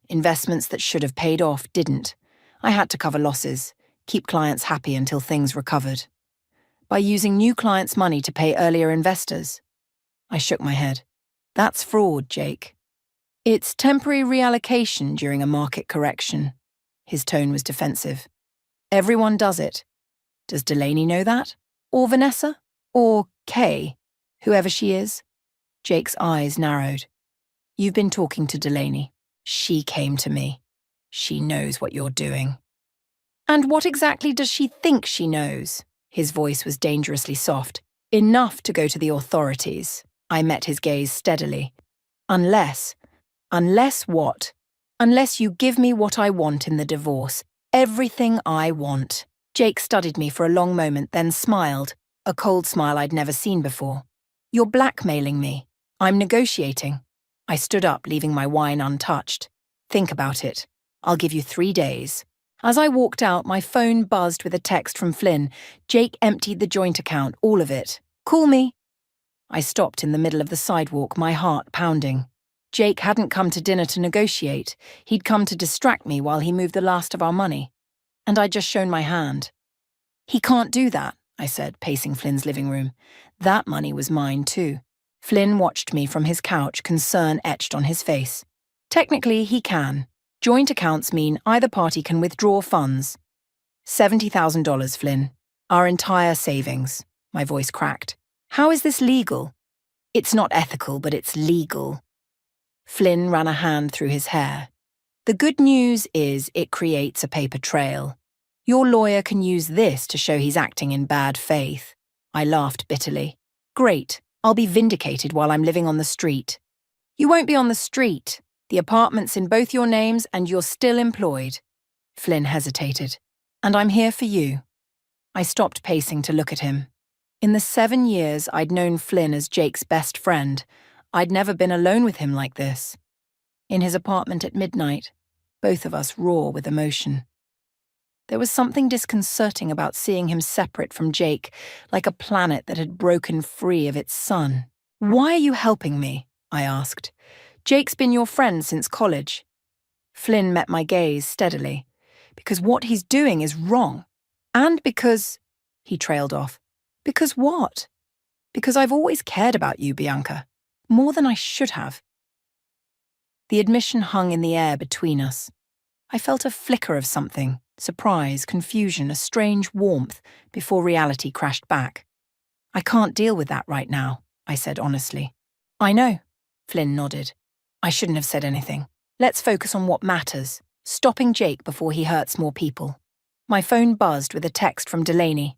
Investments that should have paid off didn't. I had to cover losses, keep clients happy until things recovered. By using new clients' money to pay earlier investors. I shook my head. That's fraud, Jake. It's temporary reallocation during a market correction. His tone was defensive. Everyone does it. Does Delaney know that? Or Vanessa? Or Kay? Whoever she is? Jake's eyes narrowed. You've been talking to Delaney. She came to me. She knows what you're doing. And what exactly does she think she knows? His voice was dangerously soft. Enough to go to the authorities. I met his gaze steadily. Unless what? Unless you give me what I want in the divorce. Everything I want. Jake studied me for a long moment, then smiled, a cold smile I'd never seen before. You're blackmailing me. I'm negotiating. I stood up, leaving my wine untouched. Think about it. I'll give you 3 days. As I walked out, my phone buzzed with a text from Flynn. Jake emptied the joint account, all of it. Call me. I stopped in the middle of the sidewalk, my heart pounding. Jake hadn't come to dinner to negotiate. He'd come to distract me while he moved the last of our money. And I'd just shown my hand. He can't do that, I said, pacing Flynn's living room. That money was mine too. Flynn watched me from his couch, concern etched on his face. Technically, he can. Joint accounts mean either party can withdraw funds. $70,000, Flynn. Our entire savings. My voice cracked. How is this legal? It's not ethical, but it's legal. Flynn ran a hand through his hair. The good news is it creates a paper trail. Your lawyer can use this to show he's acting in bad faith. I laughed bitterly. Great. I'll be vindicated while I'm living on the street. You won't be on the street. The apartment's in both your names and you're still employed. Flynn hesitated. And I'm here for you. I stopped pacing to look at him. In the 7 years I'd known Flynn as Jake's best friend, I'd never been alone with him like this. In his apartment at midnight, both of us raw with emotion. There was something disconcerting about seeing him separate from Jake, like a planet that had broken free of its sun. Why are you helping me? I asked. Jake's been your friend since college. Flynn met my gaze steadily. Because what he's doing is wrong. And because... He trailed off. Because what? Because I've always cared about you, Bianca. More than I should have. The admission hung in the air between us. I felt a flicker of something, surprise, confusion, a strange warmth, before reality crashed back. I can't deal with that right now, I said honestly. I know, Flynn nodded. I shouldn't have said anything. Let's focus on what matters, stopping Jake before he hurts more people. My phone buzzed with a text from Delaney.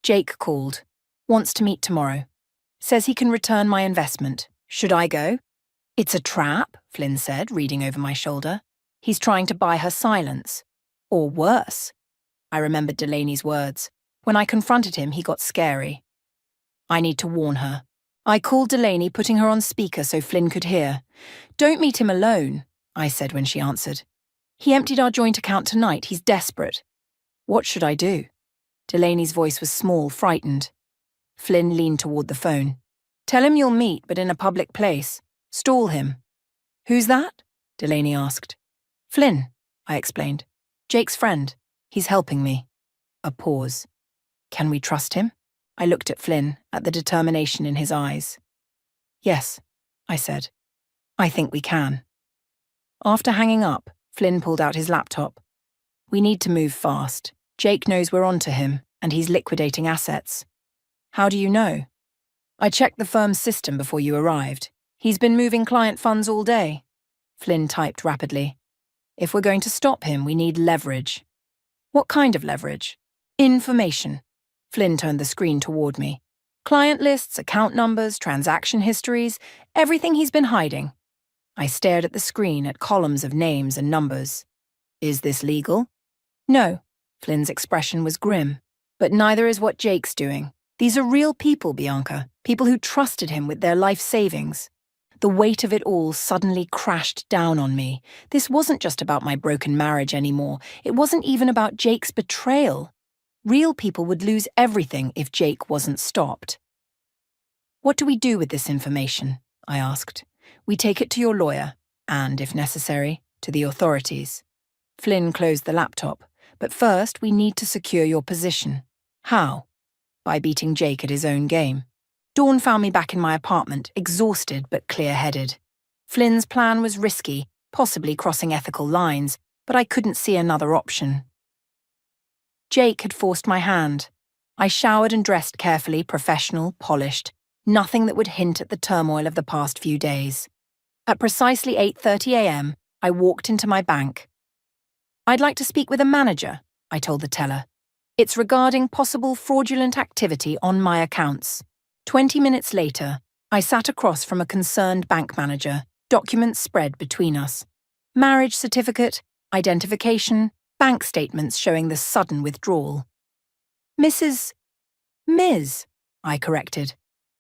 Jake called. Wants to meet tomorrow. Says he can return my investment. Should I go? It's a trap, Flynn said, reading over my shoulder. He's trying to buy her silence. Or worse. I remembered Delaney's words. When I confronted him, he got scary. I need to warn her. I called Delaney, putting her on speaker so Flynn could hear. Don't meet him alone, I said when she answered. He emptied our joint account tonight. He's desperate. What should I do? Delaney's voice was small, frightened. Flynn leaned toward the phone. Tell him you'll meet, but in a public place. Stall him. Who's that? Delaney asked. Flynn, I explained. Jake's friend. He's helping me. A pause. Can we trust him? I looked at Flynn, at the determination in his eyes. Yes, I said. I think we can. After hanging up, Flynn pulled out his laptop. We need to move fast. Jake knows we're onto him, and he's liquidating assets. How do you know? I checked the firm's system before you arrived. He's been moving client funds all day. Flynn typed rapidly. If we're going to stop him, we need leverage. What kind of leverage? Information. Flynn turned the screen toward me. Client lists, account numbers, transaction histories, everything he's been hiding. I stared at the screen at columns of names and numbers. Is this legal? No. Flynn's expression was grim. But neither is what Jake's doing. These are real people, Bianca. People who trusted him with their life savings. The weight of it all suddenly crashed down on me. This wasn't just about my broken marriage anymore. It wasn't even about Jake's betrayal. Real people would lose everything if Jake wasn't stopped. What do we do with this information? I asked. We take it to your lawyer, and, if necessary, to the authorities. Flynn closed the laptop. But first, we need to secure your position. How? By beating Jake at his own game. Dawn found me back in my apartment, exhausted but clear-headed. Flynn's plan was risky, possibly crossing ethical lines, but I couldn't see another option. Jake had forced my hand. I showered and dressed carefully, professional, polished, nothing that would hint at the turmoil of the past few days. At precisely 8:30 a.m., I walked into my bank. I'd like to speak with a manager, I told the teller. It's regarding possible fraudulent activity on my accounts. 20 minutes later, I sat across from a concerned bank manager, documents spread between us. Marriage certificate, identification, bank statements showing the sudden withdrawal. Ms., I corrected.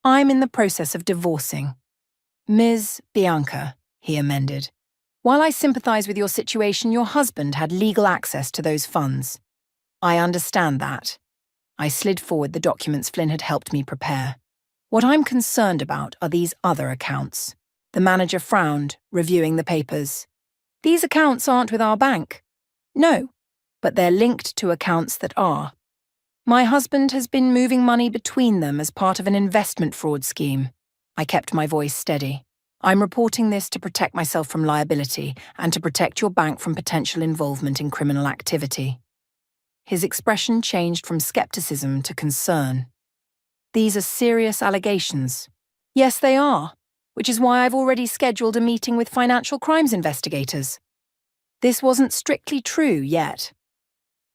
I'm in the process of divorcing. Ms. Bianca, he amended. While I sympathize with your situation, your husband had legal access to those funds. I understand that. I slid forward the documents Flynn had helped me prepare. What I'm concerned about are these other accounts. The manager frowned, reviewing the papers. These accounts aren't with our bank. No, but they're linked to accounts that are. My husband has been moving money between them as part of an investment fraud scheme. I kept my voice steady. I'm reporting this to protect myself from liability and to protect your bank from potential involvement in criminal activity. His expression changed from skepticism to concern. These are serious allegations. Yes, they are, which is why I've already scheduled a meeting with financial crimes investigators. This wasn't strictly true yet.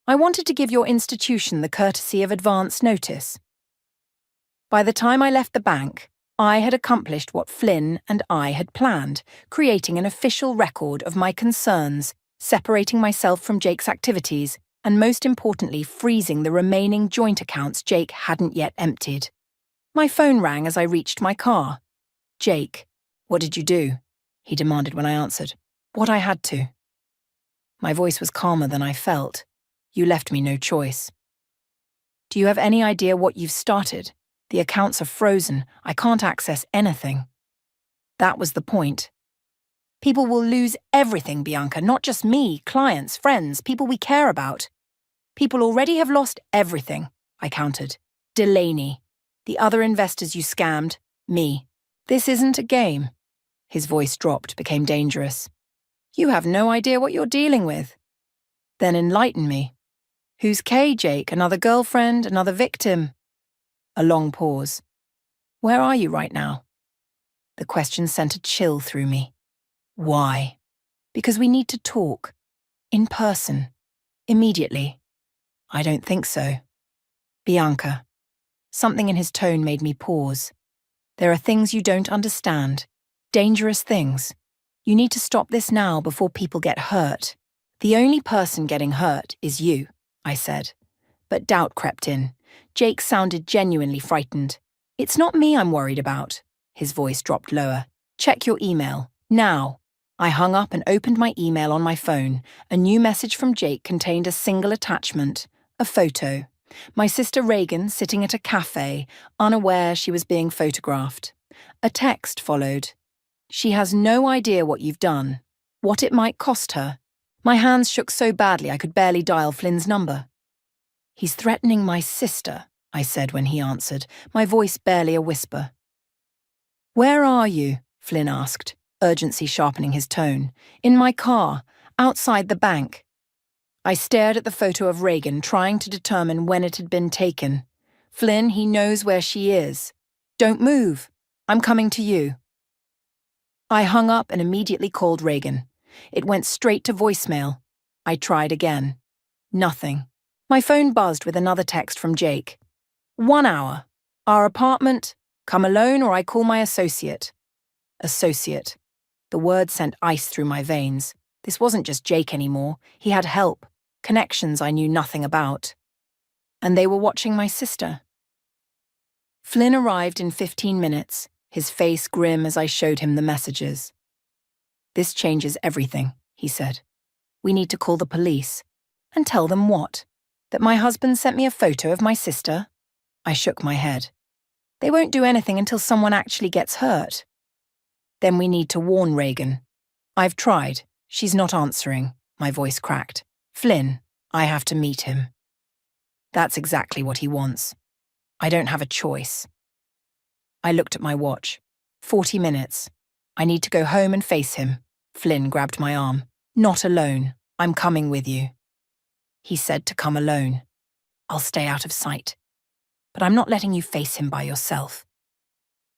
I wanted to give your institution the courtesy of advance notice. By the time I left the bank, I had accomplished what Flynn and I had planned, creating an official record of my concerns, separating myself from Jake's activities, and most importantly, freezing the remaining joint accounts Jake hadn't yet emptied. My phone rang as I reached my car. "Jake, what did you do?" he demanded when I answered. "What I had to." My voice was calmer than I felt. "You left me no choice." "Do you have any idea what you've started? The accounts are frozen. I can't access anything." That was the point. "People will lose everything, Bianca, not just me, clients, friends, people we care about. People already have lost everything," I countered. "Delaney, the other investors you scammed, me. This isn't a game." His voice dropped, became dangerous. "You have no idea what you're dealing with." "Then enlighten me. Who's Kay, Jake? Another girlfriend? Another victim?" A long pause. "Where are you right now?" The question sent a chill through me. "Why?" "Because we need to talk. In person. Immediately." "I don't think so." "Bianca." Something in his tone made me pause. "There are things you don't understand. Dangerous things. You need to stop this now before people get hurt." "The only person getting hurt is you," I said. But doubt crept in. Jake sounded genuinely frightened. "It's not me I'm worried about." His voice dropped lower. "Check your email. Now." I hung up and opened my email on my phone. A new message from Jake contained a single attachment, a photo. My sister Reagan sitting at a cafe, unaware she was being photographed. A text followed. "She has no idea what you've done, what it might cost her." My hands shook so badly I could barely dial Flynn's number. "He's threatening my sister," I said when he answered, my voice barely a whisper. "Where are you?" Flynn asked, urgency sharpening his tone. "In my car, outside the bank." I stared at the photo of Reagan, trying to determine when it had been taken. "Flynn, he knows where she is. Don't move. I'm coming to you." I hung up and immediately called Reagan. It went straight to voicemail. I tried again. Nothing. My phone buzzed with another text from Jake. 1 hour. Our apartment. Come alone or I call my associate. Associate. The word sent ice through my veins. This wasn't just Jake anymore. He had help. Connections I knew nothing about. And they were watching my sister. Flynn arrived in 15 minutes, his face grim as I showed him the messages. "This changes everything," he said. "We need to call the police." "And tell them what? That my husband sent me a photo of my sister?" I shook my head. "They won't do anything until someone actually gets hurt." "Then we need to warn Reagan." "I've tried. She's not answering." My voice cracked. "Flynn, I have to meet him." That's exactly what he wants. I don't have a choice. I looked at my watch. 40 minutes. I need to go home and face him. Flynn grabbed my arm. "Not alone. I'm coming with you." He said to come alone. "I'll stay out of sight. But I'm not letting you face him by yourself."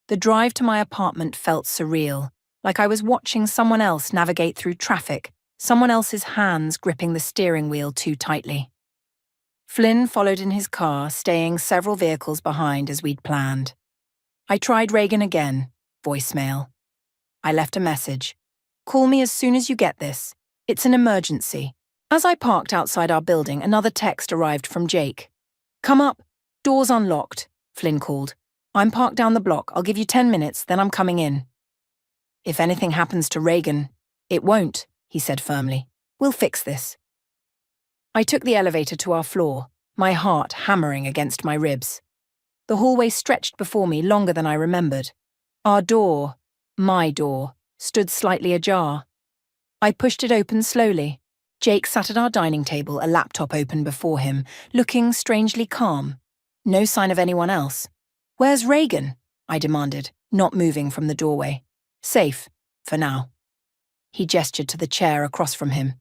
The drive to my apartment felt surreal, like I was watching someone else navigate through traffic, someone else's hands gripping the steering wheel too tightly. Flynn followed in his car, staying several vehicles behind as we'd planned. I tried Reagan again. Voicemail. I left a message. "Call me as soon as you get this. It's an emergency." As I parked outside our building, another text arrived from Jake. "Come up. Door's unlocked," Flynn called. "I'm parked down the block. I'll give you 10 minutes, then I'm coming in." "If anything happens to Reagan," "It won't," he said firmly. "We'll fix this." I took the elevator to our floor, my heart hammering against my ribs. The hallway stretched before me longer than I remembered. Our door, my door, stood slightly ajar. I pushed it open slowly. Jake sat at our dining table, a laptop open before him, looking strangely calm. No sign of anyone else. "Where's Reagan?" I demanded, not moving from the doorway. "Safe, for now." He gestured to the chair across from him.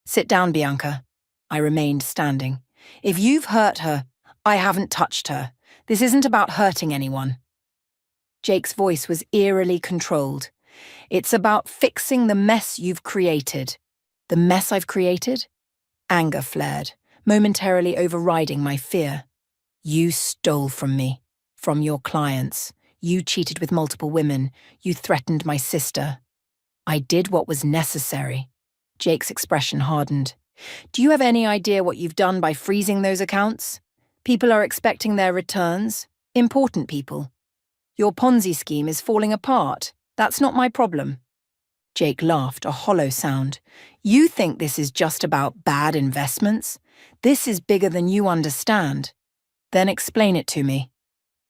"Sit down, Bianca." I remained standing. "If you've hurt her, I haven't touched her. This isn't about hurting anyone." Jake's voice was eerily controlled. "It's about fixing the mess you've created." "The mess I've created?" Anger flared, momentarily overriding my fear. "You stole from me, from your clients. You cheated with multiple women. You threatened my sister. I did what was necessary. Jake's expression hardened. Do you have any idea what you've done by freezing those accounts? People are expecting their returns. Important people. Your Ponzi scheme is falling apart. That's not my problem. Jake laughed, a hollow sound. You think this is just about bad investments? This is bigger than you understand. Then explain it to me.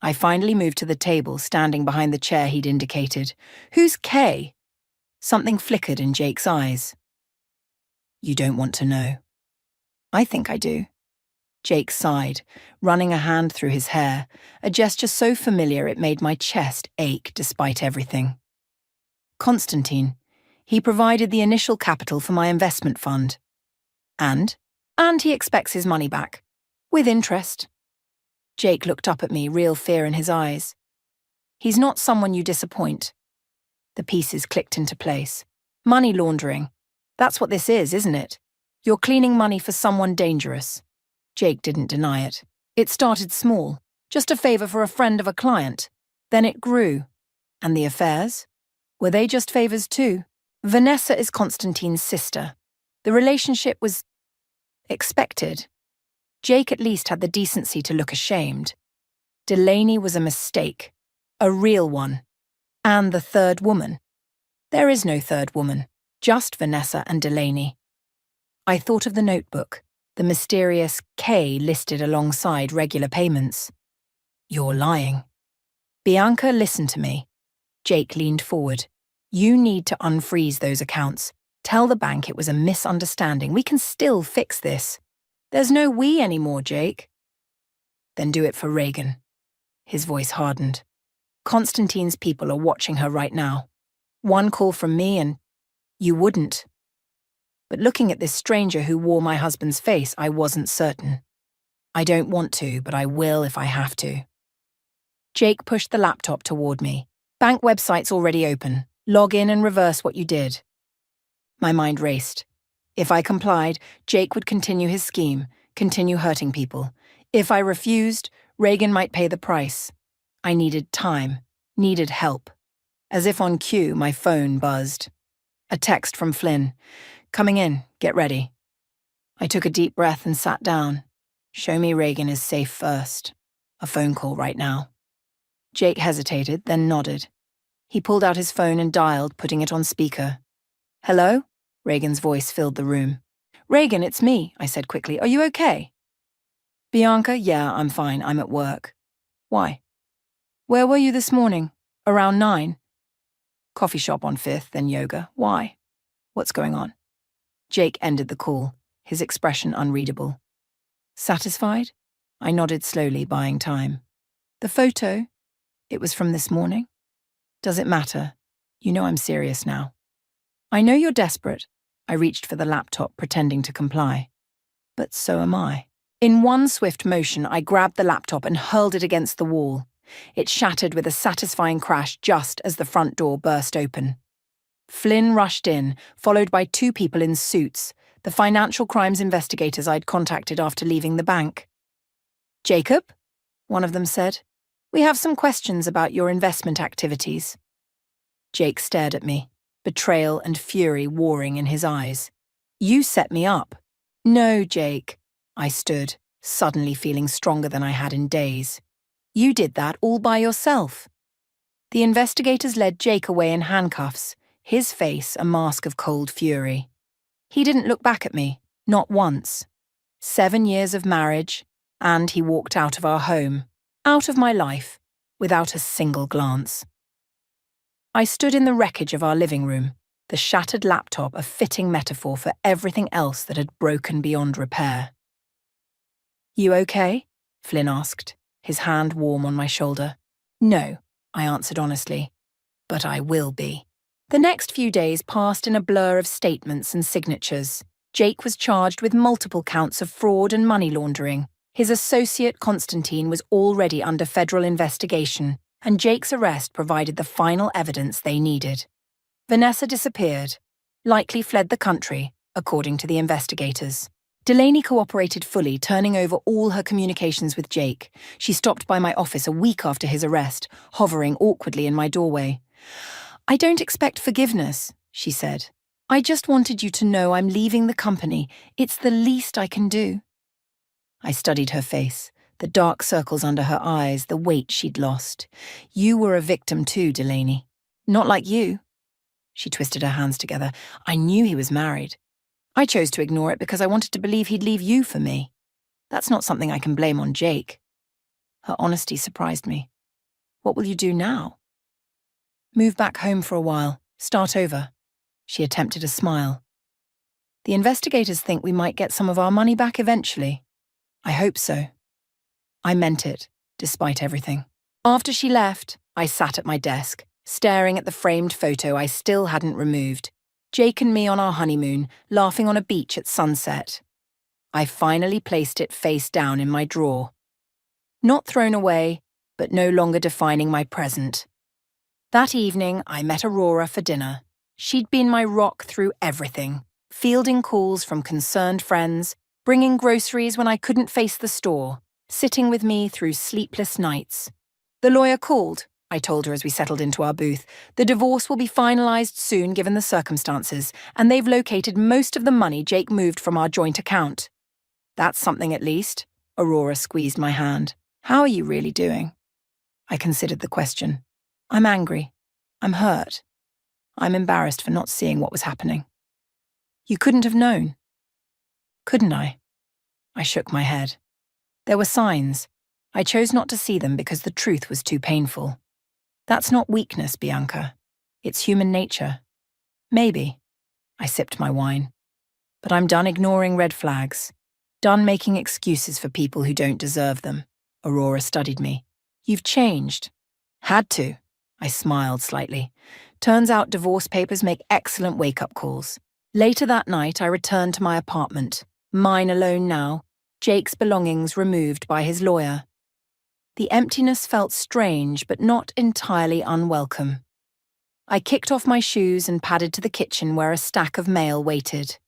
I finally moved to the table, standing behind the chair he'd indicated. Who's Kay? Something flickered in Jake's eyes. You don't want to know. I think I do. Jake sighed, running a hand through his hair, a gesture so familiar it made my chest ache despite everything. Constantine. He provided the initial capital for my investment fund. And he expects his money back. With interest. Jake looked up at me, real fear in his eyes. He's not someone you disappoint. The pieces clicked into place. Money laundering. That's what this is, isn't it? You're cleaning money for someone dangerous. Jake didn't deny it. It started small, just a favor for a friend of a client. Then it grew. And the affairs? Were they just favors too? Vanessa is Constantine's sister. The relationship was expected. Jake at least had the decency to look ashamed. Delaney was a mistake. A real one. And the third woman. There is no third woman. Just Vanessa and Delaney. I thought of the notebook, the mysterious K listed alongside regular payments. You're lying. Bianca, listen to me. Jake leaned forward. You need to unfreeze those accounts. Tell the bank it was a misunderstanding. We can still fix this. There's no we anymore, Jake. Then do it for Reagan. His voice hardened. Constantine's people are watching her right now. One call from me and you wouldn't. But looking at this stranger who wore my husband's face, I wasn't certain. I don't want to, but I will if I have to. Jake pushed the laptop toward me. Bank website's already open. Log in and reverse what you did. My mind raced. If I complied, Jake would continue his scheme, continue hurting people. If I refused, Reagan might pay the price. I needed time, needed help. As if on cue, my phone buzzed. A text from Flynn. Coming in, get ready. I took a deep breath and sat down. Show me Reagan is safe first. A phone call right now. Jake hesitated, then nodded. He pulled out his phone and dialed, putting it on speaker. Hello? Reagan's voice filled the room. Reagan, it's me, I said quickly. Are you okay? Bianca, yeah, I'm fine. I'm at work. Why? Where were you this morning? Around 9. Coffee shop on 5th, then yoga. Why? What's going on? Jake ended the call, his expression unreadable. Satisfied? I nodded slowly, buying time. The photo? It was from this morning? Does it matter? You know I'm serious now. I know you're desperate. I reached for the laptop, pretending to comply. But so am I. In one swift motion, I grabbed the laptop and hurled it against the wall. It shattered with a satisfying crash just as the front door burst open. Flynn rushed in, followed by 2 people in suits, the financial crimes investigators I'd contacted after leaving the bank. Jacob, one of them said, we have some questions about your investment activities. Jake stared at me, betrayal and fury warring in his eyes. You set me up. No, Jake. I stood, suddenly feeling stronger than I had in days. You did that all by yourself. The investigators led Jake away in handcuffs, his face a mask of cold fury. He didn't look back at me, not once. 7 years of marriage, and he walked out of our home, out of my life, without a single glance. I stood in the wreckage of our living room, the shattered laptop a fitting metaphor for everything else that had broken beyond repair. You okay? Flynn asked, his hand warm on my shoulder. No, I answered honestly, but I will be. The next few days passed in a blur of statements and signatures. Jake was charged with multiple counts of fraud and money laundering. His associate Constantine was already under federal investigation, and Jake's arrest provided the final evidence they needed. Vanessa disappeared, likely fled the country, according to the investigators. Delaney cooperated fully, turning over all her communications with Jake. She stopped by my office a week after his arrest, hovering awkwardly in my doorway. "I don't expect forgiveness," she said. "I just wanted you to know I'm leaving the company. It's the least I can do." I studied her face, the dark circles under her eyes, the weight she'd lost. "You were a victim too, Delaney. Not like you." She twisted her hands together. "I knew he was married. I chose to ignore it because I wanted to believe he'd leave you for me. That's not something I can blame on Jake." Her honesty surprised me. "What will you do now?" "Move back home for a while. Start over." She attempted a smile. "The investigators think we might get some of our money back eventually. I hope so." I meant it, despite everything. After she left, I sat at my desk, staring at the framed photo I still hadn't removed. Jake and me on our honeymoon, laughing on a beach at sunset. I finally placed it face down in my drawer. Not thrown away, but no longer defining my present. That evening, I met Aurora for dinner. She'd been my rock through everything, fielding calls from concerned friends, bringing groceries when I couldn't face the store, sitting with me through sleepless nights. "The lawyer called," I told her as we settled into our booth. "The divorce will be finalized soon given the circumstances, and they've located most of the money Jake moved from our joint account." "That's something at least." Aurora squeezed my hand. "How are you really doing?" I considered the question. "I'm angry. I'm hurt. I'm embarrassed for not seeing what was happening." "You couldn't have known." "Couldn't I?" I shook my head. There were signs. I chose not to see them because the truth was too painful. That's not weakness, Bianca. It's human nature. Maybe. I sipped my wine. But I'm done ignoring red flags. Done making excuses for people who don't deserve them. Aurora studied me. "You've changed." "Had to." I smiled slightly. Turns out divorce papers make excellent wake-up calls. Later that night, I returned to my apartment. Mine alone now. Jake's belongings removed by his lawyer. The emptiness felt strange, but not entirely unwelcome. I kicked off my shoes and padded to the kitchen where a stack of mail waited.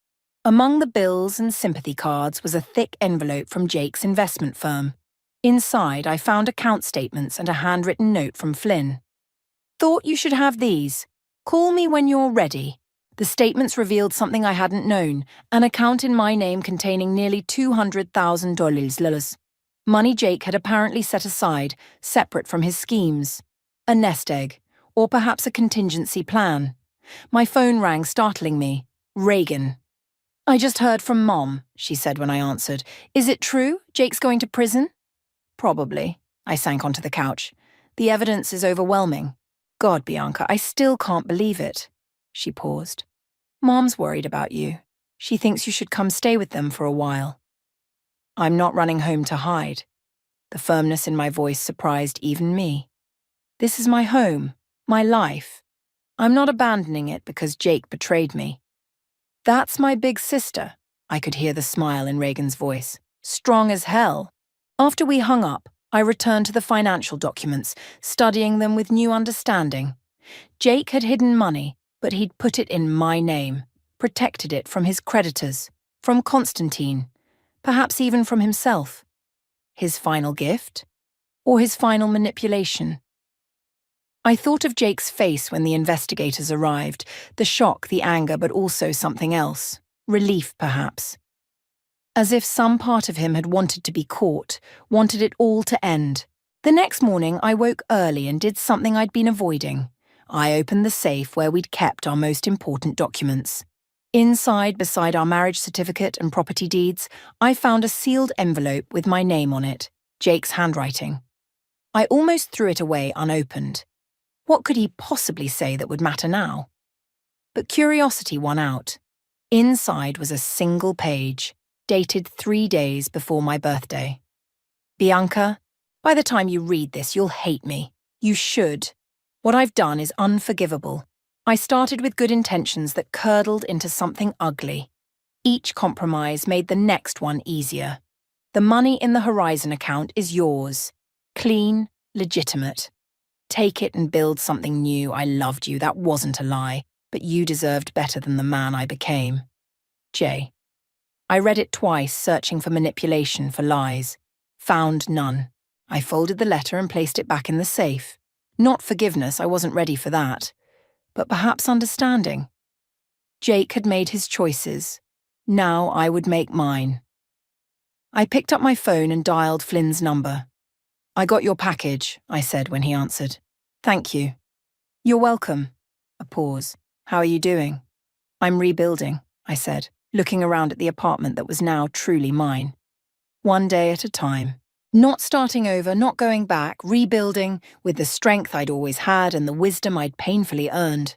Among the bills and sympathy cards was a thick envelope from Jake's investment firm. Inside, I found account statements and a handwritten note from Flynn. "Thought you should have these. Call me when you're ready." The statements revealed something I hadn't known, an account in my name containing nearly $200,000. Money Jake had apparently set aside, separate from his schemes. A nest egg, or perhaps a contingency plan. My phone rang, startling me. Reagan. "I just heard from Mom," she said when I answered. "Is it true? Jake's going to prison?" "Probably." I sank onto the couch. "The evidence is overwhelming." "God, Bianca, I still can't believe it." She paused. "Mom's worried about you. She thinks you should come stay with them for a while." "I'm not running home to hide." The firmness in my voice surprised even me. "This is my home, my life. I'm not abandoning it because Jake betrayed me." "That's my big sister." I could hear the smile in Reagan's voice. "Strong as hell." After we hung up, I returned to the financial documents, studying them with new understanding. Jake had hidden money, but he'd put it in my name, protected it from his creditors, from Constantine, perhaps even from himself. His final gift? Or his final manipulation? I thought of Jake's face when the investigators arrived, the shock, the anger, but also something else. Relief, perhaps. As if some part of him had wanted to be caught, wanted it all to end. The next morning, I woke early and did something I'd been avoiding. I opened the safe where we'd kept our most important documents. Inside, beside our marriage certificate and property deeds, I found a sealed envelope with my name on it, Jake's handwriting. I almost threw it away unopened. What could he possibly say that would matter now? But curiosity won out. Inside was a single page, dated 3 days before my birthday. "Bianca, by the time you read this, you'll hate me. You should. What I've done is unforgivable. I started with good intentions that curdled into something ugly. Each compromise made the next one easier. The money in the Horizon account is yours. Clean, legitimate. Take it and build something new. I loved you, that wasn't a lie, but you deserved better than the man I became. Jay." I read it twice, searching for manipulation, for lies. Found none. I folded the letter and placed it back in the safe. Not forgiveness, I wasn't ready for that. But perhaps understanding. Jake had made his choices. Now I would make mine. I picked up my phone and dialed Flynn's number. "I got your package," I said when he answered. "Thank you." "You're welcome." A pause. "How are you doing?" "I'm rebuilding," I said, looking around at the apartment that was now truly mine. One day at a time. Not starting over, not going back, rebuilding with the strength I'd always had and the wisdom I'd painfully earned.